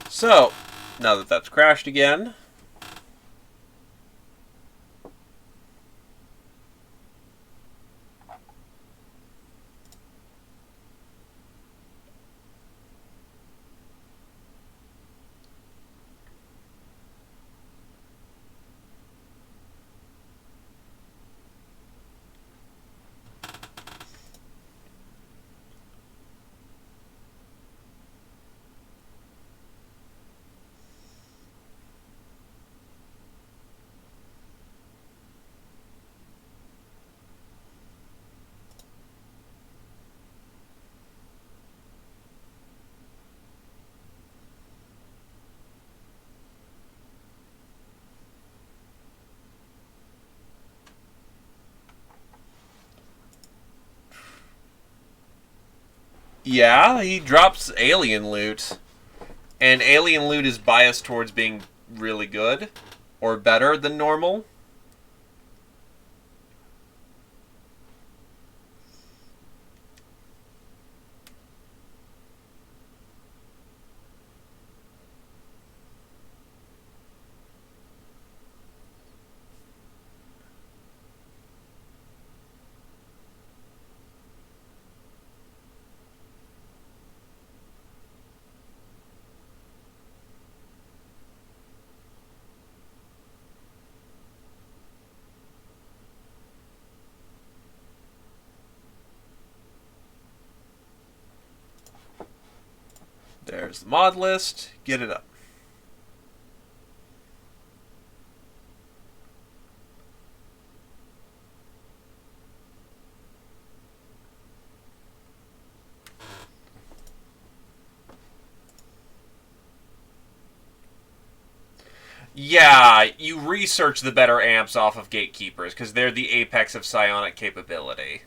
So, now that that's crashed again... Yeah, he drops alien loot. And alien loot is biased towards being really good. Or better than normal. There's the mod list. Get it up. Yeah, you research the better amps off of Gatekeepers, because they're the apex of psionic capability.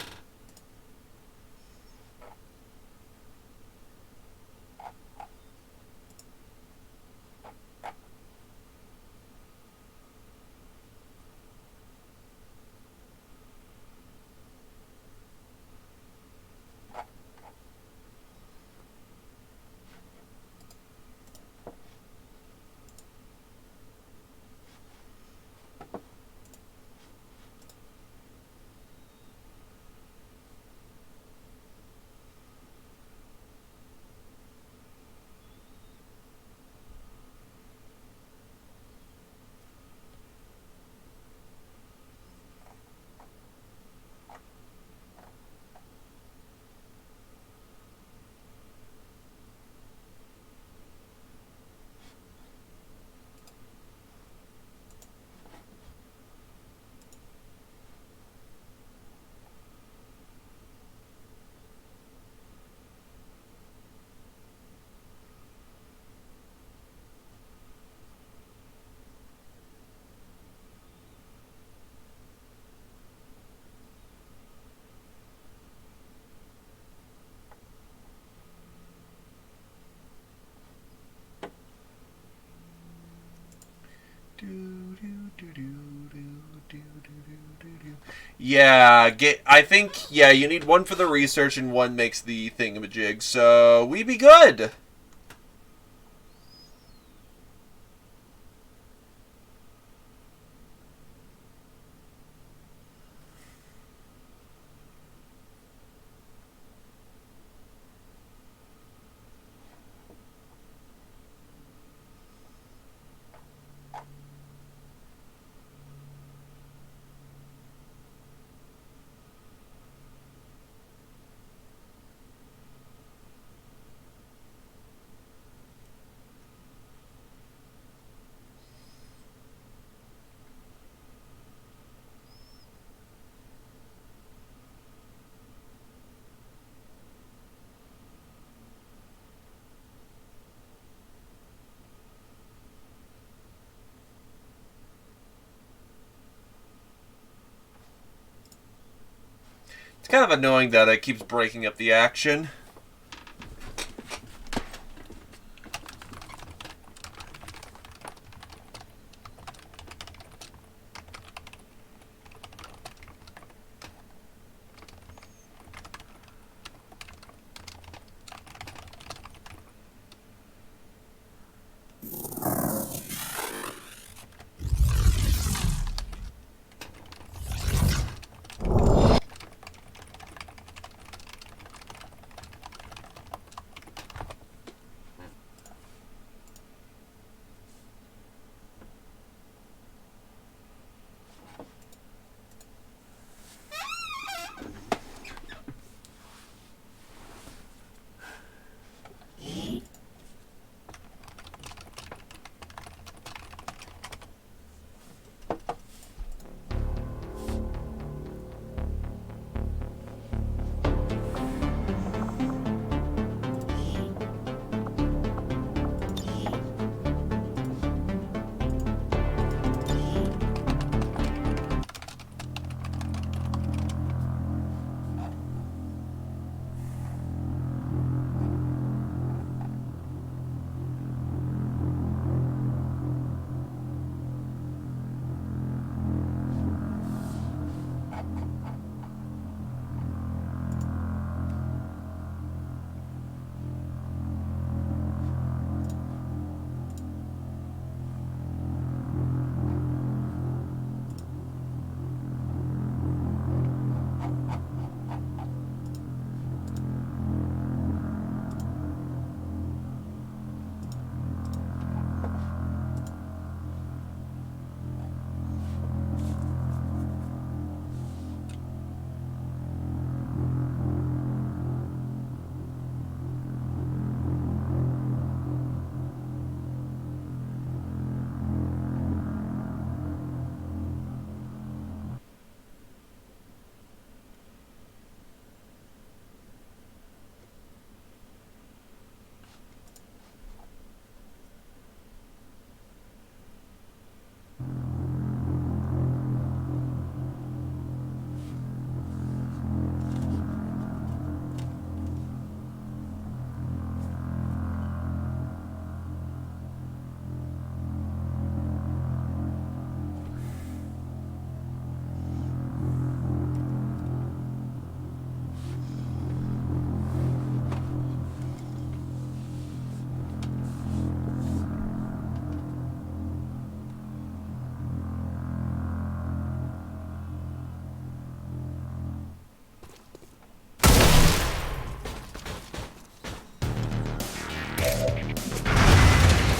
Yeah, I think, yeah, you need one for the research and one makes the thingamajig, so we be good. It's kind of annoying that it keeps breaking up the action.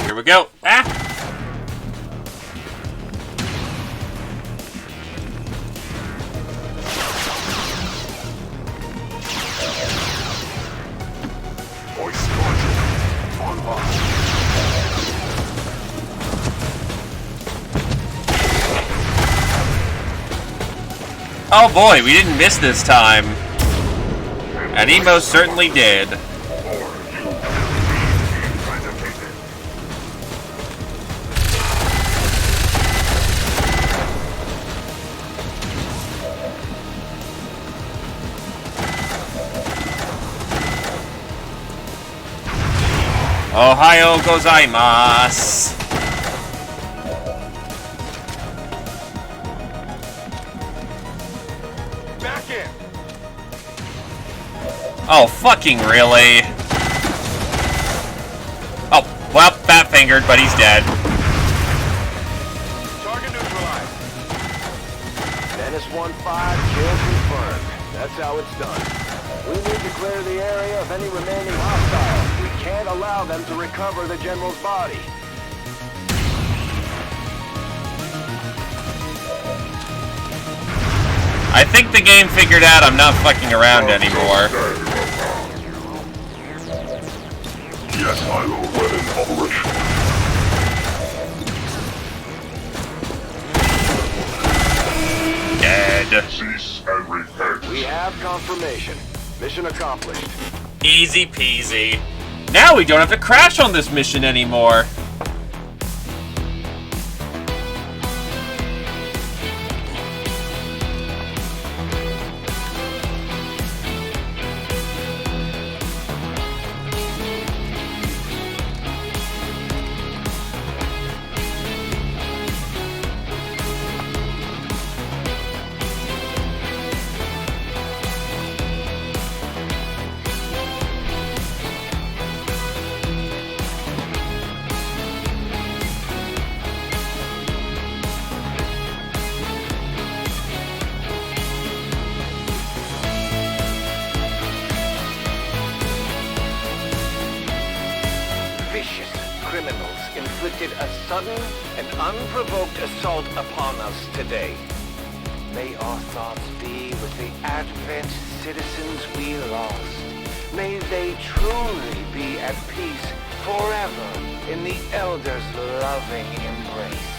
Here we go. Ah! Oh boy, we didn't miss this time. And he most certainly did. Ohio gozaimasu. Oh, fucking really? Oh, well, fat fingered, but he's dead. Target neutralized. Dennis 1-5, kill confirmed. That's how it's done. We need to clear the area of any remaining hostiles. We can't allow them to recover the General's body. I think the game figured out I'm not fucking around anymore. Yes, I will run an operation. Dead. Cease and repent. We have confirmation. Mission accomplished. Easy peasy. Now we don't have to crash on this mission anymore. Vicious criminals inflicted a sudden and unprovoked assault upon us today. May our thoughts be with the Advent citizens we lost. May they truly be at peace forever in the Elder's loving embrace.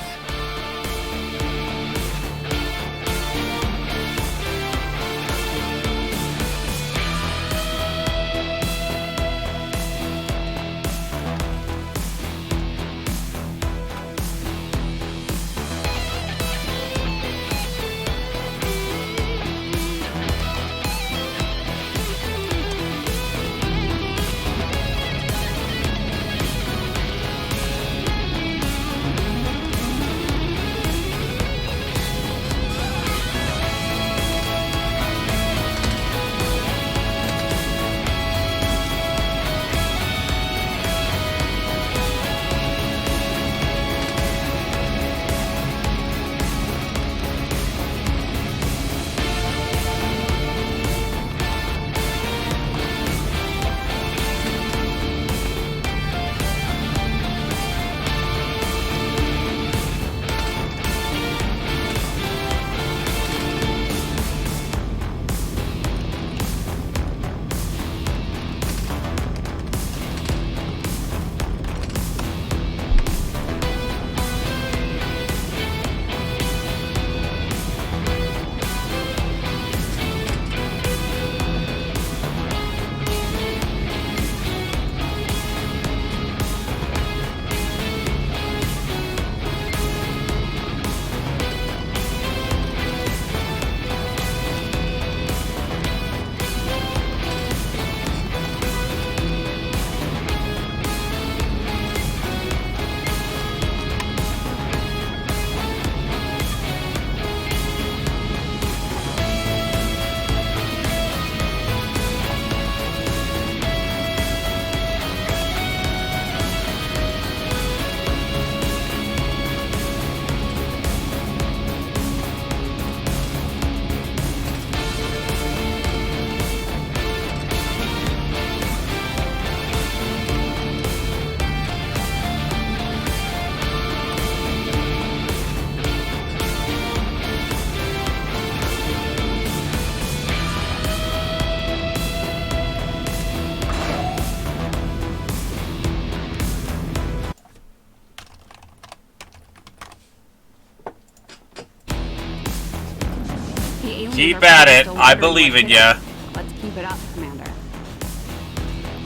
Keep at it. I believe in ya. Let's keep it up, Commander.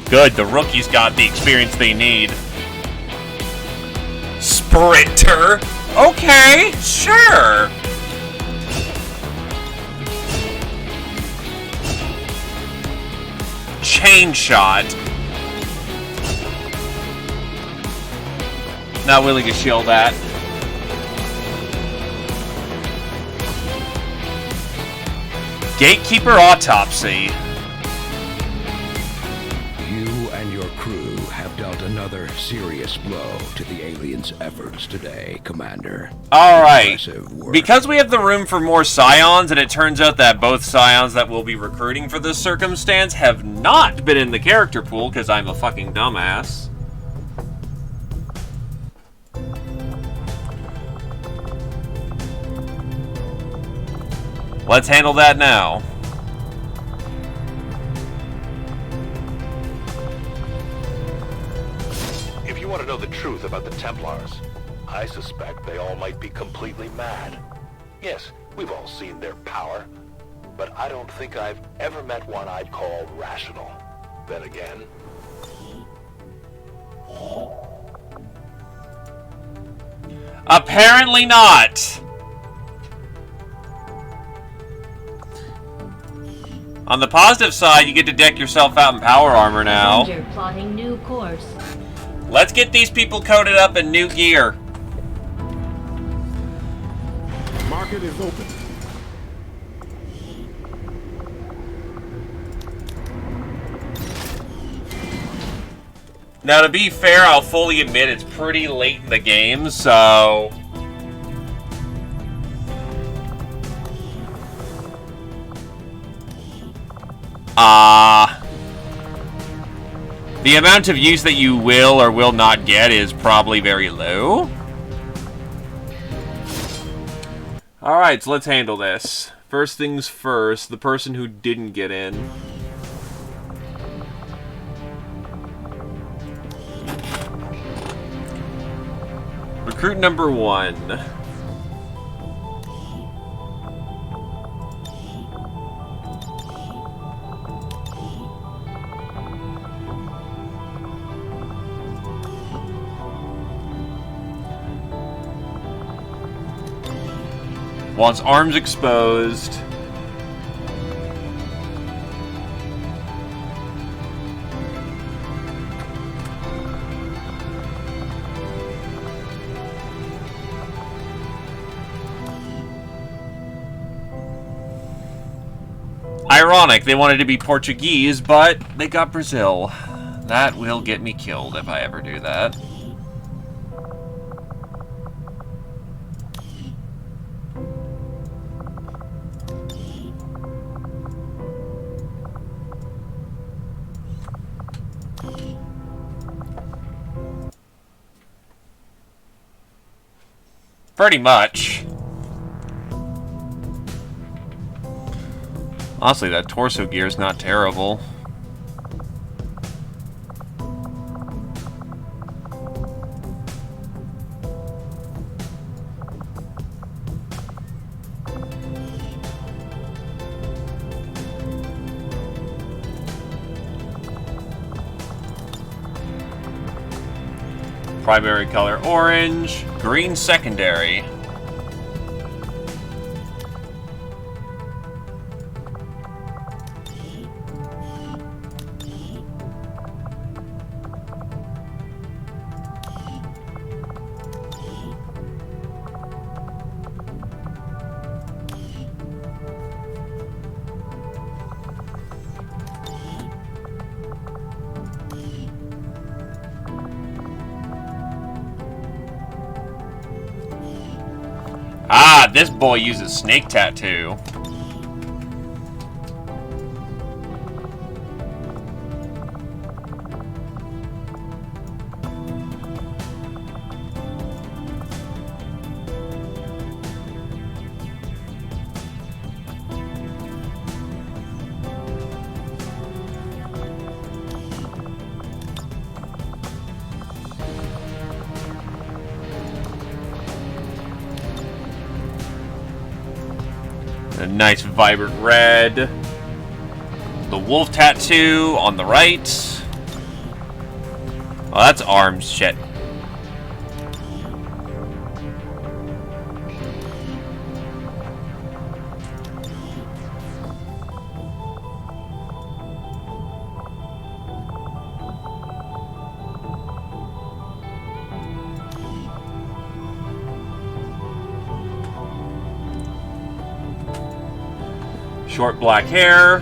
Good, the rookies got the experience they need. Sprinter? Okay, sure. Chain shot. Not willing to shield that. Gatekeeper autopsy. crew have dealt another serious blow to the aliens' efforts today, Commander. Alright. Impressive work. Because we have the room for more scions, and it turns out that both scions that we'll be recruiting for this circumstance have not been in the character pool, because I'm a fucking dumbass. Let's handle that now. If you want to know the truth about the Templars, I suspect they all might be completely mad. Yes, we've all seen their power, but I don't think I've ever met one I'd call rational. Then again... Apparently not! On the positive side, you get to deck yourself out in power armor now. Avenger plotting new course. Let's get these people coated up in new gear. Market is open. Now, to be fair, I'll fully admit it's pretty late in the game, so... the amount of use that you will or will not get is probably very low. Alright, so let's handle this. First things first, the person who didn't get in. Recruit number 1. Wants arms exposed. Ironic, they wanted to be Portuguese, but they got Brazil. That will get me killed if I ever do that. Pretty much. Honestly, that torso gear is not terrible. Primary color orange, green secondary. Ah, this boy uses snake tattoo. A nice vibrant red. The wolf tattoo on the right. Oh, that's arms shit. Short black hair.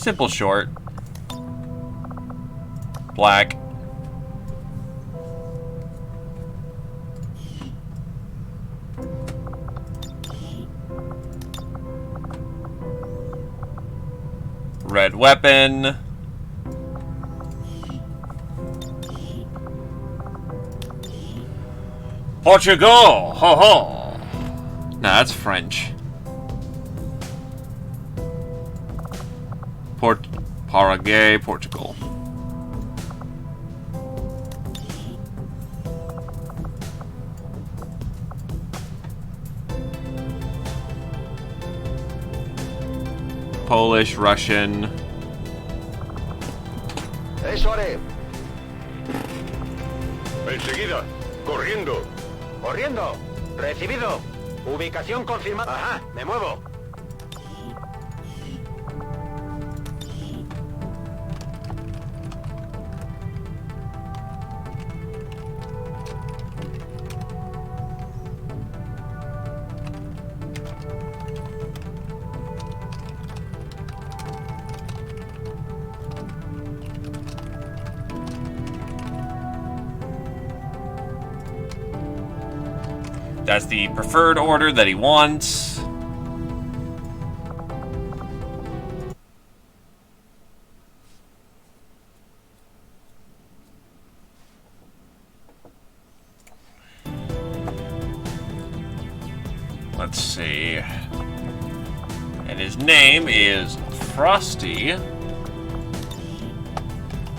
Simple short. Black. Red weapon. Portugal! Ho ho! Nah, that's French. Paraguay, Portugal. Polish, Russian. Eso haré. Enseguida. Corriendo. Corriendo. Recibido. Ubicación confirmada. Ajá, me muevo. That's the preferred order that he wants. Let's see. And his name is Frosty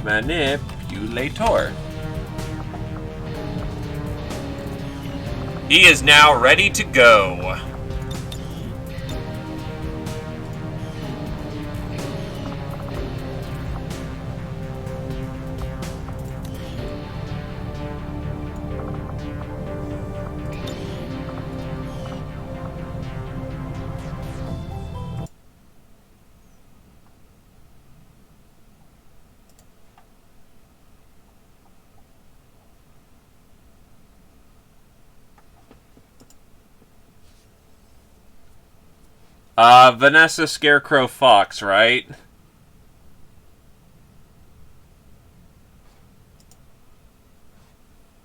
Manipulator. He is now ready to go. Vanessa Scarecrow Fox, right?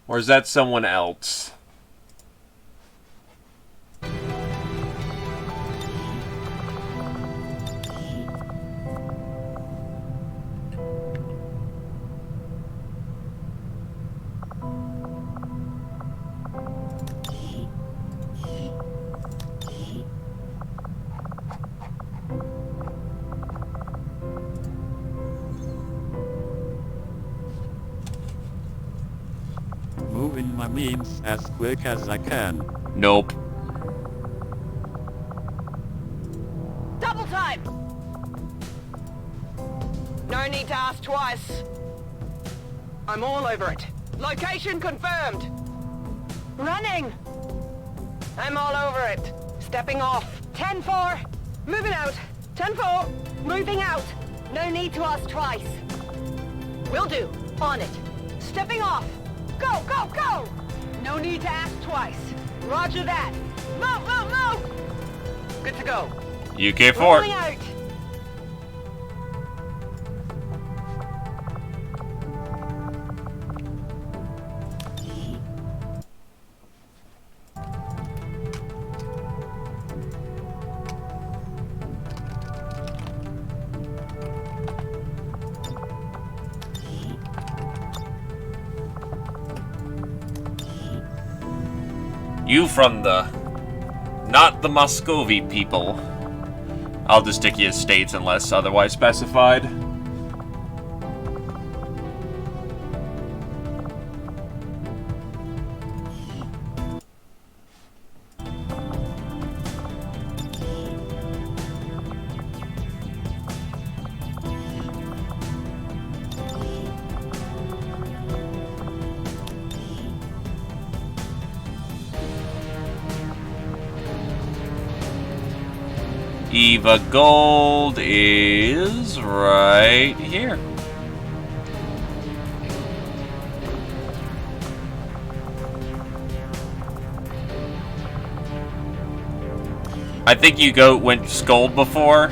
Or is that someone else? Moving my means as quick as I can. Nope. Double time! No need to ask twice. I'm all over it. Location confirmed. Running! I'm all over it. Stepping off. 10-4. Moving out. 10-4. Moving out. No need to ask twice. Will do. On it. Stepping off. Go, go, go! No need to ask twice. Roger that. Move, move, move! Good to go. UK4. Rolling out. You from the... not the Muscovy people. I'll just stick you as states unless otherwise specified. Eva Gold is right here. I think you went Scold before.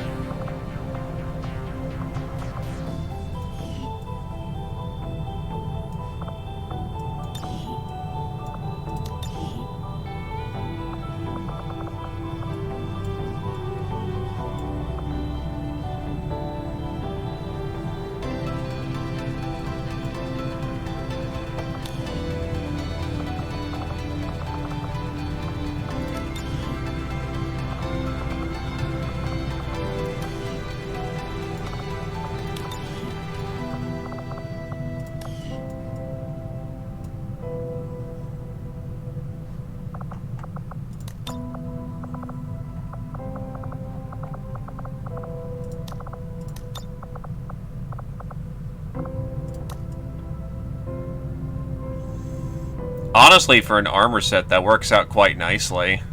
honestly, for an armor set, that works out quite nicely.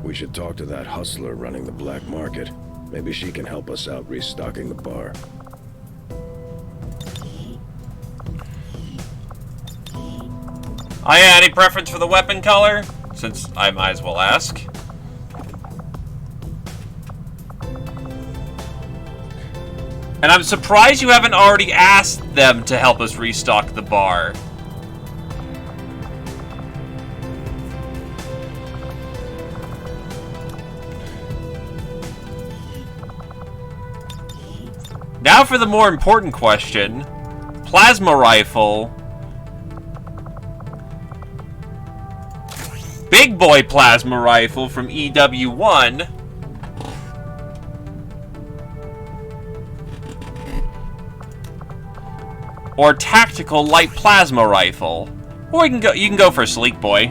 We should talk to that hustler running the black market. Maybe she can help us out restocking the bar. Oh yeah, any preference for the weapon color? Since I might as well ask. And I'm surprised you haven't already asked them to help us restock the bar. Now for the more important question. Plasma rifle. Big boy plasma rifle from EW1. Or tactical light plasma rifle. Or you can go for a sleek boy.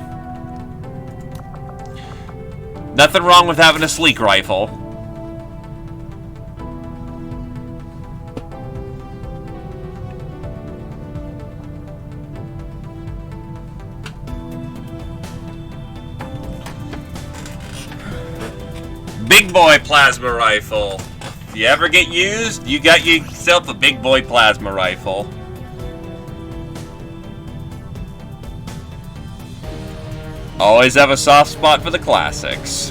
Nothing wrong with having a sleek rifle. Big boy plasma rifle. If you ever get used, you got yourself a big boy plasma rifle. Always have a soft spot for the classics.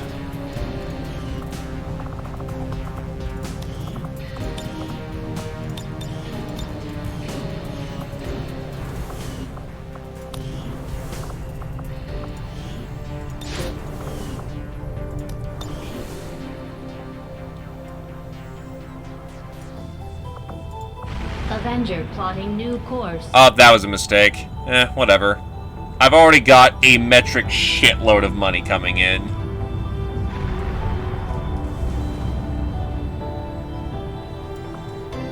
Avenger plotting new course. Oh, that was a mistake. Whatever. I've already got a metric shitload of money coming in.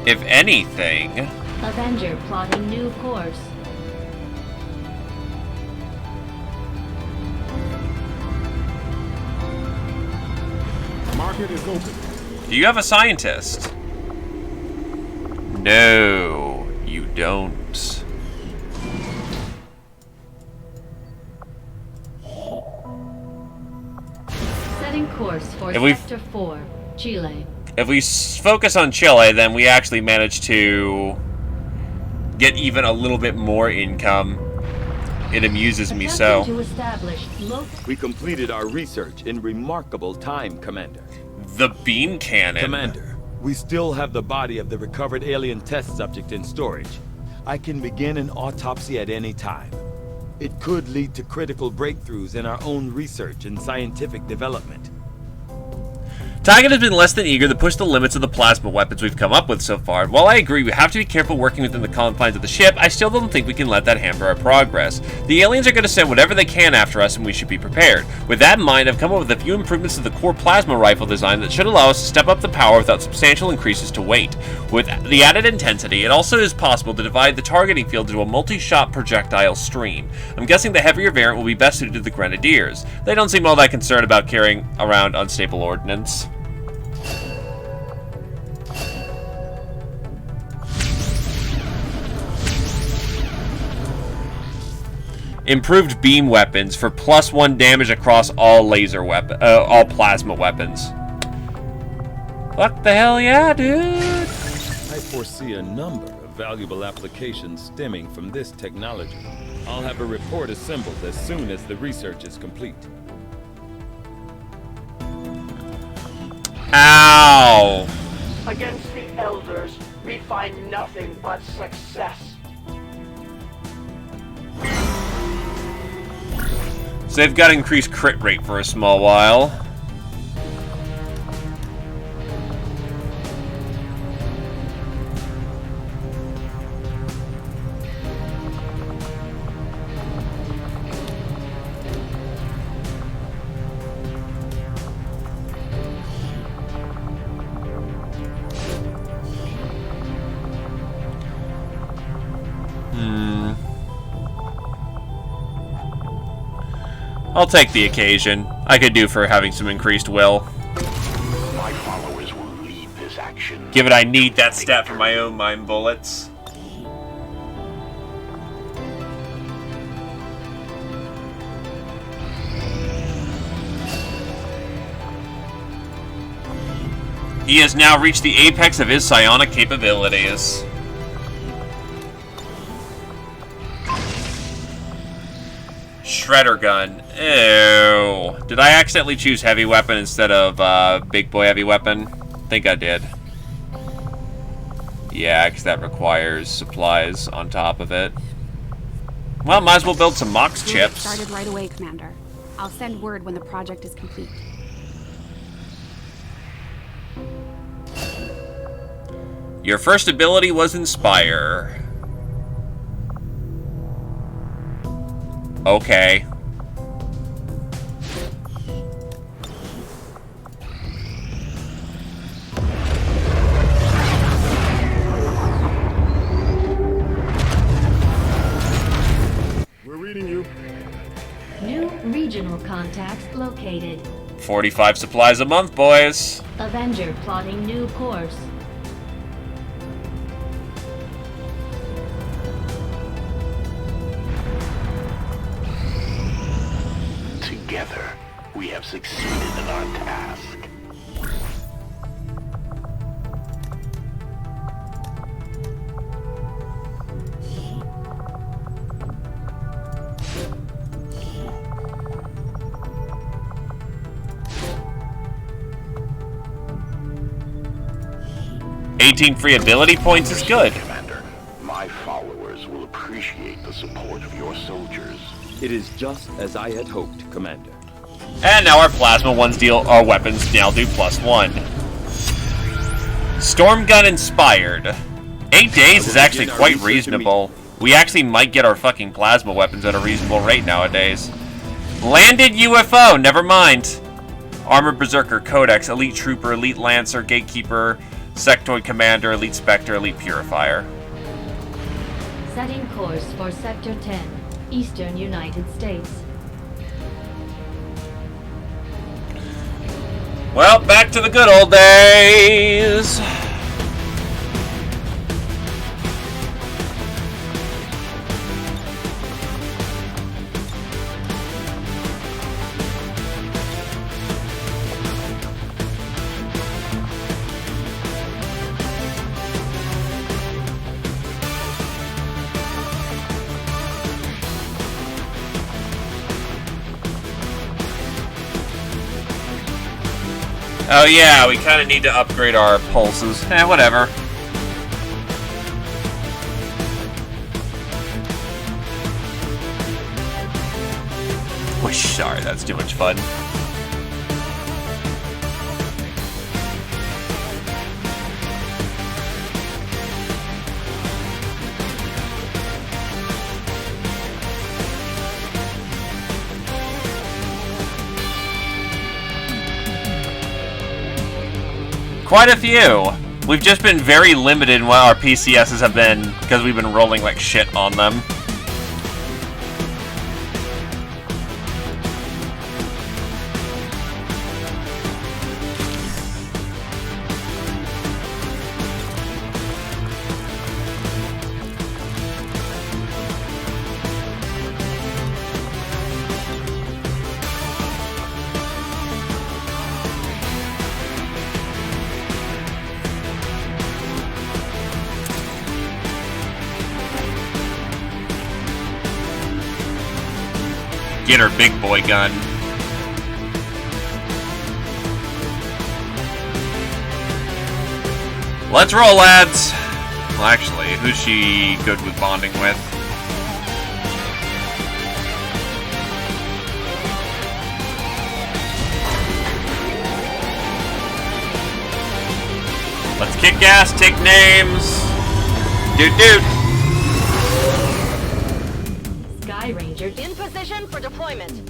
If anything... Avenger plotting new course. Market is open. Do you have a scientist? No, you don't. Setting course for If Sector 4, Chile. If we focus on Chile, then we actually manage to get even a little bit more income. It amuses me so. To establish we completed our research in remarkable time, Commander. The beam cannon. Commander, we still have the body of the recovered alien test subject in storage. I can begin an autopsy at any time. It could lead to critical breakthroughs in our own research and scientific development. Target has been less than eager to push the limits of the plasma weapons we've come up with so far. While I agree we have to be careful working within the confines of the ship, I still don't think we can let that hamper our progress. The aliens are going to send whatever they can after us, and we should be prepared. With that in mind, I've come up with a few improvements to the core plasma rifle design that should allow us to step up the power without substantial increases to weight. With the added intensity, it also is possible to divide the targeting field into a multi-shot projectile stream. I'm guessing the heavier variant will be best suited to the Grenadiers. They don't seem all that concerned about carrying around unstable ordnance. Improved beam weapons for +1 damage across all all plasma weapons. What the hell, yeah, dude? I foresee a number of valuable applications stemming from this technology. I'll have a report assembled as soon as the research is complete. Ow! Against the Elders, we find nothing but success. So they've got increased crit rate for a small while. I'll take the occasion. I could do for having some increased will. My followers will lead this action. organization. Given I need that stat for my own mine bullets. He has now reached the apex of his psionic capabilities. Shredder gun. Ew. Did I accidentally choose heavy weapon instead of big boy heavy weapon? I think I did. Yeah, because that requires supplies on top of it. Well, might as well build some MOX We'll get chips. started right away, Commander. I'll send word when the project is complete. Your first ability was Inspire. Okay. We're reading you. New regional contacts located. 45 supplies a month, boys. Avenger plotting new course. Together, we have succeeded in our task. $18 free ability points is good. Commander, my followers will appreciate the support of your soldiers. It is just as I had hoped, Commander. And now our plasma our weapons now do +1. Storm gun inspired. 8 days is actually quite reasonable. We actually might get our fucking plasma weapons at a reasonable rate nowadays. Landed UFO, never mind. Armored Berserker, Codex, Elite Trooper, Elite Lancer, Gatekeeper, Sectoid Commander, Elite Spectre, Elite Purifier. Setting course for Sector 10, Eastern United States. Well, back to the good old days. Oh yeah, we kind of need to upgrade our pulses. Whatever. Whoosh, sorry, that's too much fun. Quite a few. We've just been very limited in what our PCSs have been because we've been rolling like shit on them. Get her big boy gun. Let's roll, lads. Well, actually, who's she good with bonding with? Let's kick ass, take names. Doot doot. Sky Ranger In position for deployment.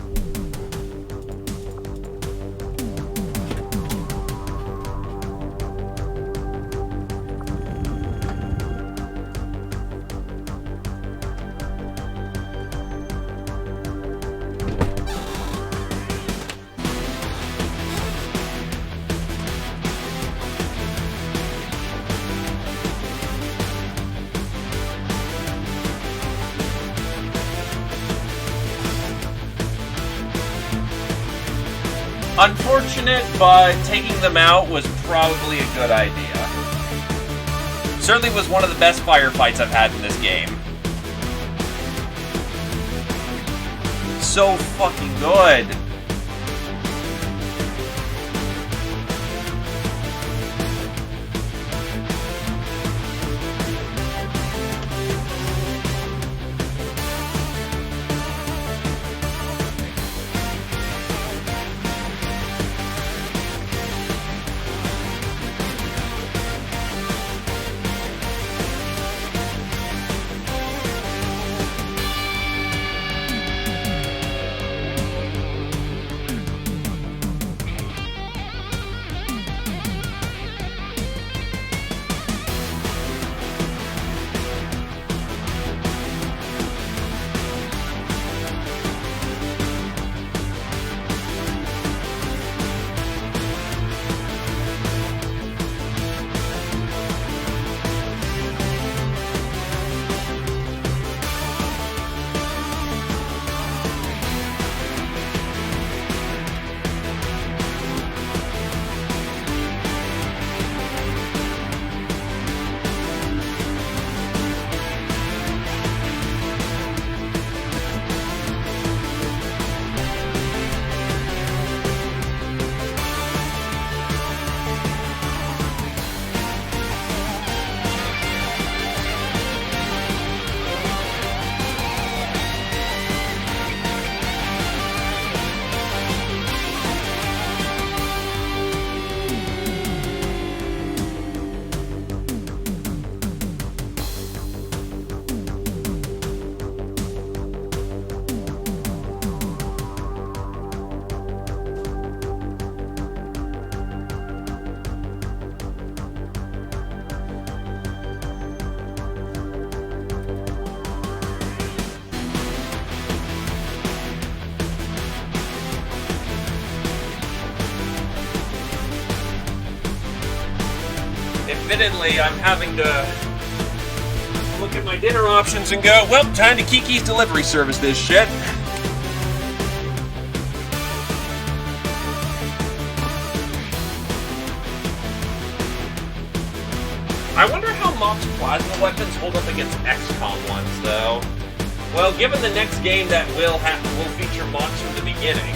Unfortunate, but taking them out was probably a good idea. Certainly was one of the best firefights I've had in this game. So fucking good. Admittedly, I'm having to look at my dinner options and go, well, time to Kiki's delivery service this shit. I wonder how Mock's plasma weapons hold up against XCOM ones, though. Well, given the next game that will feature Mock's from the beginning,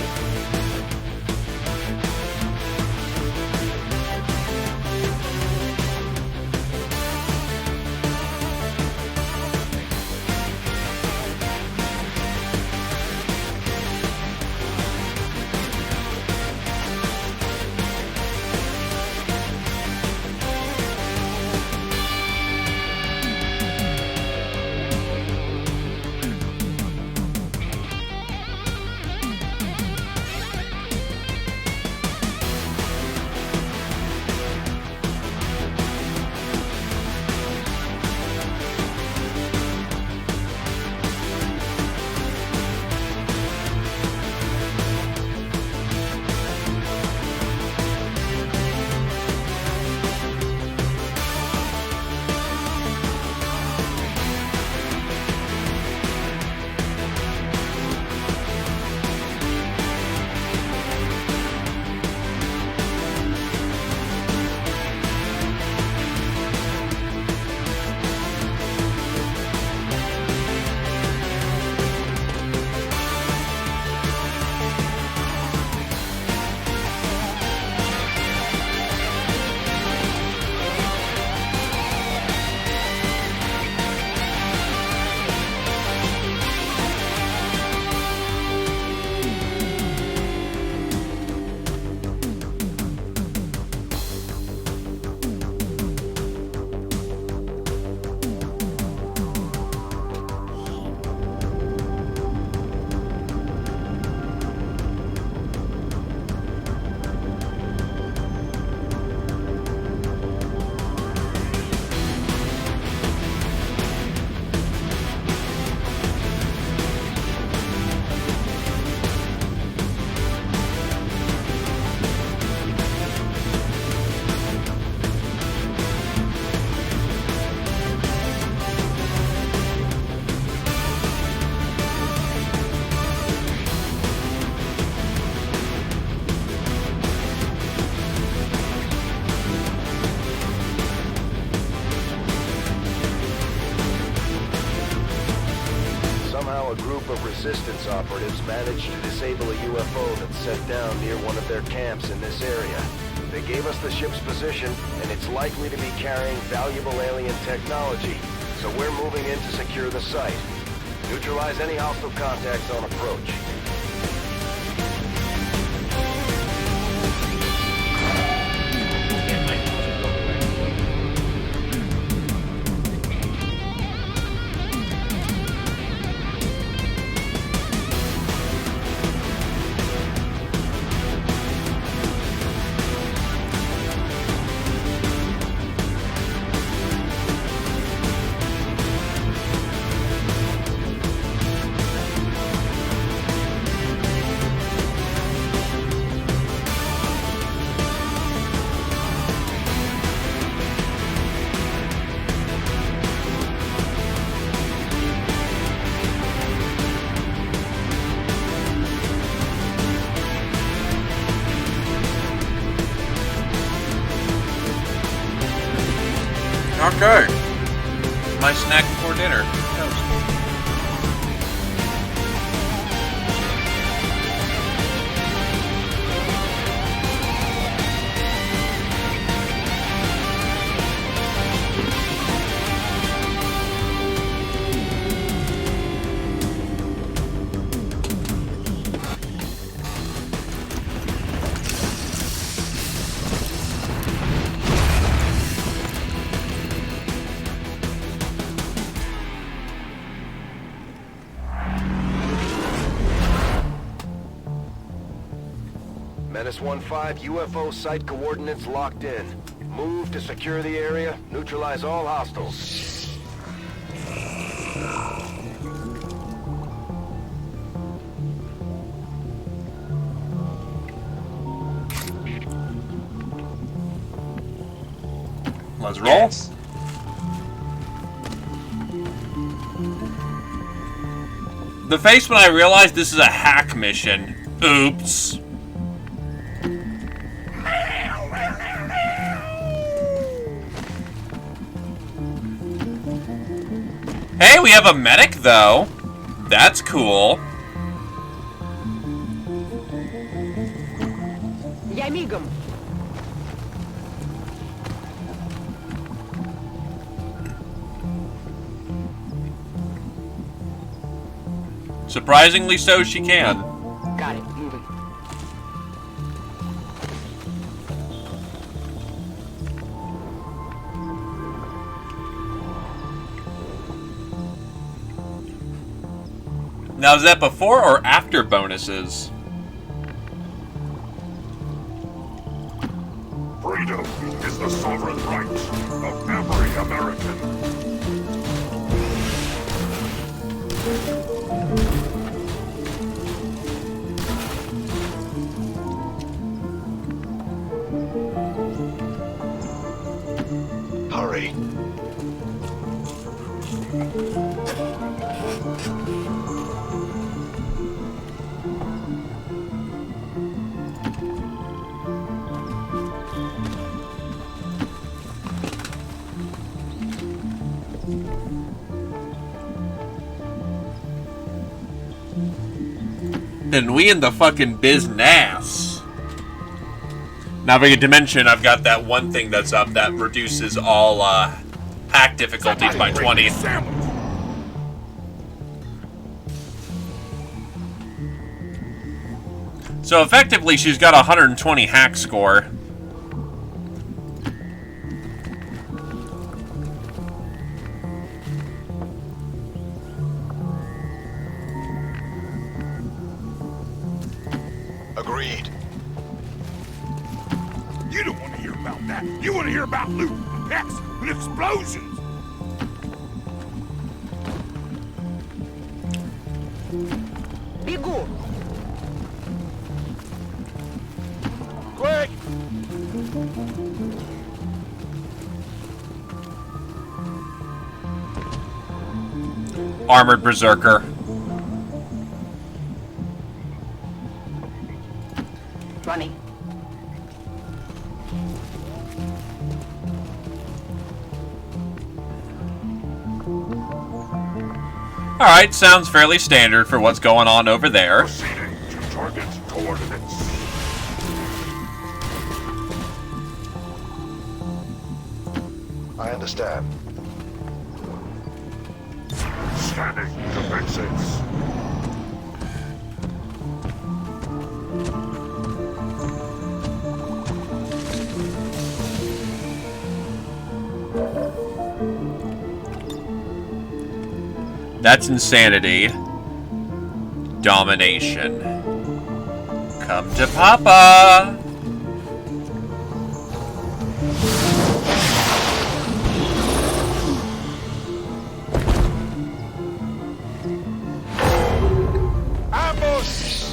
resistance operatives managed to disable a UFO that's set down near one of their camps in this area. They gave us the ship's position, and it's likely to be carrying valuable alien technology, so we're moving in to secure the site. Neutralize any hostile contacts on approach. Okay. My snack before dinner. Toast. Menace 1-5, UFO site coordinates locked in. Move to secure the area, neutralize all hostiles. Let's roll. The face when I realized this is a hack mission. Oops. Hey, we have a medic, though. That's cool. Я мигом. Surprisingly so, she can. Got it. Moving. Now, is that before or after bonuses? Freedom is the sovereign right of every American. Hurry. And we in the fucking business. Now, forget to mention, I've got that one thing that's up that reduces all hack difficulties by 20. So effectively, she's got a 120 hack score. Agreed. You don't want to hear about that. You want to hear about loot, and pets, and explosions. Бегу. Quick! Armored Berserker. Running. Alright, sounds fairly standard for what's going on over there. Proceeding to target coordinates. I understand. Scanning to exits. That's insanity. Domination. Come to Papa! Ambush!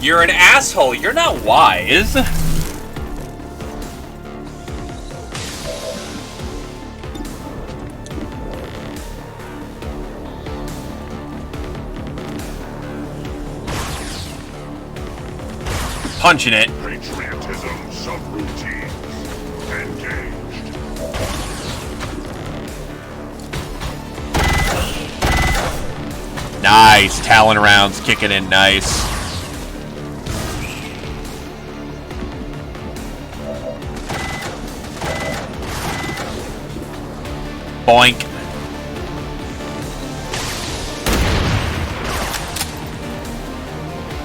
You're an asshole. You're not wise. Punching it. Patriotism subroutines. Engaged. Nice. Talon rounds kicking in nice. Boink.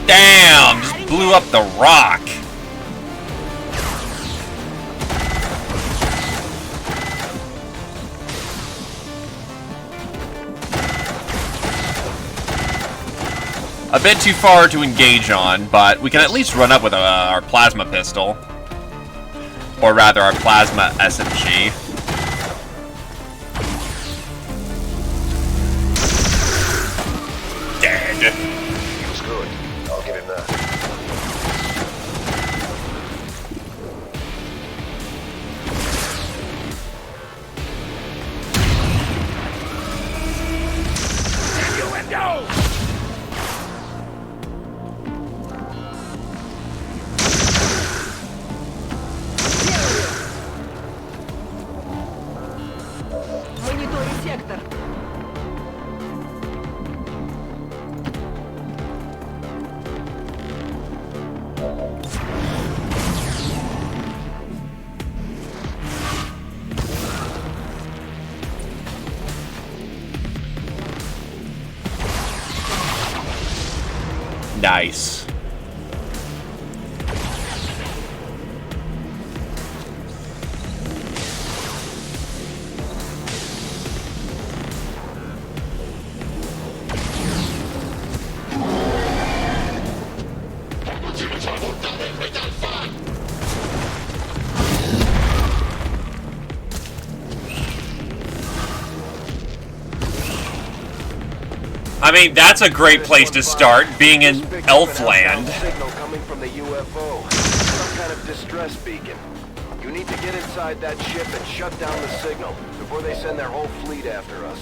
Damn! Just blew up the rock. A bit too far to engage on, but we can at least run up with our plasma pistol. Or rather, our plasma SMG. Dead. He was good. I'll give him that. Innuendo! Мониторю сектор. Nice. I mean, that's a great place to start, being in Elfland. Signal coming from the UFO. Some kind of distress beacon. You need to get inside that ship and shut down the signal before they send their whole fleet after us.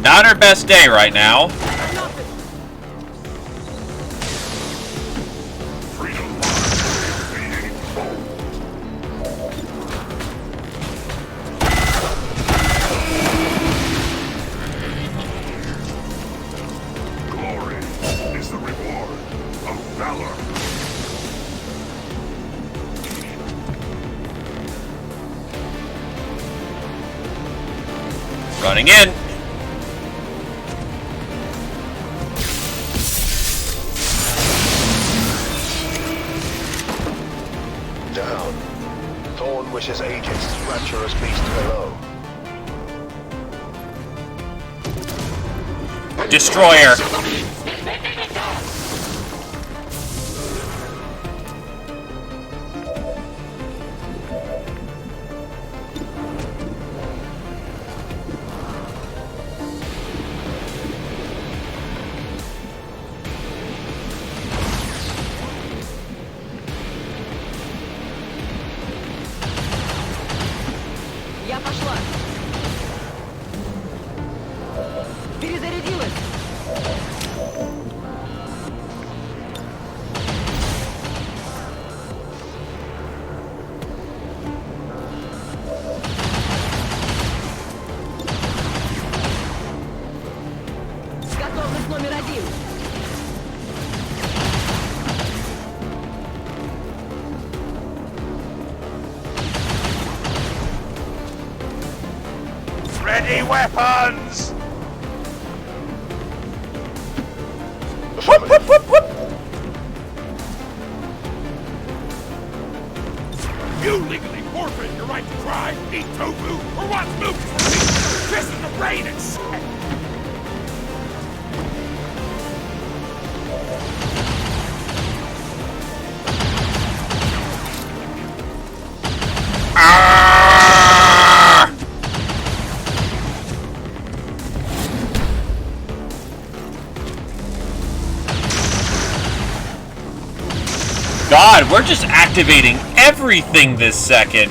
Not her best day right now. Glory is the reward of valor. Running in. Down. Thorn wishes agents rapturous beast below. Destroyer. Ready weapons! Whoop, whoop, whoop, whoop. You legally forfeit your right to cry, eat tofu, or watch movies where people kiss in the rain and shit! God, we're just activating everything this second.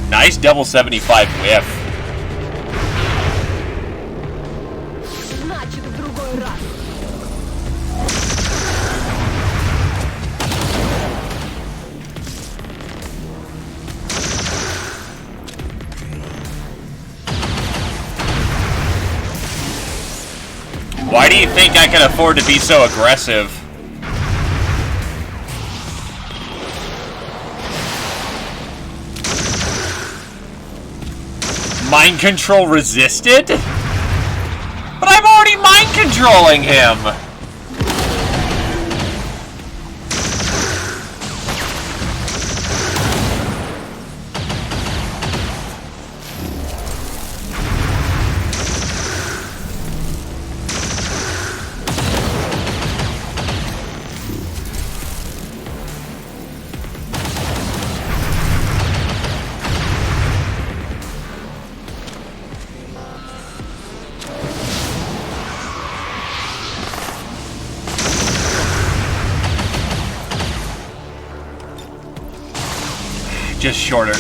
Nice double 75 whiff. Значит, в другой раз. Why do you think I can afford to be so aggressive? Mind control resisted? But I'm already mind controlling him! Just shorter.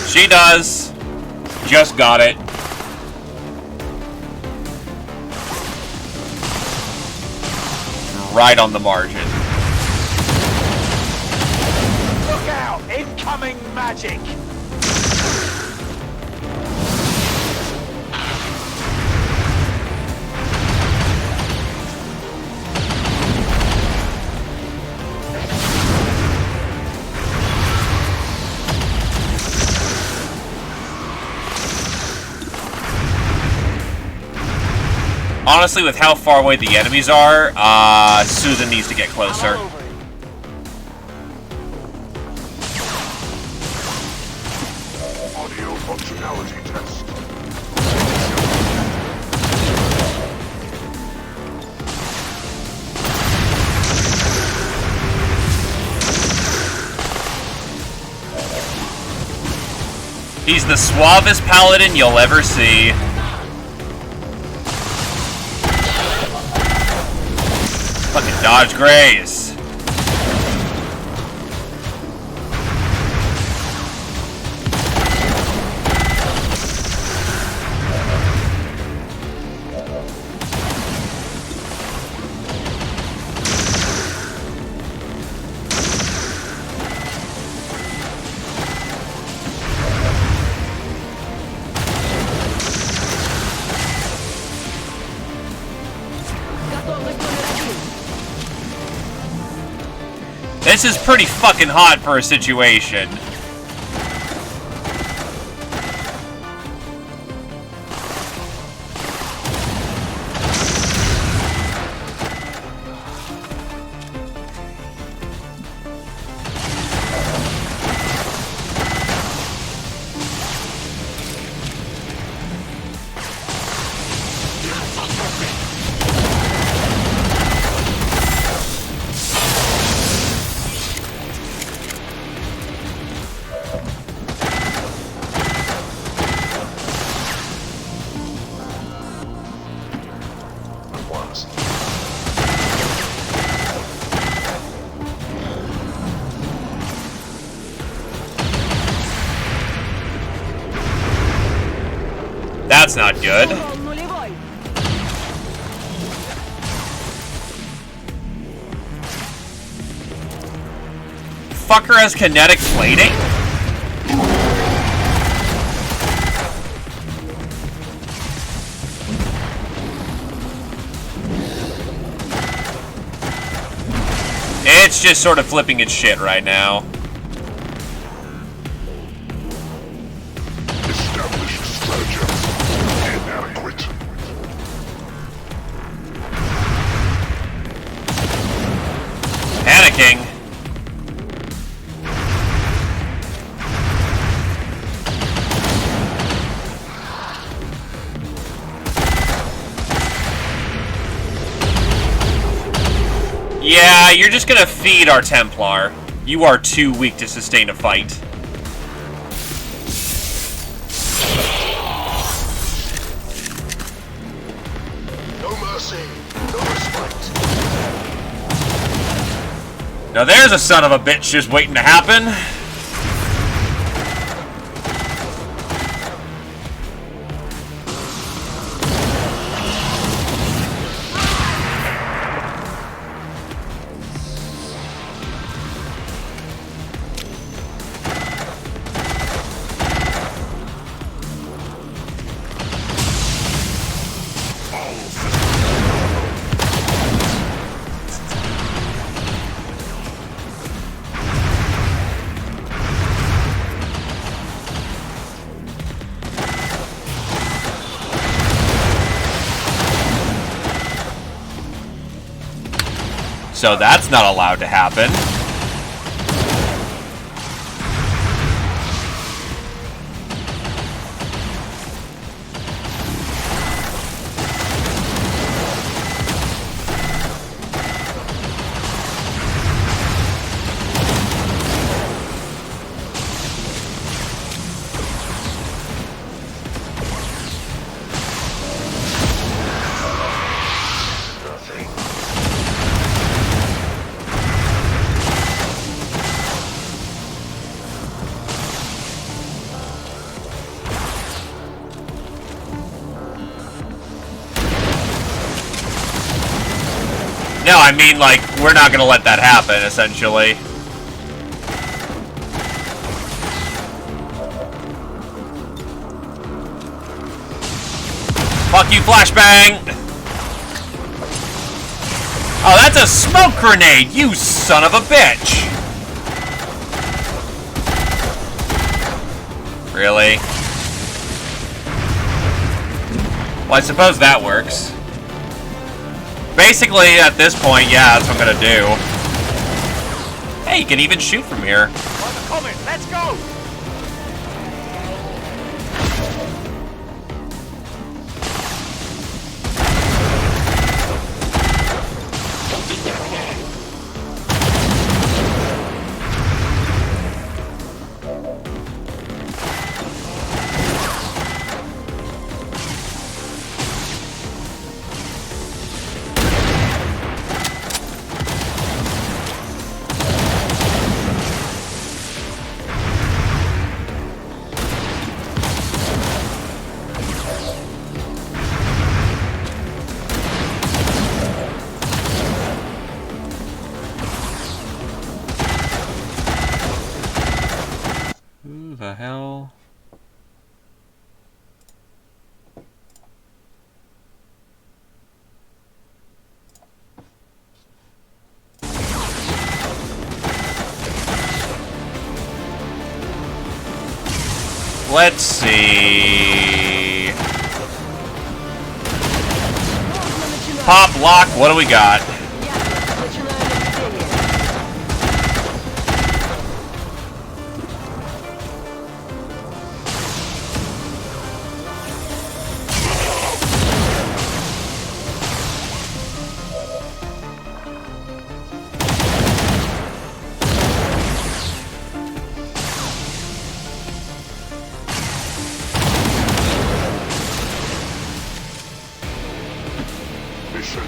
She does. Just got it. Right on the margin. Look out! Incoming magic! Honestly, with how far away the enemies are, Susan needs to get closer. Audio functionality test. He's the suavest paladin you'll ever see. Fucking dodge graze. This is pretty fucking hot for a situation. that's not good. Fucker has kinetic plating? It's just sort of flipping its shit right now. Established stratagem. Inadequate. Panicking. Yeah, you're just gonna feed our Templar. You are too weak to sustain a fight. No mercy, no respect. Now there's a son of a bitch just waiting to happen. So that's not allowed to happen. No, I mean, like, we're not gonna let that happen, essentially. Fuck you, flashbang! Oh, that's a smoke grenade, you son of a bitch! Really? Well, I suppose that works. Basically, at this point, yeah, that's what I'm gonna do. Hey, you can even shoot from here. Let's go! Who the hell? Let's see. Pop, lock, what do we got? Mission.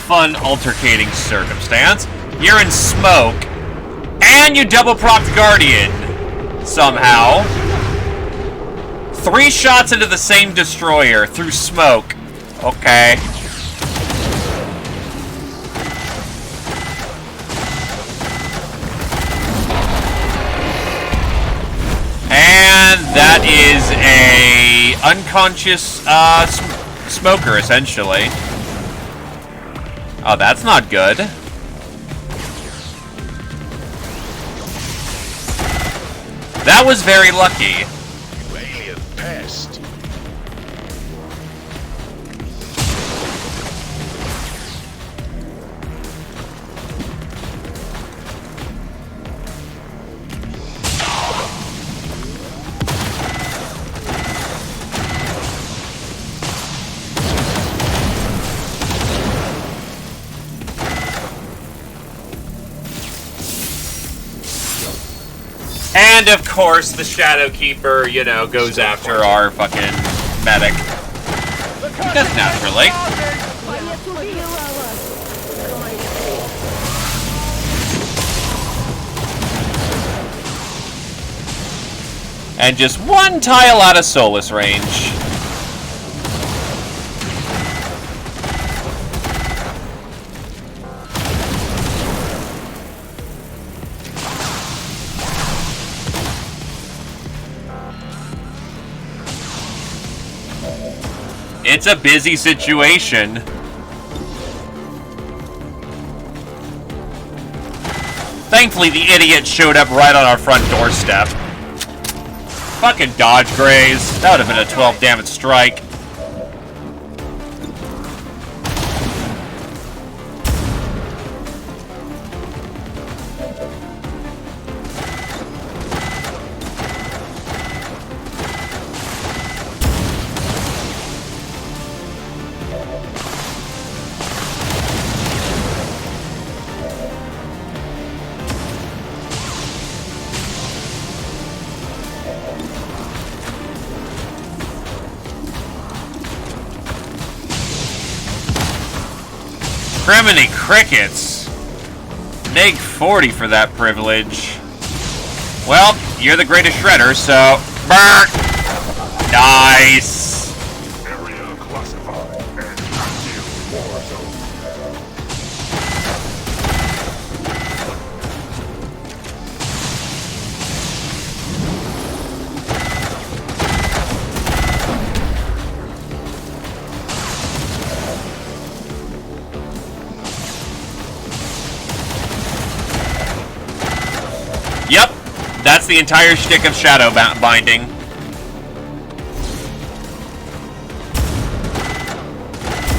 fun altercating circumstance. You're in smoke, and you double-propped Guardian, somehow. 3 shots into the same destroyer through smoke. Okay. And that is a unconscious smoker, essentially. Oh, that's not good. That was very lucky. Alien pest. And of course, the Shadow Keeper, you know, goes after our fucking medic. Just naturally. And just one tile out of Solus range. It's a busy situation. Thankfully, the idiot showed up right on our front doorstep. Fucking dodge graze. That would have been a 12 damage strike. Criminy crickets. Neg 40 for that privilege. Well, you're the greatest shredder, so... Burn! Nice! Area classified as active war zone. Yep, that's the entire shtick of shadow binding.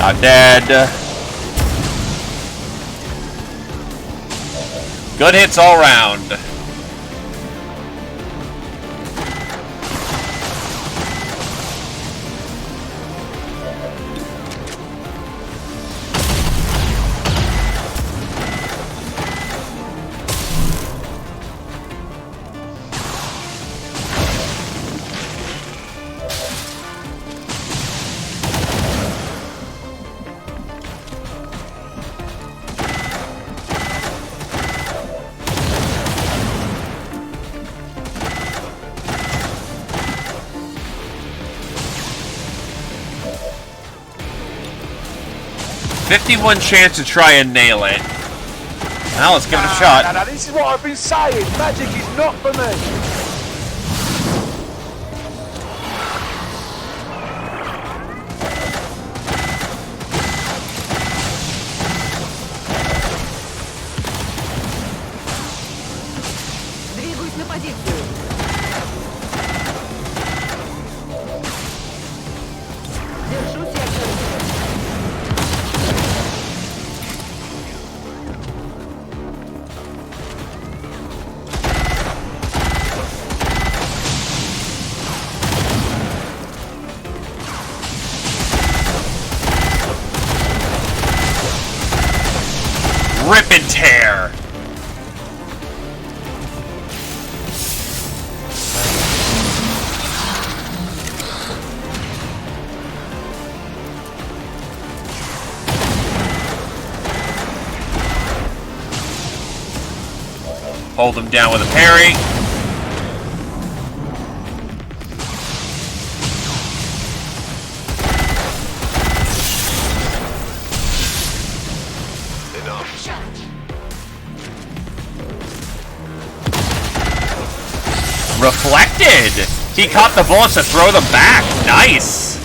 Not dead. Good hits all round. .51 chance to try and nail it. Now let's give it a shot. Now, this is what I've been saying. Magic is not for me. Двигаюсь на позицию. Держу сектор. Rip and tear. Hold him down with a parry. Reflected! He caught the bullets to throw them back. Nice!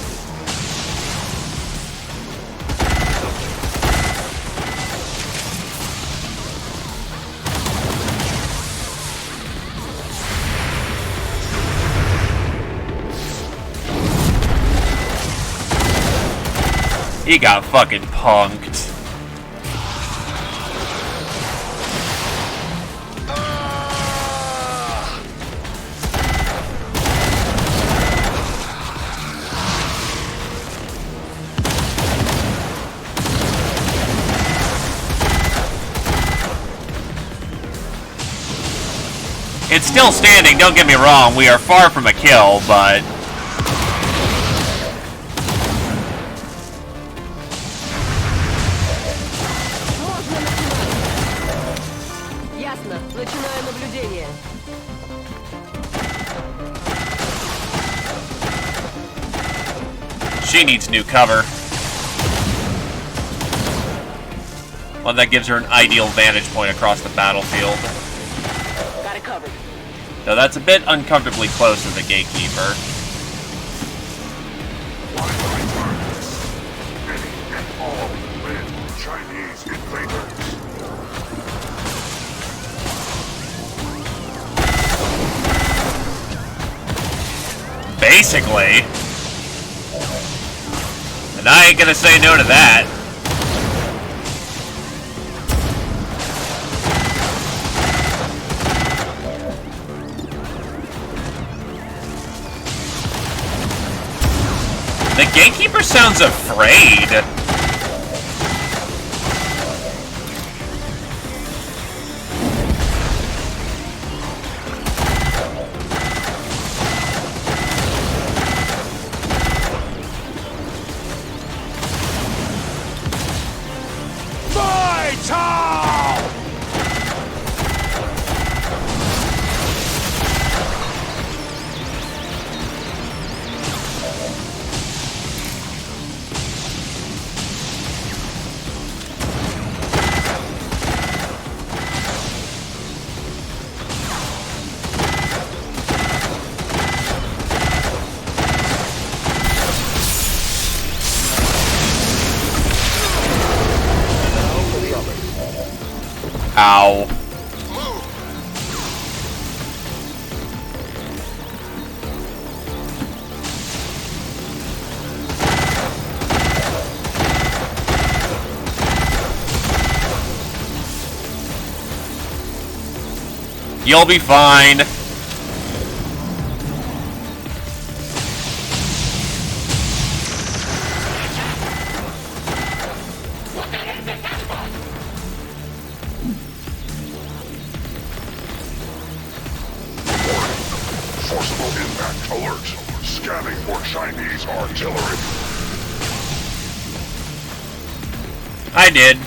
He got fucking punked. It's still standing, don't get me wrong, we are far from a kill, but... Ясно. Начинаю наблюдение. She needs new cover. One that gives her an ideal vantage point across the battlefield. Got it covered. Though that's a bit uncomfortably close to the gatekeeper. All red Chinese invaders. Basically. And I ain't gonna say no to that. The gatekeeper sounds afraid. Ow. You'll be fine. Forcible impact alert. Scanning for Chinese artillery. I did.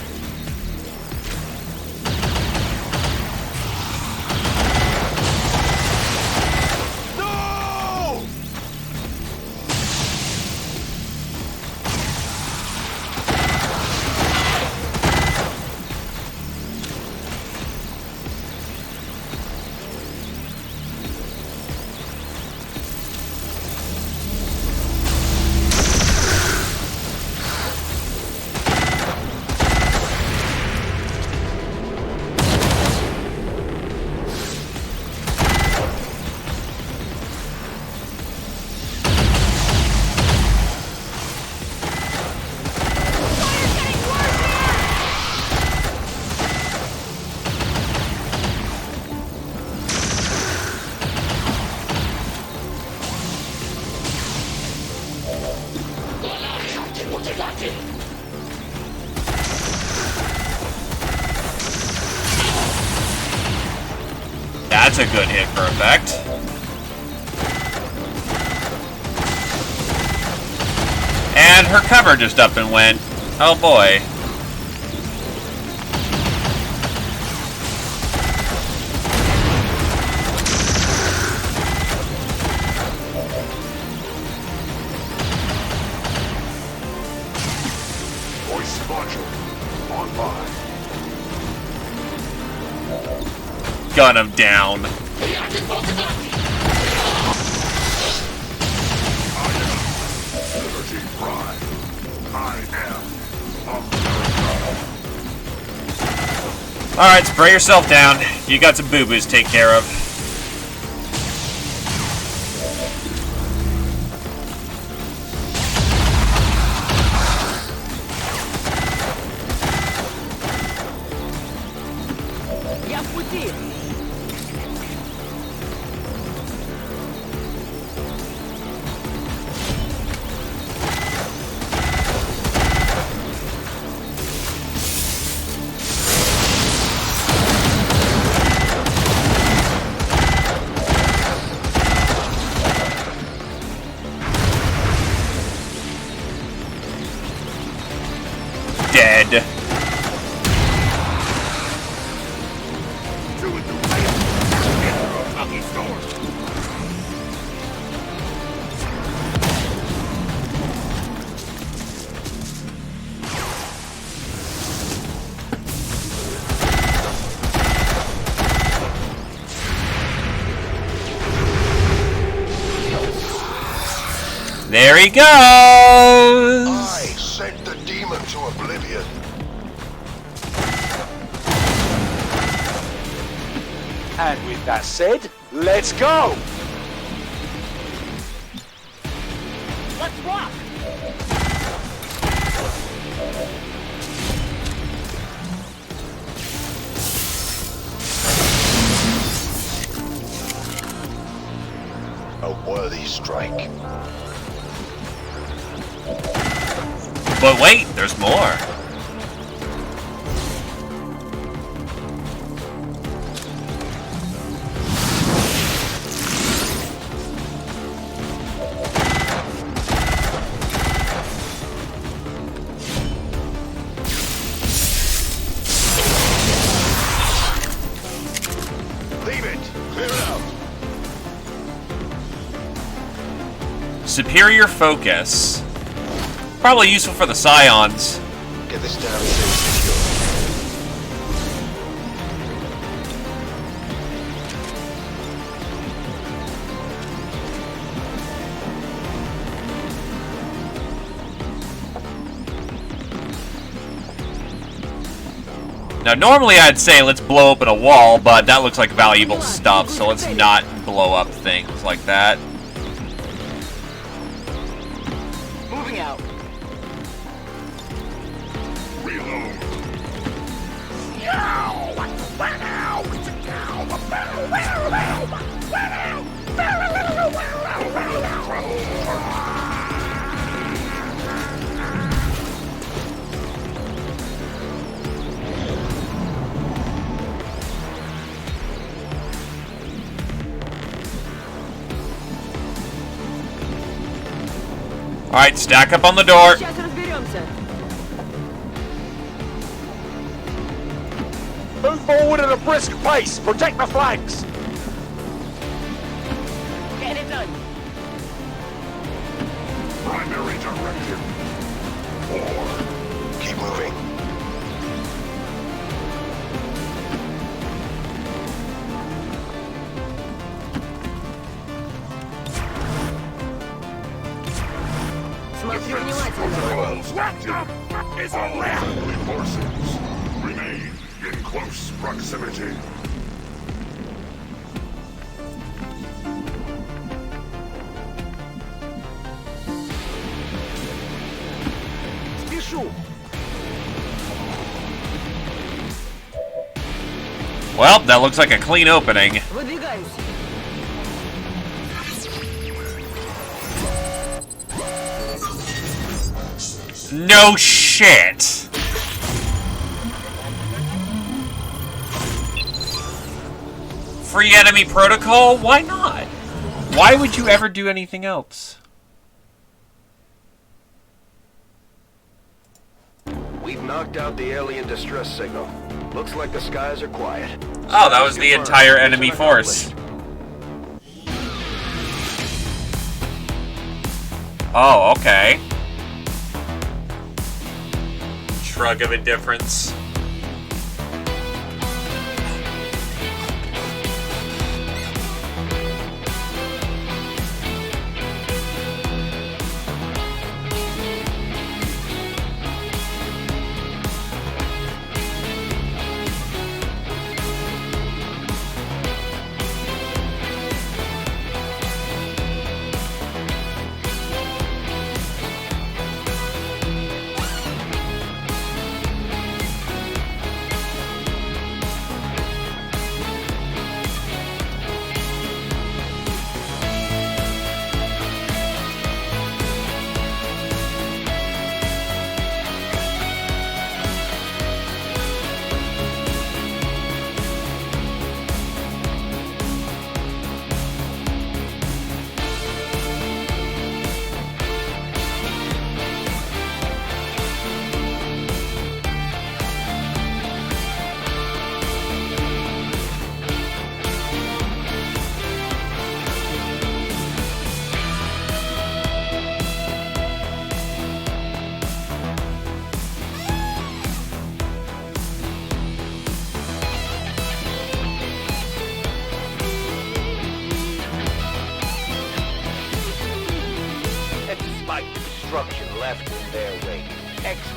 That's a good hit for effect. And her cover just up and went. Oh boy. gun him down. Liberty Prime. I am Alright, spray yourself down. You got some boo-boos to take care of. Dead. There he goes! I sent the demon to oblivion. And with that said, let's go! Let's rock! A worthy strike. But wait, there's more. Leave it! Clear it out! Superior focus. Probably useful for the Scions. Get this down and secure. Now, normally I'd say let's blow open a wall, but that looks like valuable stuff, so let's not blow up things like that. Moving out. Alright, stack up on the door. Сейчас разберемся. Move forward at a brisk pace! Protect the flanks! Get it done. primary directive. Keep moving. Смотрю внимательно. Objective is all friendly forces. Remain in close proximity. Спешу. Well, that looks like a clean opening. Выдвигаюсь. No shit! Free enemy protocol? Why not? Why would you ever do anything else? We've knocked out the alien distress signal. Looks like the skies are quiet. Oh, that was the entire enemy force. Oh, okay. Shrug of indifference.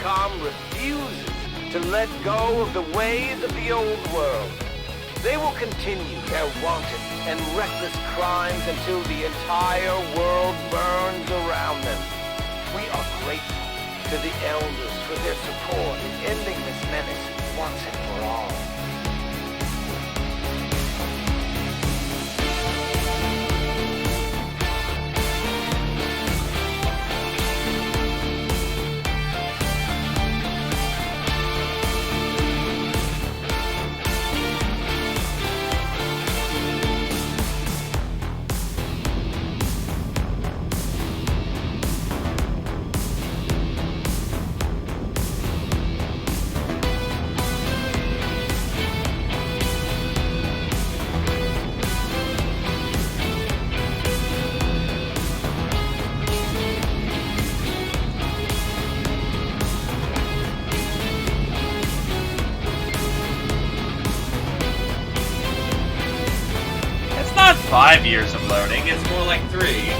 XCOM refuses to let go of the ways of the old world. They will continue their wanton and reckless crimes until the entire world burns around them. We are grateful to the elders for their support in ending this menace once and for all. It's not 5 years of loading, it's more like 3.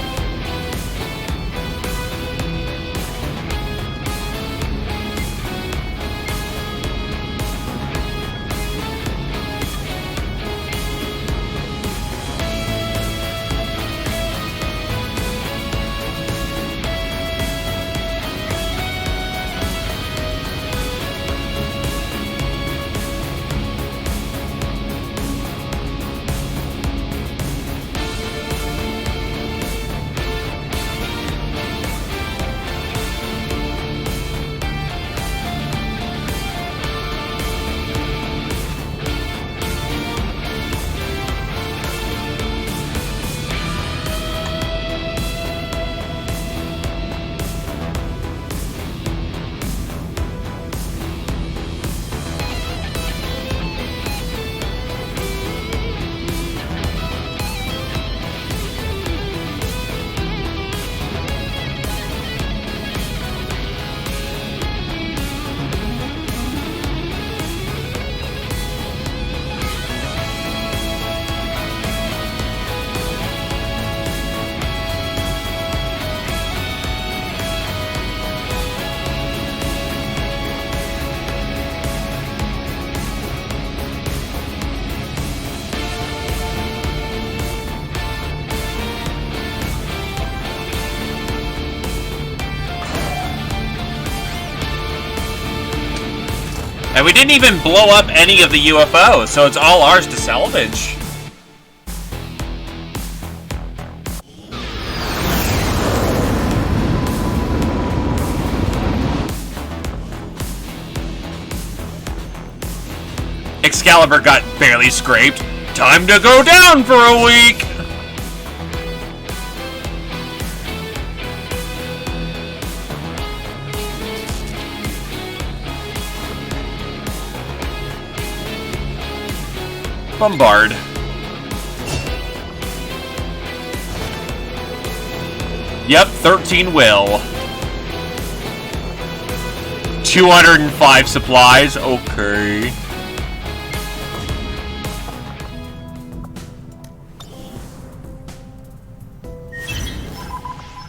And we didn't even blow up any of the UFOs, so it's all ours to salvage. Excalibur got barely scraped. Time to go down for a week! Bombard. Yep, 13 will. 205 supplies, okay.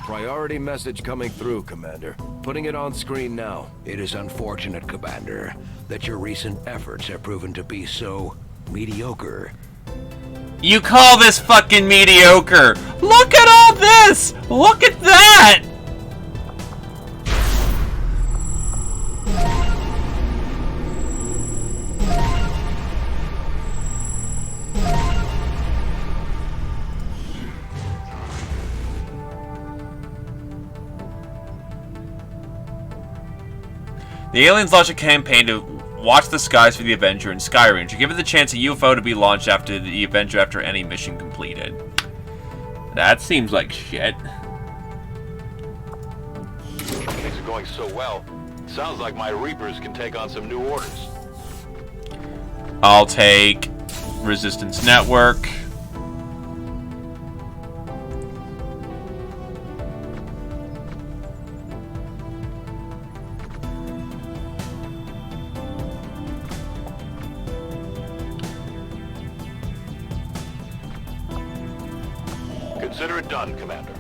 Priority message coming through, Commander. Putting it on screen now. It is unfortunate, Commander, that your recent efforts have proven to be so mediocre. You call this fucking mediocre? Look at all this! Look at that! The aliens launch a campaign to watch the skies for the Avenger in Skyrange. Give it the chance a UFO to be launched after the Avenger after any mission completed. That seems like shit. Things are going so well. Sounds like my Reapers can take on some new orders. I'll take Resistance Network. Consider it done, Commander.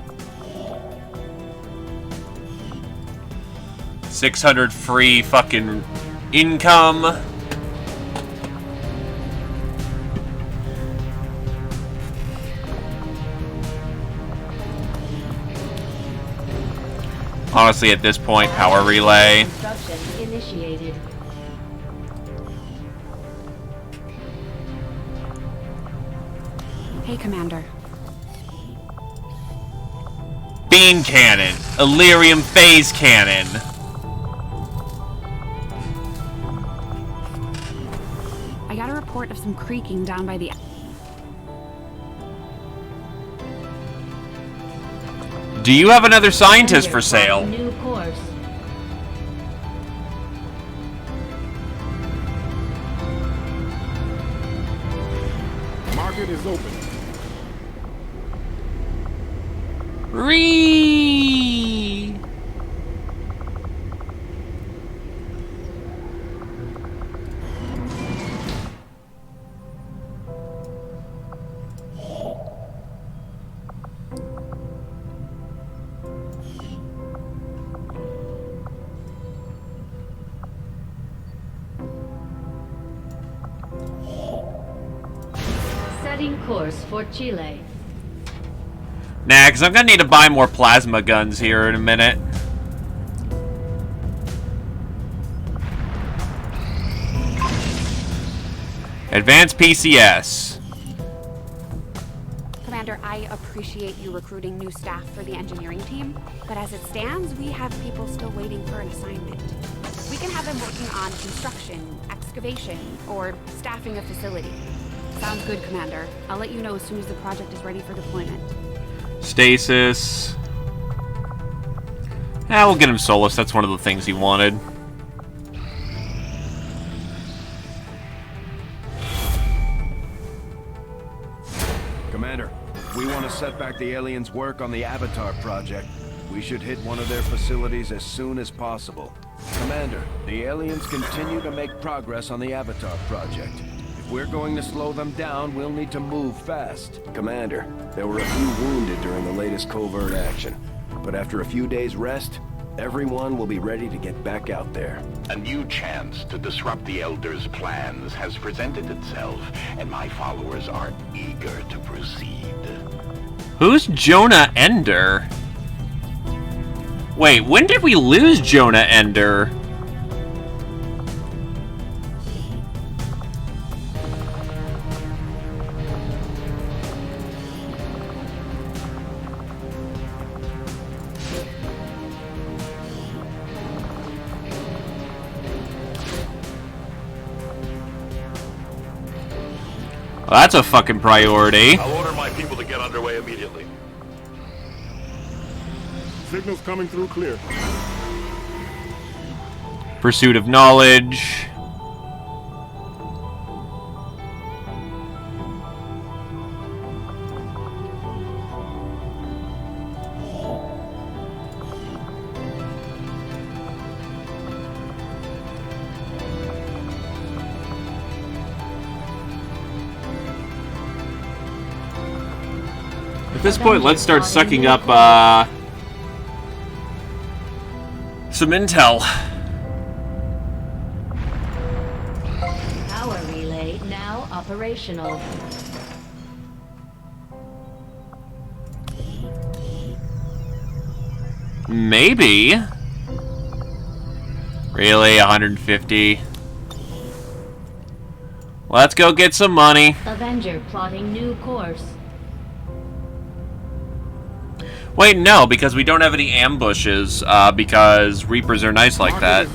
600 free fucking income. Honestly, at this point, power relay. Construction initiated. Hey, Commander. Beam cannon. Illyrium phase cannon. I got a report of some creaking down by the... Do you have another scientist for sale? New course. Market is open. Ree. Setting course for Chile. Nah, because I'm going to need to buy more plasma guns here in a minute. Advanced PCS. Commander, I appreciate you recruiting new staff for the engineering team, but as it stands, we have people still waiting for an assignment. We can have them working on construction, excavation, or staffing a facility. Sounds good, Commander. I'll let you know as soon as the project is ready for deployment. Stasis. Yeah, we'll get him Solus. That's one of the things he wanted. Commander, if we want to set back the aliens' work on the Avatar project, we should hit one of their facilities as soon as possible. Commander, the aliens continue to make progress on the Avatar project. If we're going to slow them down, we'll need to move fast. Commander, there were a few wounded during the latest covert action. But after a few days' rest, everyone will be ready to get back out there. A new chance to disrupt the Elders' plans has presented itself, and my followers are eager to proceed. Who's Jonah Ender? Wait, when did we lose Jonah Ender? Well, that's a fucking priority. I'll order my people to get underway immediately. Signals coming through clear. Pursuit of knowledge. At this point, let's start sucking up, some intel. Power relay now operational. Maybe. Really, 150. Let's go get some money. Avenger plotting new course. Wait, no, because we don't have any ambushes, because Reapers are nice like that.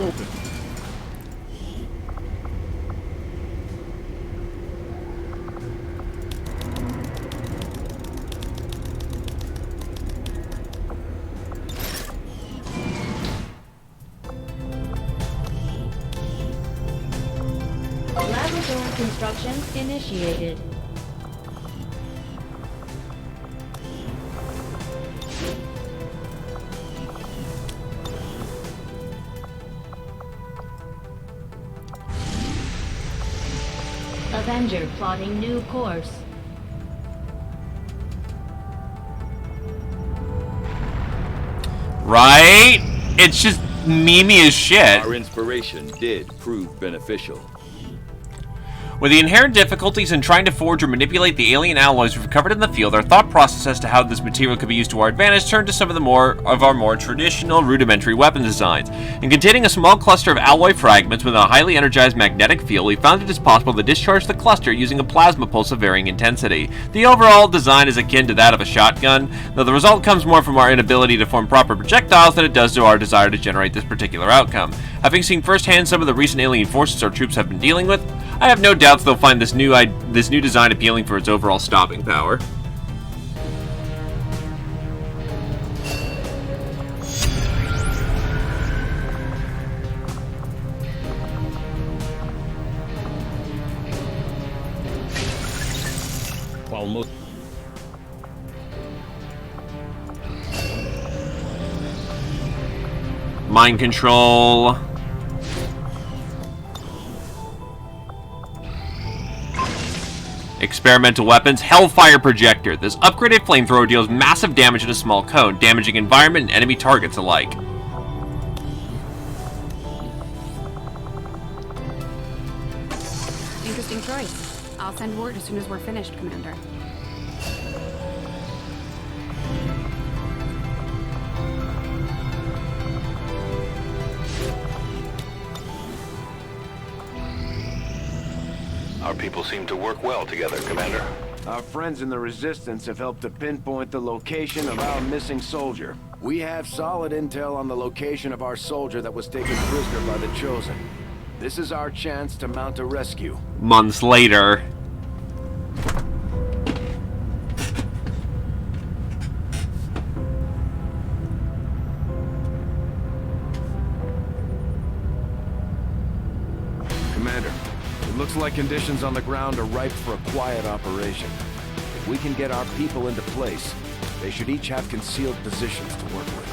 Laboratory construction initiated. Avenger plotting new course. Right? It's just memey as shit. Our inspiration did prove beneficial. With the inherent difficulties in trying to forge or manipulate the alien alloys we've recovered in the field, our thought process as to how this material could be used to our advantage turned to some of our more traditional rudimentary weapon designs. In containing a small cluster of alloy fragments with a highly energized magnetic field, we found it is possible to discharge the cluster using a plasma pulse of varying intensity. The overall design is akin to that of a shotgun, though the result comes more from our inability to form proper projectiles than it does to our desire to generate this particular outcome. Having seen firsthand some of the recent alien forces our troops have been dealing with, I have no doubts they'll find this new design appealing for its overall stopping power. While most Mind control. Experimental weapons, Hellfire Projector. This upgraded flamethrower deals massive damage in a small cone, damaging environment and enemy targets alike. Interesting choice. I'll send word as soon as we're finished, Commander. Our people seem to work well together, Commander. Our friends in the Resistance have helped to pinpoint the location of our missing soldier. We have solid intel on the location of our soldier that was taken prisoner by the Chosen. This is our chance to mount a rescue. Months later. Commander, it looks like conditions on the ground are ripe for a quiet operation. If we can get our people into place, they should each have concealed positions to work with.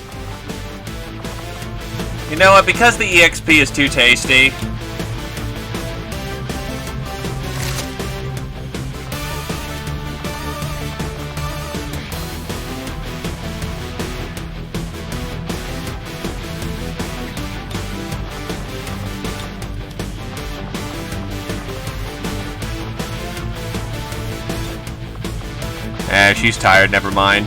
You know what? Because the EXP is too tasty, she's tired, never mind.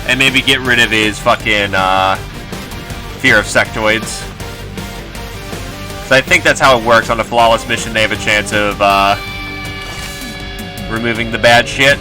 And maybe get rid of his fucking, fear of sectoids. So I think that's how it works. On a flawless mission, they have a chance of, removing the bad shit.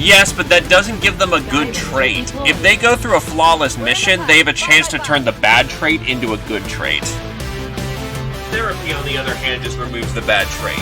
Yes, but that doesn't give them a good trait. If they go through a flawless mission, they have a chance to turn the bad trait into a good trait. Therapy, on the other hand, just removes the bad trait.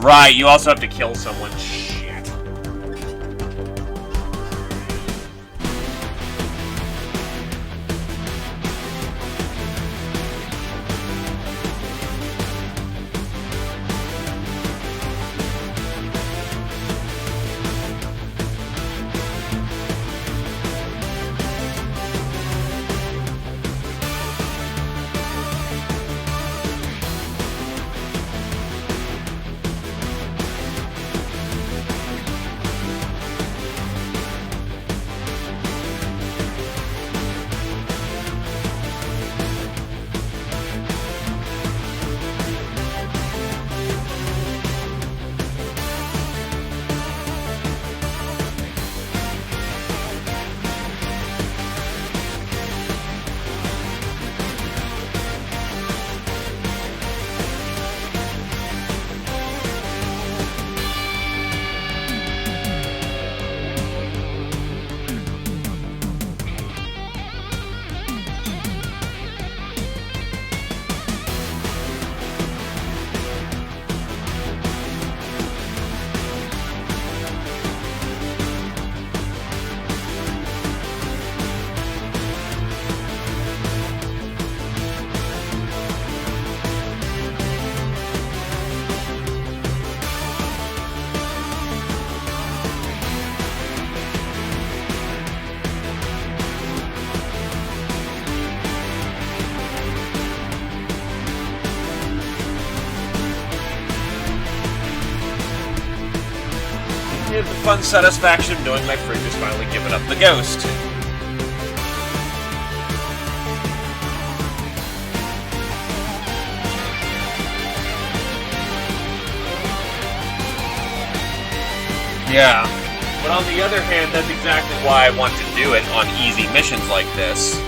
Right, you also have to kill someone. Shit. with the fun satisfaction of knowing my fridge has finally given up the ghost. Yeah. But on the other hand, that's exactly why I want to do it on easy missions like this.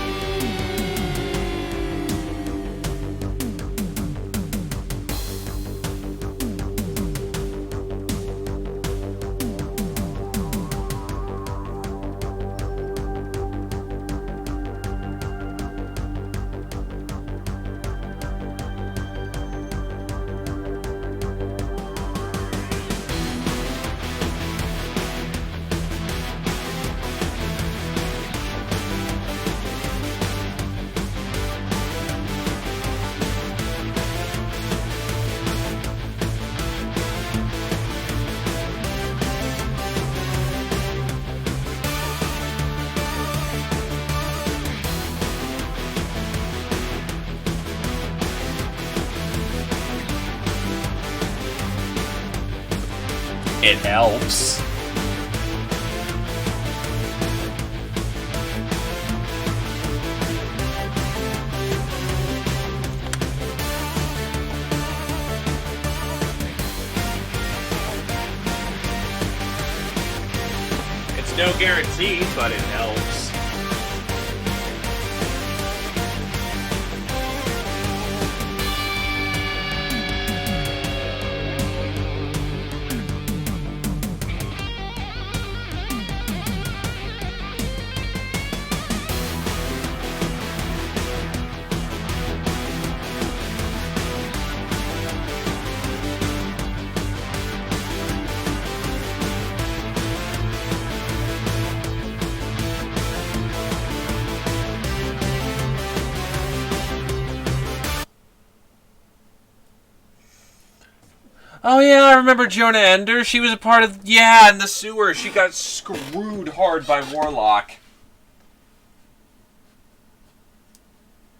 It helps. It's no guarantee, but it helps. Oh yeah, I remember Jonah Ender. She was a part of... Yeah, in the sewer. She got screwed hard by Warlock.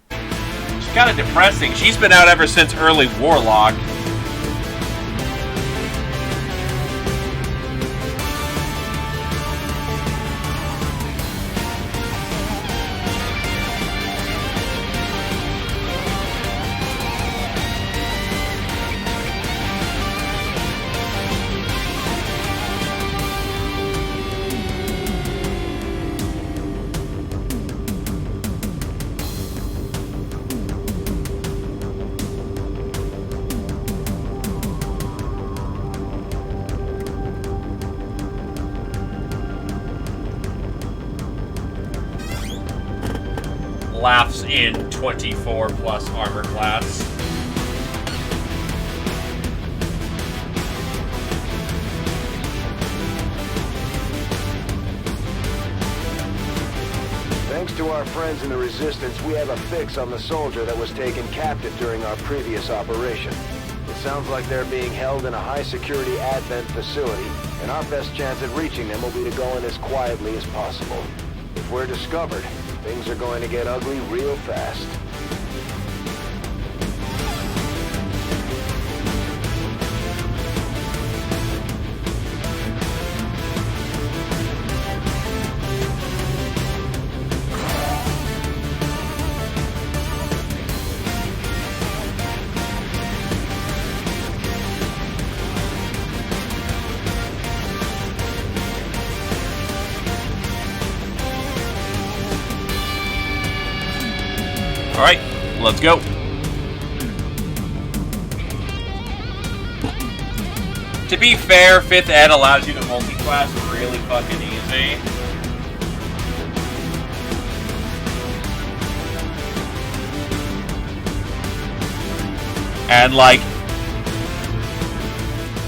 She's kind of depressing. She's been out ever since early Warlock. Laughs in 24 plus armor class. Thanks to our friends in the Resistance, we have a fix on the soldier that was taken captive during our previous operation. It sounds like they're being held in a high-security Advent facility, and our best chance at reaching them will be to go in as quietly as possible. If we're discovered, things are going to get ugly real fast. Alright, let's go. To be fair, 5th Ed allows you to multi-class really fucking easy. And like,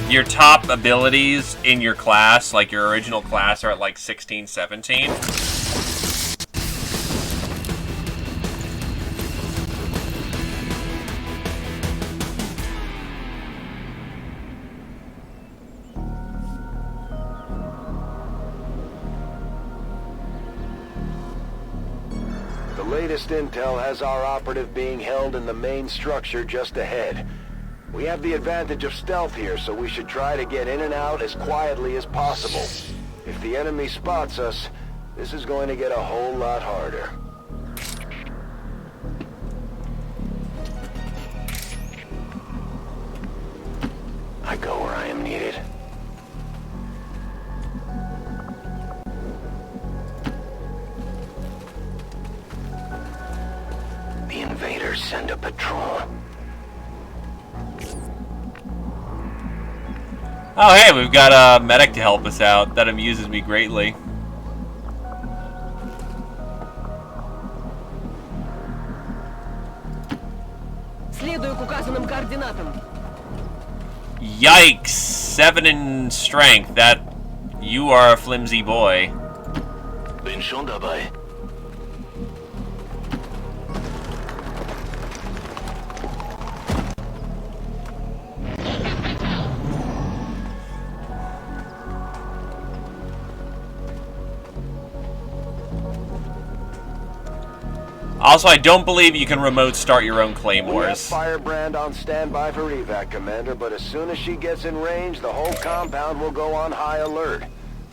your top abilities in your class, like your original class, are at like 16, 17. The latest intel has our operative being held in the main structure just ahead. We have the advantage of stealth here, so we should try to get in and out as quietly as possible. If the enemy spots us, this is going to get a whole lot harder. I go where I am needed. The invaders send a patrol. Oh, hey, we've got a medic to help us out. That amuses me greatly. Следую к указанным координатам. Yikes! 7 in strength. That... You are a flimsy boy. Bin schon dabei. Also, I don't believe you can remote start your own We have claymores. Firebrand on standby for evac, Commander, but as soon as she gets in range, the whole compound will go on high alert.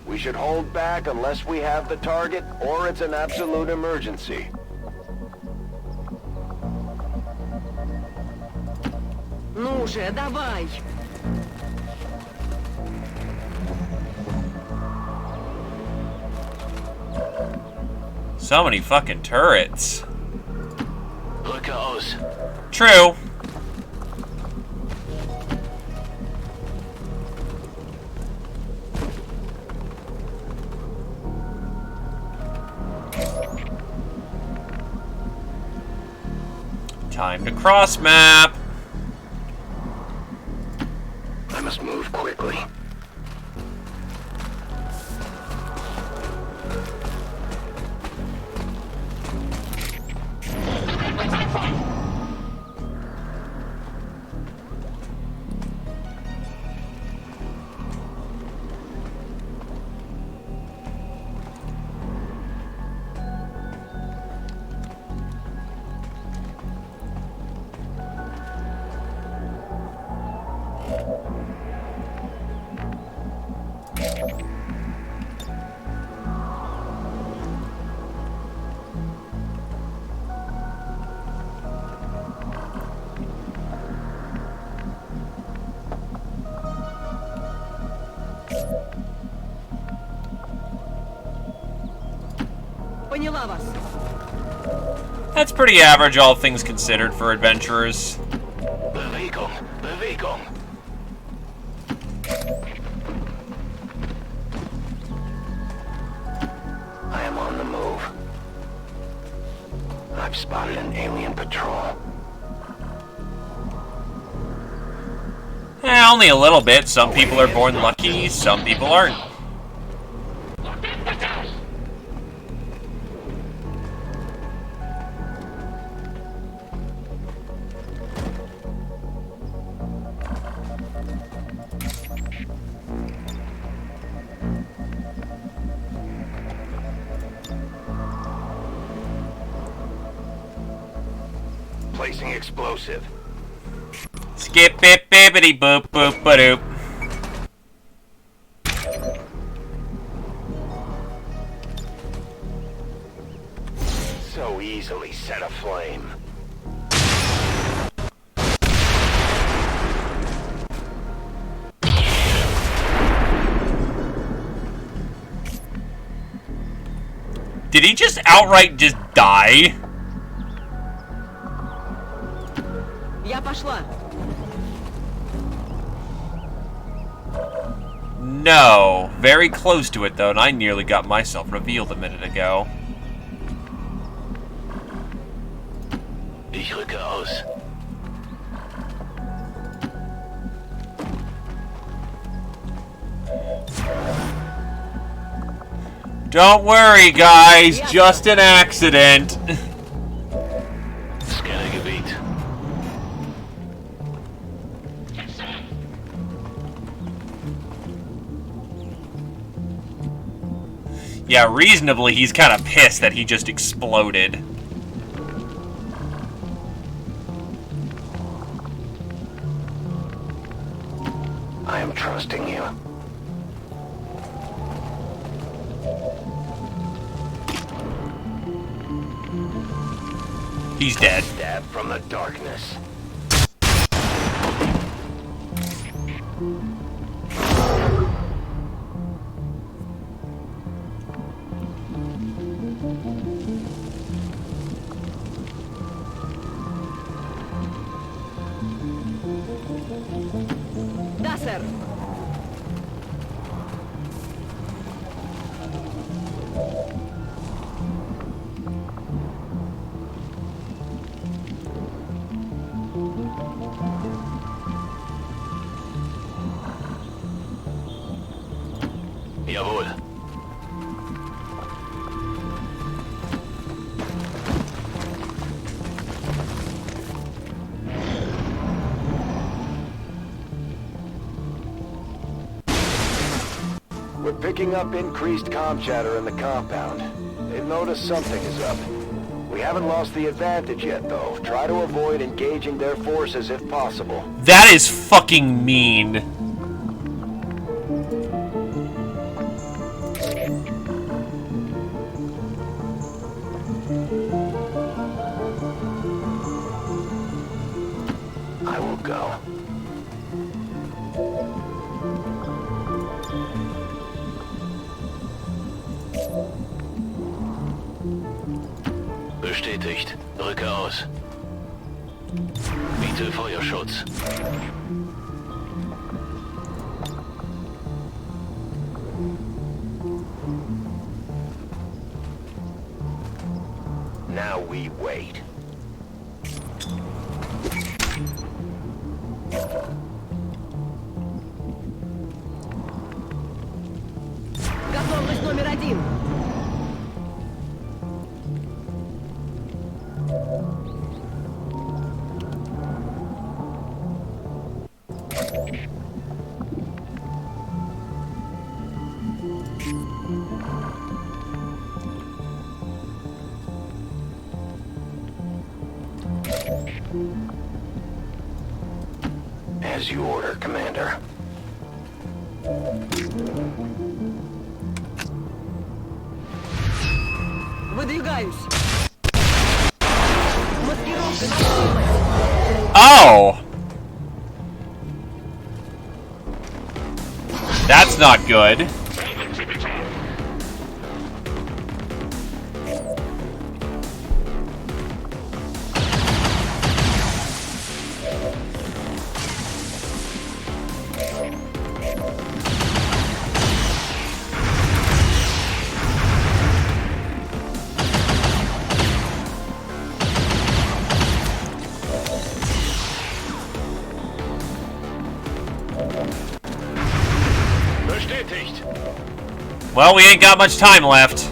We should hold back unless we have the target, or it's an absolute emergency. Ну же, давай! So many fucking turrets. Rücke aus. True. Time to cross map. I must move quickly. Поняла вас. That's pretty average, all things considered, for adventurers. Bewegung, Bewegung. I am on the move. I've spotted an alien patrol. Only a little bit. Some people are born lucky, some people aren't. Placing explosive. Skip it, bibbity boop boop ba-doop. So easily set aflame. Did he just outright just die? Я пошла. No. Very close to it, though, and I nearly got myself revealed a minute ago. Ich rücke aus. Don't worry, guys. Just an accident. Scannergebiet. Yeah, reasonably, he's kind of pissed that he just exploded. am trusting you. He's dead. Stab from the darkness. Da, sir. Jawohl. We're picking up increased comm chatter in the compound. They've noticed something is up. We haven't lost the advantage yet, though. Try to avoid engaging their forces if possible. That is fucking mean. I will go. Bestätigt. Rücke aus. Biete Feuerschutz. Now we wait. Готовность номер 1. As you order, Commander. Выдвигаюсь. Oh! That's not good. Bestätigt. Well, we ain't got much time left.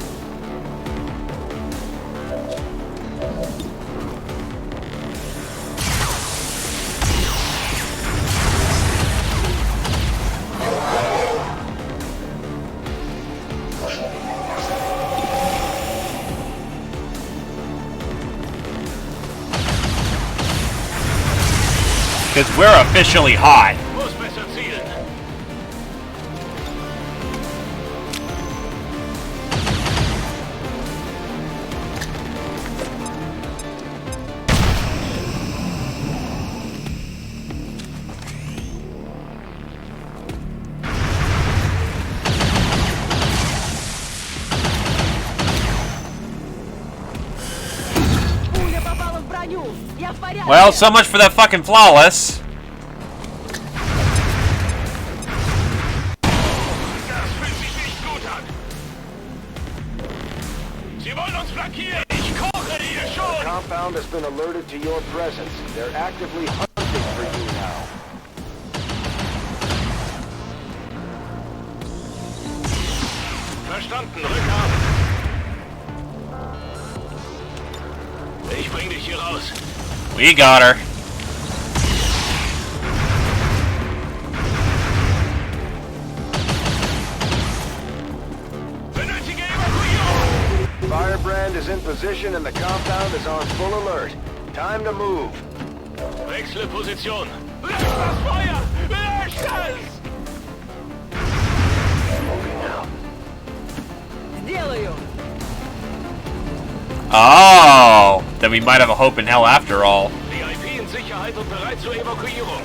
Because we're officially hot. Muss besser zielen. Пуля попала в броню. Я в порядке. Well, so much for that fucking flawless. Das fühlt sich nicht gut an. Sie wollen uns flankieren. Ich koche hier The schon. compound has been alerted to your presence. They're actively hunting for you now. Verstanden, Rückhaben. Ich bring dich hier raus. We got her. Benötige Evakuierung. Firebrand is in position and the compound is on full alert. Time to move. Wechsle Position. Löscht das Feuer. Löscht es. Сделаю. Oh, then we might have a hope in hell after all. VIP in Sicherheit und bereit zur Evakuierung.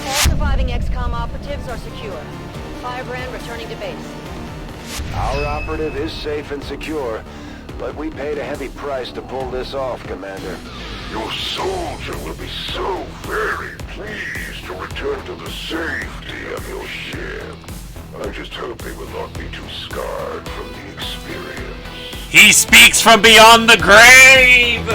All surviving XCOM operatives are secure. Firebrand returning to base. Our operative is safe and secure, but we paid a heavy price to pull this off, Commander. Your soldier will be so very pleased to return to the safety of your ship. I just hope they will not be too scarred from the experience. He speaks from beyond the grave!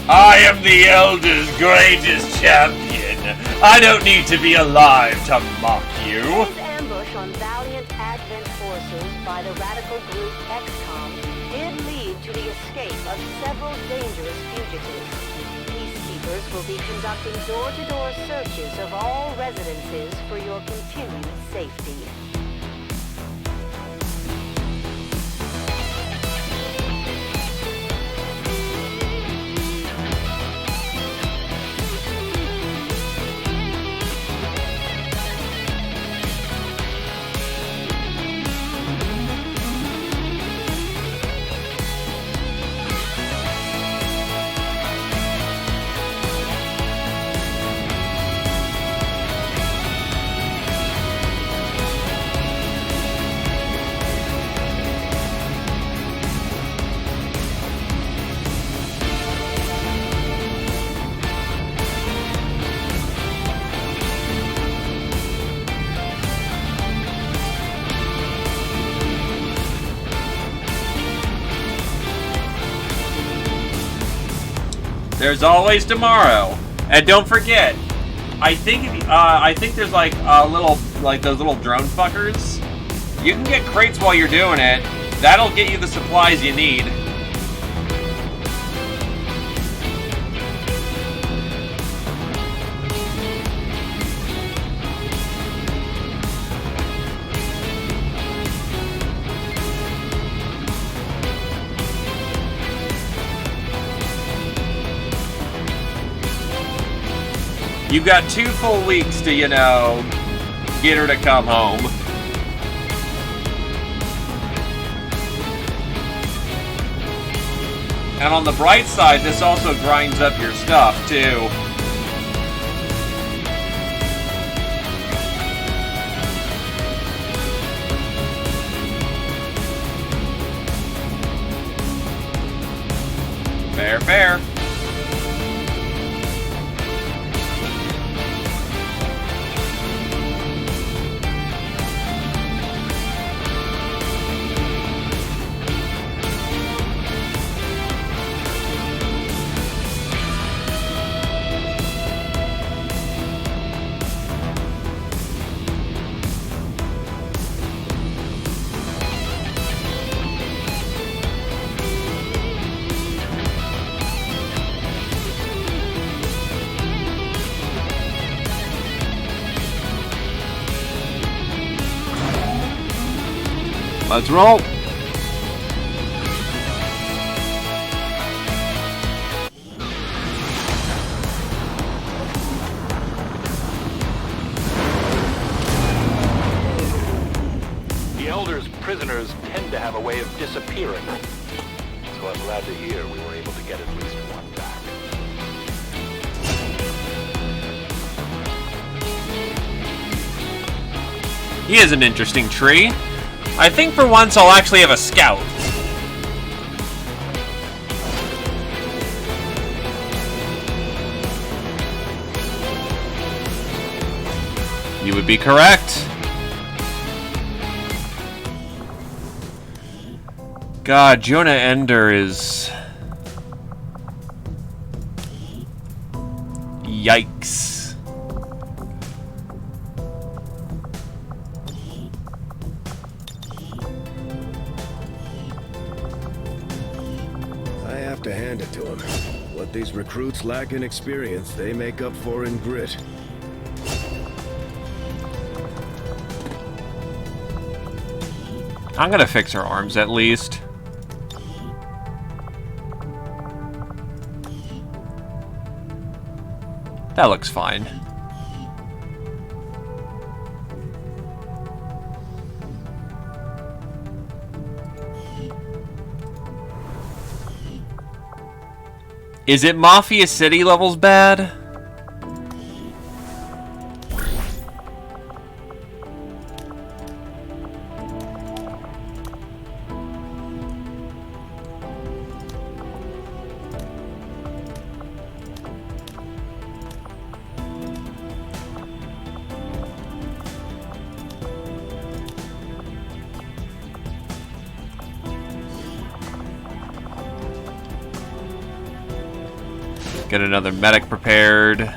I am the Elder's greatest champion. I don't need to be alive to mock you. This ambush on valiant Advent forces by the radical group XCOM did lead to the escape of several dangerous fugitives. Peacekeepers will be conducting door-to-door searches of all residences for your continued safety. There's always tomorrow, and don't forget. I think there's like a little, like those little drone fuckers. You can get crates while you're doing it. That'll get you the supplies you need. You've got 2 full weeks to, you know, get her to come home. And on the bright side, this also grinds up your stuff, too. Fair, fair. Let's roll. The Elder's prisoners tend to have a way of disappearing. So I'm glad to hear we were able to get at least one back. He is an interesting tree. I think for once I'll actually have a scout. You would be correct. God, Jonah Ender is... Yikes. I have to hand it to him. What these recruits lack in experience, they make up for in grit. I'm gonna fix her arms at least. That looks fine. Is it Mafia City levels bad? Get another medic prepared.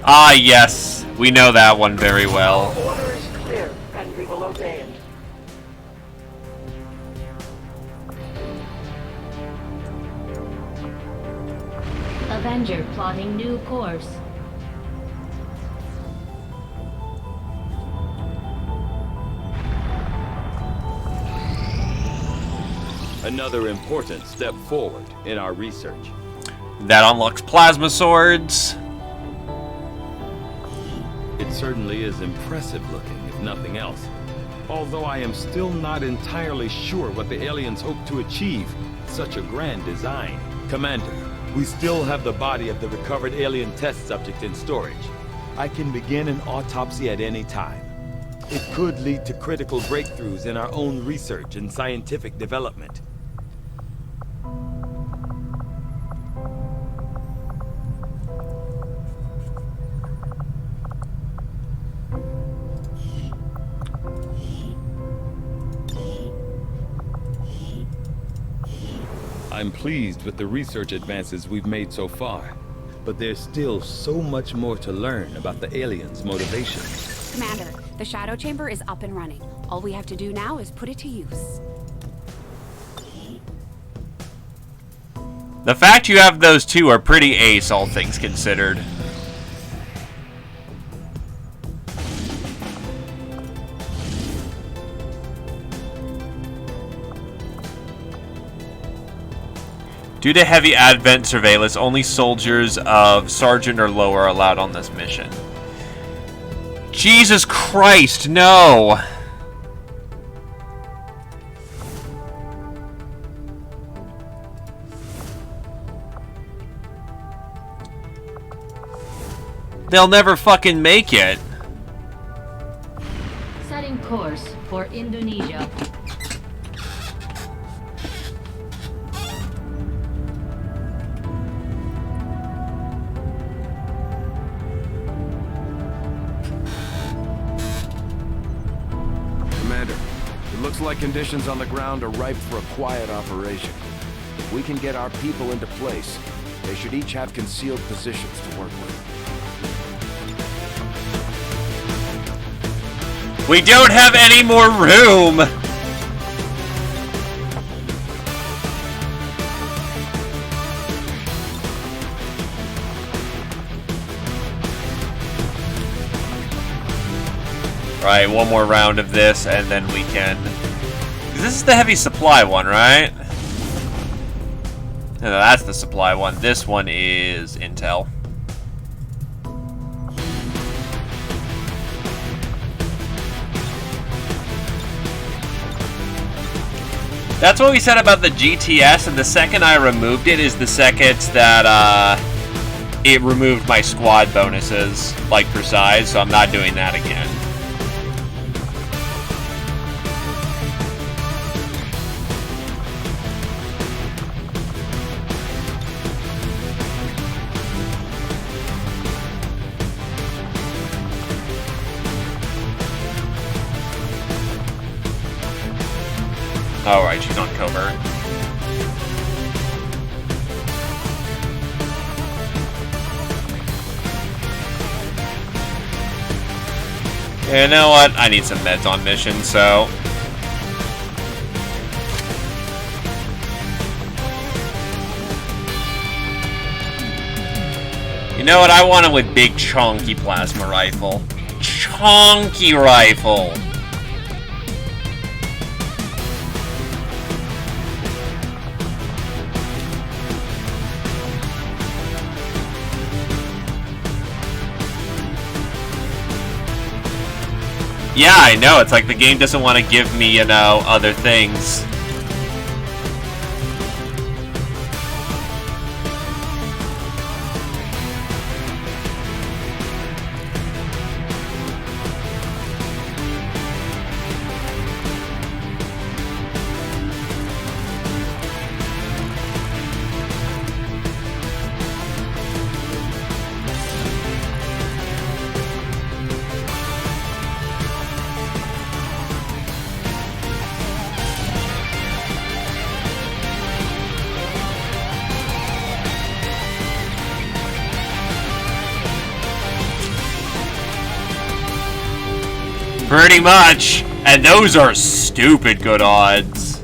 Ah, yes. We know that one very well. Order is clear, and we will obey it. Avenger plotting new course. Another important step forward in our research. That unlocks plasma swords. It certainly is impressive looking, if nothing else. Although I am still not entirely sure what the aliens hope to achieve with such a grand design. Commander, we still have the body of the recovered alien test subject in storage. I can begin an autopsy at any time. It could lead to critical breakthroughs in our own research and scientific development. I'm pleased with the research advances we've made so far, but there's still so much more to learn about the aliens' motivations. Commander, the shadow chamber is up and running. All we have to do now is put it to use. The fact you have those two are pretty ace, all things considered. Due to heavy advent surveillance, only soldiers of sergeant or lower are allowed on this mission. Jesus Christ, no! They'll never fucking make it. Setting course for Indonesia. Commander, it looks like conditions on the ground are ripe for a quiet operation. If we can get our people into place, they should each have concealed positions to work with. We don't have any more room! Right, one more round of this, and then we can... This is the heavy supply one, right? No, that's the supply one. This one is intel. That's what we said about the GTS, and the second I removed it is the second that it removed my squad bonuses, like for size, so I'm not doing that again. Oh, right, she's on covert. You know what? I need some meds on mission, so... You know what? I want him with big, chonky plasma rifle. Chonky rifle! Yeah, I know. It's like the game doesn't want to give me, you know, other things. Pretty much. And those are stupid good odds.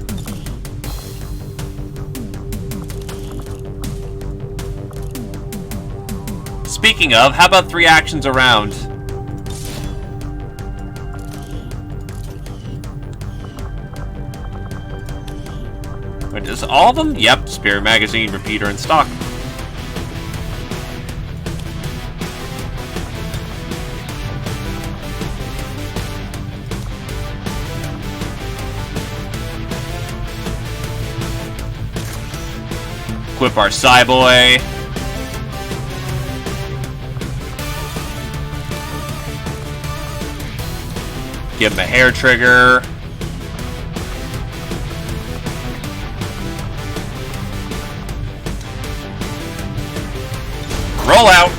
Speaking of, how about 3 actions around? Wait, is all of them? Yep, spare magazine, repeater, in stock. Equip our Cyboy. Give him a hair trigger. Roll out.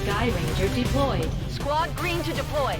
Sky Ranger deployed. Squad green to deploy.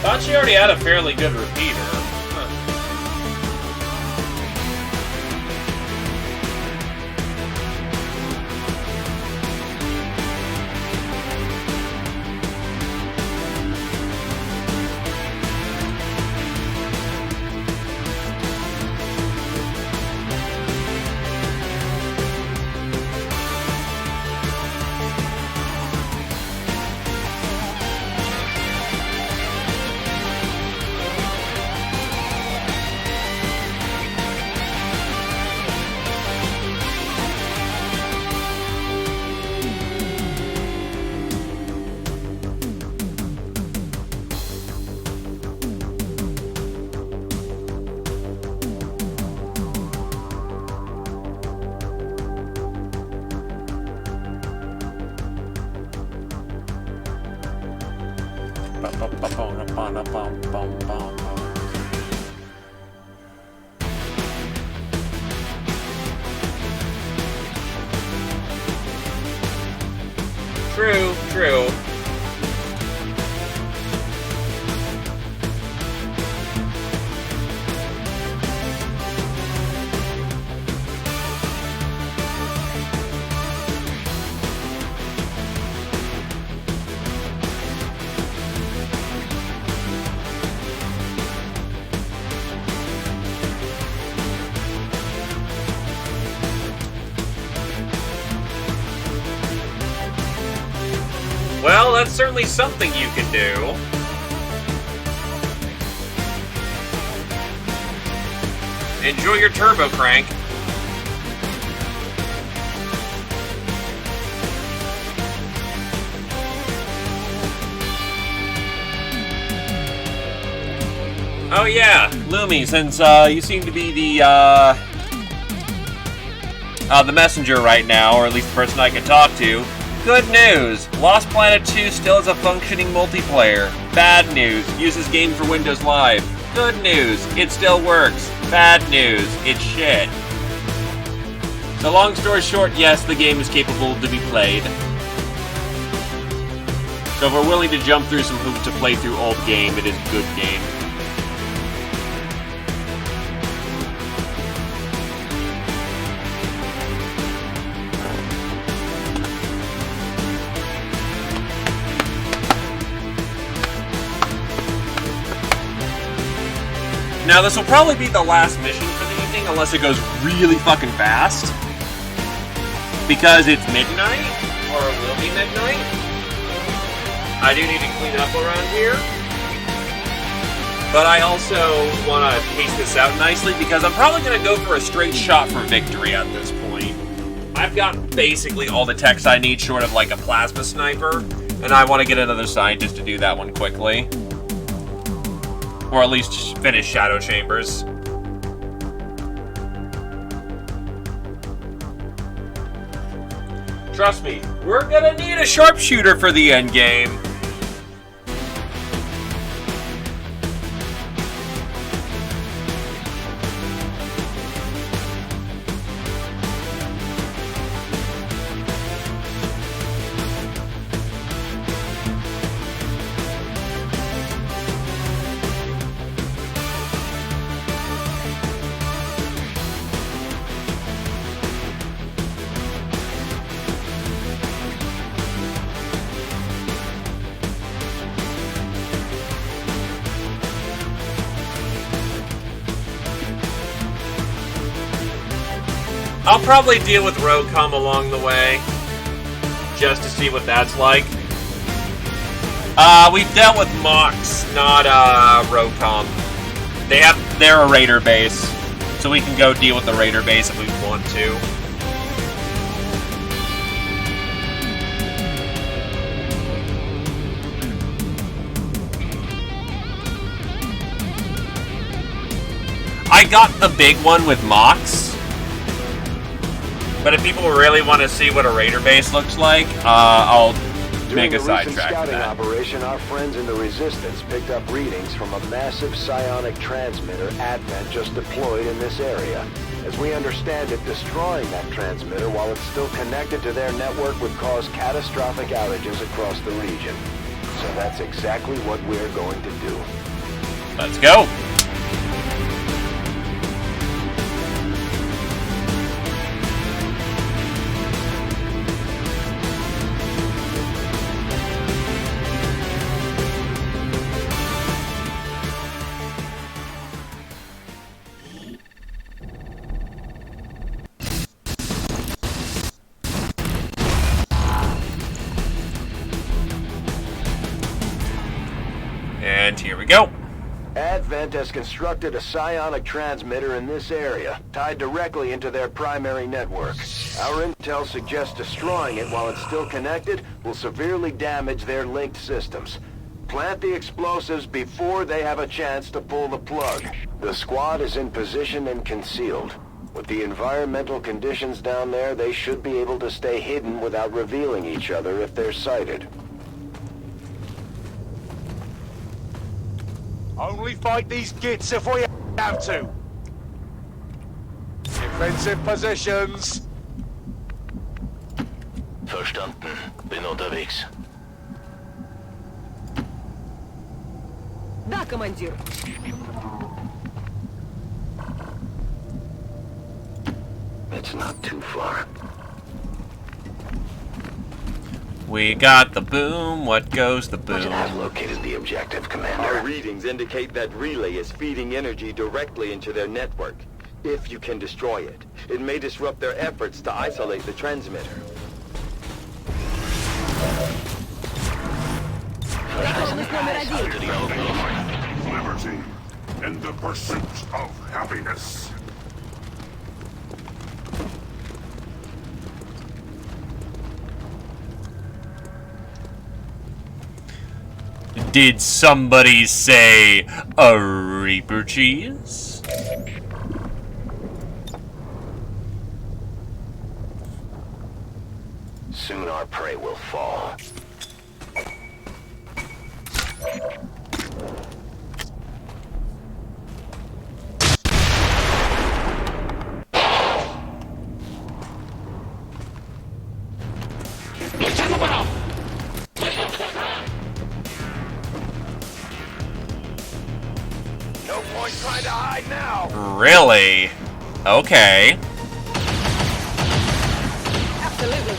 Thought she already had a fairly good repeater. True, true. Well, that's certainly something you can do. Enjoy your turbo crank. Oh yeah, Lumi, since you seem to be the messenger right now, or at least the person I can talk to, good news! Lost Planet 2 still has a functioning multiplayer. Bad news, uses game for Windows Live. Good news, it still works. Bad news, it's shit. So long story short, yes, the game is capable to be played. So if we're willing to jump through some hoops to play through old game, it is a good game. Now, this will probably be the last mission for the evening, unless it goes really fucking fast. Because it's midnight, or it will be midnight. I do need to clean up around here. But I also want to pace this out nicely, because I'm probably going to go for a straight shot for victory at this point. I've got basically all the techs I need, short of like a plasma sniper, and I want to get another scientist to do that one quickly. Or at least finish Shadow Chambers. Trust me, we're gonna need a sharpshooter for the end game. I'll probably deal with ROCOM along the way, just to see what that's like. We've dealt with Mox, not ROCOM. They're a raider base, so we can go deal with the raider base if we want to. I got the big one with Mox. But if people really want to see what a raider base looks like, I'll make a sidetrack for that. Operation, our friends in the Resistance picked up readings from a massive psionic transmitter Advent just deployed in this area. As we understand it, destroying that transmitter while it's still connected to their network would cause catastrophic outages across the region. So that's exactly what we're going to do. Let's go! And here we go. Advent has constructed a psionic transmitter in this area, tied directly into their primary network. Our intel suggests destroying it while it's still connected will severely damage their linked systems. Plant the explosives before they have a chance to pull the plug. The squad is in position and concealed. With the environmental conditions down there, they should be able to stay hidden without revealing each other if they're sighted. Only fight these gits if we have to. Defensive positions. Verstanden. Bin unterwegs. Да, командир. It's not too far. We got the boom. What goes the boom? I've located the objective, Commander. Our readings indicate that relay is feeding energy directly into their network. If you can destroy it, it may disrupt their efforts to isolate the transmitter. Liberty and the pursuit of happiness. Did somebody say a Reaper cheese? Soon our prey will fall. No point trying to hide now. Really? Okay. Absolutely.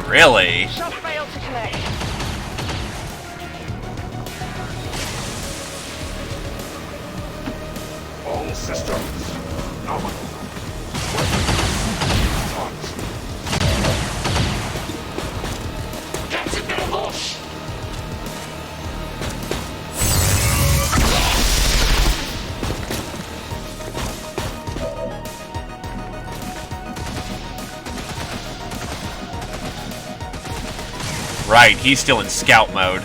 Really? Shot failed to connect. All systems. Nominal. Right, he's still in scout mode.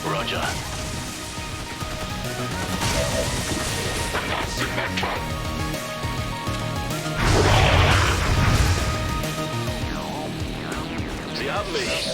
Roger. Sie haben mich.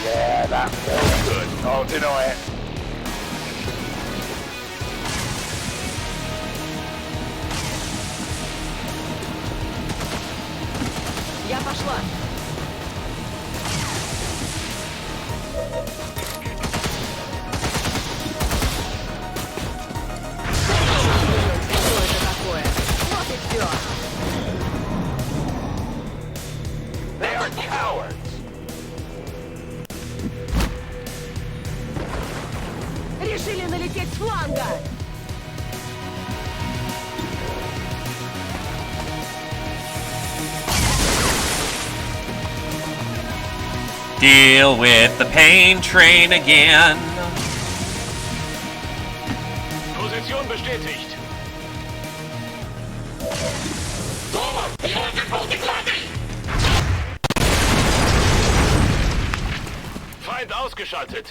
Yeah, that felt good. I'll deny it. Я пошла. Что это такое? Вот и все. They are cowards. Решили налететь с фланга. Deal with the pain train again. Position bestätigt. Feind ausgeschaltet.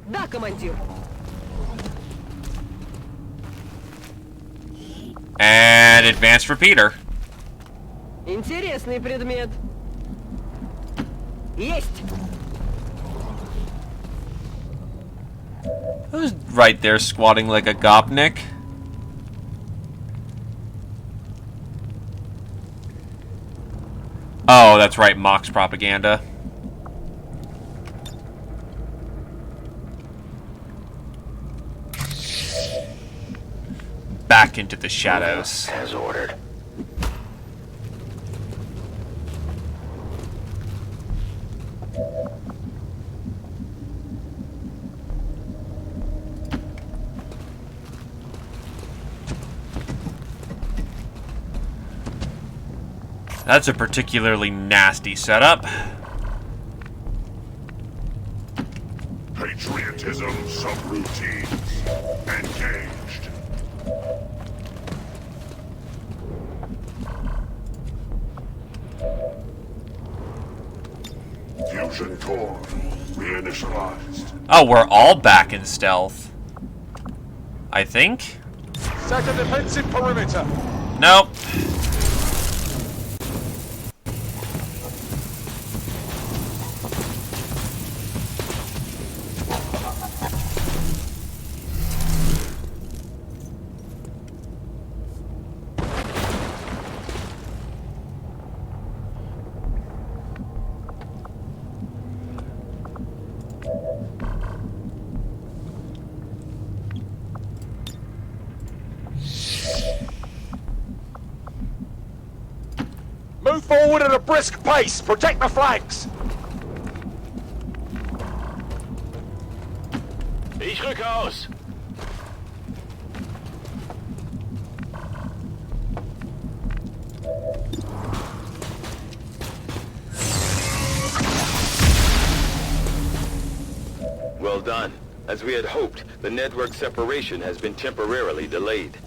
Да, командир. And advanced repeater. Интересный предмет. Есть. Who's right there squatting like a gopnik? Oh, that's right, Mox propaganda. Back into the shadows. As ordered. That's a particularly nasty setup. Patriotism subroutines. Engaged. Fusion core reinitialized. Oh, we're all back in stealth. I think? Set a defensive perimeter. Nope. Move forward at a brisk pace. Protect the flanks. Ich rück aus. Well done. As we had hoped, the network separation has been temporarily delayed.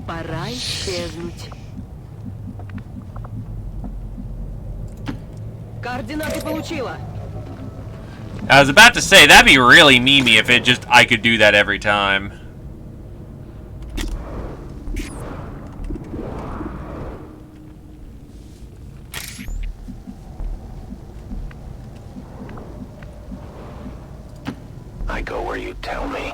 Пора исчезнуть. Координаты получила. I was about to say, that'd be really memey if I could do that every time. I go where you tell me.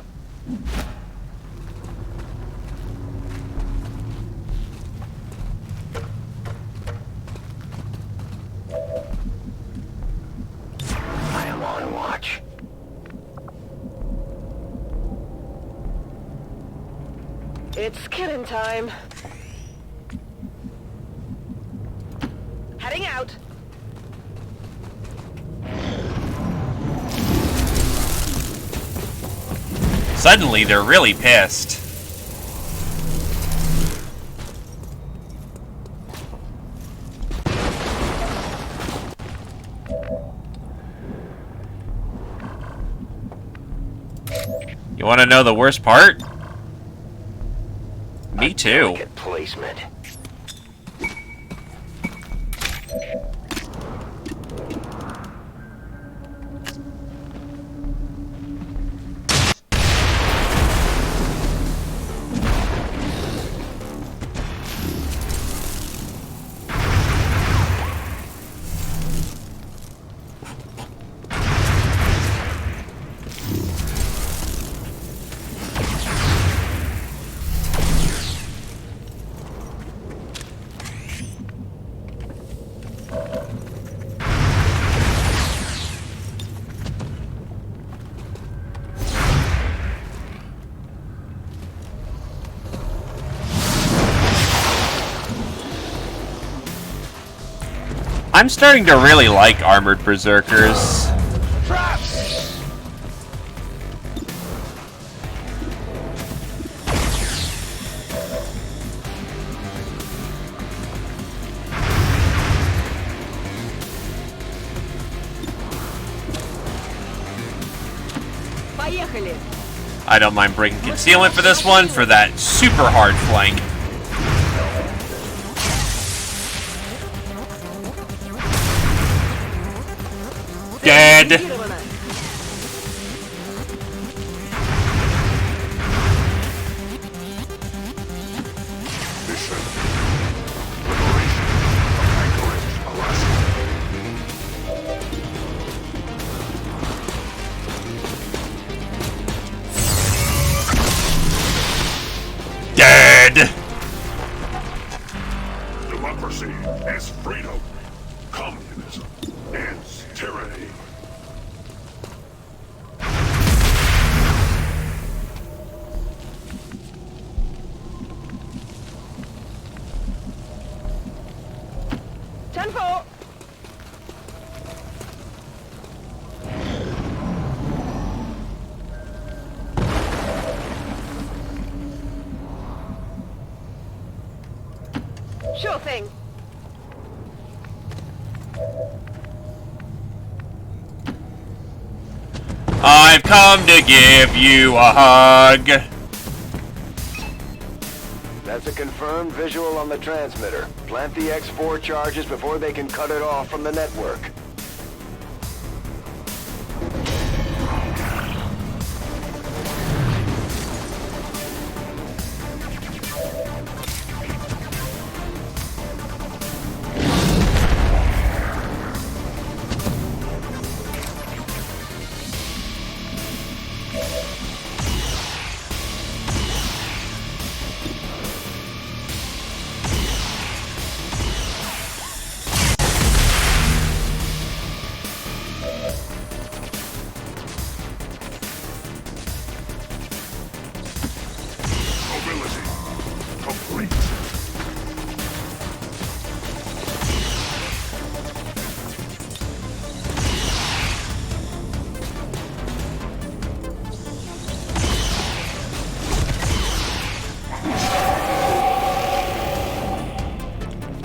I am on watch. It's killing time. Heading out. Suddenly, they're really pissed. You want to know the worst part? Me too. Delicate placement. I'm starting to really like armored berserkers. Traps! Поехали. I don't mind breaking concealment for this one for that super hard flank. Dead. Mission. Liberation of Anchorage, Alaska. Dead. Democracy is freedom. Communism is tyranny. Tempo. Sure thing. I've come to give you a hug. That's a confirmed visual on the transmitter. Plant the X4 charges before they can cut it off from the network.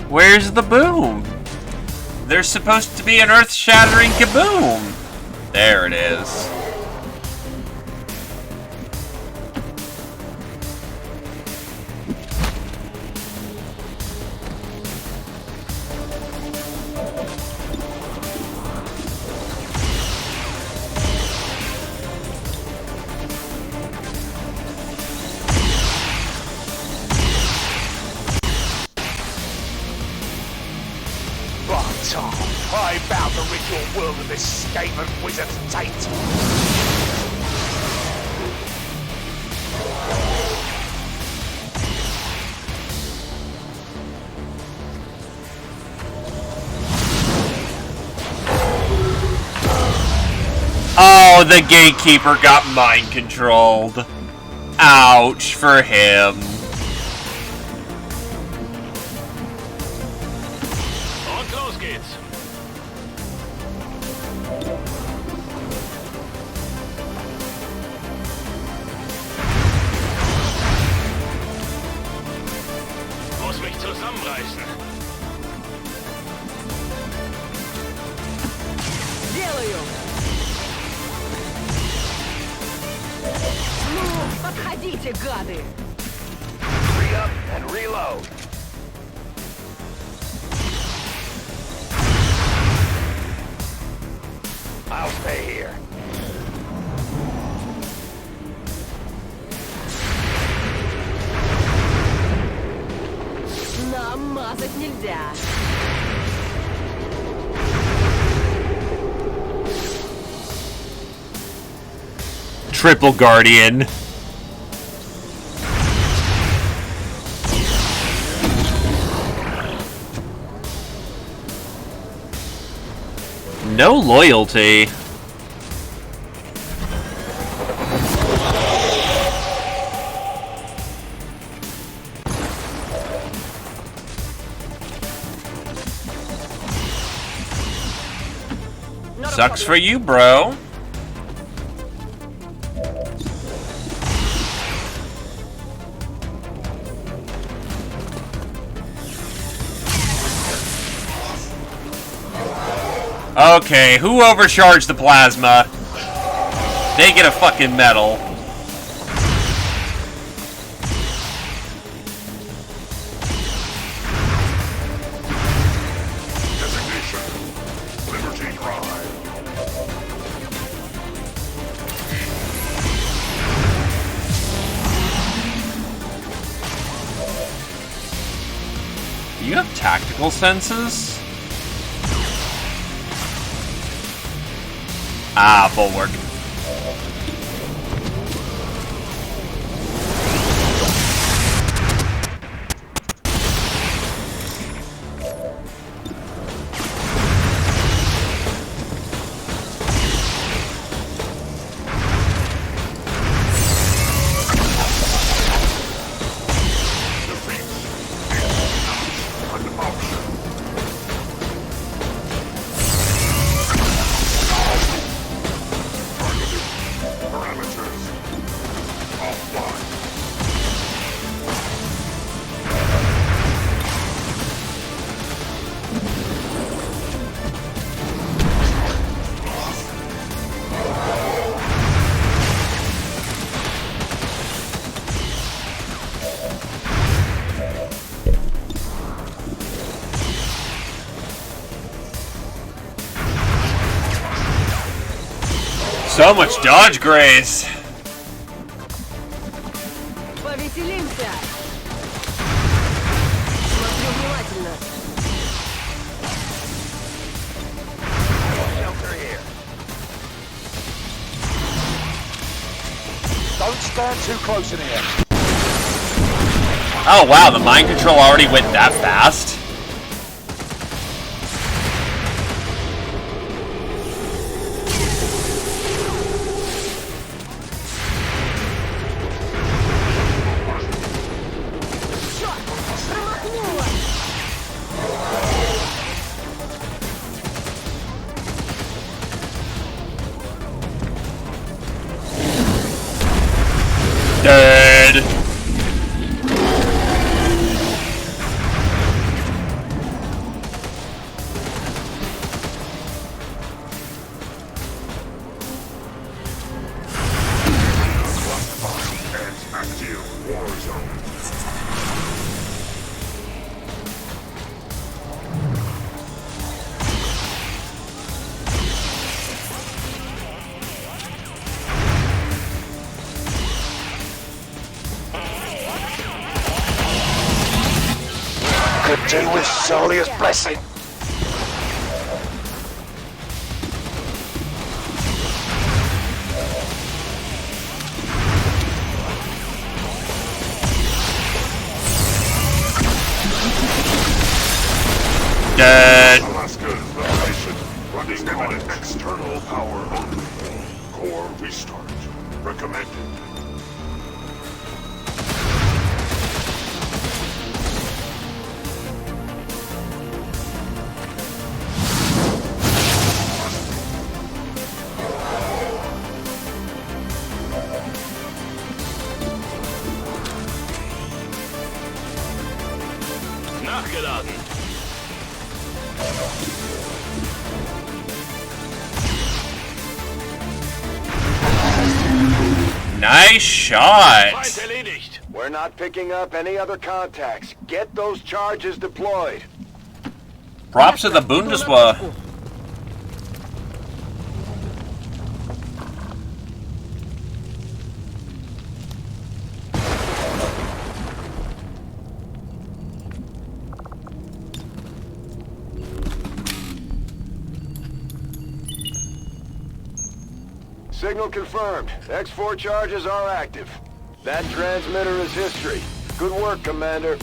Where's the boom? There's supposed to be an earth-shattering kaboom! There it is. I bow to rid your world of this scaven wizard's taint. Oh, the gatekeeper got mind controlled. Ouch for him. Und los geht's. Muss mich zusammenreißen. Делаю! Ну, подходите, гады! Re-up and reload. I'll stay here. Намазать нельзя! Triple Guardian. No loyalty. Sucks for you, bro. Okay, who overcharged the plasma? They get a fucking medal. Designation. Liberty Drive. You have tactical senses? Ah, bulwark. So much dodge grace. Повеселимся! Смотрю внимательно. Shelter here. Don't stand too close in here. Oh wow, the mind control already went that fast? Dead. could do with Solia's blessing. Dead. Alaska is the nation running on an external power only. Core restart. Recommended. Nachgeladen. Nice shot. Feind erledigt. We're not picking up any other contacts. Get those charges deployed. Props to the Bundeswehr. Signal confirmed. X4 charges are active. That transmitter is history. Good work, Commander.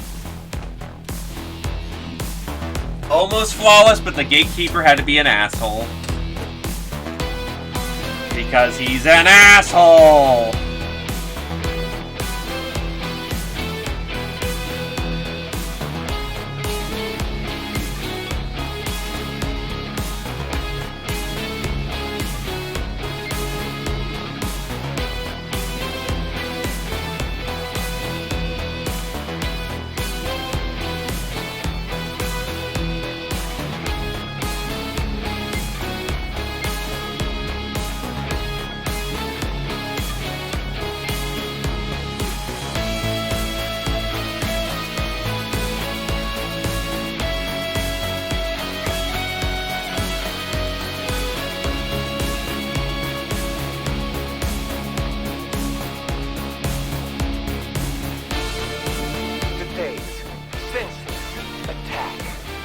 Almost flawless, but the gatekeeper had to be an asshole. Because he's an asshole!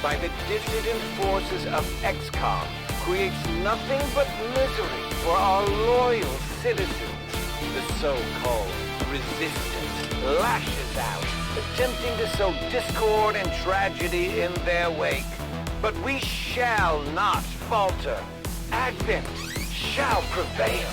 By the dissident forces of XCOM creates nothing but misery for our loyal citizens. The so-called resistance lashes out, attempting to sow discord and tragedy in their wake. But we shall not falter. Advent shall prevail.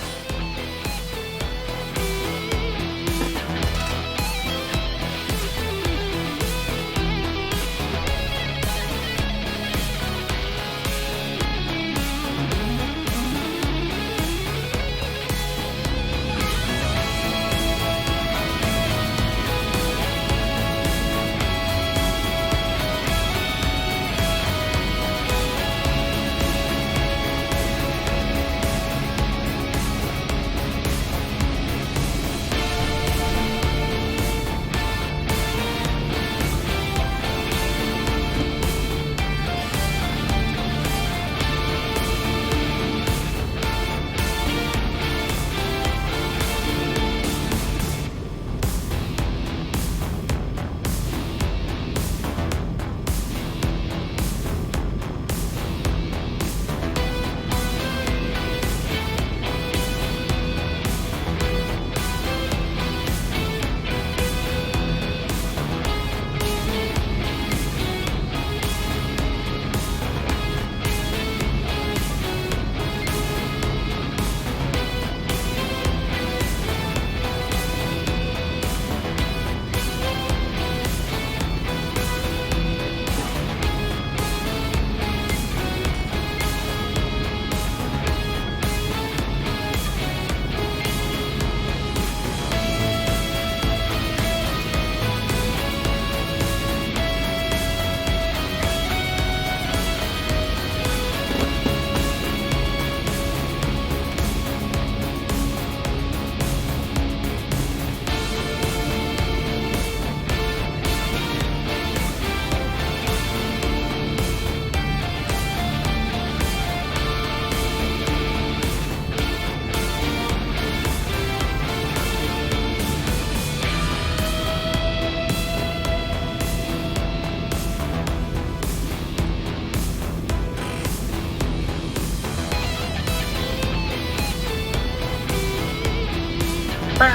The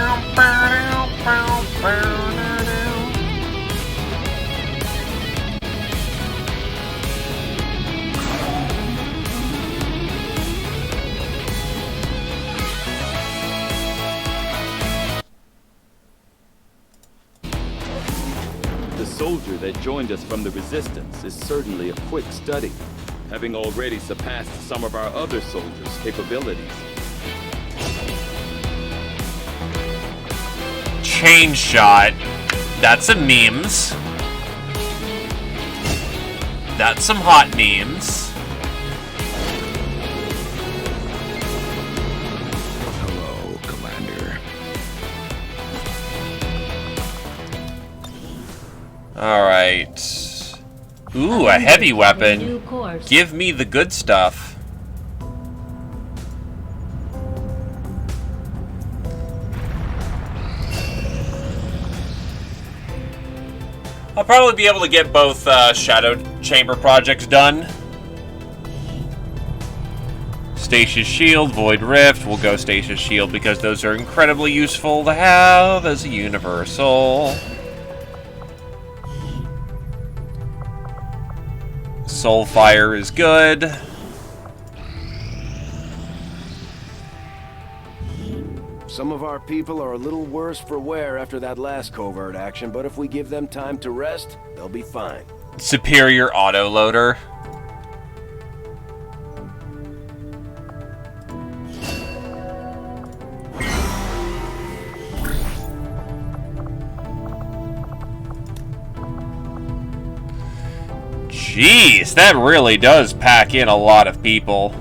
soldier that joined us from the Resistance is certainly a quick study, having already surpassed some of our other soldiers' capabilities. Chain shot. That's some memes. That's some hot memes. Hello, Commander. Alright. Ooh, a heavy weapon. Give me the good stuff. I'll probably be able to get both Shadow Chamber projects done. Stasis Shield, Void Rift. We'll go Stasis Shield because those are incredibly useful to have as a universal. Soulfire is good. Some of our people are a little worse for wear after that last covert action, but if we give them time to rest, they'll be fine. Superior autoloader. Jeez, that really does pack in a lot of people.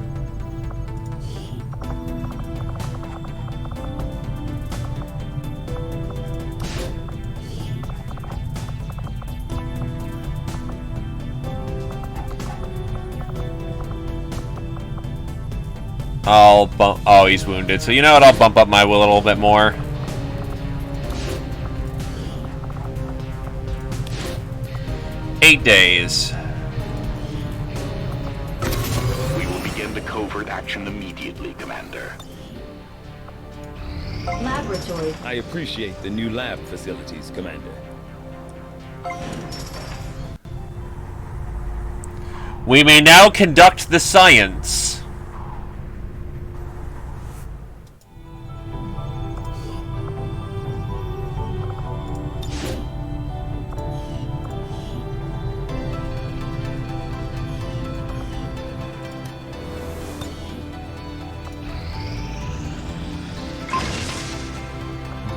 I'll bump... Oh, he's wounded. So you know what? I'll bump up my will a little bit more. Eight days. We will begin the covert action immediately, Commander. Laboratory. I appreciate the new lab facilities, Commander. We may now conduct the science.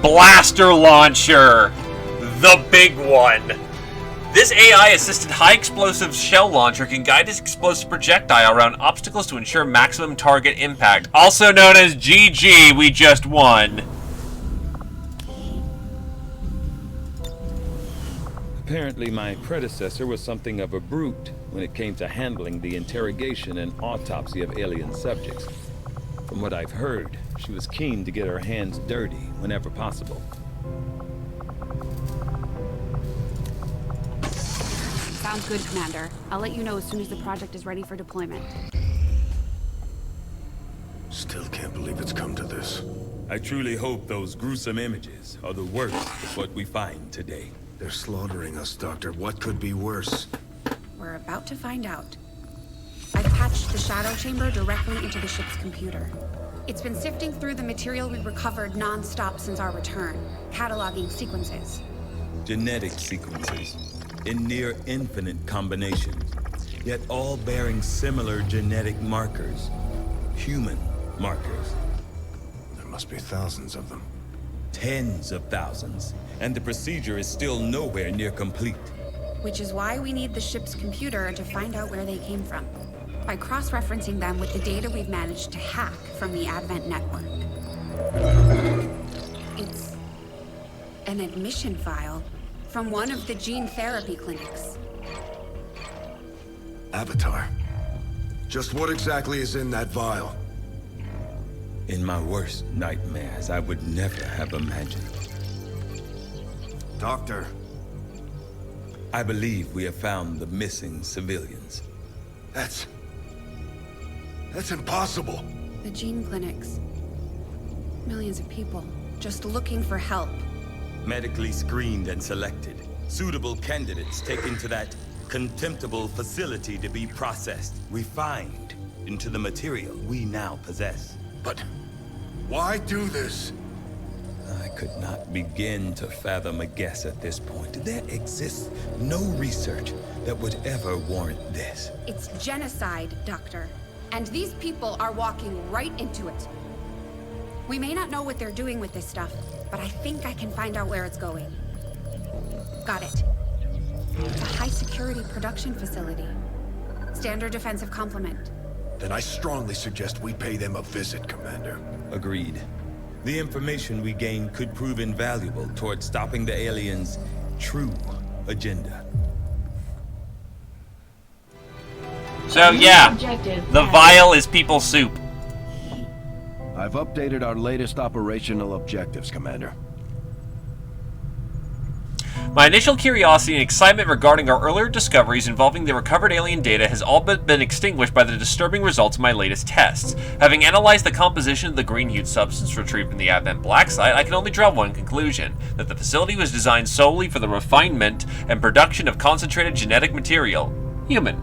Blaster launcher, the big one. This AI-assisted high-explosive shell launcher can guide its explosive projectile around obstacles to ensure maximum target impact. Also known as GG, we just won. Apparently my predecessor was something of a brute when it came to handling the interrogation and autopsy of alien subjects. From what I've heard, she was keen to get her hands dirty whenever possible. Sounds good, Commander. I'll let you know as soon as the project is ready for deployment. Still can't believe it's come to this. I truly hope those gruesome images are the worst of what we find today. They're slaughtering us, Doctor. What could be worse? We're about to find out. I've patched the Shadow Chamber directly into the ship's computer. It's been sifting through the material we recovered non-stop since our return, cataloging sequences. Genetic sequences in near infinite combinations, yet all bearing similar genetic markers. Human markers. There must be thousands of them. Tens of thousands, and the procedure is still nowhere near complete. Which is why we need the ship's computer to find out where they came from, by cross-referencing them with the data we've managed to hack from the Advent network. It's an admission file from one of the gene therapy clinics. Avatar. Just what exactly is in that vial? In my worst nightmares, I would never have imagined. Doctor. I believe we have found the missing civilians. That's impossible. The gene clinics. Millions of people. just looking for help. Medically screened and selected. Suitable candidates taken to that contemptible facility to be processed, refined into the material we now possess. But why do this? I could not begin to fathom a guess at this point. There exists no research that would ever warrant this. It's genocide, Doctor. And these people are walking right into it. We may not know what they're doing with this stuff, but I think I can find out where it's going. Got it. It's a high-security production facility. Standard defensive complement. Then I strongly suggest we pay them a visit, Commander. Agreed. The information we gain could prove invaluable towards stopping the aliens' true agenda. So yeah, the vial is people soup. I've updated our latest operational objectives, Commander. My initial curiosity and excitement regarding our earlier discoveries involving the recovered alien data has all but been extinguished by the disturbing results of my latest tests. Having analyzed the composition of the green-hued substance retrieved from the Advent black site, I can only draw one conclusion, that the facility was designed solely for the refinement and production of concentrated genetic material. Human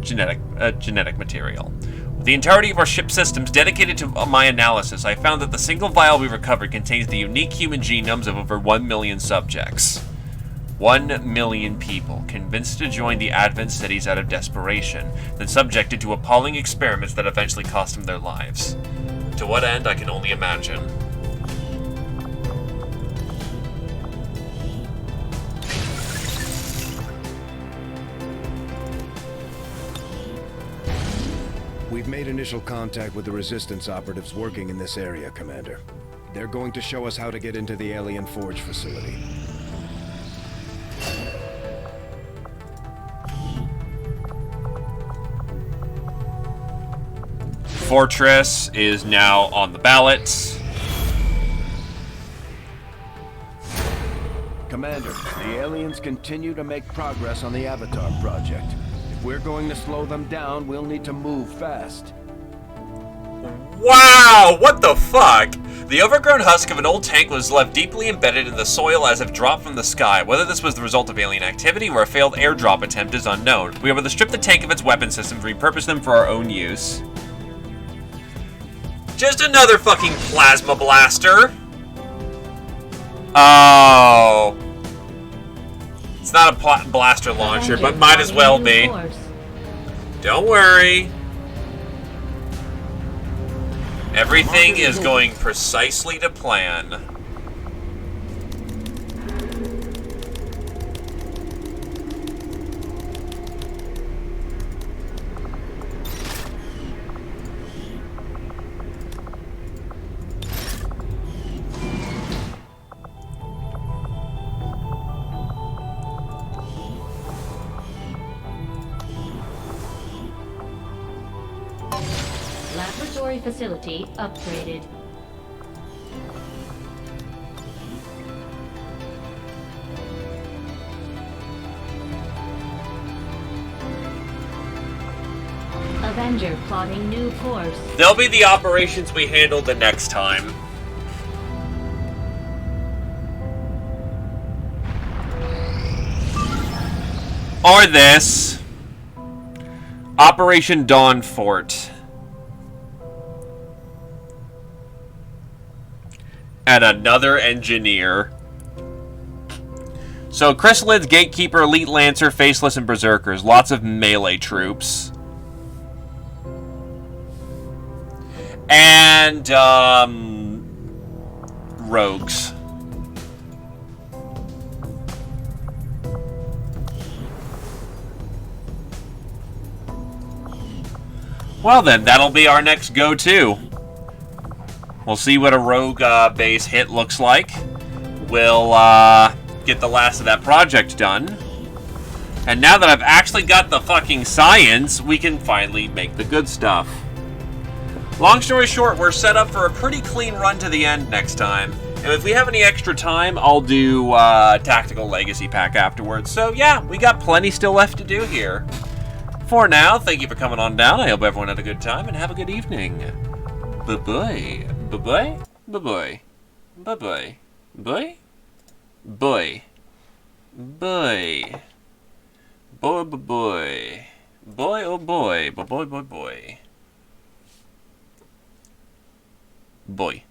genetic material. With the entirety of our ship systems dedicated to my analysis, I found that the single vial we recovered contains the unique human genomes of over 1 million subjects. 1 million people, convinced to join the Advent cities out of desperation, then subjected to appalling experiments that eventually cost them their lives. To what end, I can only imagine. We've made initial contact with the Resistance operatives working in this area, Commander. They're going to show us how to get into the Alien Forge facility. Fortress is now on the ballots. Commander, the aliens continue to make progress on the Avatar project. If we're going to slow them down, we'll need to move fast. Wow, what the fuck? The overgrown husk of an old tank was left deeply embedded in the soil as if dropped from the sky. Whether this was the result of alien activity or a failed airdrop attempt is unknown. We were able to strip the tank of its weapon systems and repurpose them for our own use. Just another fucking plasma blaster. Oh. It's not a blaster launcher, but might as well be. Don't worry. Everything is going precisely to plan. Laboratory facility upgraded. Avenger plotting new course. They'll be the operations we handle the next time. Or this. Operation Dawn Fort. And another engineer. So, Chrysalids, Gatekeeper, Elite Lancer, Faceless, and Berserkers. Lots of melee troops. And, rogues. Well then, that'll be our next go-to. We'll see what a rogue base hit looks like. We'll get the last of that project done. And now that I've actually got the fucking science, we can finally make the good stuff. Long story short, we're set up for a pretty clean run to the end next time. And if we have any extra time, I'll do Tactical Legacy Pack afterwards. So yeah, we got plenty still left to do here. For now, thank you for coming on down. I hope everyone had a good time and have a good evening. Bye-bye. Bye-bye. Bye-bye. Bye-bye. Boy? Boy. Boy. Boy, boy, boy. Boy, oh boy. Boy, boy, boy, boy. Boy.